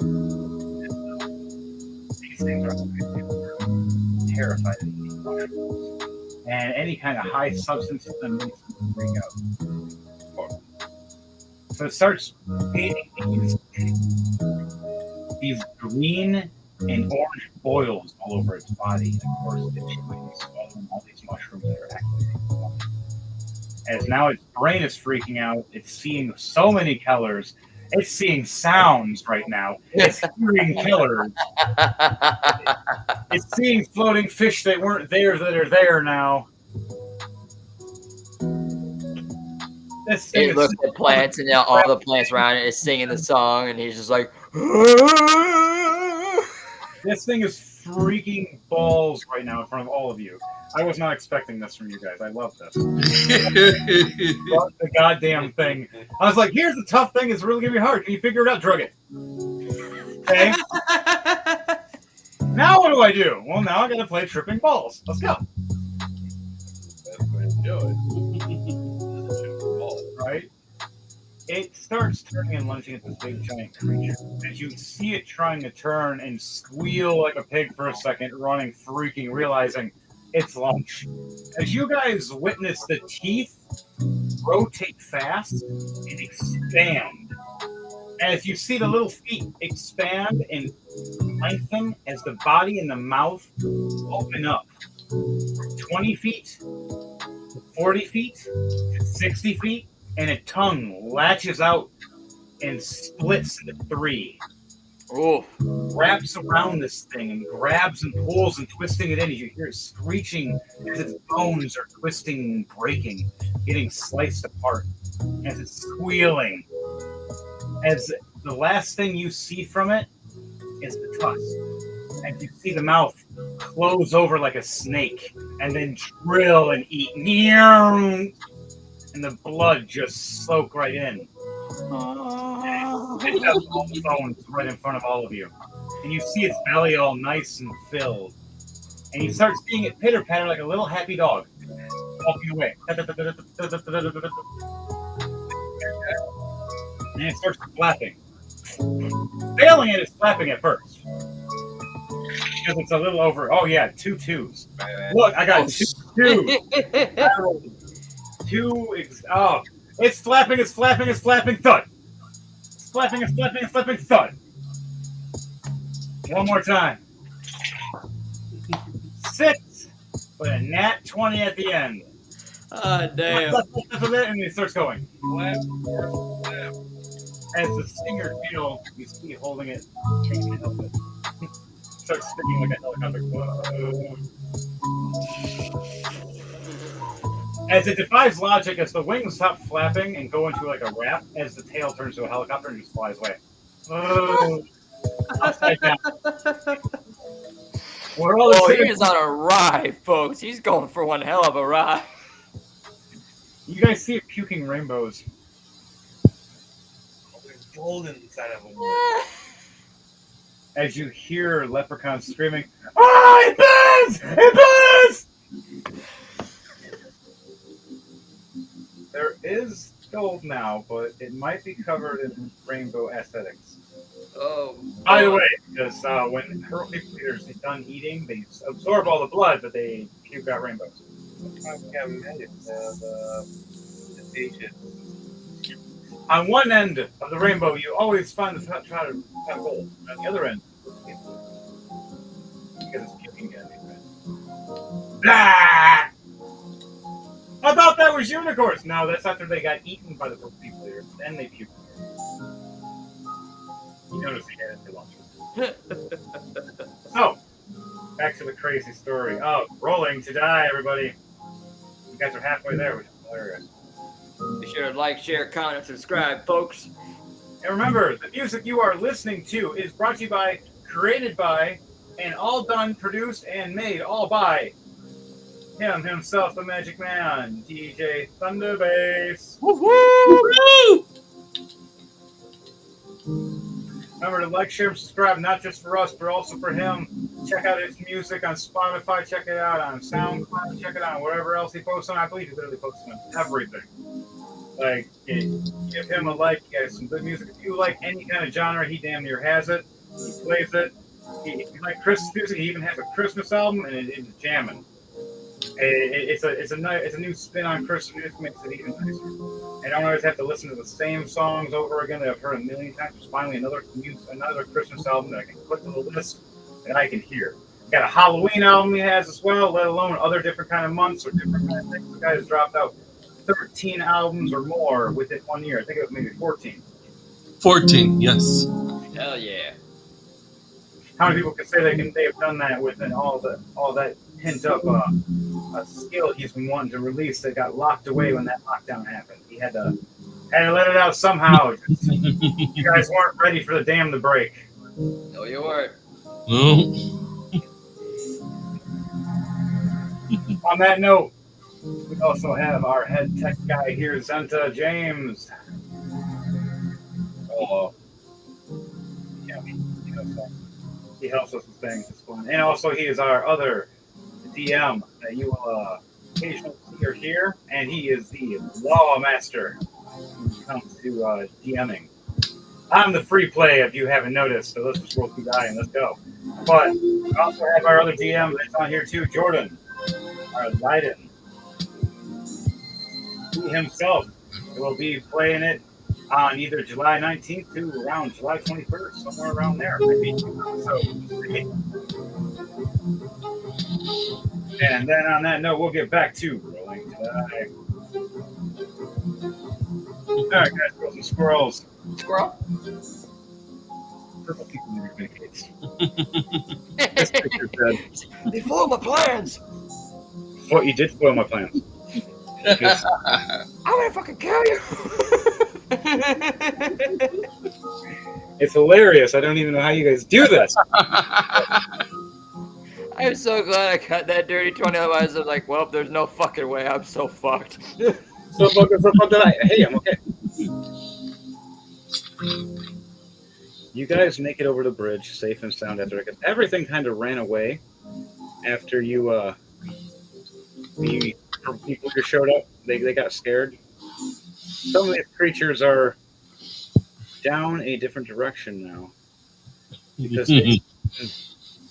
Speaker 1: mushrooms. These things are terrified of eating mushrooms. And any kind of high substance to them makes them freak out. So it starts creating these green and orange boils all over its body. And of course, it's swallowing all these mushrooms that are activating. As now its brain is freaking out, it's seeing so many colors. It's seeing sounds right now. It's hearing killers. It's seeing floating fish that weren't there that are there now.
Speaker 2: He looks at plants, and all the plants around it is singing the song, and he's just like,
Speaker 1: this thing is freaking balls right now in front of all of you. I was not expecting this from you guys. I love this. The goddamn thing. I was like, here's the tough thing. It's really going to be hard. Can you figure it out? Drug it. Okay. Now what do I do? Well, now I got to play tripping balls. Let's go.
Speaker 3: That's going to do it.
Speaker 1: Right? It starts turning and lunging at this big giant creature. As you see it trying to turn and squeal like a pig for a second, running, freaking, realizing it's lunch. As you guys witness the teeth rotate fast and expand. As you see the little feet expand and lengthen as the body and the mouth open up. 20 feet, 40 feet, 60 feet, and a tongue latches out and splits into 3.
Speaker 2: oh,
Speaker 1: Wraps around this thing and grabs and pulls and twisting it in. As you hear it screeching as its bones are twisting and breaking, getting sliced apart. As it's squealing. As the last thing you see from it is the tusk. And you see the mouth close over like a snake and then drill and eat. And the blood just soak right in. It has all the bones right in front of all of you. And you see its belly all nice and filled. And you start seeing it pitter-patter like a little happy dog. Walking away. And it starts flapping. Failing it is flapping at first. Because it's a little over. Oh, yeah, 2 2s. Look, I got 2 2s. I rolled 2. Oh, it's flapping, it's flapping, it's flapping, thud. It's flapping, it's flapping, it's flapping, thud. One more time. 6, with a nat 20 at the end.
Speaker 2: oh damn.
Speaker 1: And it starts going. As the stinger tail, you see holding it, taking it help it. Starts spinning like a helicopter. Whoa. As it defies logic, as the wings stop flapping and go into like a wrap, as the tail turns to a helicopter and just flies away. Oh, upside down. We're all
Speaker 2: Oh,
Speaker 1: sitting-
Speaker 2: he's on a ride, folks. He's going for one hell of a ride.
Speaker 1: You guys see it puking rainbows.
Speaker 3: There's gold inside of them.
Speaker 1: As you hear leprechauns screaming, "Oh, it burns! It burns!" There is gold now, but it might be covered in rainbow aesthetics.
Speaker 2: Oh.
Speaker 1: By the way, because when leaders are done eating, they absorb all the blood, but they puke out rainbows. On one end of the rainbow, you always find the try to find gold. On the other end, because it's puking again. Blah! I thought that was unicorns. No, that's after they got eaten by the people here. Then they puked. You notice they had it too long. So, back to the crazy story. Oh, rolling to die, everybody. You guys are halfway there, which is hilarious.
Speaker 2: Be sure to like, share, comment, and subscribe, folks.
Speaker 1: And remember, the music you are listening to is brought to you by, created by, and all done, produced, and made all by him himself, the Magic Man, DJ Thunderbase.
Speaker 5: Woo-hoo!
Speaker 1: Remember to like, share, and subscribe, not just for us, but also for him. Check out his music on Spotify. Check it out on SoundCloud. Check it out on whatever else he posts on. I believe he literally posts on everything. Like, give him a like. He has some good music. If you like any kind of genre, he damn near has it. He plays it. If you like Christmas music, he even has a Christmas album, and it's jamming. It's a new spin on Christmas music, makes it even nicer. I don't always have to listen to the same songs over again that I've heard a million times. There's finally another Christmas album that I can put to the list that I can hear. Got a Halloween album he has as well, let alone other different kind of months or different kind of things. The guy has dropped out 13 albums or more within 1 year. I think it was maybe 14.
Speaker 5: 14, yes.
Speaker 2: Hell yeah.
Speaker 1: How many people can say they have done that within all that hint of a skill he's been wanting to release that got locked away when that lockdown happened? He had to let it out somehow. You guys weren't ready for the dam to break.
Speaker 2: No, you weren't.
Speaker 5: No.
Speaker 1: On that note, we also have our head tech guy here, Zenta James. Oh, yeah, he helps us with things. It's fun. And also, he is our other DM that you will occasionally see or hear, and he is the law master when it comes to DMing. I'm the free play, if you haven't noticed, so let's just roll through die and let's go. But we also have our other DM that's on here too, Jordan, our Leiden. He himself will be playing it on either July 19th to around July 21st, somewhere around there. And then on that note, we'll get back to rolling die. All right, guys, girls and squirrels.
Speaker 2: Squirrel?
Speaker 1: Purple people never communicates. This picture said,
Speaker 2: They foiled my plans.
Speaker 1: "What you did spoil my plans."
Speaker 2: I'm gonna fucking kill you.
Speaker 1: It's hilarious. I don't even know how you guys do this.
Speaker 2: I'm so glad I cut that dirty 20. Otherwise, I'm like, well, there's no fucking way. I'm so fucked.
Speaker 1: So fucked that hey, I'm okay. You guys make it over the bridge safe and sound after, because everything kind of ran away after the people who showed up. They got scared. Some of these creatures are down a different direction now because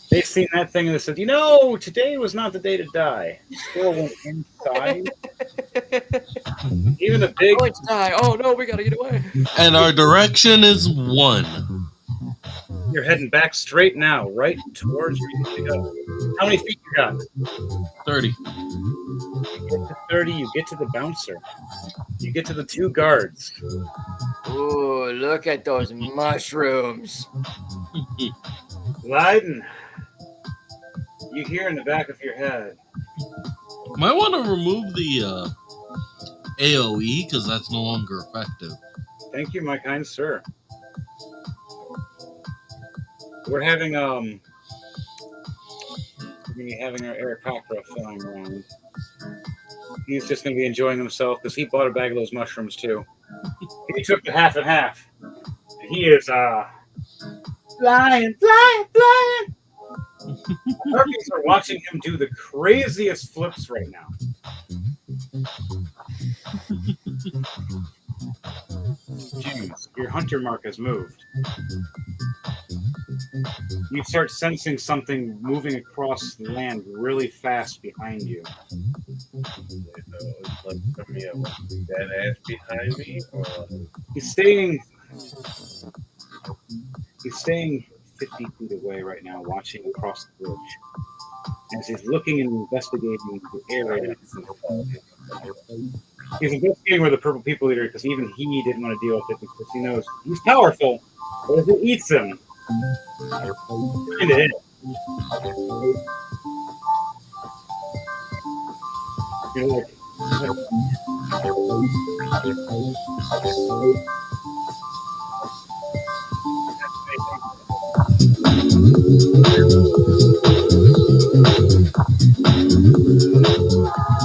Speaker 1: they've seen that thing and they said, today was not the day to die. Still went inside. Even the big.
Speaker 2: Going to die. Oh no, we gotta get away.
Speaker 5: And our direction is 1.
Speaker 1: You're heading back straight now, right towards where you need to go. How many feet you got?
Speaker 5: 30.
Speaker 1: You get to 30, you get to the bouncer. You get to the 2 guards.
Speaker 2: Ooh, look at those mushrooms.
Speaker 1: Leiden, you hear in the back of your head.
Speaker 5: Might want to remove the AoE because that's no longer effective.
Speaker 1: Thank you, my kind sir. We're having our Eric Cockroach flying around. He's just going to be enjoying himself because he bought a bag of those mushrooms too. He took the half and half. And he is flying. Herpes are watching him do the craziest flips right now. James, your hunter mark has moved. You start sensing something moving across the land really fast behind you.
Speaker 4: Dead ass behind me? Or...
Speaker 1: He's staying 50 feet away right now, watching across the bridge. As he's looking and investigating the area. He's investigating where the purple people leader, because even he didn't want to deal with it because he knows he's powerful, but if it eats him, into it. You're like,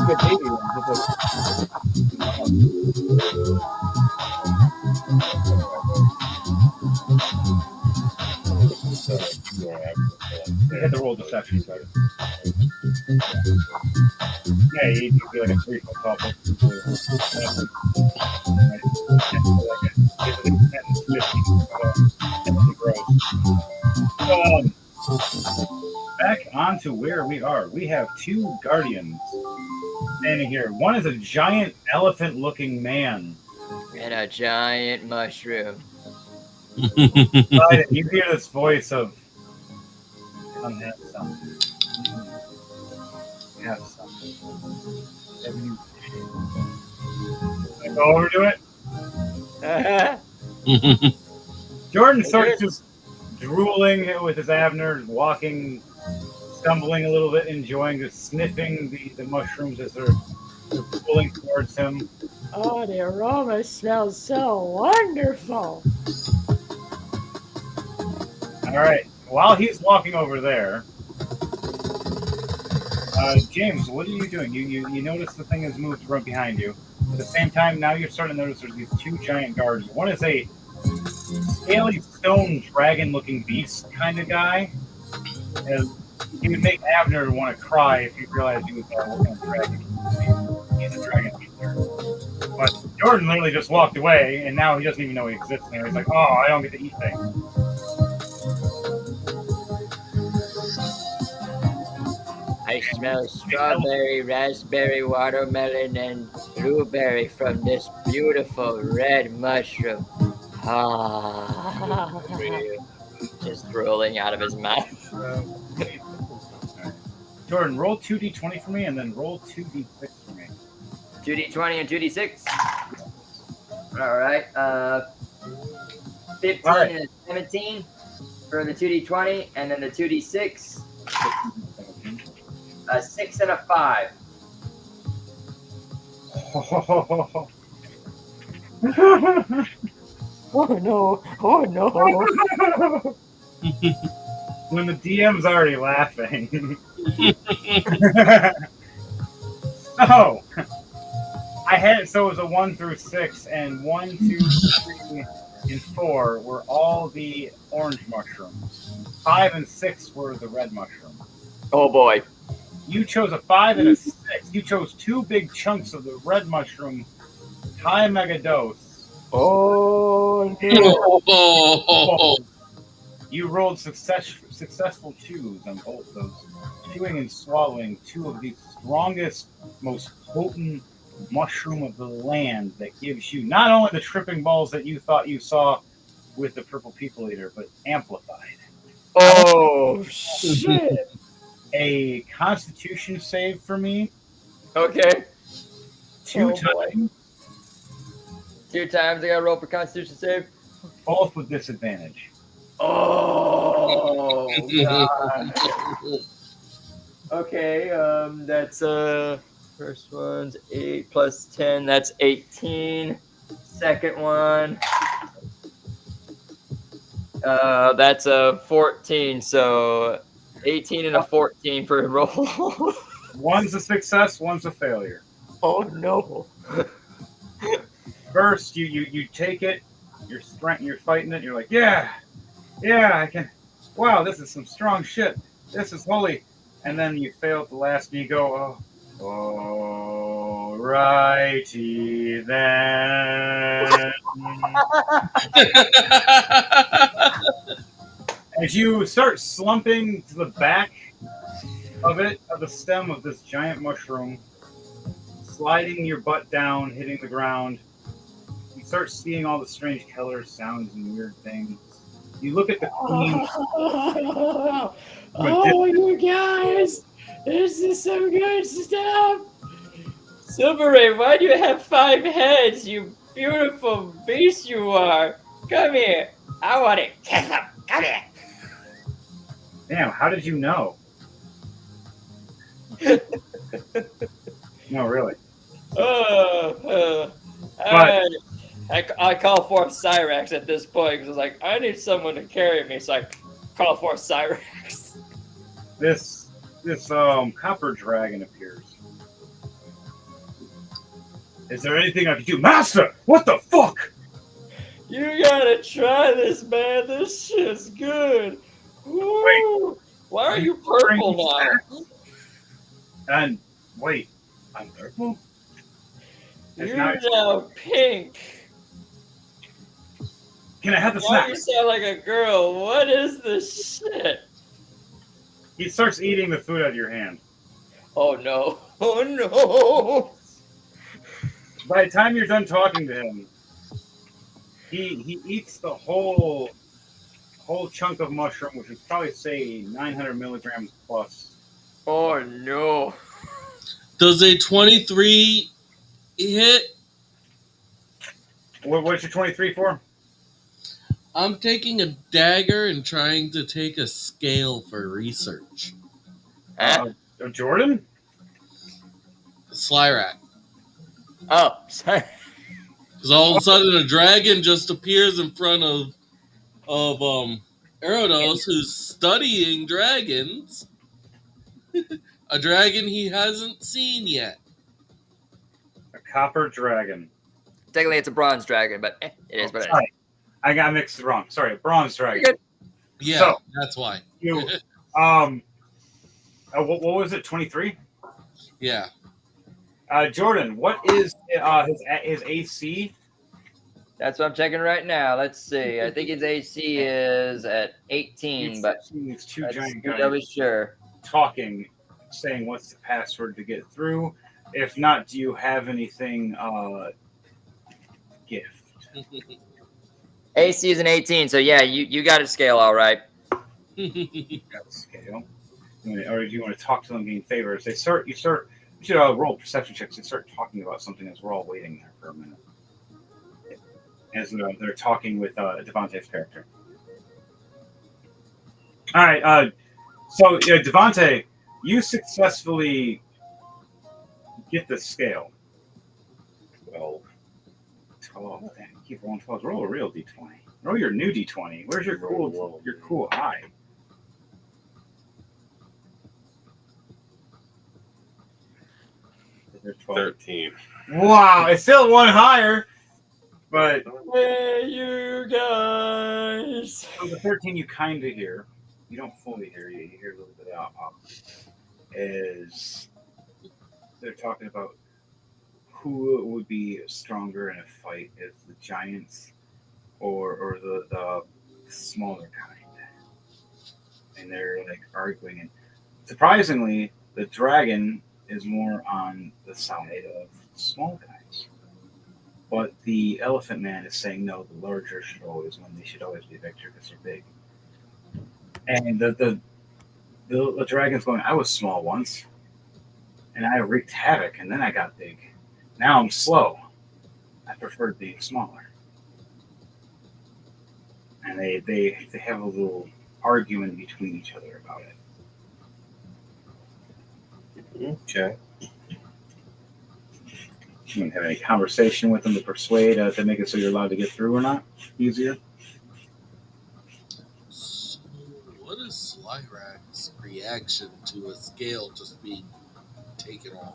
Speaker 1: good baby one. You hit the roll deception, so. Yeah, you need to be like a 3-foot tall person. Back onto where we are. We have two guardians standing here. One is a giant elephant-looking man.
Speaker 2: And a giant mushroom.
Speaker 1: Right, you hear this voice of, "Come have something. Have something." I go over to it. Jordan starts just drooling with his Abner, walking, stumbling a little bit, enjoying, just sniffing the mushrooms as they're pulling towards him.
Speaker 8: Oh, the aroma smells so wonderful.
Speaker 1: All right. While he's walking over there, James, what are you doing? You notice the thing has moved right behind you. At the same time, now you're starting to notice there's these two giant guards. One is a scaly stone dragon-looking beast kind of guy. And he would make Abner want to cry if he realized he was working on a dragon. He's a dragon beater. But Jordan literally just walked away, and now he doesn't even know he exists there. He's like, "Oh, I don't get to eat things."
Speaker 2: I smell strawberry, raspberry, watermelon, and blueberry from this beautiful red mushroom. Ah, just rolling out of his mouth.
Speaker 1: Jordan, roll 2d20 for me, and then roll 2d6 for me.
Speaker 7: 2d20 and 2d6. All right. 15
Speaker 1: All right.
Speaker 7: and 17 for the 2d20, and then the 2d6. A 6 and a 5.
Speaker 8: Oh no! Oh no!
Speaker 1: When the DM's already laughing. So, it was a 1 through 6, and 1, 2, 3, and 4 were all the orange mushrooms. 5 and 6 were the red mushroom.
Speaker 2: Oh boy.
Speaker 1: You chose a 5 and a 6. You chose 2 big chunks of the red mushroom, high mega dose.
Speaker 8: Oh no!
Speaker 5: Oh,
Speaker 1: You rolled successful chews on both those, chewing and swallowing 2 of the strongest, most potent mushroom of the land that gives you not only the tripping balls that you thought you saw with the purple people eater, but amplified.
Speaker 2: Oh shit.
Speaker 1: A Constitution save for me.
Speaker 2: Okay.
Speaker 1: 2
Speaker 2: Oh, boy.
Speaker 1: times,
Speaker 2: 2 times I gotta roll for Constitution save.
Speaker 1: both with disadvantage.
Speaker 2: Oh god. Okay, that's first one's 8 plus 10, that's 18. Second one, that's a 14, so 18 and a 14 for a roll.
Speaker 1: One's a success, one's a failure.
Speaker 8: Oh no!
Speaker 1: First, you take it, you're fighting it, you're like, yeah, I can. Wow, this is some strong shit. This is holy. And then you fail at the last, and you go, oh, righty then. As you start slumping to the back of the stem of this giant mushroom, sliding your butt down, hitting the ground, you start seeing all the strange colors, sounds, and weird things. You look at the queen.
Speaker 8: Oh, you guys! This is some good stuff!
Speaker 2: Silver Ray, why do you have 5 heads, you beautiful beast you are? Come here. I want it. Come here.
Speaker 1: Damn, how did you know? No, really.
Speaker 2: I call forth Cyrax at this point because I was like, I need someone to carry me, so I call forth Cyrax.
Speaker 1: This copper dragon appears. Is there anything I can do? Master! What the fuck?
Speaker 8: You gotta try this, man. This shit's good. Woo. Why are you purple now?
Speaker 1: And wait, I'm purple? It's
Speaker 8: You're
Speaker 1: not-
Speaker 8: now pink.
Speaker 1: Can I have the
Speaker 8: Now
Speaker 1: snack?
Speaker 8: you sound like a girl. What is this shit?
Speaker 1: He starts eating the food out of your hand.
Speaker 8: Oh no. Oh no.
Speaker 1: By the time you're done talking to him, he eats the whole chunk of mushroom, which is probably say 900 milligrams plus.
Speaker 8: Oh no.
Speaker 5: Does a 23 hit?
Speaker 1: What's your 23 for?
Speaker 5: I'm taking a dagger and trying to take a scale for research.
Speaker 1: Jordan?
Speaker 5: Slyrak.
Speaker 2: Oh, sorry.
Speaker 5: Because all of a sudden a dragon just appears in front of Erados, who's studying dragons. A dragon he hasn't seen yet.
Speaker 1: A copper dragon.
Speaker 2: Technically, it's a bronze dragon, but it is what it is.
Speaker 1: Sorry, I got mixed wrong. Sorry, a bronze dragon.
Speaker 2: You're good.
Speaker 5: Yeah,
Speaker 1: So-
Speaker 5: that's why.
Speaker 1: You, what was it? 23.
Speaker 5: Yeah.
Speaker 1: Jordan, what is his AC?
Speaker 7: That's what I'm checking right now. Let's see. I think his AC is at 18, but
Speaker 1: These two
Speaker 7: let's
Speaker 1: giant
Speaker 7: be
Speaker 1: guys
Speaker 7: doubly sure.
Speaker 1: talking, saying what's the password to get through. If not, do you have anything gift?
Speaker 2: AC is an 18, so yeah, you got a scale all right.
Speaker 1: Got the scale. Or do you want to talk to them, gain favors? You should roll perception checks and start talking about something as we're all waiting there for a minute. As they're talking with Devontae's character. All right, so Devontae, you successfully get the scale. 12. Damn, keep rolling 12. Roll a real d20. Roll your new d20. Where's your cool eye? There's 12.
Speaker 4: 13.
Speaker 1: Wow, it's still one higher, but
Speaker 8: Hey, you guys.
Speaker 1: so the 13 you kind of hear. You don't fully hear. You hear a little bit out. Is they're talking about who would be stronger in a fight, is the giants or the smaller kind? And they're like arguing, and surprisingly, the dragon is more on the side of small guys. But the elephant man is saying no, the larger should always win. They should always be victor because they're big. And the dragon's going, I was small once, and I wreaked havoc, and then I got big. Now I'm slow. I preferred being smaller. And they have a little argument between each other about it.
Speaker 4: Okay.
Speaker 1: You want to have any conversation with them to persuade to make it so you're allowed to get through or not? Easier?
Speaker 5: So, what is Slyrak's reaction to a scale just being taken off?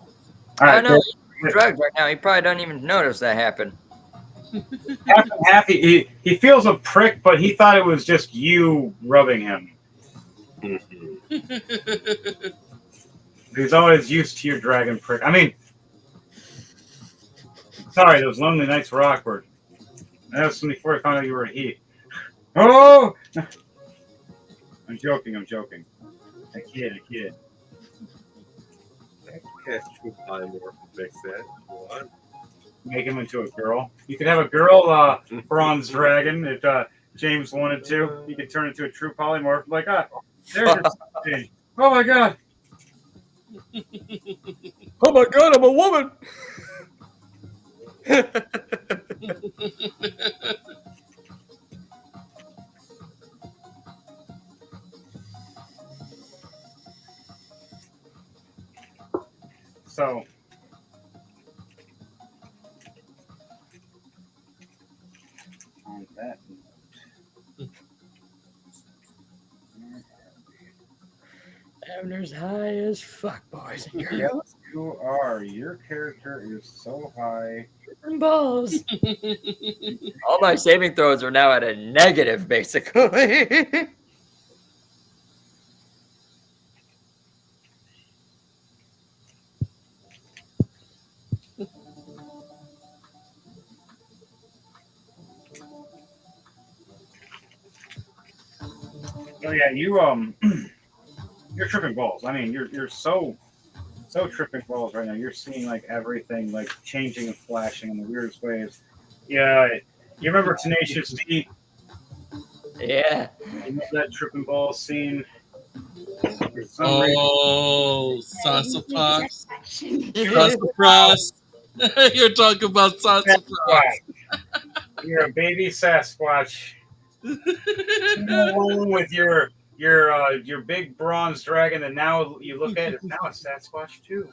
Speaker 1: All
Speaker 2: I
Speaker 1: right,
Speaker 2: know he's drugged right now. He probably doesn't even notice that happen.
Speaker 1: half and half. He feels a prick, but he thought it was just you rubbing him. He's always used to your dragon prick. I mean, sorry, those lonely nights were awkward. That was before I found out you were a he. Oh! I'm joking. I kid.
Speaker 4: Cast True Polymorph and fix that. What?
Speaker 1: Make him into a girl. You could have a girl bronze dragon if James wanted to. He could turn into a true polymorph. Like, there's your thing. Oh my god.
Speaker 7: Oh my god, I'm a woman!
Speaker 1: So, on that note,
Speaker 8: Abner's high as fuck, boys and girls.
Speaker 1: you are. Your character is so high
Speaker 2: And balls. All my saving throws are now at a negative, basically.
Speaker 1: Oh yeah, you you're tripping balls. I mean, you're so tripping balls right now. You're seeing like everything like changing and flashing in the weirdest ways. Yeah, you remember Tenacious D?
Speaker 2: Yeah.
Speaker 1: You remember that tripping ball scene? For some reason,
Speaker 5: Oh, Sassafras. Sassafras. You're talking about Sassafras.
Speaker 1: Sasquatch. You're a baby Sasquatch. Along with your big bronze dragon, and now you look at it, now a Sasquatch too.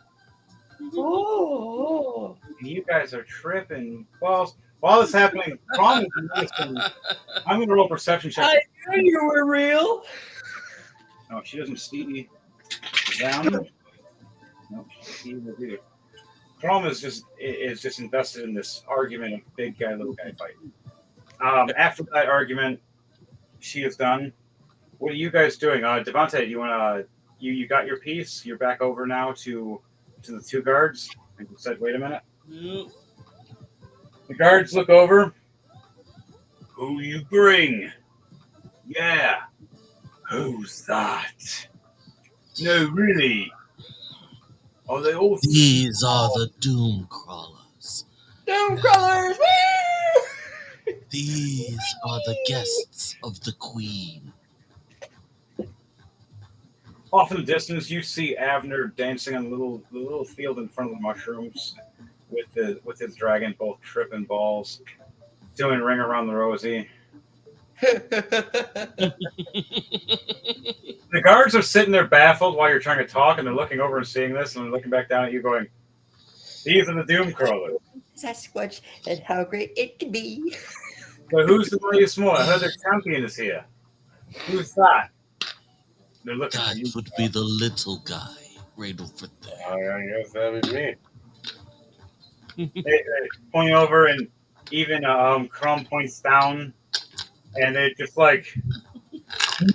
Speaker 8: Oh.
Speaker 1: And you guys are tripping balls. While this is happening, Crom is noticing. I'm gonna roll perception check.
Speaker 8: I knew you were real.
Speaker 1: No, she doesn't see down. No, she doesn't either. Crom is just invested in this argument of big guy, little guy fight. After that argument, she is done. What are you guys doing? Devontae, do you wanna you got your piece? You're back over now to the two guards. And you said, wait a minute.
Speaker 5: Yep.
Speaker 1: The guards look over. Who you bring? Yeah. Who's that? No, really. Are they all?
Speaker 5: These are the Doom Crawlers.
Speaker 8: Doom crawlers.
Speaker 5: These are the guests of the Queen.
Speaker 1: Off in the distance, you see Avner dancing on the little field in front of the mushrooms with his dragon, both tripping balls, doing ring around the rosy. The guards are sitting there baffled while you're trying to talk, and they're looking over and seeing this, and they're looking back down at you, going, "These are the Doom Crawlers."
Speaker 6: Sasquatch and how great it can be.
Speaker 1: So who's the mighty small? I heard their champion is here. Who's that? They're looking
Speaker 5: That
Speaker 1: for you.
Speaker 5: would be the little guy right over there.
Speaker 4: I guess that is me.
Speaker 1: They point over, and even Crom points down, and they just like,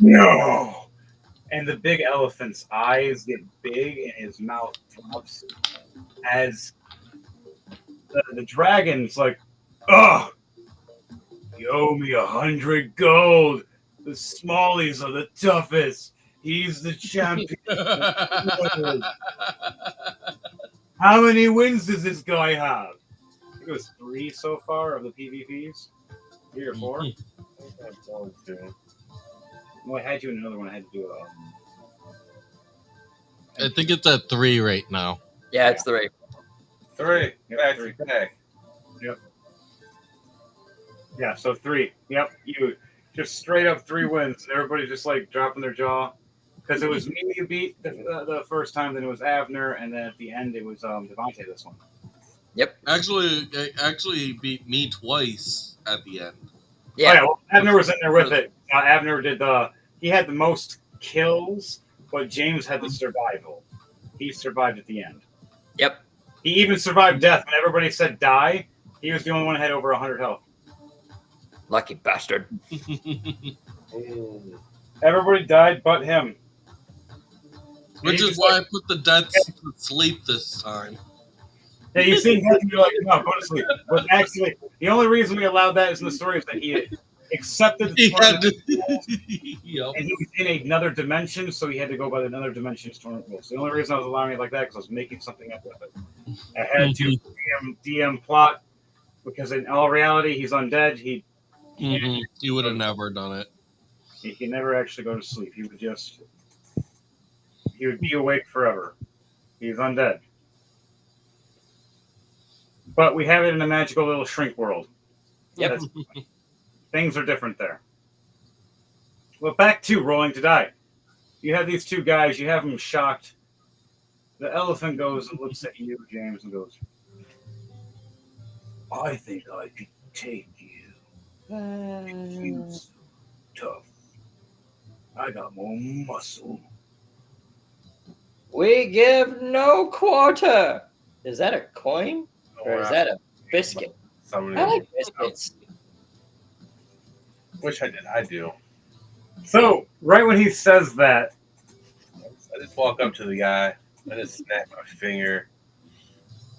Speaker 1: no. And the big elephant's eyes get big, and his mouth drops as the dragon's like, "Oh, you owe me 100 gold. The Smallies are the toughest. He's the champion." How many wins does this guy have? I think it was 3 so far of the PvPs. 3 or 4. Well, I had you in another one. I had to do it.
Speaker 5: I think it's at 3 right now.
Speaker 2: Yeah, it's 3.
Speaker 4: 3.
Speaker 1: Yep,
Speaker 4: Back
Speaker 1: 3.
Speaker 4: to back.
Speaker 1: Yep. Yeah, so 3. Yep, you just straight up 3 wins. Everybody just like dropping their jaw. Because it was me you beat the first time, then it was Avner, and then at the end it was Devontae this one.
Speaker 5: Actually, he beat me twice at the end.
Speaker 2: Yeah.
Speaker 1: Oh, yeah, well, Avner was in there with it. Avner he had the most kills, but James had the survival. He survived at the end.
Speaker 2: Yep.
Speaker 1: He even survived death. When everybody said die, he was the only one that had over 100 health.
Speaker 2: Lucky bastard.
Speaker 1: Everybody died but him.
Speaker 5: Which is why I put the dead to sleep this time.
Speaker 1: Yeah, you see him, you're like, no, go to sleep. But actually, the only reason we allowed that is in the story is that he accepted the tournament
Speaker 5: Yep.
Speaker 1: and he was in another dimension, so he had to go by another dimension's tournament rules. The only reason I was allowing it like that because I was making something up with it. I had to DM plot because in all reality, he's undead. He
Speaker 5: would have never done it.
Speaker 1: He can never actually go to sleep. He would be awake forever. He's undead. But we have it in a magical little shrink world.
Speaker 2: Yep.
Speaker 1: Things are different there. Well, back to rolling to die. You have these 2 guys. You have them shocked. The elephant goes and looks at you, James, and goes, "I think I could take you. You're so tough. I got more muscle."
Speaker 8: We give no quarter. Is that a coin? Or is that a Biscuit.
Speaker 3: Summoning.
Speaker 8: I like biscuits.
Speaker 3: Wish I did. I do.
Speaker 1: So, right when he says that,
Speaker 3: I just walk up to the guy. I just snap my finger.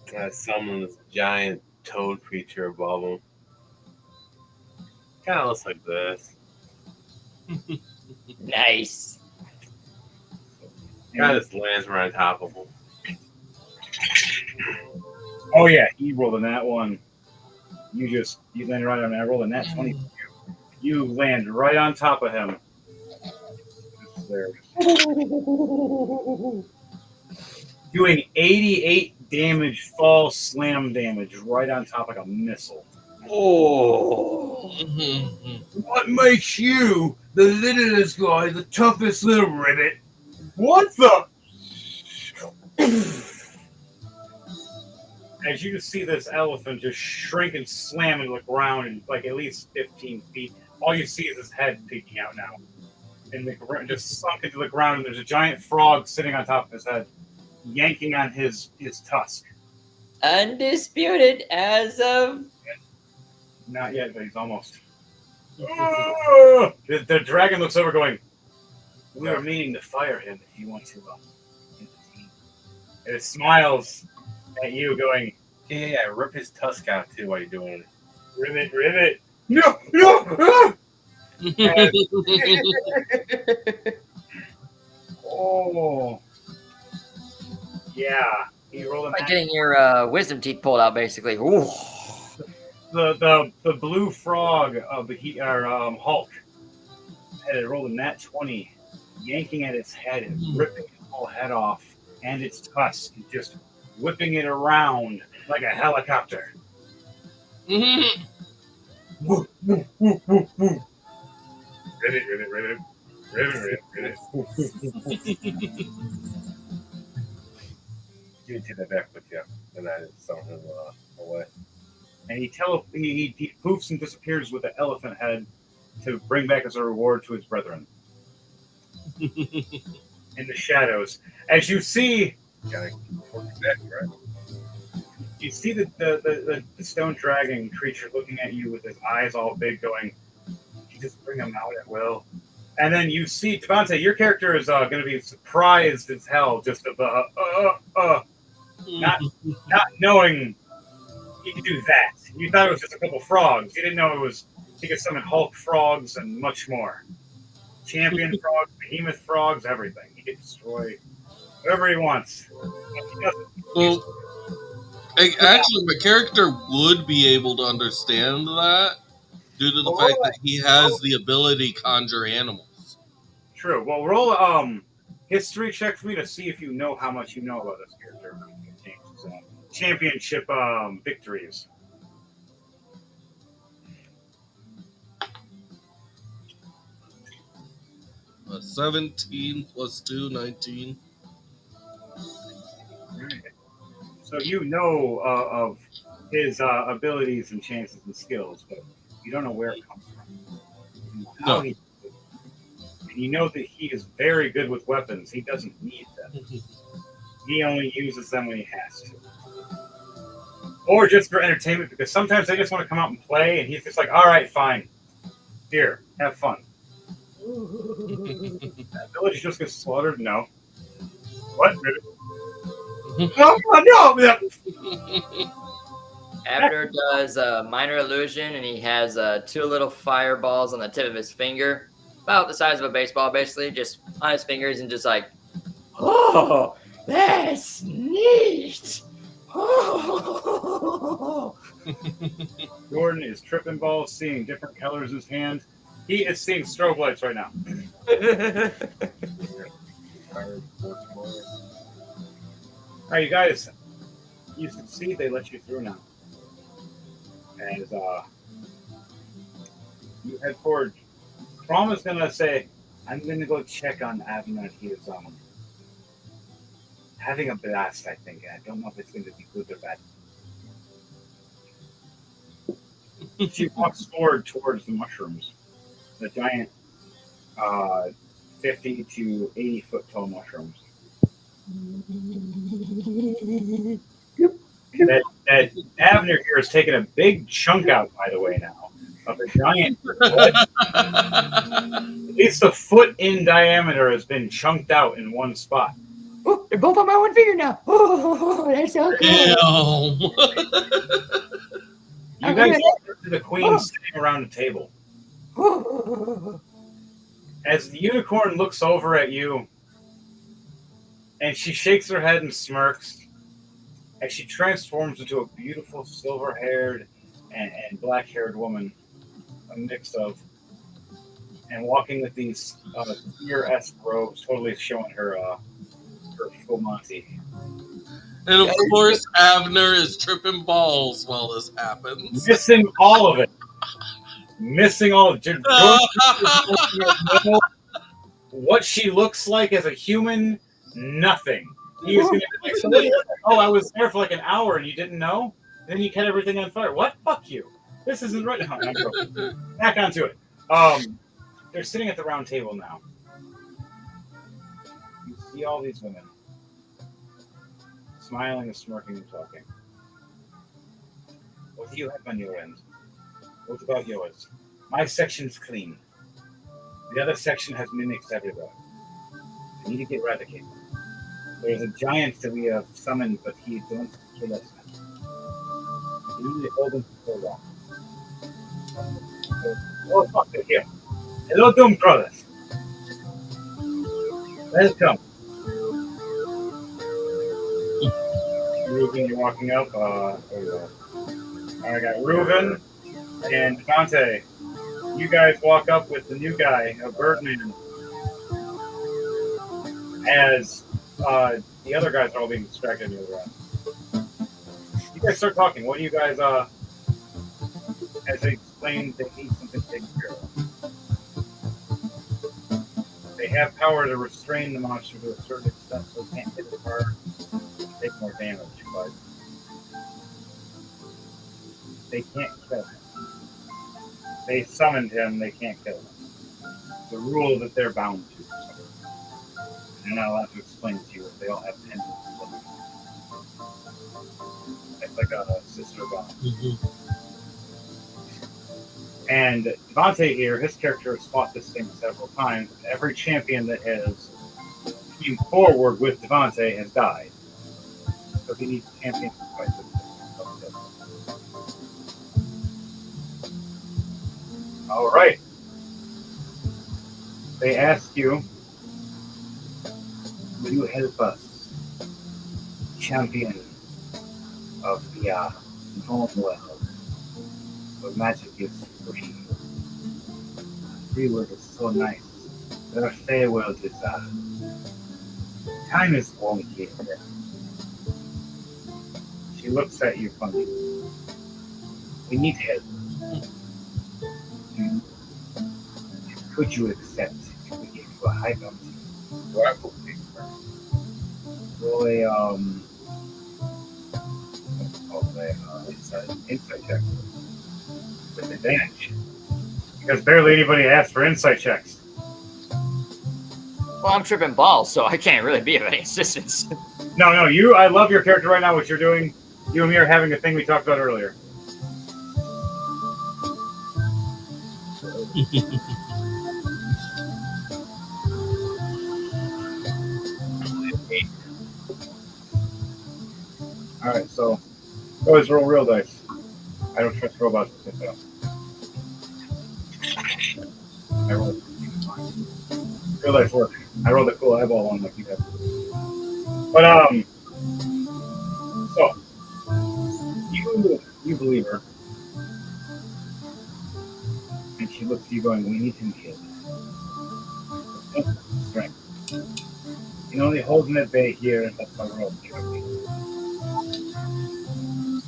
Speaker 3: And I summon this giant toad creature above him. Kind of looks like this.
Speaker 8: Nice.
Speaker 3: Guy just lands right on top of him.
Speaker 1: oh yeah, he rolled in that one. You landed right on that roll in that 20. You land right on top of him. There. Doing 88 damage, fall slam damage, right on top like a missile.
Speaker 8: Oh.
Speaker 1: What makes you the littlest guy, the toughest little ribbit? What the? As you can see this elephant just shrink and slam into the ground in like at least 15 feet. All you see is his head peeking out now. And just sunk into the ground, and there's a giant frog sitting on top of his head, yanking on his tusk.
Speaker 8: Undisputed as of.
Speaker 1: Not yet, but he's almost. The dragon looks over going, we were meaning to fire him if you want to get the team. And it smiles at you going,
Speaker 3: Yeah, rip his tusk out too while you're doing it.
Speaker 1: ribbit. No! Oh. Yeah. He rolled
Speaker 2: Like getting your wisdom teeth pulled out, basically. Ooh.
Speaker 1: the blue frog of the Hulk had rolled a nat 20, yanking at its head and ripping its whole head off and its tusk, and just whipping it around like a helicopter. Woo, woo, woo, woo, woo. Ribbit.
Speaker 3: You can take that back with you, and I just summon him away.
Speaker 1: And he poofs and disappears with the elephant head to bring back as a reward to his brethren. In the shadows. As you see,
Speaker 3: Gotta work back, right?
Speaker 1: you see the stone dragon creature looking at you with his eyes all big going, you just bring him out at will. And then you see, Devontae, your character is going to be surprised as hell just of not knowing he could do that. You thought it was just a couple frogs. You didn't know he could summon Hulk frogs and much more. Champion frogs, behemoth frogs, everything. He could destroy whatever he wants. He doesn't.
Speaker 5: Well, actually, my character would be able to understand that due to the fact that he has the ability to conjure animals.
Speaker 1: True. Well, roll a history check for me to see if you know how much you know about this character. Championship victories.
Speaker 5: 17 plus 2, 19.
Speaker 1: So you know of his abilities and chances and skills, but you don't know where it comes from. How he, and you know that he is very good with weapons. He doesn't need them. He only uses them when he has to. Or just for entertainment, because sometimes they just want to come out and play, and he's just like, all right, fine. Here, have fun. That village just gets slaughtered? No. What? No!
Speaker 2: Abner does a minor illusion, and he has 2 little fireballs on the tip of his finger, about the size of a baseball, basically, just on his fingers, and just like, oh, that's neat. Oh.
Speaker 1: Jordan is tripping balls, seeing different colors in his hand. He is seeing strobe lights right now. All right, you guys, you succeed. They let you through now. As you head forward, Crom is going to say, I'm going to go check on Abner. He is having a blast, I think. I don't know if it's going to be good or bad. She walks forward towards the mushrooms. The giant 50 to 80 foot tall mushrooms. That that Abner here has taken a big chunk out, by the way, now, of a giant blood. At least a foot in diameter has been chunked out in one spot.
Speaker 2: Oh, they're both on my one finger now. Oh, that's so cool.
Speaker 5: Damn.
Speaker 1: You guys walk up to the queen sitting around a table. As the unicorn looks over at you, and she shakes her head and smirks, as she transforms into a beautiful silver-haired and black-haired woman, a mix of, and walking with these deer-esque robes, totally showing her full Monty.
Speaker 5: And of course, Abner is tripping balls while this happens.
Speaker 1: Missing all of it. Missing all of it. What she looks like as a human, nothing. He was going to be like, so what do you, oh, I was there for like an hour and you didn't know? Then you set everything on fire. What? Fuck you. This isn't right now. Back onto it. They're sitting at the round table now. You see all these women smiling and smirking and talking. What do you have on your end? What about yours? My section's clean. The other section has mimics everywhere. I need to get eradicated. There's a giant that we have summoned, but he don't kill us now. We need to hold him for so long. Oh, fuck, they're here. Hello, Doom Brothers. Welcome. Reuben, you're walking up. There we go. I got Reuben and Devontae. You guys walk up with the new guy, a Birdman, as the other guys are all being distracted in the other room. You guys start talking. What do you guys, as they explain, they need something taken care of. They have power to restrain the monster to a certain extent, so they can't hit it hard, take more damage, but they can't kill him. They summoned him, they can't kill him. The rule that they're bound to. They're not allowed to explain to you if they all have tendrils. It's like a sister bond.
Speaker 5: Mm-hmm.
Speaker 1: And Devontae here, his character has fought this thing several times. Every champion that has came forward with Devontae has died. So he needs champions to fight this thing. All right. They ask you, will you help us, champion of the known world, where magic is free? Free world is so nice. Their fair world is time is wonky. She looks at you funny. We need help. Could you accept if we give you a high bounty? Roll a insight check with advantage. Because barely anybody asks for insight checks.
Speaker 2: Well, I'm tripping balls, so I can't really be of any assistance.
Speaker 1: No, I love your character right now, what you're doing. You and me are having a thing we talked about earlier. Alright, so always roll real dice. I don't trust robots with this. I roll real dice work. I rolled a cool eyeball one like you guys. But so you believe her. And she looks at you going, we need him killed. Strength. You can only hold him at bay here, and that's my role.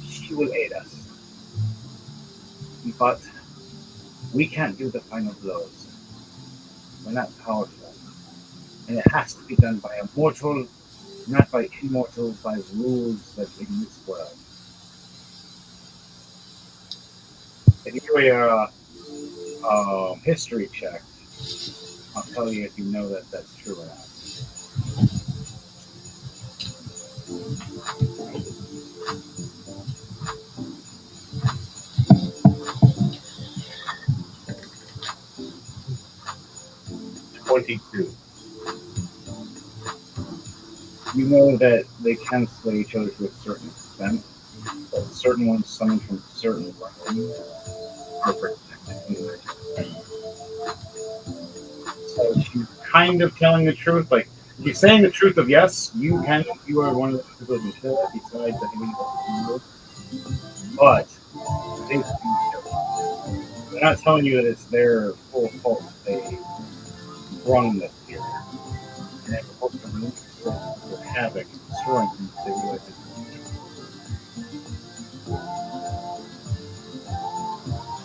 Speaker 1: She will aid us. But we can't do the final blows. We're not powerful. And it has to be done by a mortal, not by immortals, by rules that in this world. If you do a history check, I'll tell you if you know that that's true or not.
Speaker 3: 22.
Speaker 1: You know that they can slay each other to a certain extent, but certain ones summoned from certain realms are protected in their defense. So she's kind of telling the truth. Like, she's saying the truth of yes, you are one of the people who can kill it besides the heavy field. But they can kill it. They're not telling you that it's their full fault. They sprung this here. And they're supposed to remove the havoc, destroying things they realize it.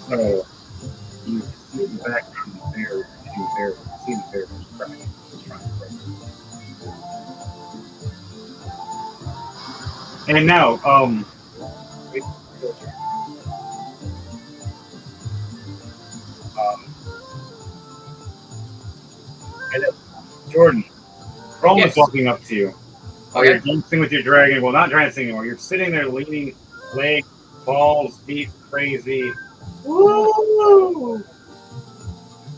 Speaker 1: So you see the back to the bear, see the bear was crying. Trying to break. And now, wait, and Jordan, Chrome is
Speaker 2: Yes.
Speaker 1: walking up to you. Oh,
Speaker 2: Okay.
Speaker 1: you're dancing with your dragon. Well, not dancing anymore. You're sitting there leaning, legs, balls, feet, crazy. Woo!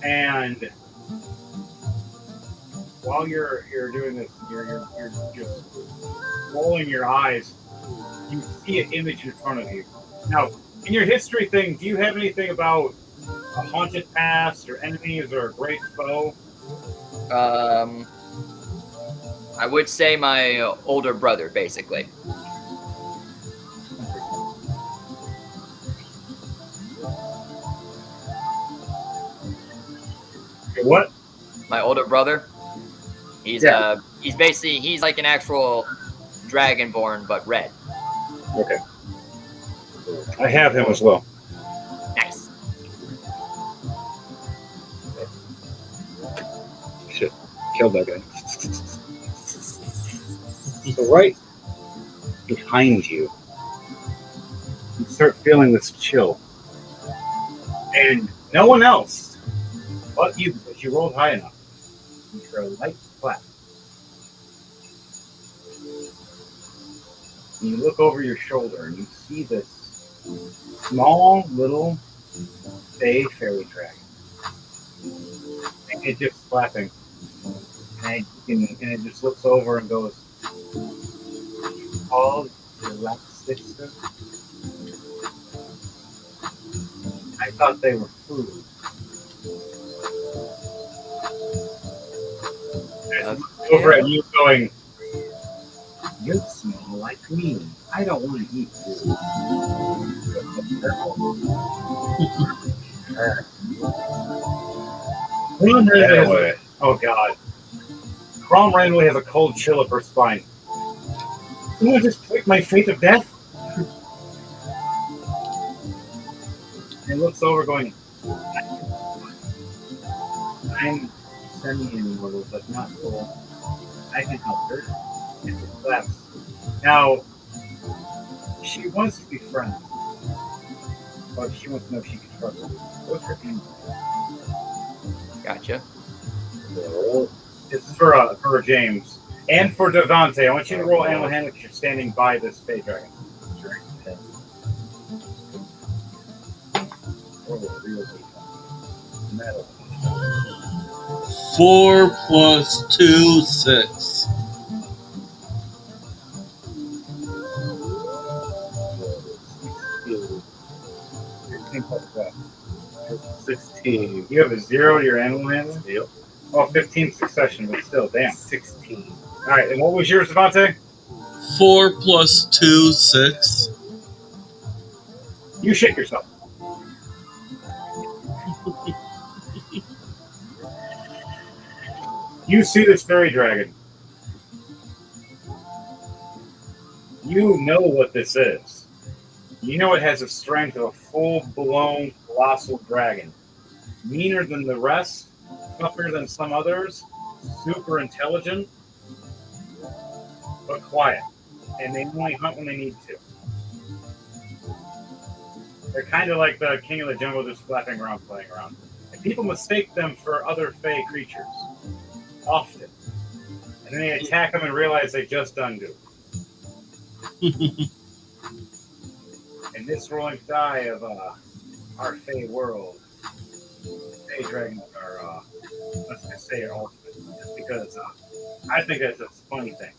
Speaker 1: And while you're doing this, you're just rolling your eyes. You see an image in front of you. Now, in your history thing, do you have anything about a haunted past or enemies or a great foe?
Speaker 2: I would say my older brother, basically.
Speaker 1: What?
Speaker 2: My older brother. He's
Speaker 1: Yeah.
Speaker 2: he's like an actual dragonborn, but red.
Speaker 1: Okay. I have him as well.
Speaker 2: Nice.
Speaker 1: Shit. Killed that guy. So right behind you, you start feeling this chill. And no one else but you, because you rolled high enough. You hear a light clap. And you look over your shoulder and you see this small little bay fairy dragon. And it just flapping. And it just looks over and goes, "Oh, relax, sister. I thought they were food." And over at you going, "You smell like me. I don't want to eat you." Anyway. Oh God. Crom randomly has a cold chill up her spine. Someone just picked my fate of death? And looks over going, "I'm semi-immortal, but not full. I can help her." And she claps. Now, she wants to be friends, but she wants to know if she can trust her. What's her name?
Speaker 2: Gotcha.
Speaker 1: This is for James. And for Devante. I want you to roll animal handling because you're standing by this fey dragon. Metal.
Speaker 5: 4 plus 2, 6.
Speaker 1: Plus what?
Speaker 3: 16.
Speaker 1: You have a 0 to your animal handling?
Speaker 3: Yep.
Speaker 1: Oh, 15 succession, but still, damn.
Speaker 3: 16.
Speaker 1: All right, and what was yours, Devante?
Speaker 5: 4 plus 2, 6.
Speaker 1: You shit yourself. You see this fairy dragon. You know what this is. You know it has the strength of a full-blown colossal dragon. Meaner than the rest, tougher than some others, super intelligent, but quiet. And they only hunt when they need to. They're kind of like the king of the jungle, just flapping around, playing around. And people mistake them for other fey creatures. Often. And then they attack them and realize they just undo. In this rolling die of our fey world, fey dragons are
Speaker 4: let's just say your ultimate, just because I think that's a funny thing.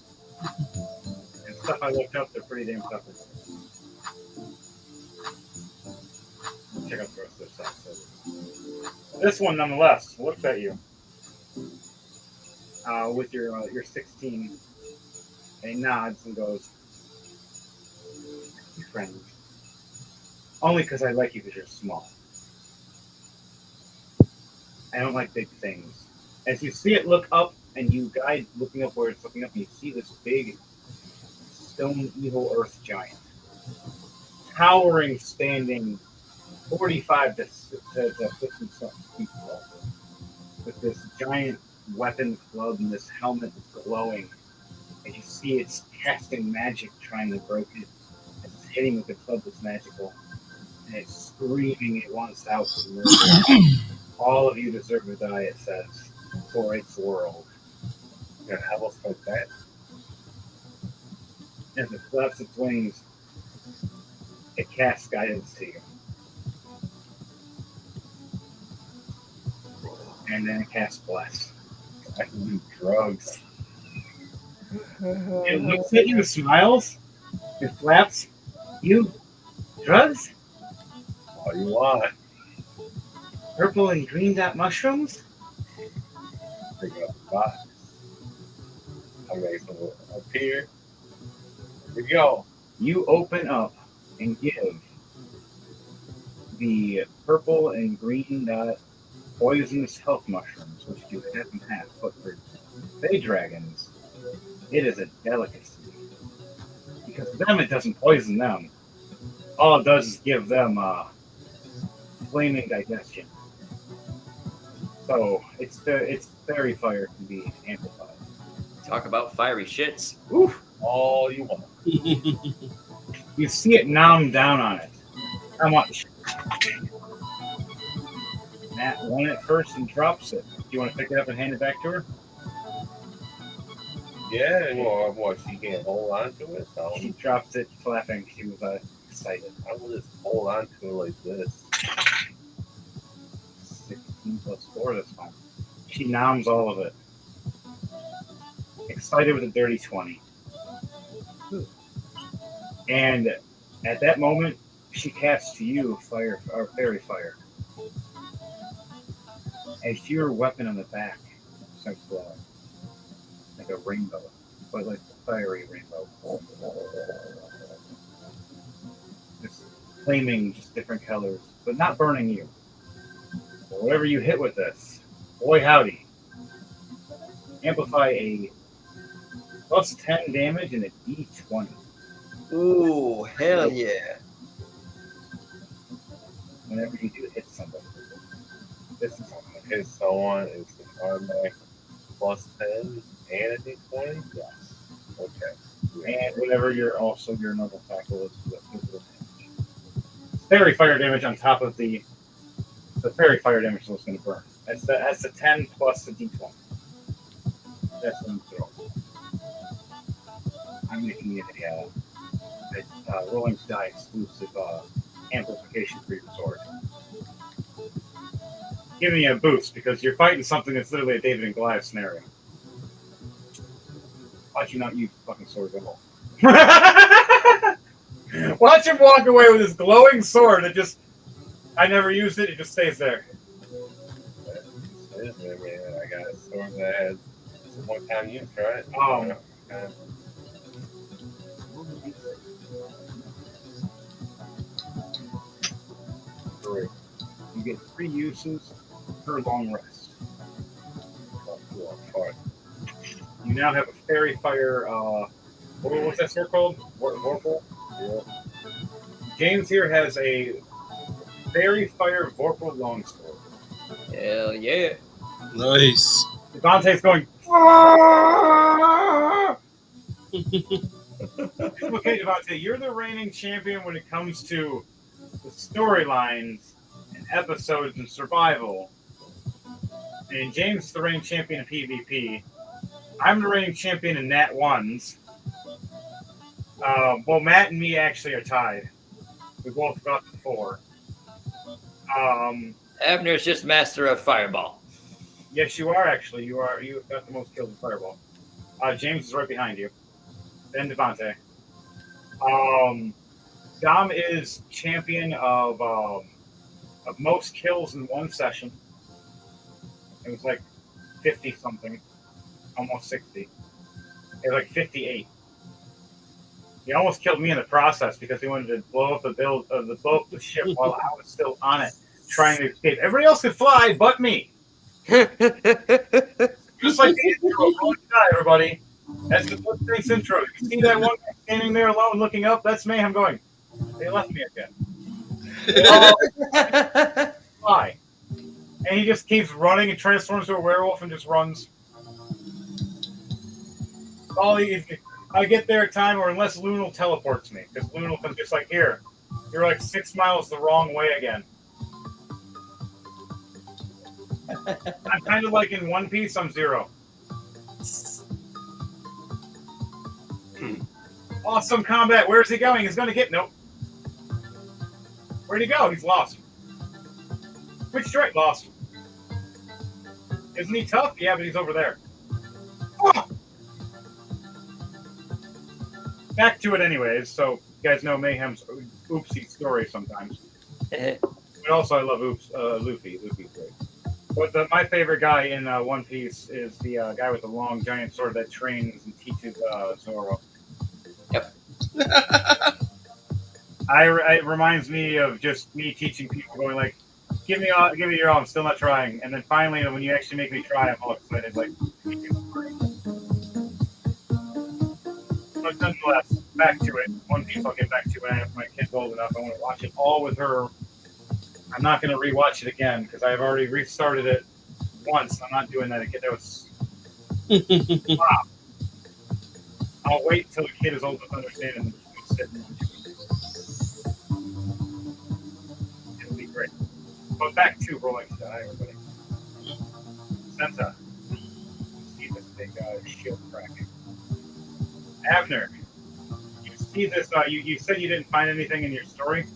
Speaker 4: And stuff I looked up, they're pretty damn tough. Check out the rest of this stuff. So this one, nonetheless, looks at you with your 16, and he nods and goes, "You friends, only because I like you because you're small. I don't like big things." As you see it look up, and you guide looking up where it's looking up, and you see this big stone evil earth giant, towering, standing 45 to 50 feet tall, with this giant weapon club and this helmet that's glowing. And you see it's casting magic, trying to break it. It's hitting with the club that's magical, and it's screaming it wants out to murder. All of you deserve to die, it says, for its world. You're gonna help us fight that? As it flaps its wings, it casts guidance to you. And then it casts bless. I can do drugs. It looks at you, smiles, it flaps. You? Drugs? All you want. Purple and green dot mushrooms? Pick up the box. I'm going to up here. Here we go. You open up and give the purple and green dot poisonous health mushrooms, which do half and half, but for Fey dragons, it is a delicacy. Because for them, it doesn't poison them. All it does is give them flaming digestion. So its fairy fire can be amplified.
Speaker 7: Talk about fiery shits.
Speaker 4: Oof! All you want. You see it nom down on it. How much? Matt won it first and drops it. Do you want to pick it up and hand it back to her?
Speaker 3: Yeah, well, what, she can't hold on to it? So
Speaker 4: She dropped it, flapping. She was excited.
Speaker 3: I will just hold on to it like this.
Speaker 4: 16 plus 4 this time. She noms all of it. Excited with a dirty 20. And at that moment, she casts to you fire or fairy fire. As your weapon on the back starts glowing. Like a rainbow. But like a fiery rainbow. Just flaming just different colors. But not burning you. But whatever you hit with this, boy howdy. Amplify a plus 10 damage and a d20.
Speaker 7: Ooh, hell yeah.
Speaker 4: Whenever you do hit somebody. This is
Speaker 3: Hit someone is the automatic plus 10 and a d20? Yes. Okay.
Speaker 4: and whatever your normal tackle is with physical damage. Fairy fire damage on top of the fairy fire damage is what's going to burn. That's the 10 plus the d20. That's what I'm throwing. I'm making it a Rolling Die exclusive amplification for your sword. Give me a boost because you're fighting something that's literally a David and Goliath scenario. Why'd you not use the fucking sword at all? Watch him walk away with his glowing sword that just, I never used it, it just stays there.
Speaker 3: Man, I got a sword that has one time use, right?
Speaker 4: Three. You get 3 uses per long rest. You now have a fairy fire. What's that sword called? Vorpal. Yeah. James here has a fairy fire Vorpal longsword.
Speaker 7: Hell yeah.
Speaker 5: Nice.
Speaker 4: Dante's going. Okay, Devontae, you're the reigning champion when it comes to the storylines and episodes and survival. And James is the reigning champion in PvP. I'm the reigning champion in Nat 1s. Well, Matt and me actually are tied. We both got the 4.
Speaker 7: Abner's just master of fireball.
Speaker 4: Yes, you are actually. You are. You got the most kills in Fireball. James is right behind you. Then Devontae. Dom is champion of most kills in one session. It was like 50 something, almost 60. It was like 58. He almost killed me in the process because he wanted to blow up the ship while I was still on it, trying to escape. Everybody else could fly, but me. Just like the intro. Rolling die, everybody. That's the Bloodstained intro. You see that one guy standing there alone looking up? That's Mayhem going, they left me again. Fly. And he just keeps running and transforms to a werewolf and just runs. I get there at time, or unless Lunal teleports me, because Lunal comes just like, here, you're like 6 miles the wrong way again. I'm kind of like in One Piece, I'm Zero. Awesome combat. Where's he going? He's going to get... Nope. Where'd he go? He's lost. Which straight lost? Isn't he tough? Yeah, but he's over there. Oh! Back to it anyways, so you guys know Mayhem's oopsie story sometimes. But also I love Luffy. Luffy's great. But my favorite guy in One Piece is the guy with the long giant sword that trains and teaches Zoro.
Speaker 7: Yep.
Speaker 4: It reminds me of just me teaching people, going like, give me your all, I'm still not trying. And then finally, when you actually make me try, I'm all excited. Like, but nonetheless, back to it. One Piece I'll get back to when I have my kids old enough. I want to watch it all with her. I'm not going to rewatch it again because I've already restarted it once. I'm not doing that again. That was wow. I'll wait until the kid is old enough to understand and just sit and watch it. It'll be great. But back to Rolling Sky, everybody. Senta. See this big shield cracking. Abner, you see this? You said you didn't find anything in your story?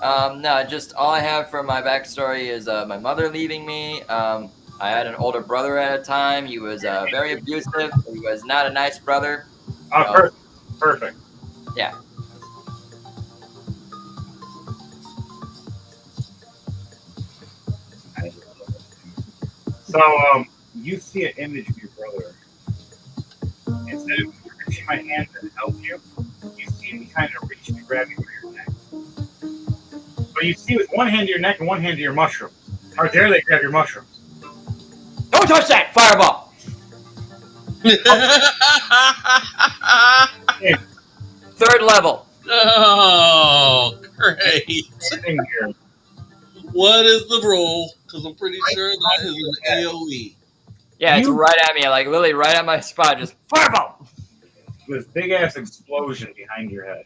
Speaker 7: No, just all I have for my backstory is my mother leaving me. I had an older brother at a time. He was very abusive. He was not a nice brother.
Speaker 4: Oh, perfect.
Speaker 7: Yeah.
Speaker 4: So, you see an image of your brother. Instead of reaching my hand to help you, you see me kind of reach to grab you by your neck. But you see with one hand to your neck and one hand to your mushrooms. How dare they grab your mushrooms?
Speaker 7: Don't touch that! Fireball! Third level.
Speaker 5: Oh, great.
Speaker 4: In here.
Speaker 5: What is the roll? Because I'm pretty sure that is an AoE.
Speaker 2: Yeah, it's right at me, like literally right at my spot. Just fireball.
Speaker 4: This big ass explosion behind your head.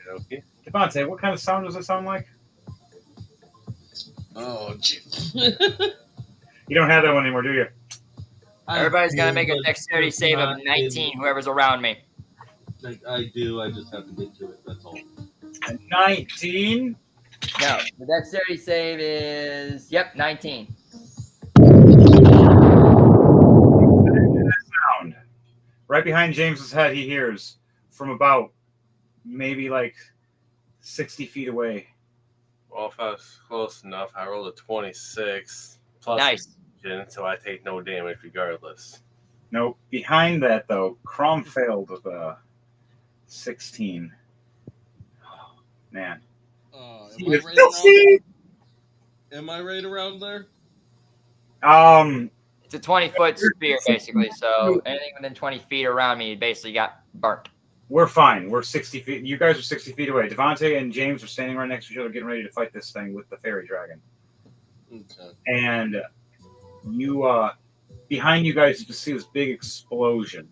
Speaker 4: Okay. Devontae, what kind of sound does it sound like?
Speaker 5: Oh, gee.
Speaker 4: You don't have that one anymore, do you?
Speaker 2: Everybody's got to make a dexterity save of 19, whoever's around me.
Speaker 5: I do. I just have to get to it. That's all.
Speaker 4: 19.
Speaker 2: No, the dexterity save is, 19.
Speaker 4: Sound. Right behind James's head, he hears from about maybe like 60 feet away.
Speaker 3: Well, if I was close enough, I rolled a 26 plus
Speaker 2: Nice.
Speaker 3: so I take no damage regardless.
Speaker 4: Nope. Behind that, though, Crom failed with a 16. Oh, man.
Speaker 5: Am I right around there?
Speaker 2: It's a 20-foot spear, basically. So anything within 20 feet around me basically got burnt.
Speaker 4: We're fine. We're 60 feet. You guys are 60 feet away. Devontae and James are standing right next to each other getting ready to fight this thing with the fairy dragon.
Speaker 5: Okay.
Speaker 4: And you, behind you guys, you just see this big explosion.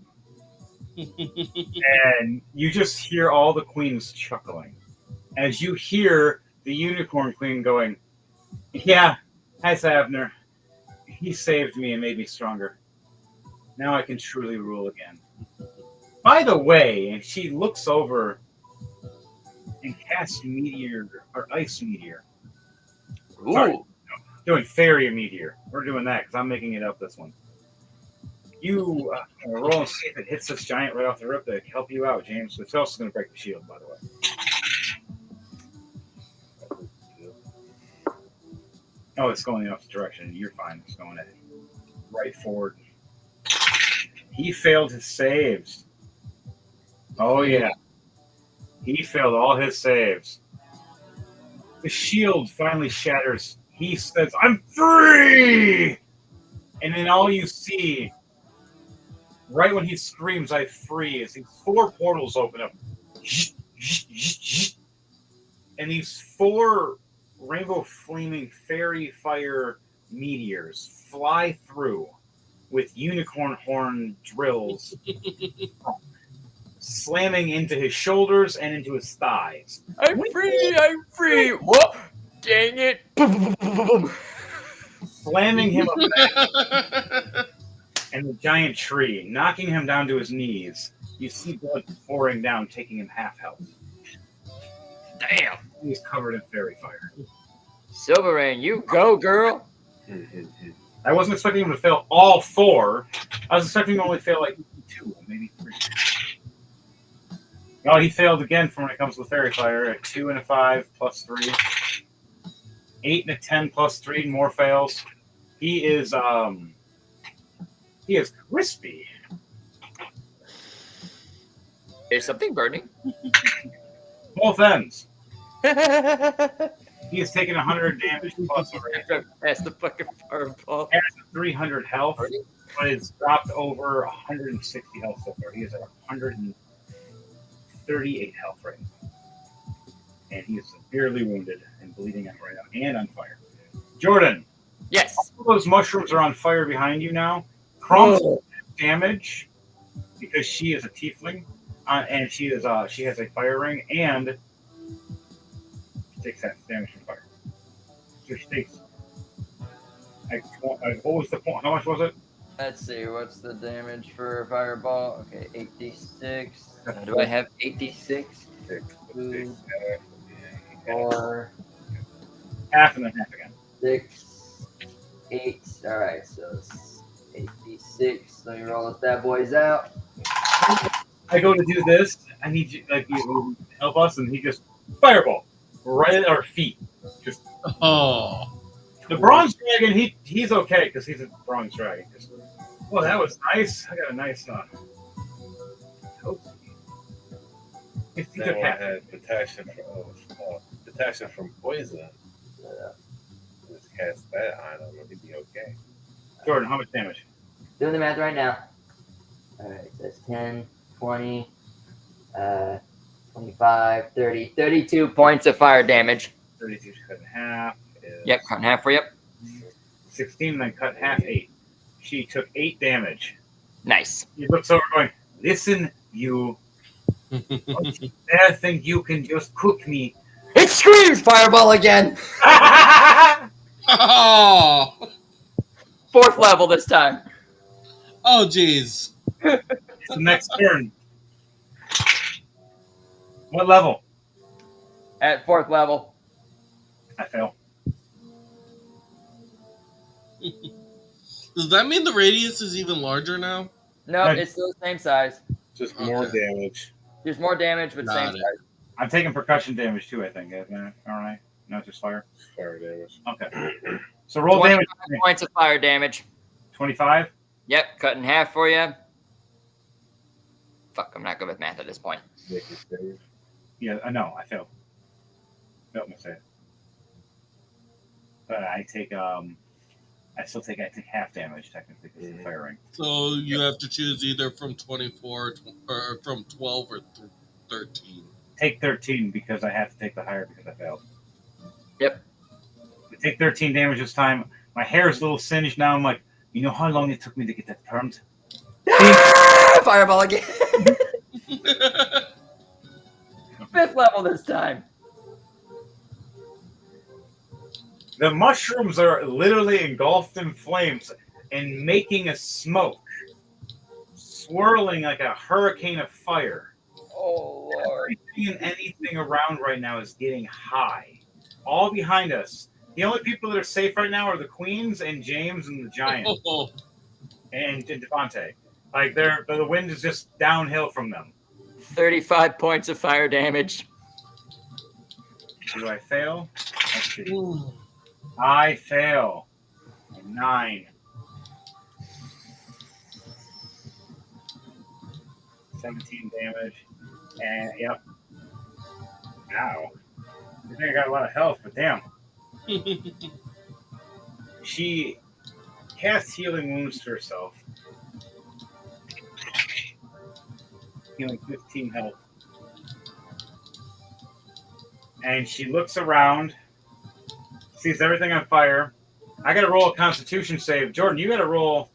Speaker 4: And you just hear all the queens chuckling. As you hear the unicorn queen going, yeah, that's Abner. He saved me and made me stronger. Now I can truly rule again. By the way, and she looks over and casts meteor or ice meteor.
Speaker 2: Ooh.
Speaker 4: Sorry, Doing fairy meteor. We're doing that because I'm making it up this one. You roll and see if it hits this giant right off the rip to help you out, James. It's also going to break the shield, by the way. Oh, it's going the opposite direction. You're fine. It's going right forward. He failed his saves. Oh, yeah. He failed all his saves. The shield finally shatters. He says, I'm free! And then all you see, right when he screams, I'm free, is these 4 portals open up. And these 4 rainbow flaming fairy fire meteors fly through with unicorn horn drills slamming into his shoulders and into his thighs.
Speaker 2: I'm free! I'm free! Whoa! Dang it! Boom, boom, boom, boom, boom.
Speaker 4: Slamming him up and the giant tree, knocking him down to his knees. You see blood pouring down, taking him half health.
Speaker 2: Damn!
Speaker 4: He's covered in fairy fire.
Speaker 2: Silver Rain, you go, girl!
Speaker 4: I wasn't expecting him to fail all 4. I was expecting him to only fail like 2, maybe 3. Oh, he failed again from when it comes to the fairy fire. A 2 and a 5 plus 3. 8 and a 10 plus 3, more fails. He is crispy.
Speaker 2: Is something burning?
Speaker 4: Both ends. He has taken 100 damage plus already.
Speaker 2: That's the fucking fireball.
Speaker 4: Has 300 health, but it's dropped over 160 health so far. He is at 138 health right now. And he is severely wounded and bleeding out right now and on fire. Jordan,
Speaker 2: Yes.
Speaker 4: all those mushrooms are on fire behind you now. Crumb's damage because she is a tiefling, and she has a fire ring, and she takes that damage from fire. So she takes. What was the point? How much was it?
Speaker 7: Let's see, what's the damage for a fireball? Okay, 8d6. Do I have 8d6? 2, 4,
Speaker 4: Half and then half again.
Speaker 7: 6, 8. Alright, so it's 8d6. Let me roll those bad boys out.
Speaker 4: I go to do this. I need you, like, you help us, and he just fireball right at our feet. Just
Speaker 5: Oh.
Speaker 4: the bronze dragon. He's okay because he's a bronze dragon. Just, well, that was nice. I got a nice coat. It's
Speaker 3: Now
Speaker 4: good
Speaker 3: I
Speaker 4: hat.
Speaker 3: had protection from poison. Just cast that on him, he'd be okay.
Speaker 4: Jordan, how much damage?
Speaker 7: Doing the math right now. Alright, so that's 10, 20, 25, 30, 32 points of fire damage.
Speaker 4: 32 cut in half. Is
Speaker 2: Yep, cut in half for you.
Speaker 4: 16, then cut half 8. She took 8 damage.
Speaker 2: Nice.
Speaker 4: He looks over going, listen, you. I think you can just cook me.
Speaker 7: It screams fireball again!
Speaker 5: Oh.
Speaker 2: 4th level this time.
Speaker 5: Oh, jeez.
Speaker 4: It's the next turn. What level?
Speaker 2: At 4th level.
Speaker 4: I fail.
Speaker 5: Does that mean the radius is even larger now?
Speaker 2: No,
Speaker 4: Right.
Speaker 2: it's still the same size.
Speaker 3: Just more
Speaker 5: Okay.
Speaker 3: damage.
Speaker 2: There's more damage, but same
Speaker 5: Got it.
Speaker 2: size.
Speaker 4: I'm taking percussion damage too, I think. Isn't it? All right. Not just fire.
Speaker 3: Fire damage.
Speaker 4: Okay. So roll
Speaker 2: 25
Speaker 4: damage.
Speaker 2: points of fire damage.
Speaker 4: 25.
Speaker 2: Yep, cut in half for you. Fuck, I'm not good with math at this point.
Speaker 3: Make it save.
Speaker 4: Yeah, I know. I failed. Failed my save. But I take I take half damage technically because of the fire ring.
Speaker 5: So you have to choose either from 24 or from 12 or 13.
Speaker 4: Take 13 because I have to take the higher because I failed.
Speaker 2: Yep.
Speaker 4: I take 13 damage this time. My hair is a little singed now. I'm like, you know how long it took me to get that permed?
Speaker 7: Fireball again! 5th level this time.
Speaker 4: The mushrooms are literally engulfed in flames and making a smoke, swirling like a hurricane of fire.
Speaker 7: Oh, Lord.
Speaker 4: Everything and anything around right now is getting high. All behind us, The only people that are safe right now are the queens and James and the giant and Devontae. Like the wind is just downhill from them.
Speaker 2: 35 points of fire damage.
Speaker 4: Do I fail? Let's see. I fail. 9. 17 damage. And yep. Ow. I think I got a lot of health, but damn. She casts healing wounds to herself. Healing 15 health. And she looks around, sees everything on fire. I got to roll a Constitution save. Jordan, you got to roll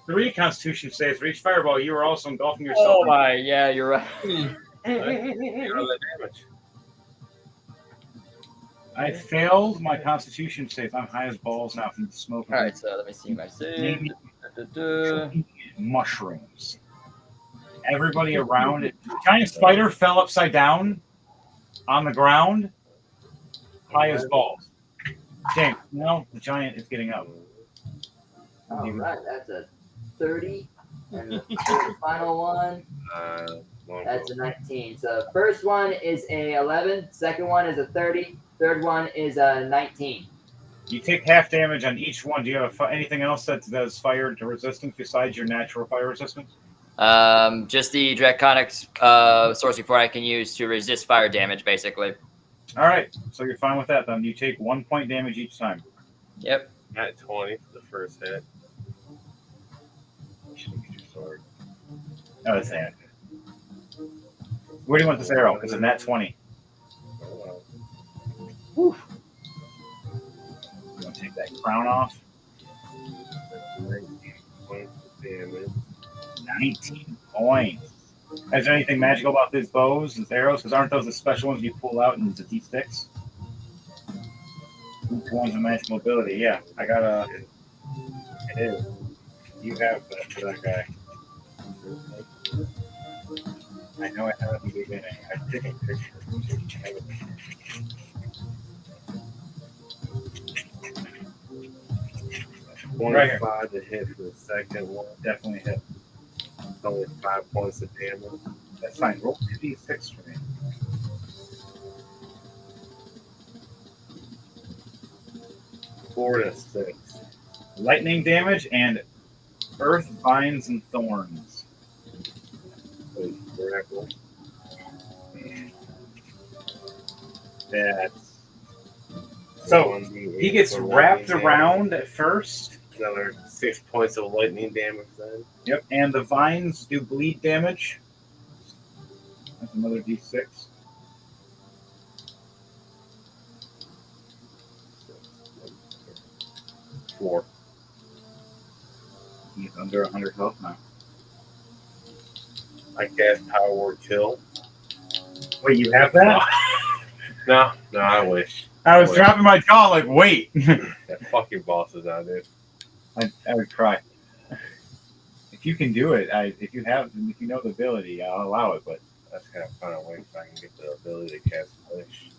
Speaker 4: 3 Constitution saves for each fireball. You were also engulfing yourself.
Speaker 2: Oh my, yeah, you're right.
Speaker 3: The damage.
Speaker 4: I failed my Constitution save. I'm high as balls now from the smoke.
Speaker 2: All right, so let me see my save.
Speaker 4: Mushrooms. Everybody around it. Giant spider fell upside down on the ground, high as balls. James, no, the giant is getting up.
Speaker 7: All right, that's a 30. And the final one, that's a 19. So first one is a 11, second one is a 30, third one is a 19.
Speaker 4: You take half damage on each one. Do you have anything else that does fire to resistance besides your natural fire resistance?
Speaker 2: Just the Draconic sorcery point I can use to resist fire damage, basically.
Speaker 4: All right, so you're fine with that then. You take 1 point damage each time.
Speaker 2: Yep.
Speaker 3: At 20 for the first hit. You should get your sword.
Speaker 4: Oh, that's it. Where do you want this arrow? It's a nat 20. Whew. You want to take that crown off?
Speaker 3: 19 points of damage.
Speaker 4: 19 points. Is there anything magical about these bows, these arrows? Because aren't those the special ones you pull out and the D6? Each one's a magical ability. Yeah, I got a. It is. You have that for that guy. I know I have it in the beginning. I took a picture. Right here.
Speaker 3: 25 to hit for the second one.
Speaker 4: Definitely hit.
Speaker 3: Only 5 points of damage.
Speaker 4: That's fine. Roll 2d6 for me.
Speaker 3: Four to 6.
Speaker 4: Lightning damage and earth, vines, and thorns.
Speaker 3: Grapple.
Speaker 4: That's so he gets wrapped around at first.
Speaker 3: Another 6 points of lightning damage then.
Speaker 4: Yep, and the vines do bleed damage. That's another d6. Four. He's under 100 health now.
Speaker 3: I cast Power Word Kill.
Speaker 4: Wait, you have that?
Speaker 3: No, I wish.
Speaker 4: I was dropping my jaw like, wait.
Speaker 3: That fucking boss is out there.
Speaker 4: I would cry. If you can do it, if you know the ability, I'll allow it. But
Speaker 3: That's kind of fun. Wait if I can get the ability to cast Wish.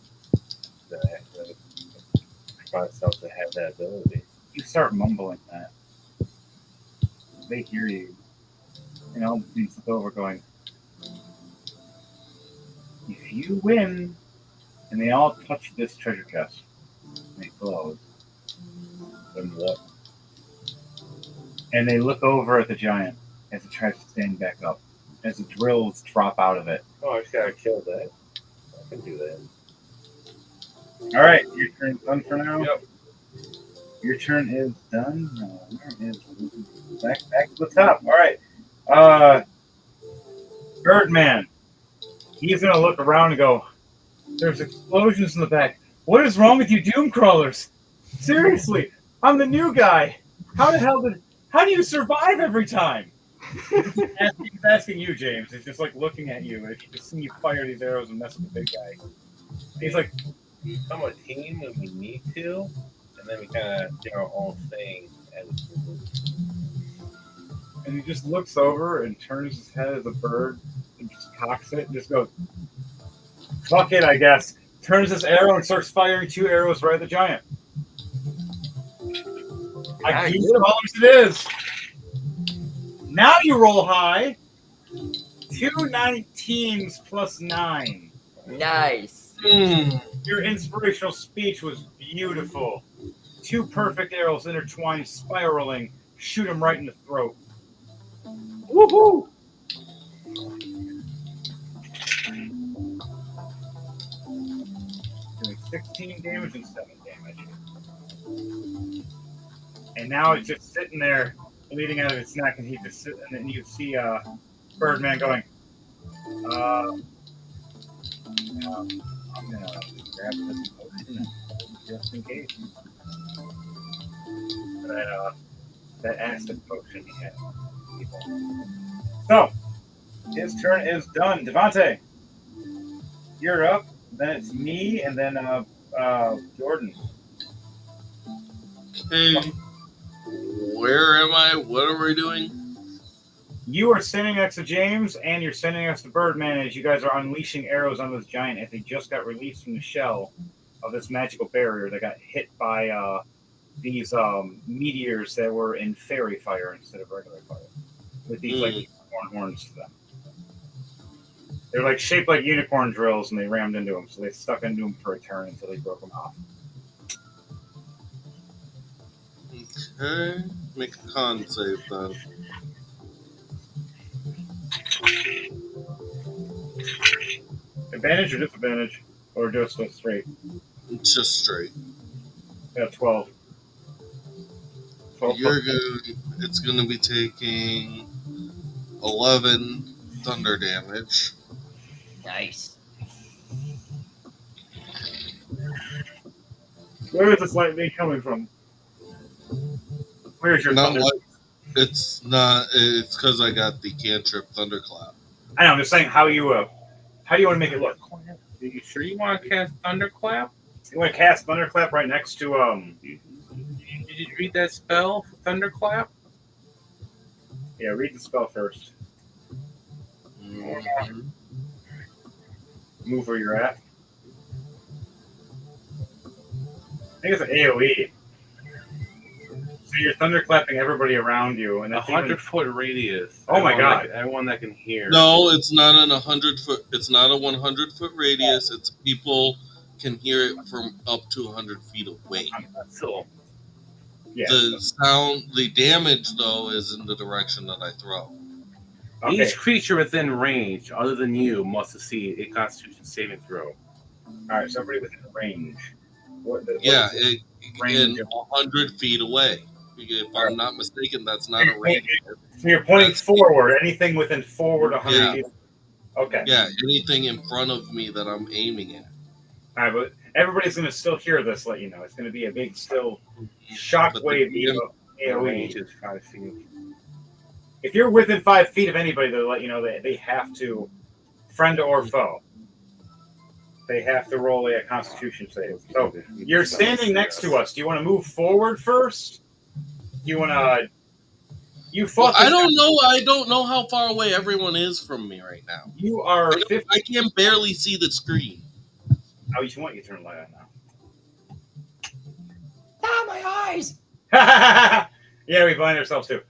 Speaker 3: Then I have to find myself to have that ability.
Speaker 4: you start mumbling that, they hear you. And all the things look over going, if you win, and they all touch this treasure chest, and it glows.
Speaker 3: Then what?
Speaker 4: And they look over at the giant as it tries to stand back up, as the drills drop out of it.
Speaker 3: Oh, I just gotta kill that. I can do that.
Speaker 4: All right, your turn's done for now.
Speaker 3: Yep.
Speaker 4: Your turn is done. Where is back to the top? All right. Birdman. He's gonna look around and go, "There's explosions in the back. What is wrong with you, doom crawlers? Seriously, I'm the new guy. How do you survive every time?" He's asking you, James. He's just like looking at you. If you just see you fire these arrows and mess with the big guy. He's like,
Speaker 3: Become a team when we need to, and then we kind of do our own thing as a group.
Speaker 4: and he just looks over and turns his head as a bird and just cocks it and just goes, "Fuck it, I guess." Turns his arrow and starts firing 2 arrows right at the giant. I do $2 it is. Now you roll high. 2 19s plus 9.
Speaker 2: Nice.
Speaker 4: Your inspirational speech was beautiful. 2 perfect arrows intertwined, spiraling. Shoot him right in the throat. Woohoo! Doing 16 damage and 7 damage. And now it's just sitting there, bleeding out of its neck, and he just sits, and then you see Birdman going, I'm gonna grab this potion and just in case. That acid potion he had. So, his turn is done. Devontae, you're up. Then it's me, and then Jordan.
Speaker 5: Hey, where am I? What are we doing?
Speaker 4: You are standing next to James, and you're standing next to Birdman as you guys are unleashing arrows on this giant as they just got released from the shell of this magical barrier that got hit by these meteors that were in fairy fire instead of regular fire, with these like unicorn horns to them. They're like shaped like unicorn drills, and they rammed into them, so they stuck into them for a turn until they broke them off.
Speaker 5: Okay, make a con save then.
Speaker 4: Advantage or disadvantage, or just a straight?
Speaker 5: It's just straight.
Speaker 4: Yeah, 12. 12
Speaker 5: You're good. It's gonna be taking 11 thunder damage.
Speaker 2: Nice.
Speaker 4: Where is this lightning coming from? Where's your
Speaker 5: Not
Speaker 4: thunder?
Speaker 5: like it's not. It's because I got the cantrip thunderclap.
Speaker 4: I know. I'm just saying how you want to make it look.
Speaker 3: Are you sure you want to cast Thunderclap?
Speaker 4: You want to cast thunderclap right next to
Speaker 3: Did you read that spell for Thunderclap?
Speaker 4: Yeah, read the spell first.
Speaker 5: Mhm.
Speaker 4: Move where you're at. I think it's an AOE. So you're thunderclapping everybody around you, and
Speaker 3: A
Speaker 4: that's even-
Speaker 3: 100-foot radius.
Speaker 4: Oh my God.
Speaker 3: Everyone that can hear.
Speaker 5: No, it's not an 100-foot. It's not a 100-foot radius. It's people can hear it from up to 100 feet away.
Speaker 3: So,
Speaker 4: Yeah.
Speaker 5: The sound, the damage though, is in the direction that I throw.
Speaker 4: Okay.
Speaker 3: each creature within range, other than you, must succeed a Constitution saving throw.
Speaker 4: All right. Somebody within range. What
Speaker 5: Yeah,
Speaker 4: is
Speaker 5: in 100 feet away. If I'm not mistaken, that's not a radius.
Speaker 4: So you're pointing forward. Anything within forward 100
Speaker 5: Yeah.
Speaker 4: feet. Okay.
Speaker 5: Yeah, anything in front of me that I'm aiming at.
Speaker 4: All right, but everybody's going to still hear this. Let you know, it's going to be a big, still shockwave
Speaker 3: Range
Speaker 4: AOE.
Speaker 3: is 5 feet.
Speaker 4: If you're within 5 feet of anybody, they'll let you know that they have to, friend or foe, they have to roll a Constitution save. So you're standing next to us. Do you want to move forward first? Do you want to? You fought.
Speaker 5: I don't know. I don't know how far away everyone is from me right now.
Speaker 4: You are 50.
Speaker 5: I can barely see the screen.
Speaker 4: Oh, you want you turn the light on now.
Speaker 2: Ah, my eyes.
Speaker 4: Yeah, we blind ourselves too.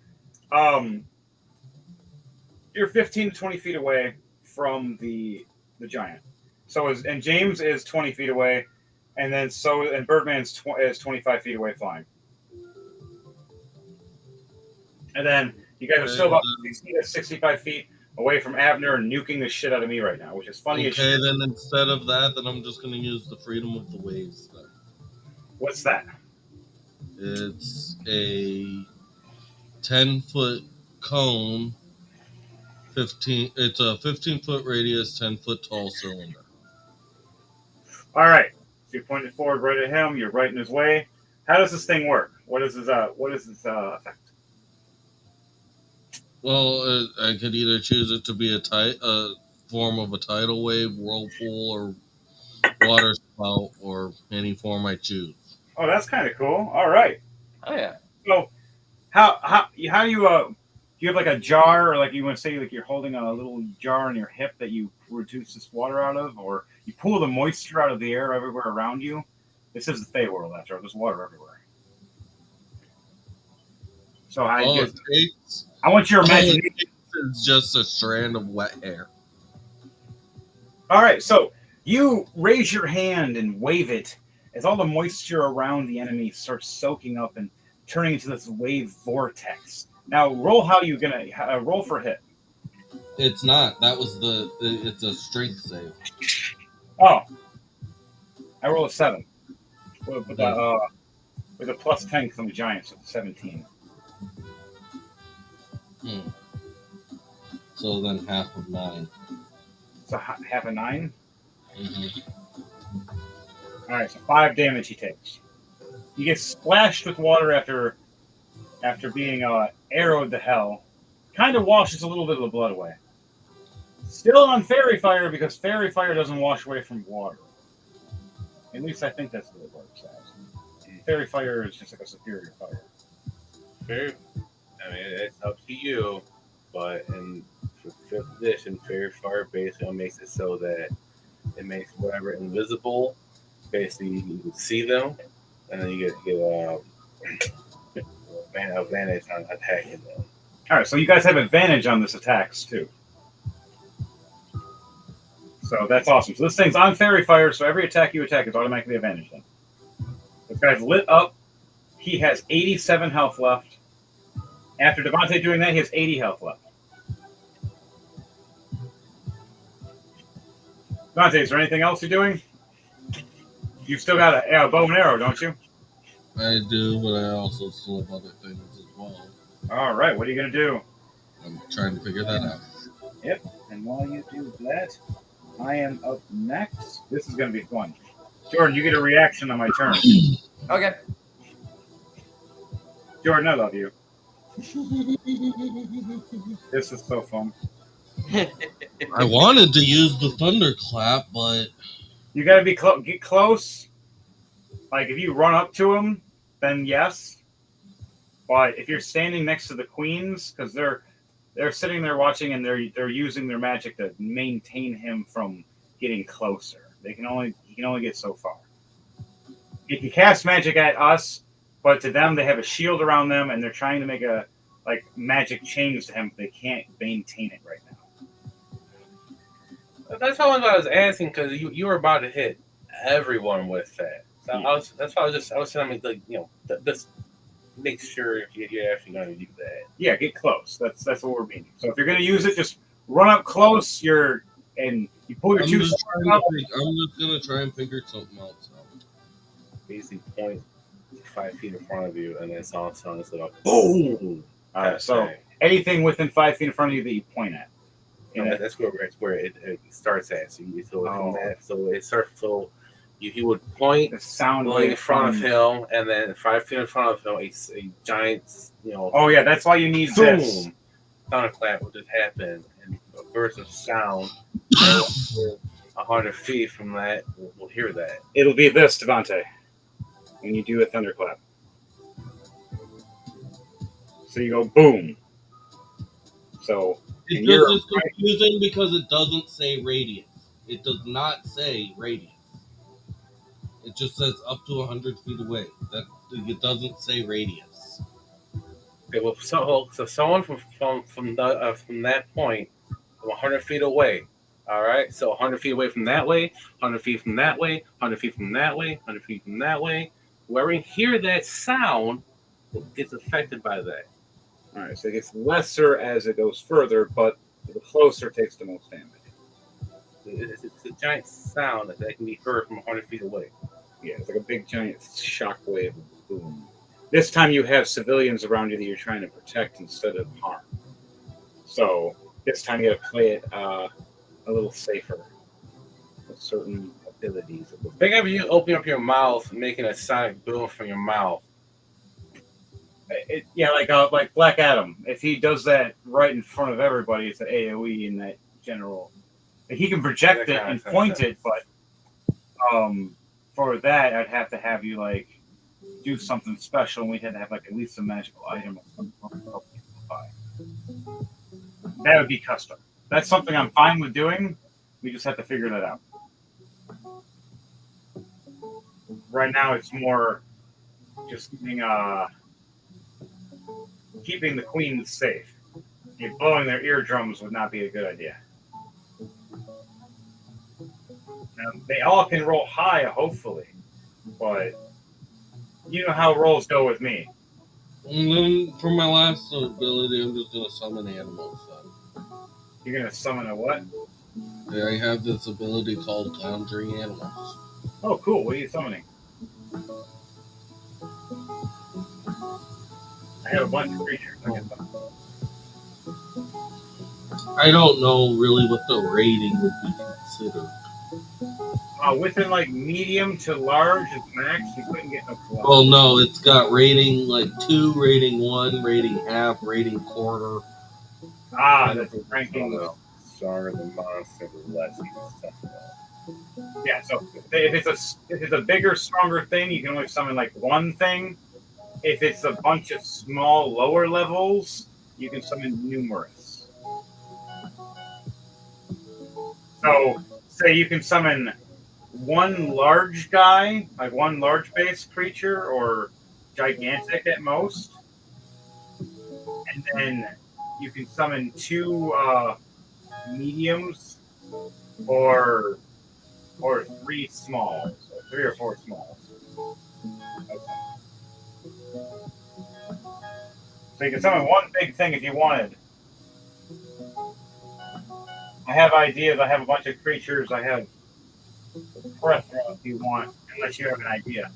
Speaker 4: You're 15 to 20 feet away from the giant. And James is 20 feet away, and Birdman's is 25 feet away flying. And then you guys are still about 60 to 65 feet away from Abner and nuking the shit out of me right now, which is funny as
Speaker 5: Okay,
Speaker 4: shit.
Speaker 5: then instead of that, then I'm just going to use the freedom of the waves. Then.
Speaker 4: What's that?
Speaker 5: It's a 10-foot cone. It's a 15-foot radius, 10-foot tall cylinder.
Speaker 4: All right. So you're pointing forward right at him. You're right in his way. How does this thing work? What is his effect?
Speaker 5: Well, I could either choose it to be a form of a tidal wave, whirlpool, or water spout, or any form I choose.
Speaker 4: Oh, that's kind of cool. All right.
Speaker 2: Oh yeah.
Speaker 4: So, how do you do you have like a jar, or like you want to say like you're holding a little jar on your hip that you reduce this water out of, or you pull the moisture out of the air everywhere around you? This is the Fey world, after all. There's water everywhere. So I
Speaker 5: All
Speaker 4: just,
Speaker 5: it takes,
Speaker 4: I want your
Speaker 5: all it
Speaker 4: imagination.
Speaker 5: takes is just a strand of wet hair.
Speaker 1: All right, so you raise your hand and wave it as all the moisture around the enemy starts soaking up and turning into this wave vortex. Now, roll how you gonna roll for hit.
Speaker 5: It's not. That was it's a strength save.
Speaker 1: Oh, I roll a 7 with a plus 10 because I'm a giant, so it's 17.
Speaker 5: So then half of 9.
Speaker 1: So half a 9.
Speaker 5: Mm-hmm.
Speaker 1: All right, so 5 damage he takes. He gets splashed with water after being arrowed to hell. Kind of washes a little bit of the blood away. Still on fairy fire because fairy fire doesn't wash away from water. At least I think that's what it works as. Fairy fire is just like a superior fire.
Speaker 3: Fair. I mean, it's up to you, but in fifth edition, Fairy Fire basically makes it so that it makes whatever invisible. Basically, you can see them, and then you get advantage on attacking them.
Speaker 1: All right, so you guys have advantage on this attacks too. So that's awesome. So this thing's on fairy fire, so every attack you attack is automatically advantage then. This guy's lit up. He has 87 health left. After Devontae doing that, he has 80 health left. Devontae, is there anything else you're doing? You've still got a bow and arrow, don't you?
Speaker 5: I do, but I also still have other things as well.
Speaker 1: All right, what are you going to do?
Speaker 5: I'm trying to figure that out.
Speaker 1: Yep, and while you do that, I am up next. This is going to be fun. Jordan, you get a reaction on my turn.
Speaker 7: Okay.
Speaker 1: Jordan, I love you. This is so fun.
Speaker 5: I wanted to use the thunderclap, but
Speaker 1: You got to be get close. Like if you run up to him, then yes. But if you're standing next to the queens, because they're sitting there watching and they're using their magic to maintain him from getting closer. He can only get so far. He can cast magic at us, but to them they have a shield around them and they're trying to make a magic change to him. But they can't maintain it right now.
Speaker 3: That's how I was asking because you were about to hit everyone with that. So that's why I was trying to just make sure if you're actually going to do that.
Speaker 1: Yeah, get close. That's what we're meaning. So if you're going to use it, just run up close. You pull your
Speaker 5: I'm
Speaker 1: two.
Speaker 5: just gonna try and figure something else out.
Speaker 3: Basically, point 5 feet in front of you, and then all of a sudden it's like boom.
Speaker 1: All right, so anything within 5 feet in front of you that you point at.
Speaker 3: That's where it starts at. So from that, so it starts. So he would point
Speaker 1: the sound
Speaker 3: in front of him, and then 5 feet in front of him, a giant,
Speaker 1: Oh yeah, that's why you need
Speaker 3: boom.
Speaker 1: this.
Speaker 3: Thunderclap will just happen, and a burst of sound. 100 feet from that, we'll hear that.
Speaker 1: It'll be this, Devontae, when you do a thunderclap. So you go boom. So
Speaker 5: It's just confusing because it doesn't say radius. It does not say radius. It just says up to 100 feet away. It doesn't say radius.
Speaker 3: Okay, well, so someone from that point, 100 feet away. All right, so 100 feet away from that way, 100 feet from that way, 100 feet from that way, 100 feet from that way. Whoever hear that sound gets affected by that.
Speaker 1: All right, so it gets lesser as it goes further, but the closer takes the most damage.
Speaker 3: It's a giant sound that can be heard from 100 feet away.
Speaker 1: Yeah, it's like a big giant shock wave of boom. This time you have civilians around you that you're trying to protect instead of harm. So this time you got to play it a little safer with certain abilities.
Speaker 3: Think of you opening up your mouth, making a sonic boom from your mouth.
Speaker 1: Like Black Adam. If he does that right in front of everybody, it's an AOE in that general. He can project it and point it, but for that, I'd have to have you do something special, and we'd have to have at least a magical item of some sort. That would be custom. That's something I'm fine with doing. We just have to figure that out. Right now, it's more just getting
Speaker 4: keeping the queens safe. Blowing their eardrums would not be a good idea. Now, they all can roll high, hopefully, but you know how rolls go with me.
Speaker 5: And then for my last ability, I'm just gonna summon animals. Then.
Speaker 4: You're gonna summon a what?
Speaker 5: I have this ability called Conjuring Animals.
Speaker 4: Oh, cool. What are you summoning? I have a bunch of creatures. I can summon.
Speaker 5: I don't know really what the rating would be considered.
Speaker 4: Within like medium to large is max. You couldn't get no plus.
Speaker 5: Well, no, it's got rating like 2, rating 1, rating half, rating quarter.
Speaker 4: That's ranking.
Speaker 3: Stronger the monster, the less you can summon.
Speaker 4: Yeah, so if it's a bigger, stronger thing, you can only summon like one thing. If it's a bunch of small, lower levels, you can summon numerous. So, say you can summon one large guy, like one large base creature, or gigantic at most, and then you can summon 2 mediums or 3 smalls, or 3 or 4 smalls. Okay. So you can summon one big thing if you wanted. I have ideas. I have a bunch of creatures. I have plethora if you want, unless you have an idea.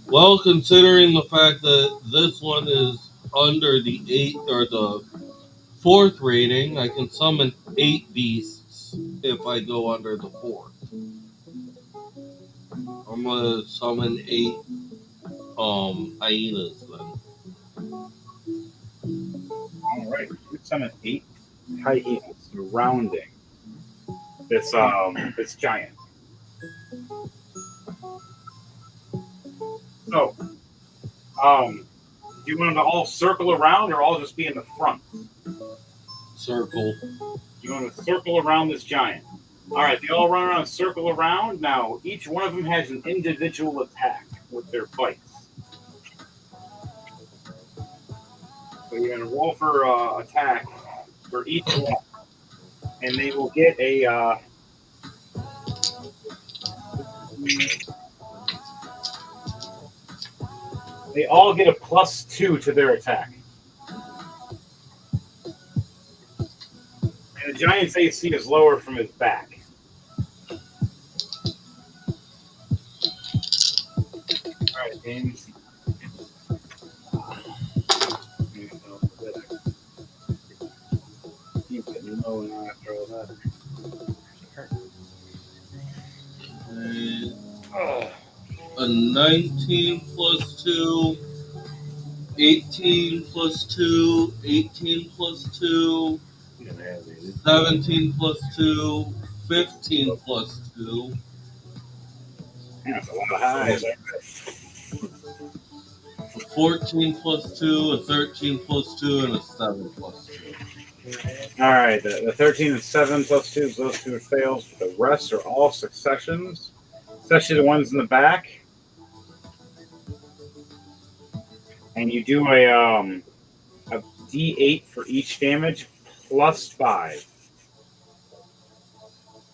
Speaker 5: Well, considering the fact that this one is under the 8th or the 4th rating, I can summon 8 beasts if I go under the 4th. I'm gonna summon 8 hyenas then.
Speaker 4: All right, you summon 8 hyenas surrounding this giant. So, do you want them to all circle around, or all just be in the front?
Speaker 5: Circle.
Speaker 4: You want to circle around this giant. All right, they all run around and circle around. Now, each one of them has an individual attack with their bites. So you're going to roll for attack for each one. And they will get a... they all get a +2 to their attack. And the giant's AC is lower from his back. Alright, James. Keep getting low now after all that.
Speaker 5: A 19 plus 2, 18 plus 2, 18 plus 2, 17 plus 2, 15 plus 2.
Speaker 4: That's a lot of highs.
Speaker 5: 14 plus 2, a 13 plus 2, and a 7 plus 2.
Speaker 4: All right, the 13 and 7 plus 2, those 2 are fails. But the rest are all successions, especially the ones in the back. And you do a D8 for each damage plus 5.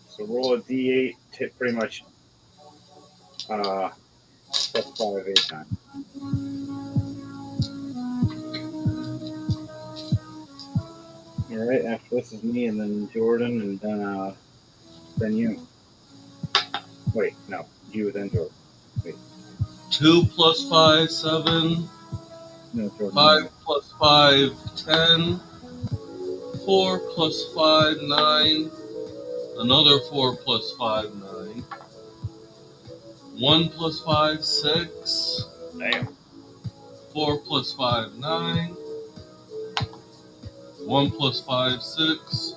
Speaker 4: So roll a D8, hit pretty much plus 5 8 times. All right, after this is me, and then Jordan, and then you. Wait, no, you then Jordan. Wait.
Speaker 5: 2 plus 5, 7.
Speaker 4: No, Jordan.
Speaker 5: 5 plus 5, 10. 4 plus 5, 9. Another 4 plus 5, 9. 1 plus 5, 6.
Speaker 4: Damn.
Speaker 5: 4 plus 5, 9. 1 plus 5, 6.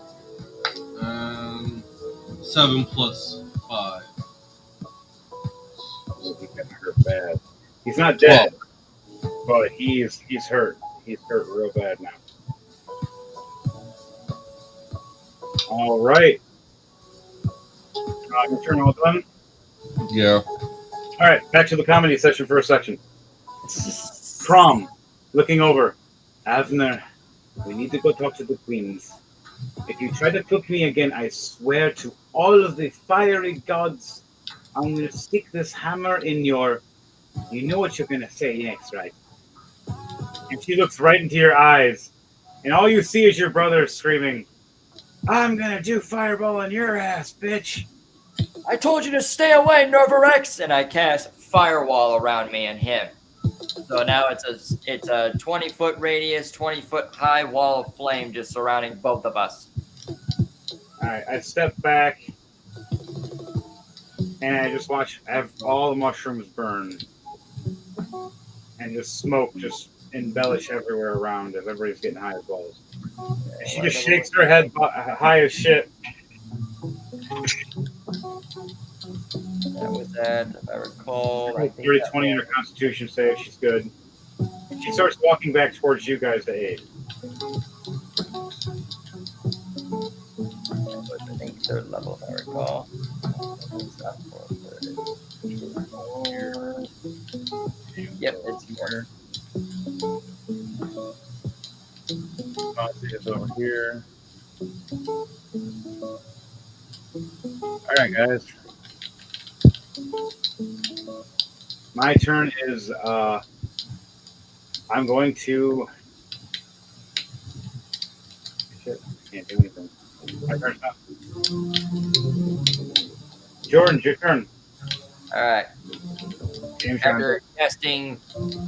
Speaker 5: And 7 plus 5.
Speaker 4: He's getting hurt bad. He's not dead, but he's hurt. He's hurt real bad now. All right. Your turn all done?
Speaker 5: Yeah.
Speaker 4: All right, back to the comedy session for a section. Crom, looking over. Avner, we need to go talk to the queens. If you try to cook me again, I swear to all of the fiery gods, I'm going to stick this hammer in your... You know what you're going to say next, right? And she looks right into your eyes, and all you see is your brother screaming, I'm going to do fireball on your ass, bitch.
Speaker 2: I told you to stay away, Nervarex! And I cast firewall around me and him. So now it's a 20-foot radius, 20-foot high wall of flame just surrounding both of us.
Speaker 4: All right, I step back, and I just watch all the mushrooms burn, and just smoke just embellish everywhere around as everybody's getting high as balls. And she just shakes her head high as shit.
Speaker 2: That was that, if I recall. I think
Speaker 4: 30,
Speaker 2: that
Speaker 4: 20 in her constitution save. She's good. She starts walking back towards you guys to aid.
Speaker 2: was, I think, third level, if I recall. Yep, it's here.
Speaker 3: Fonzie is over here. All right, guys.
Speaker 4: My turn is I'm going to shit, can't do anything. My turn's up. Jordan, your turn.
Speaker 2: Alright.
Speaker 4: James, your
Speaker 2: After casting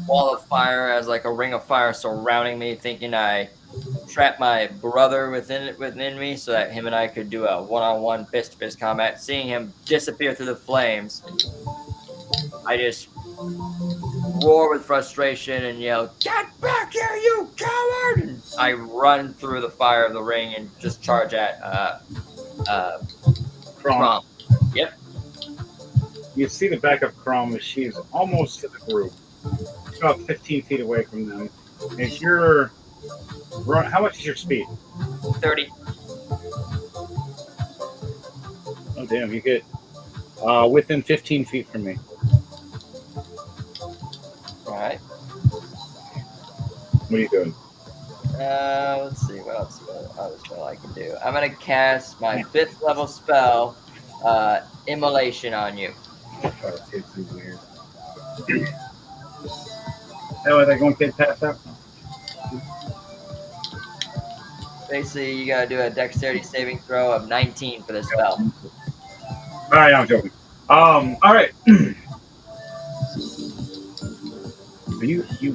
Speaker 2: Wall of Fire as like a ring of fire surrounding me, thinking I trapped my brother within me so that him and I could do a one-on-one fist-to-fist combat. Seeing him disappear through the flames, I just roar with frustration and yell, "Get back here, you coward!" And I run through the fire of the ring and just charge at Crom. Yep.
Speaker 4: You see the back of Crom as she's almost to the group. She's about 15 feet away from them. Is your run? How much is your speed?
Speaker 2: 30.
Speaker 4: Oh damn! You get within 15 feet from me.
Speaker 2: Alright.
Speaker 4: What are you doing?
Speaker 2: Let's see, what else other spell I can do? I'm gonna cast my 5th level spell, Immolation on you.
Speaker 4: Oh, it's too weird. Oh, are they going to get past that?
Speaker 2: Basically, you gotta do a dexterity saving throw of 19 for this spell.
Speaker 4: All right, I'm joking. All right. So you hit me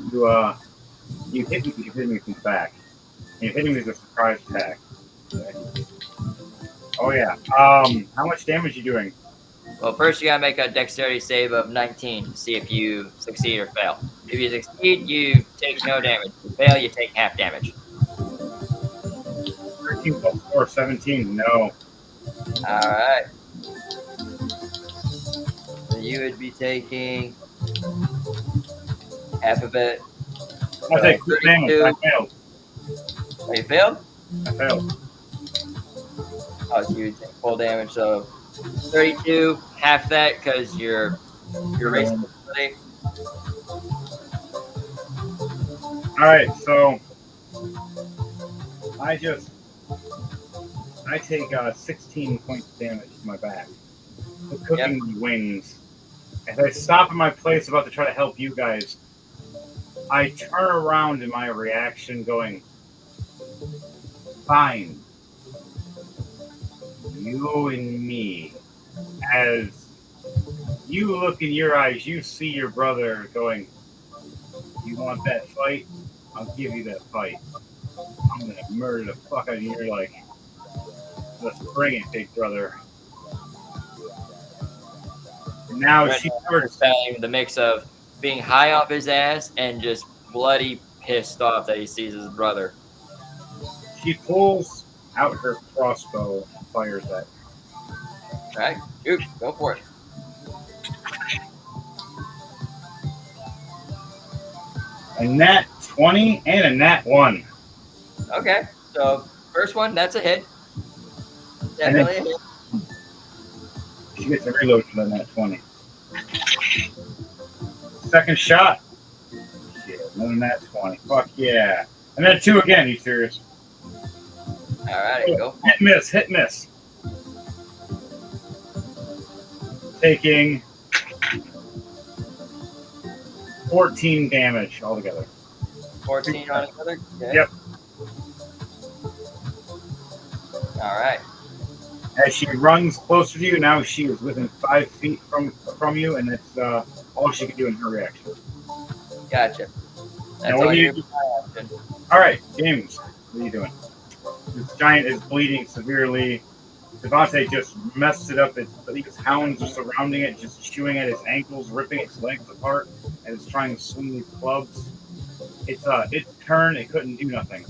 Speaker 4: from the back. You hit me with a surprise attack. Okay. Oh yeah. How much damage are you doing?
Speaker 2: Well, first you gotta make a dexterity save of 19 to see if you succeed or fail. If you succeed, you take no damage. If you fail, you take half damage.
Speaker 4: 13 plus 4, 17. No.
Speaker 2: Alright. So you would be taking half of it.
Speaker 4: I take 2 damage. I failed.
Speaker 2: Oh, you failed?
Speaker 4: I failed.
Speaker 2: Oh, so you would take full damage, so 32, half that because you're racing ability.
Speaker 4: All right, so I take 16 points of damage to my back. The cooking my wings. As I stop in my place about to try to help you guys, I turn around in my reaction going, fine. You and me. As you look in your eyes, you see your brother going, you want that fight? I'll give you that fight. I'm going to murder the fuck out of you. You're like, let's bring it, big brother. And now she starts
Speaker 2: the mix of being high off his ass and just bloody pissed off that he sees his brother.
Speaker 4: She pulls out her crossbow and fires at him.
Speaker 2: All right, shoot, go for it.
Speaker 4: A nat 20 and a nat 1.
Speaker 2: Okay, so first one, that's a hit. Definitely a hit.
Speaker 4: She gets a reload for the nat 20. Second shot. Shit, another nat 20. Fuck yeah. And then 2 again, you serious?
Speaker 7: Alrighty, go.
Speaker 4: Hit miss, hit miss. Taking 14 damage altogether.
Speaker 7: 14 altogether? Okay.
Speaker 4: Yep.
Speaker 7: Alright.
Speaker 4: As she runs closer to you, now she is within 5 feet from you, and that's all she can do in her reaction.
Speaker 7: Gotcha. That's
Speaker 4: Now, what
Speaker 7: all
Speaker 4: do
Speaker 7: you
Speaker 4: you
Speaker 7: do.
Speaker 4: All right, James, what are you doing? This giant is bleeding severely. Devontae just messed it up. I think his hounds are surrounding it, just chewing at his ankles, ripping its legs apart, and it's trying to swing these clubs. It's turn. It couldn't do nothing.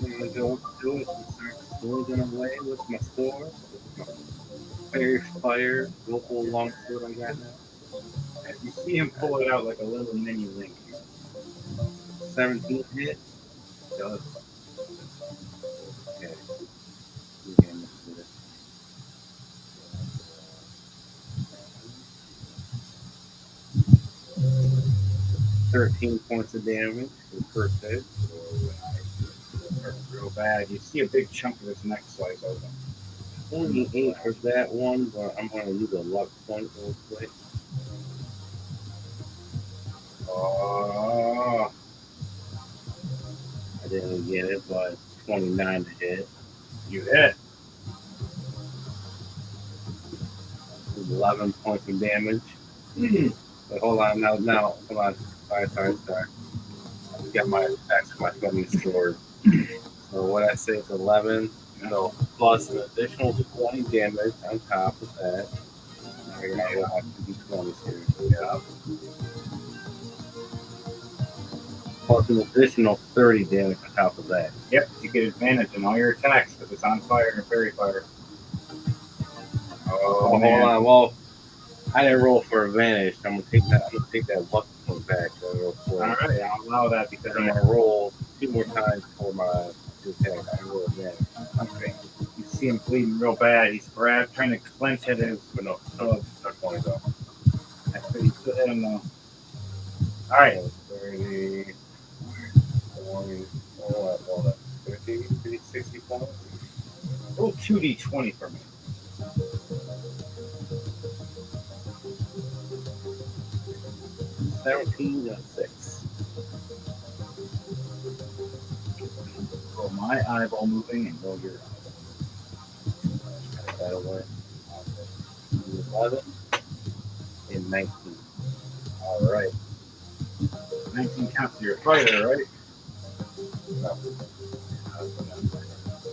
Speaker 3: I'm gonna go do it and start swinging away with my sword. Fairy fire, local longsword I got now.
Speaker 4: As you see him pull it out like a little mini link.
Speaker 3: 17 hit.
Speaker 4: Does.
Speaker 3: Okay. Again, let's do this. $13 points of damage for the first hit.
Speaker 4: Real bad. You see a big chunk of his neck slice open.
Speaker 3: 28 for that one, but I'm going to use a luck point real quick.
Speaker 4: Oh,
Speaker 3: I didn't get it, but 29 to hit.
Speaker 4: you hit.
Speaker 3: 11 points of damage. But hold on, now, come on. Sorry. I got my attacks for my fucking sword. So what I say is 11, so plus an additional 20 damage on top of that. I gotta go out to D20s here. Yeah. Plus an additional 30 damage on top of that.
Speaker 4: Yep, you get advantage in all your attacks because it's on fire and fairy fire. Oh,
Speaker 3: Hold
Speaker 4: man.
Speaker 3: on, well, I didn't roll for advantage. I'm gonna take that luck point back. Real quick.
Speaker 4: All right, I'll allow that because
Speaker 3: I'm gonna roll 2 more times for my attack. I roll advantage.
Speaker 4: okay. You see him bleeding real bad. He's trying to clench at his
Speaker 3: But no, not 20 though.
Speaker 4: That's pretty good at him though. All right.
Speaker 3: 30, 40, 50, 60 points.
Speaker 4: Roll 2d20 for me.
Speaker 3: 17 and 6.
Speaker 4: Roll my eyeball moving and roll your
Speaker 3: That away. 11 and 19.
Speaker 4: All right. 19 counts to your fighter, right?
Speaker 3: No.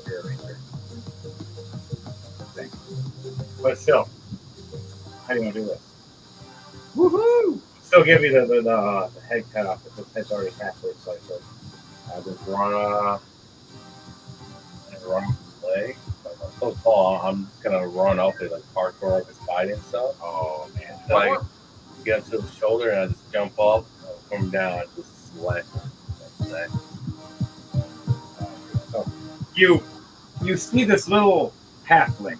Speaker 4: Here, right there. Thanks. But still, how do you want to do this?
Speaker 7: Woohoo!
Speaker 4: Still give you the head cut off because his head's already halfway sliced open.
Speaker 3: I just run play. I'm so tall, I'm just gonna run up it like parkour like a spider and stuff.
Speaker 4: Oh man.
Speaker 3: So I get up to the shoulder and I just jump up, come down, and just slash it.
Speaker 4: So you see this little halfling.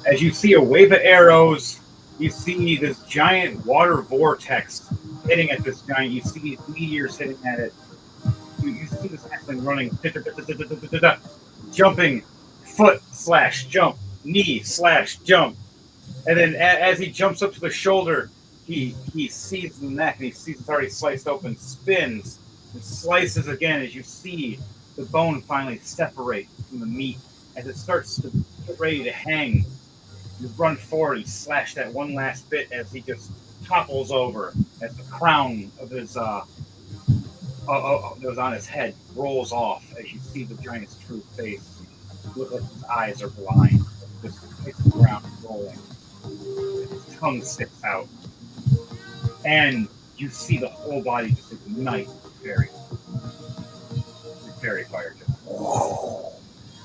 Speaker 4: As you see a wave of arrows, you see this giant water vortex hitting at this giant. You see these meteors hitting at it. You see this halfling running, jumping, foot slash jump, knee slash jump, and then as he jumps up to the shoulder, he sees the neck and he sees it's already sliced open, spins and slices again as you see the bone finally separate from the meat as it starts to get ready to hang. You run forward and slash that one last bit as he just topples over as the crown of his that was on his head rolls off as you see the giant's true face. Look like his eyes are blind. Just hits the ground rolling. His tongue sticks out. And you see the whole body just ignite with fairy fire.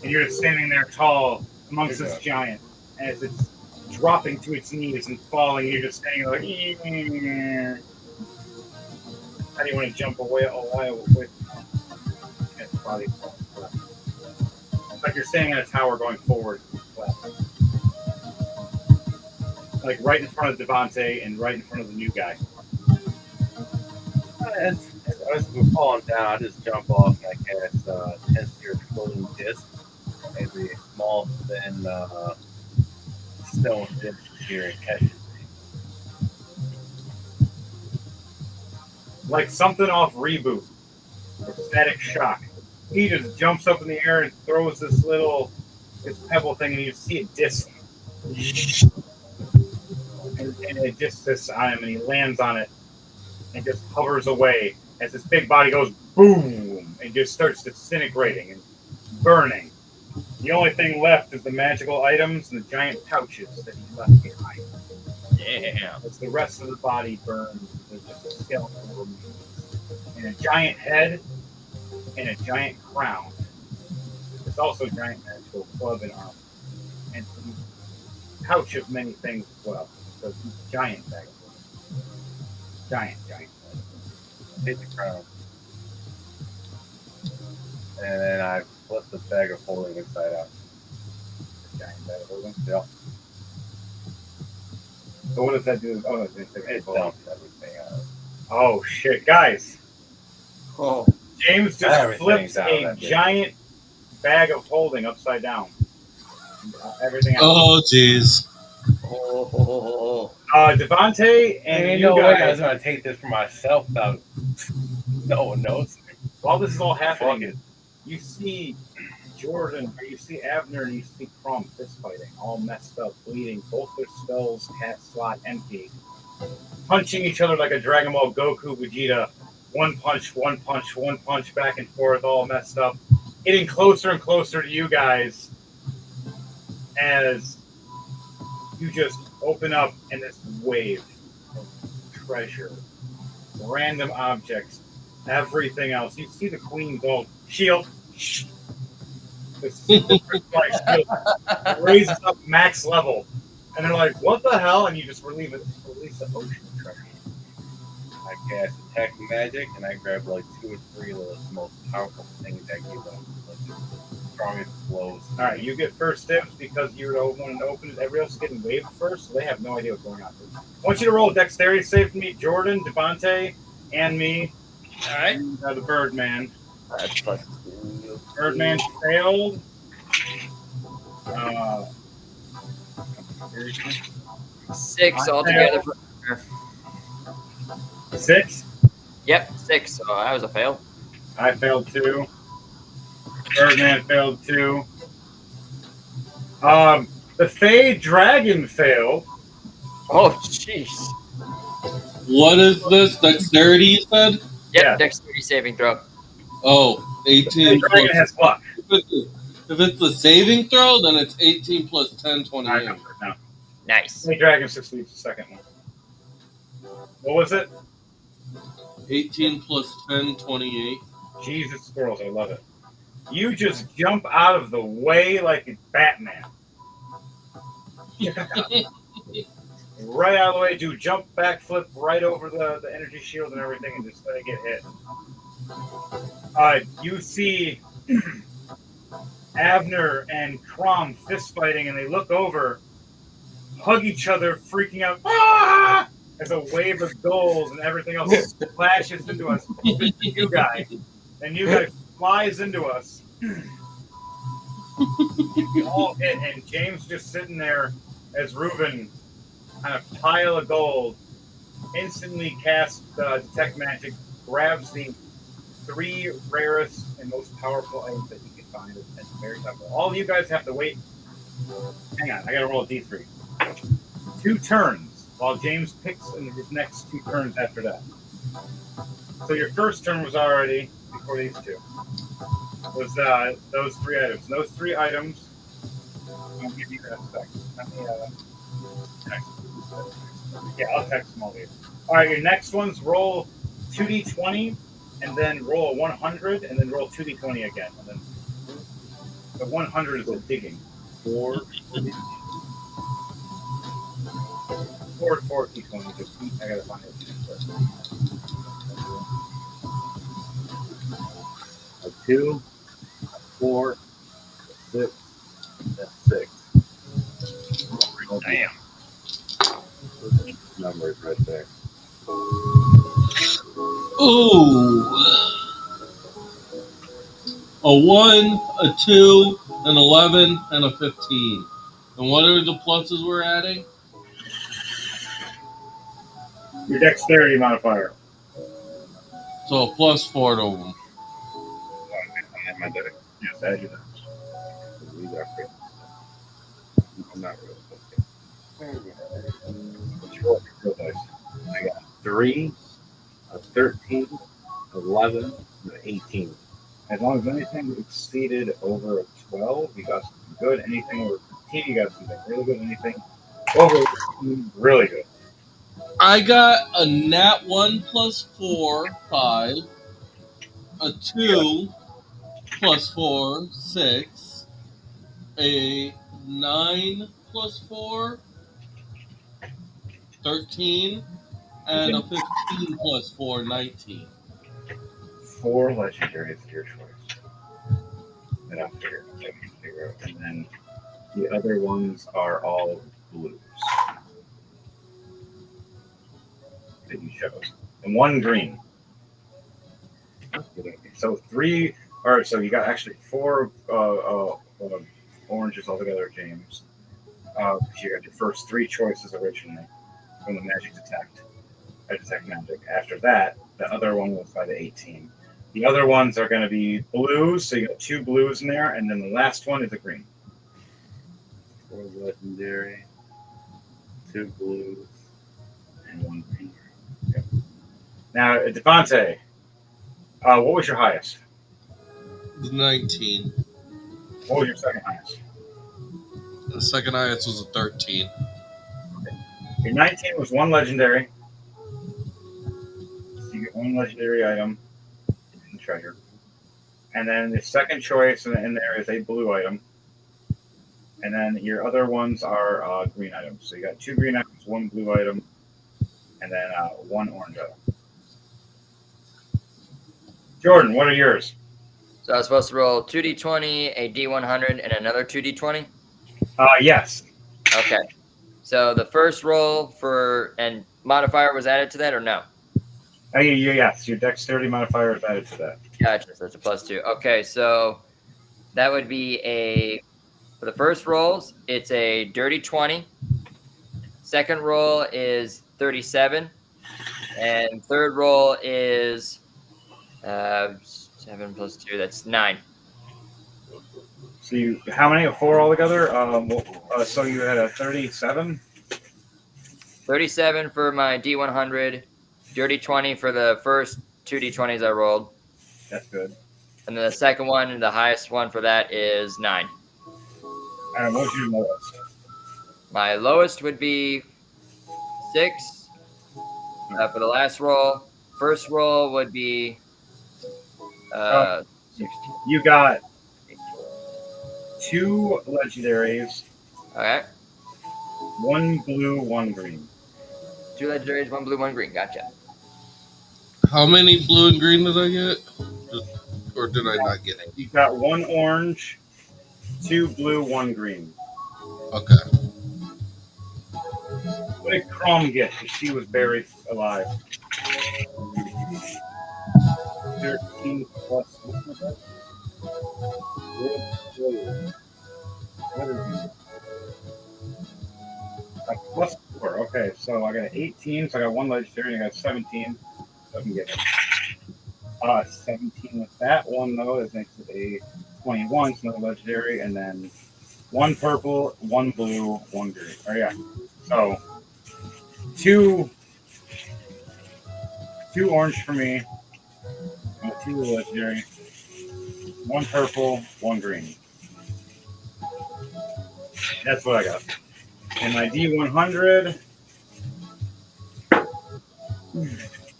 Speaker 4: And you're just standing there tall amongst this giant as it's dropping to its knees and falling. You're just standing there like, how do you want to jump away with its body falling flat? It's like you're standing in a tower going forward flat. like right in front of Devontae and right in front of the new guy.
Speaker 3: As we're falling down, I just jump off and I cast 10 seer floating disc and the small thin stone disc here and catches
Speaker 4: Like something off Reboot or Static Shock. He just jumps up in the air and throws this pebble thing, and you see a disc. And it just sits on him, and he lands on it and just hovers away as his big body goes boom and just starts disintegrating and burning. The only thing left is the magical items and the giant pouches that he left behind.
Speaker 2: Yeah.
Speaker 4: As the rest of the body burns, there's just a skeleton remains. And a giant head and a giant crown. There's also a giant magical club and armor. And some pouch of many things as well. So it's a giant bag of holding. Giant bag.
Speaker 3: hit the crown. And then I flip the bag of holding inside out.
Speaker 4: Giant bag of holding.
Speaker 3: Yep.
Speaker 4: So what does that do? Oh, it's
Speaker 3: It dumps everything out.
Speaker 4: oh shit, guys!
Speaker 7: Oh,
Speaker 4: James just
Speaker 3: Everything's
Speaker 4: flips
Speaker 3: out of
Speaker 4: a
Speaker 3: that bag.
Speaker 4: giant bag of holding upside down. Everything else.
Speaker 5: Oh, jeez.
Speaker 4: Devontae and
Speaker 3: Ain't
Speaker 4: you
Speaker 3: no way I was
Speaker 4: guys.
Speaker 3: gonna take this for myself without no one knows.
Speaker 4: While this is all
Speaker 3: Fuck
Speaker 4: happening,
Speaker 3: it.
Speaker 4: you see Jordan, or you see Abner, and you see Crum fist fighting, all messed up, bleeding, both their skulls, cat slot empty, punching each other like a Dragon Ball Goku Vegeta. One punch, one punch, one punch, back and forth, all messed up. Getting closer and closer to you guys as you just open up in this wave of treasure, random objects, everything else. You see the queen's old shield. The super precise shield raises up max level. And they're like, what the hell? And you just release the ocean of treasure.
Speaker 3: I cast attack magic and I grab like 2 or 3 of the most powerful things that give them like the strongest blows.
Speaker 4: All right, you get first dibs because you're the one to open it. Everybody else is getting waved first, so they have no idea what's going on. I want you to roll a dexterity save for me, Jordan, Devontae, and me.
Speaker 8: All right.
Speaker 4: The Birdman.
Speaker 7: that's +2.
Speaker 4: Birdman failed.
Speaker 2: 6 altogether.
Speaker 4: 6.
Speaker 2: Yep, 6. So that was a fail.
Speaker 4: I failed 2. Birdman failed 2. The Fey Dragon failed.
Speaker 2: Oh, jeez.
Speaker 5: What is this? Dexterity, you said?
Speaker 2: Yep,
Speaker 4: Yeah.
Speaker 2: dexterity saving throw.
Speaker 5: Oh,
Speaker 4: The Fey
Speaker 5: 18
Speaker 4: Dragon
Speaker 5: plus.
Speaker 4: has luck.
Speaker 5: If it's the saving throw, then it's 18 plus 10,
Speaker 4: I
Speaker 5: 28.
Speaker 4: know. No.
Speaker 2: Nice.
Speaker 4: Fey Dragon succeeds the second one. What was it?
Speaker 5: 18 plus 10, 28.
Speaker 4: Jesus, squirrels, I love it. You just jump out of the way like a Batman. Right out of the way, do jump, backflip right over the energy shield and everything, and just let it get hit. You see Abner and Crom fist fighting, and they look over, hug each other, freaking out. Ah! As a wave of goals and everything else splashes into us. You guy, and you guy flies into us. You all hit, and James just sitting there as Reuben on a pile of gold, instantly casts Detect Magic, grabs the 3 rarest and most powerful items that he can find at the very top. All of you guys have to wait. Hang on, I gotta roll a d3. 2 turns, while James picks in his next 2 turns after that. So your first turn was already before these 2. Was those 3 items. Those 3 items, I'll give you that spec. Let me text. Yeah, I'll text them all to you. All right, your next ones, roll 2d20, and then roll a 100, and then roll 2d20 again. And then the 100 is a digging. 4 d20. Just I gotta find it. A 2, a 4, a 6, and 6.
Speaker 3: Damn. numbers right there.
Speaker 5: Ooh. A 1, a 2, an 11, and a 15. And what are the pluses we're adding?
Speaker 4: Your dexterity modifier.
Speaker 5: So a +4 to them.
Speaker 3: And my deck.
Speaker 4: Yes, add your dex.
Speaker 3: These are pretty. I'm not really okay. What's your roll dice? I got 3, a 13, 11, and an 18.
Speaker 4: As long as anything exceeded over a 12, you got something good. Anything over 15, you got something really good. Anything over 15, really good.
Speaker 5: I got a nat 1 +4, 5. A 2 +4, 6. A 9 +4, 13. And a 15 +4, 19.
Speaker 4: 4 legendaries of your choice. And I'll figure out. And then the other ones are all blues that you chose. And 1 green. So 3, or so you got actually 4 oranges altogether, James. You got your first 3 choices originally from the magic detect. I detect magic. After that, the other one was by the 18. The other ones are going to be blues, so you got 2 blues in there, and then the last one is a green.
Speaker 3: 4 legendary, 2 blues,
Speaker 4: And 1 green. Yep. Now, Devontae, what was your highest?
Speaker 5: 19.
Speaker 4: What was your second highest?
Speaker 5: The second highest was a 13.
Speaker 4: Your 19 was 1 legendary. So you get 1 legendary item in the treasure. And then the second choice in there is a blue item. And then your other ones are green items. So you got 2 green items, 1 blue item, and then 1 orange item. Jordan, what are yours?
Speaker 2: So I was supposed to roll 2d20, a d100, and another 2d20?
Speaker 4: Yes.
Speaker 2: Okay. So the first roll for, and modifier was added to that or no?
Speaker 4: Yes, your dexterity modifier is added to that.
Speaker 2: Gotcha. So it's a +2. Okay, so that would be for the first rolls, it's a dirty 20. Second roll is 37. And third roll is 7 + 2, that's 9.
Speaker 4: So how many? 4 altogether? So you had a 37?
Speaker 2: 37 for my D100, dirty 20 for the first 2 D20s I rolled.
Speaker 4: That's good.
Speaker 2: And then the second one, the highest one for that is 9.
Speaker 4: What was your lowest?
Speaker 2: My lowest would be 6 for the last roll. First roll would be 16.
Speaker 4: You got 2 legendaries,
Speaker 2: Okay.
Speaker 4: 1 blue, 1 green.
Speaker 2: 2 legendaries, 1 blue, 1 green. Gotcha.
Speaker 5: How many blue and green did I get? Or did I not get it?
Speaker 4: You got 1 orange, 2 blue, 1 green.
Speaker 5: Okay.
Speaker 4: What did Crom get? Because she was buried alive. 13 plus. What is it? +4. Okay, so I got 18, so I got 1 legendary, and I got 17. So I can get 17 with that one, though. That makes it a 21, so another legendary, and then 1 purple, 1 blue, 1 green. Oh, yeah. So, 2 orange for me, 2 legendary, 1 purple, 1 green. That's what I got. And my D100.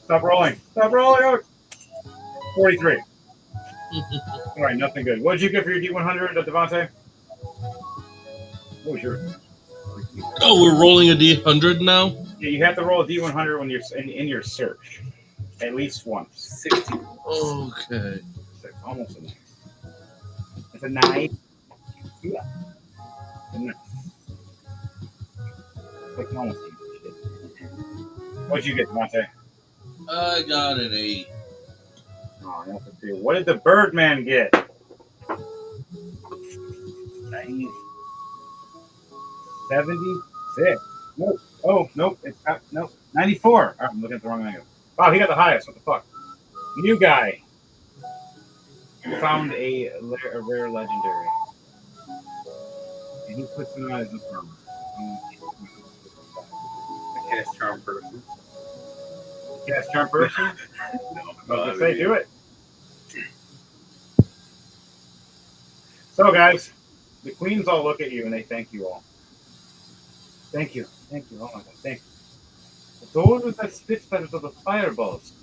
Speaker 4: Stop rolling. Stop rolling. 43. All right, nothing good. What did you get for your D100, Devontae? What was your?
Speaker 5: Oh, we're rolling a D100 now?
Speaker 4: Yeah, you have to roll a D100 when you're in your search. At least once. 16.
Speaker 5: Okay.
Speaker 4: Almost a 9. It's a 9. Yeah. It's a 9. Like almost shit. What'd you get, Monte?
Speaker 5: I got an 8.
Speaker 4: Oh, nothing for you. What did the Birdman get? Nice. 76. Nope. Oh, nope. It's nope. 94. Oh, I'm looking at the wrong angle. Wow, he got the highest. What the fuck? New guy. Found a rare legendary. And he puts him on his arm.
Speaker 3: A cast charm person.
Speaker 4: Cast charm person?
Speaker 3: No,
Speaker 4: Let's say do it. So, guys, the queens all look at you and they thank you all. Thank you. Thank you. Oh my god, thank you. Those were the spitfires of the fireballs.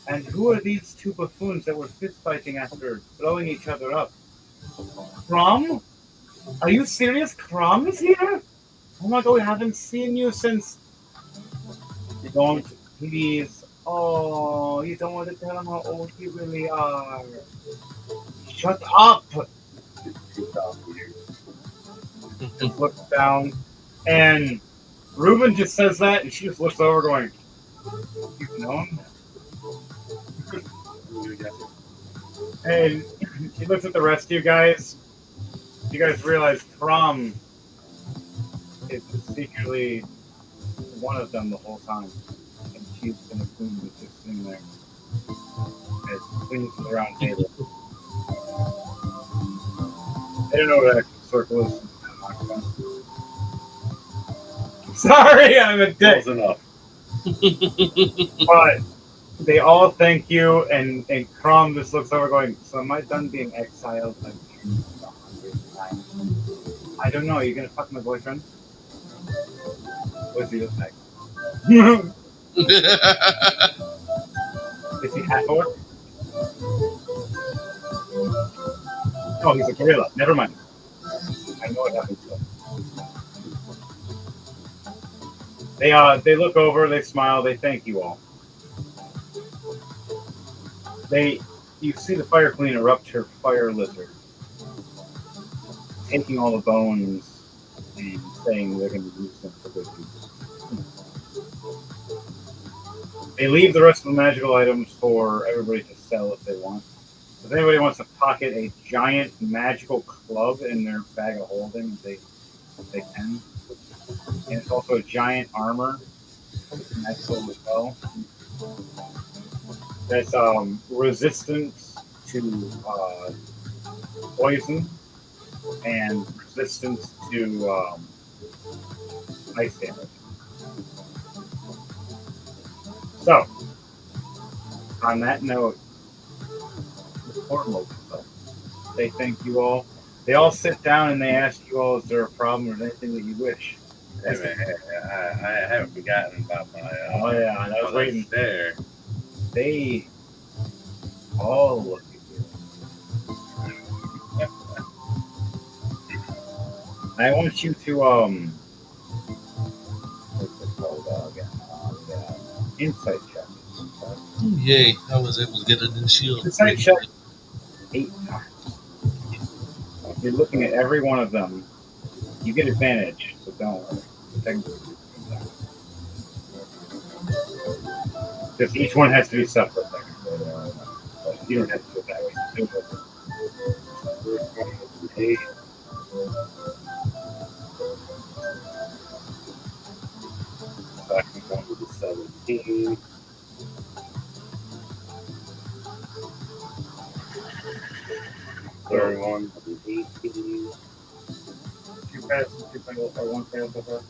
Speaker 4: And who are these two buffoons that were fist fighting after blowing each other up? Crom? Are you serious? Crom is here? Oh my god, we haven't seen you since. You don't, please. Oh, you don't want to tell them how old you really are. Shut up! Just looks down, and Ruben just says that, and she just looks over, going, "You've known?" And she looks at the rest of you guys. You guys realize Crom is secretly one of them the whole time, and she's been a queen who's just sitting there as queens of the round table. I don't know what that circle is. Sorry, I'm a dick.
Speaker 3: Close enough.
Speaker 4: But they all thank you, and Crom just looks over, going, "So am I done being exiled? I don't know. Are you gonna fuck my boyfriend? What's he look like? Is he half orc? Oh, he's a gorilla. Never mind. I know what happens to him. They look over, they smile, they thank you all. You see the Fire Queen erupt her fire lizard, taking all the bones and saying they're going to use them for good use. They leave the rest of the magical items for everybody to sell if they want. If anybody wants to pocket a giant magical club in their bag of holding, they can. And it's also a giant armor. Magical as well. That's resistant to poison and resistant to ice damage. So, on that note, the portal opens up. They thank you all. They all sit down and they ask you all, is there a problem or anything that you wish?
Speaker 3: Hey, man, I haven't forgotten about my.
Speaker 4: Oh yeah, I was waiting.
Speaker 3: There.
Speaker 4: They all look at you. I want you to what's it called again? Insight check.
Speaker 5: Yay, I was able to get a new shield.
Speaker 4: Insight check 8 times. You're looking at every one of them. You get advantage, so don't worry. Because each one has to be separate. But you don't have to do it that way. 8. Second one will be 17. Third one will be 18. 2 passes, 2 fails, or 1 fail so far.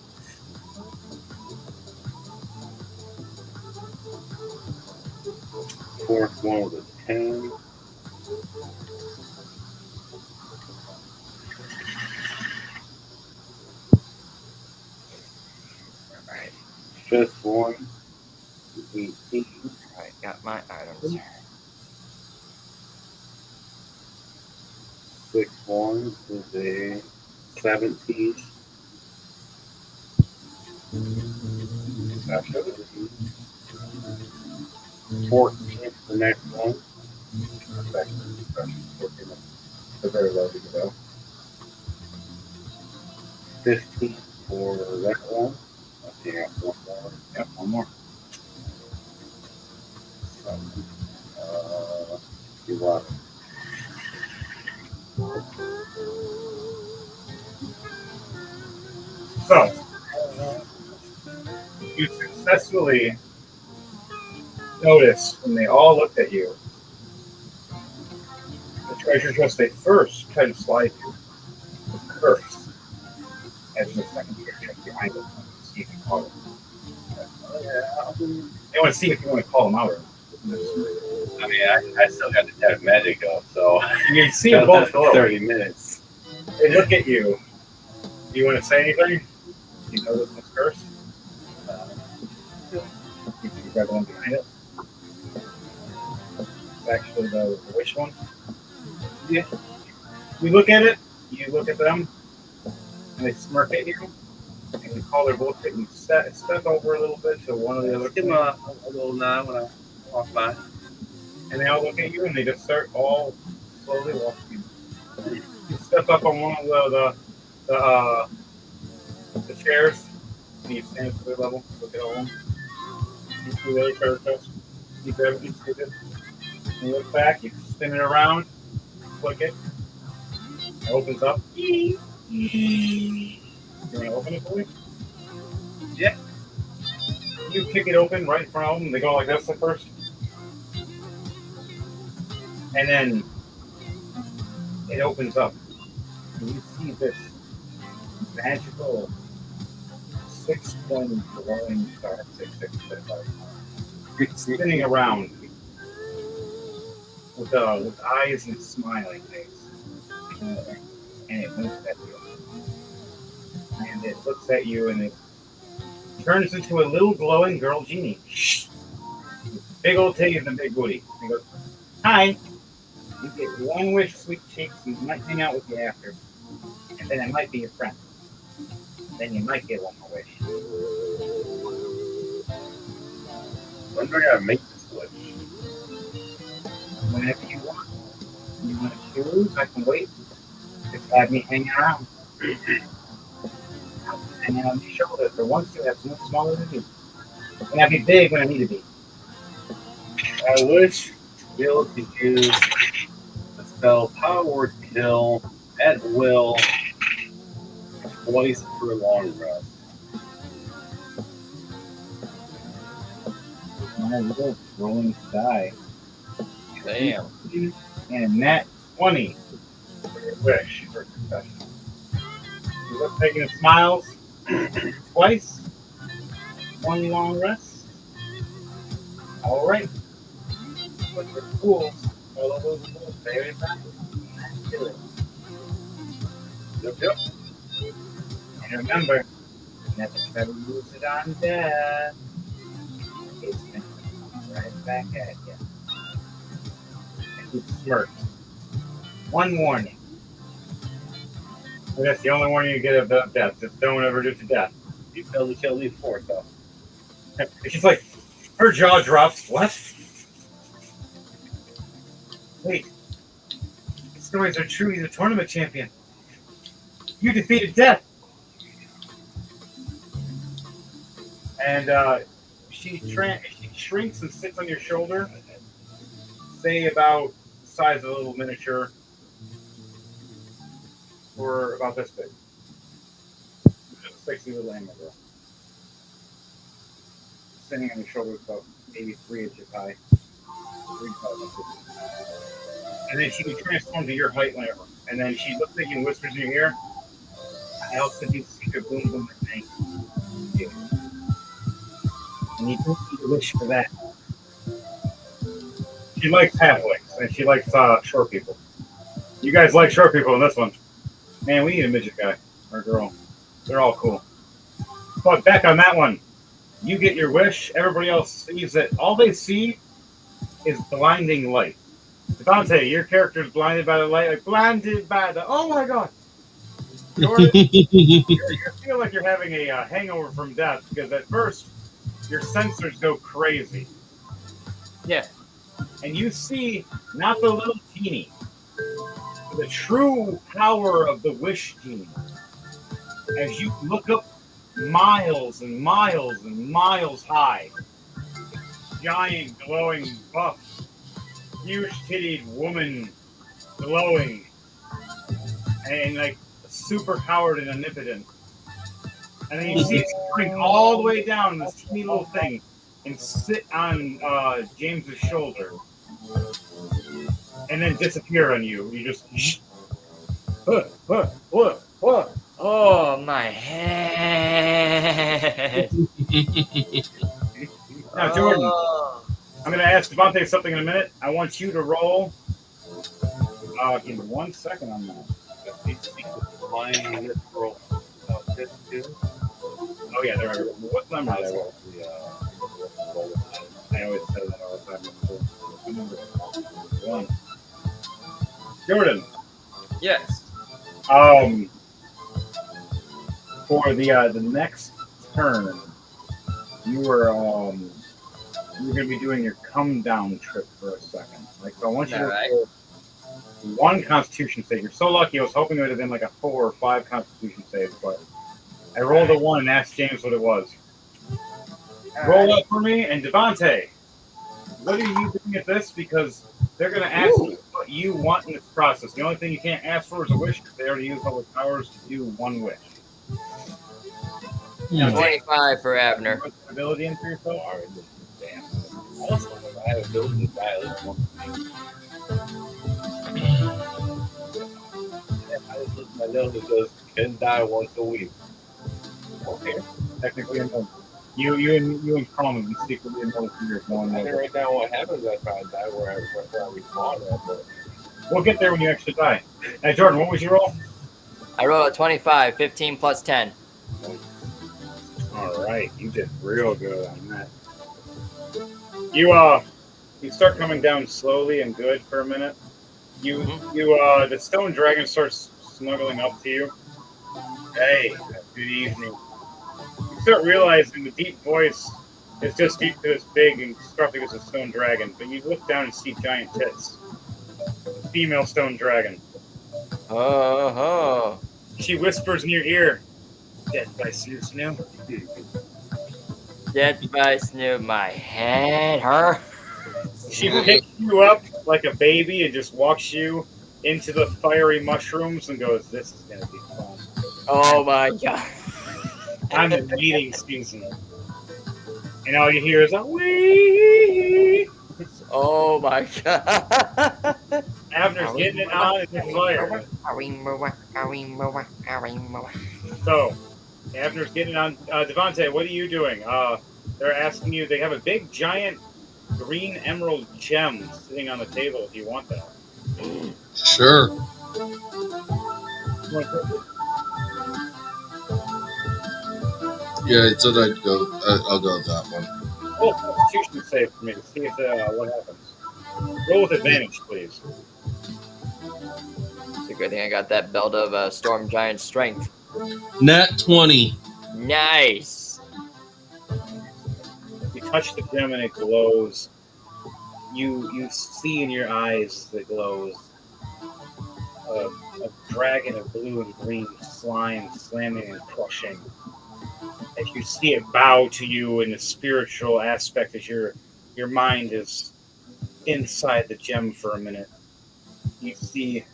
Speaker 4: Fourth one was a 10. Alright. Fifth one is 18.
Speaker 2: Alright, got my items.
Speaker 3: Sixth one is a 17. Not 17. 14 is the next one.
Speaker 4: They're very low to go.
Speaker 3: 15 for that one. I think I have one more.
Speaker 4: Yep, one more.
Speaker 3: You want
Speaker 4: So, you successfully notice when they all looked at you, the treasure chest they first tried to slide you was cursed, as the second treasure chest behind it. See if you call them. They want to see if you want to call them out. Or
Speaker 3: I mean, I still got the detect magic though, so
Speaker 4: you can see them both glow.
Speaker 3: 30 minutes.
Speaker 4: They look at you. Do you want to say anything? You know this one's cursed? You grab the one behind it. It's actually the witch one. Yeah. You look at it, you look at them, and they smirk at you, and you call their bullshit, and you step over a little bit to one of the other.
Speaker 3: Give them a little nod when I walk by.
Speaker 4: And they all look at you, and they just start all slowly walking. You step up on one of the chairs, and you stand to their level, look at all of them. You see the other treasure chest. You grab it, you stick it. You look back, you spin it around, click it. It opens up. You want to open it for me?
Speaker 3: Yeah.
Speaker 4: You kick it open right in front of them. They go like this at first. And then it opens up. And you see this magical 6-point glowing star, 6 spinning around with eyes and smiling face. And it winks at you. And it looks at you and it turns into a little glowing girl genie. Big old titties and big booty. And he goes, "Hi. You get one wish, sweet cheeks, and you might hang out with you after. And then I might be your friend. Then you might get one more wish."
Speaker 3: When do I gotta make this wish?
Speaker 4: Whenever you want. You want to choose? I can wait. Just have me hang around. Hanging on your shoulder for once you have something smaller than you. And I'll be big when I need to be.
Speaker 3: I wish to be able to use the spell Power Word Kill at will twice per long rest.
Speaker 4: My little rolling die.
Speaker 8: Damn.
Speaker 4: And a nat 20 for your wish for succession. You look taking the smiles twice. One long rest. All right. But the fools, all of those fools, very fast. Do it.
Speaker 3: Yep.
Speaker 4: And remember, never try to use it on death. It's going to come right back at you. And he smirked. One warning. And that's the only warning you get about death. Just don't ever do it to death.
Speaker 3: You failed to kill me before, so.
Speaker 4: She's like, her jaw drops. What? Wait. The stories are true. He's a tournament champion. You defeated death. And she shrinks and sits on your shoulder. Say about the size of a little miniature. Or about this big. Sexy little animal girl. Sitting on your shoulder about maybe 3 inches high. 3 inches. And then she can transform to your height whenever. And then she looks at you and whispers in your ear, "I also do secret boom boom thing. Yeah. And you don't need a wish for that." She likes halflings and she likes short people. You guys like short people in this one. Man, we need a midget guy or girl. They're all cool. But back on that one, you get your wish. Everybody else sees it. All they see is blinding light. Devontae, your character is blinded by the light. Like, blinded by the... Oh, my God. Jordan, you feel like you're having a hangover from death because at first, your sensors go crazy.
Speaker 2: Yeah.
Speaker 4: And you see not the little teeny, the true power of the wish genie. As you look up miles and miles and miles high, giant, glowing, buff, huge-titted woman, glowing, and like super powered and omnipotent. And then you see it shrink all the way down in this teeny little thing and sit on James's shoulder, and then disappear on you. You just.
Speaker 2: Oh, my head.
Speaker 4: Now, Jordan,
Speaker 7: Oh.
Speaker 4: I'm going to ask Devontae something in a minute. I want you to roll. Give me 1 second on that.
Speaker 3: Flying this roll. This too.
Speaker 4: Oh, yeah, there are. What number is it? I always say that all the time. Number 1. Jordan,
Speaker 8: Yes.
Speaker 4: for the next turn, you were going to be doing your come down trip for a second. Like, so I want you to
Speaker 7: Alright.
Speaker 4: roll 1 Constitution save. You're so lucky. I was hoping it would have been like a 4 or 5 Constitution save, but I rolled a 1 and asked James what it was. Roll that for me, and Devontae, what are you doing at this? Because they're going to ask you what you want in this process. The only thing you can't ask for is a wish, because they already used all the powers to do 1 wish. Now,
Speaker 2: 25 for Abner.
Speaker 4: ability in for yourself?
Speaker 3: All right. Damn. Also, I have ability to die at least once a week. My nose says can die once a week.
Speaker 4: Okay. Technically, you and Crom have been secretly immortal for years. No one
Speaker 3: I
Speaker 4: knows.
Speaker 3: can write down what happens if I die where I respawn at, but
Speaker 4: We'll get there when you actually die. Now, Jordan, what was your roll?
Speaker 2: I rolled a 25, 15 plus 10.
Speaker 4: All right, you did real good on that. You start coming down slowly and good for a minute. The stone dragon starts snuggling up to you. Hey, good evening. You start realizing the deep voice is just deep to this big and scruffy as a stone dragon, but you look down and see giant tits. Female stone dragon.
Speaker 2: Oh,
Speaker 4: She whispers in your ear, "Death by Snoo."
Speaker 2: Dead by Snoop, my head hurt.
Speaker 4: She picks you up like a baby and just walks you into the fiery mushrooms and goes, "This is gonna be fun."
Speaker 2: Oh my god.
Speaker 4: I'm in meeting season, and all you hear is a wee.
Speaker 2: Oh my god.
Speaker 4: Abner's getting it on in the fire. So, Abner's getting it on. Devontae, what are you doing? They're asking you. They have a big, giant, green emerald gem sitting on the table. If you want that.
Speaker 5: Sure. Yeah, it said I'd go. I'll go with that one.
Speaker 4: Roll Constitution save for me to see if what happens. Roll with advantage, please.
Speaker 2: It's a good thing I got that belt of Storm Giant Strength.
Speaker 5: Nat 20.
Speaker 2: Nice.
Speaker 4: You touch the gem and it glows. You see in your eyes that glows a dragon of blue and green slime slamming and crushing. As you see it bow to you in a spiritual aspect, as your mind is inside the gem for a minute, you see.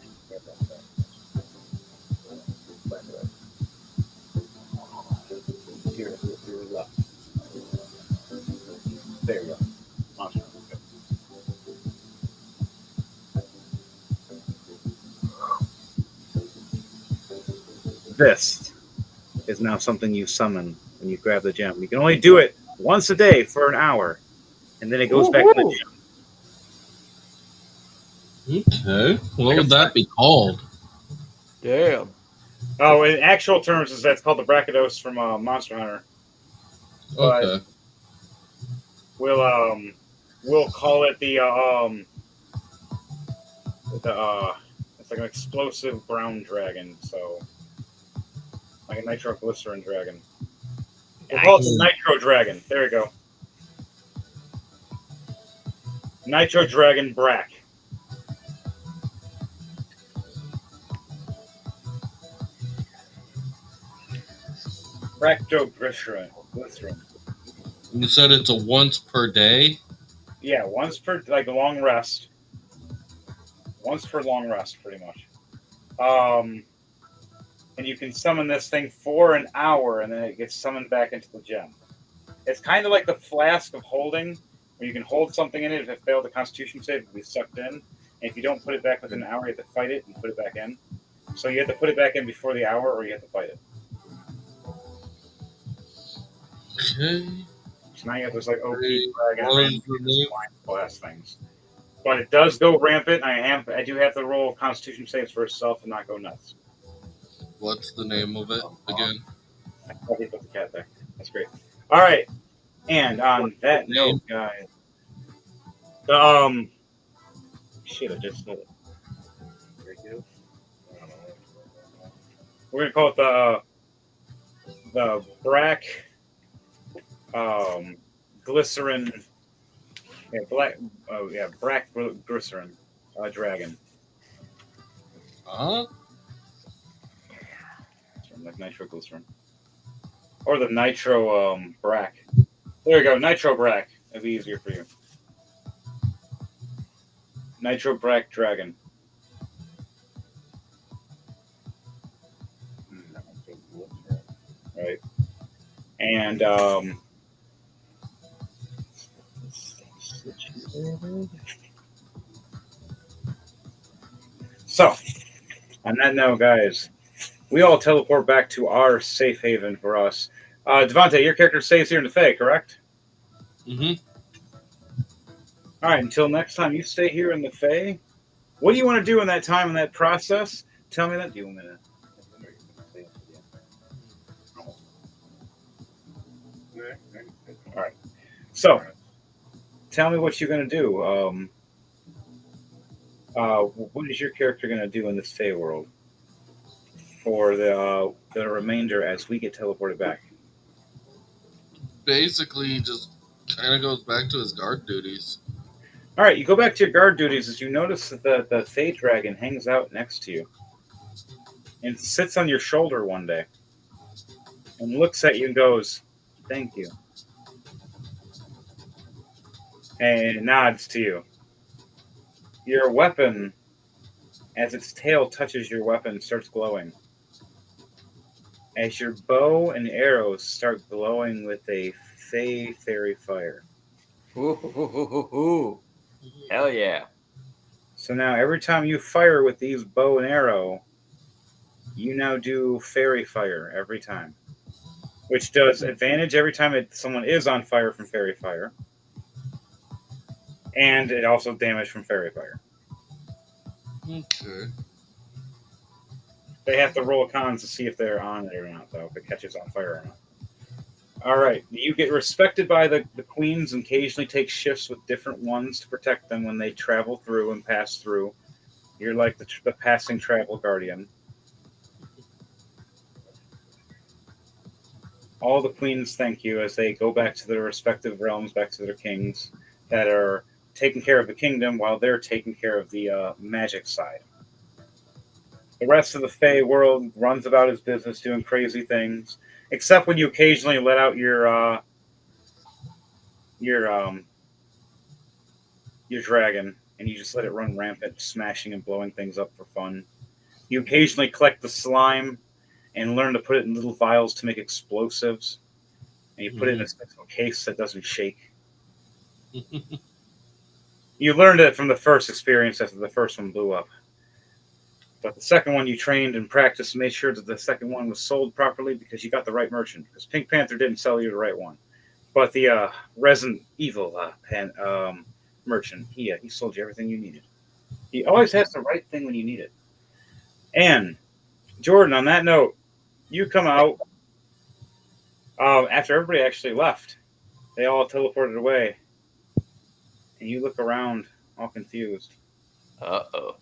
Speaker 4: Here, left. There you go. Awesome. This is now something you summon when you grab the gem. You can only do it once a day for an hour, and then it goes back to the gem.
Speaker 5: Okay. What would that be called?
Speaker 2: Damn.
Speaker 4: Oh, in actual terms, that's called the Brachydos from Monster Hunter. But
Speaker 5: Okay.
Speaker 4: we'll call it the it's like an explosive brown dragon, so like a nitroglycerin dragon. We'll call it the Nitro Dragon. There we go. Nitro Dragon Brack. Bractoglycerin.
Speaker 5: You said it's a once per day.
Speaker 4: Yeah, once per like a long rest. Once per long rest, pretty much. And you can summon this thing for an hour, and then it gets summoned back into the gem. It's kind of like the flask of holding, where you can hold something in it. If it failed the Constitution save, it will be sucked in. And if you don't put it back within an hour, you have to fight it and put it back in. So you have to put it back in before the hour, or you have to fight it.
Speaker 5: Okay.
Speaker 4: So now you have this like OP
Speaker 5: Hey,
Speaker 4: dragon
Speaker 5: what
Speaker 4: and
Speaker 5: is the name?
Speaker 4: blast things. But it does go rampant. I do have to roll Constitution saves for itself and not go nuts.
Speaker 5: What's the name of it again?
Speaker 4: I'll put the cat there. That's great. All right. And on that
Speaker 5: Name?
Speaker 4: note, guys, shit, I just said it. We're gonna call it the Brack Glycerin, Brack Glycerin dragon.
Speaker 5: Huh?
Speaker 4: Like nitroglycerin, or the nitro Brack. There you go, nitro Brack. It'd be easier for you. Nitro Brack dragon. Right. And so on that note, guys, we all teleport back to our safe haven for us. Devontae, your character stays here in the Fae, correct?
Speaker 5: Mm-hmm.
Speaker 4: All right, until next time, you stay here in the Fae. What do you want to do in that time, in that process? Tell me that. Do you want me to? All right. So, tell me what you're going to do. What is your character going to do in this Fae world for the remainder as we get teleported back?
Speaker 5: Basically, he just kind of goes back to his guard duties.
Speaker 4: All right, you go back to your guard duties as you notice that the Fae dragon hangs out next to you and sits on your shoulder one day and looks at you and goes, "Thank you," and nods to you. Your weapon, as its tail touches your weapon, starts glowing. As your bow and arrows start glowing with a fairy fire.
Speaker 2: Ooh. Hell yeah.
Speaker 4: So now every time you fire with these bow and arrow, you now do fairy fire every time, which does advantage every time someone is on fire from fairy fire, and it also damage from fairy fire.
Speaker 5: Okay.
Speaker 4: They have to roll cons to see if they're on it or not, though, if it catches on fire or not. All right, you get respected by the queens and occasionally take shifts with different ones to protect them when they travel through and pass through. You're like the passing travel guardian. All the queens thank you as they go back to their respective realms, back to their kings that are taking care of the kingdom while they're taking care of the magic side. The rest of the Fae world runs about his business doing crazy things, except when you occasionally let out your dragon and you just let it run rampant, smashing and blowing things up for fun. You occasionally collect the slime and learn to put it in little vials to make explosives, and you put it in a special case that doesn't shake. You learned it from the first experience after the first one blew up. But the second one you trained and practiced and made sure that the second one was sold properly because you got the right merchant. Because Pink Panther didn't sell you the right one. But the Resident Evil merchant, he sold you everything you needed. He always has the right thing when you need it. And, Jordan, on that note, you come out after everybody actually left. They all teleported away. And you look around all confused.
Speaker 2: Uh-oh.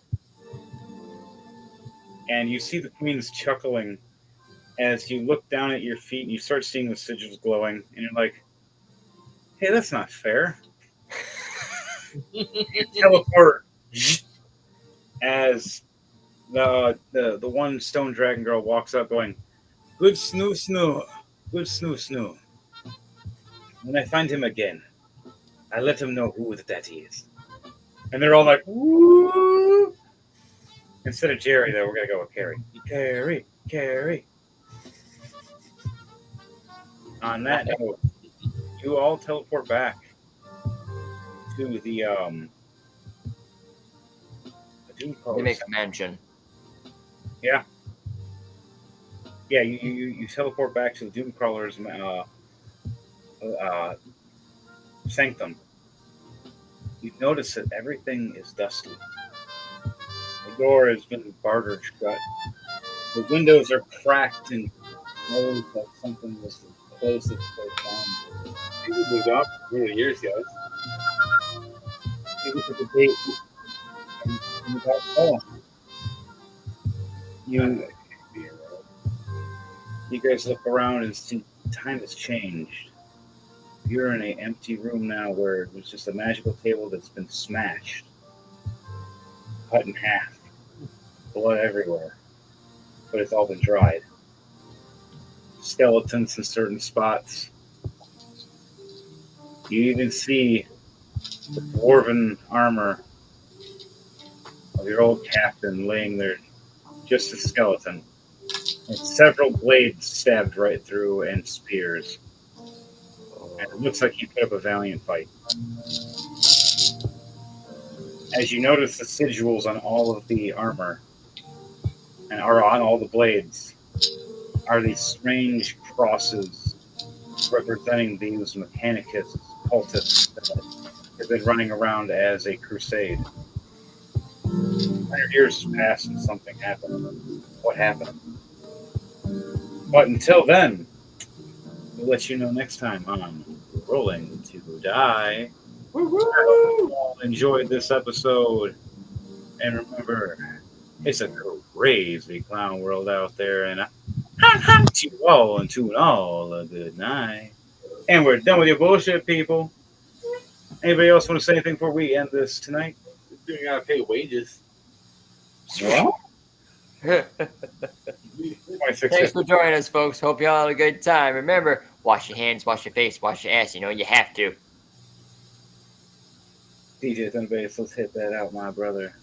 Speaker 4: And you see the queens chuckling as you look down at your feet and you start seeing the sigils glowing. And you're like, hey, that's not fair. You teleport as the one stone dragon girl walks up going, good snoo. When I find him again, I let him know who that is. And they're all like, woo! Instead of Jerry, though, we're going to go with Carrie. Carrie, Carrie. On that note, you all teleport back to the Doomcrawler.
Speaker 2: Mimic mansion.
Speaker 4: Yeah, you teleport back to the Doomcrawler's sanctum. You notice that everything is dusty. The door has been bartered shut. The windows are cracked and closed like something was closed at the first time.
Speaker 3: People moved up many years ago.
Speaker 4: You look at the date and you got, oh. You guys look around and see time has changed. You're in an empty room now where there's just a magical table that's been smashed, cut in half, blood everywhere, but it's all been dried. Skeletons in certain spots. You even see the dwarven armor of your old captain laying there, just a skeleton, and several blades stabbed right through and spears. And it looks like he put up a valiant fight. As you notice the sigils on all of the armor and are on all the blades are these strange crosses representing these Mechanicus cultists that have been running around as a crusade. 100 years has passed and something happened. What happened? But until then, we'll let you know next time on Rolling to Die. I hope you all enjoyed this episode. And remember, it's a crazy clown world out there. And to you all and to all a good night. And we're done with your bullshit, people. Anybody else want to say anything before we end this tonight?
Speaker 3: You gotta pay wages.
Speaker 4: Well,
Speaker 2: Thanks for joining us, folks. Hope you all had a good time. Remember, wash your hands, wash your face, wash your ass. You know you have to.
Speaker 4: DJ Thunbase, let's hit that out, my brother.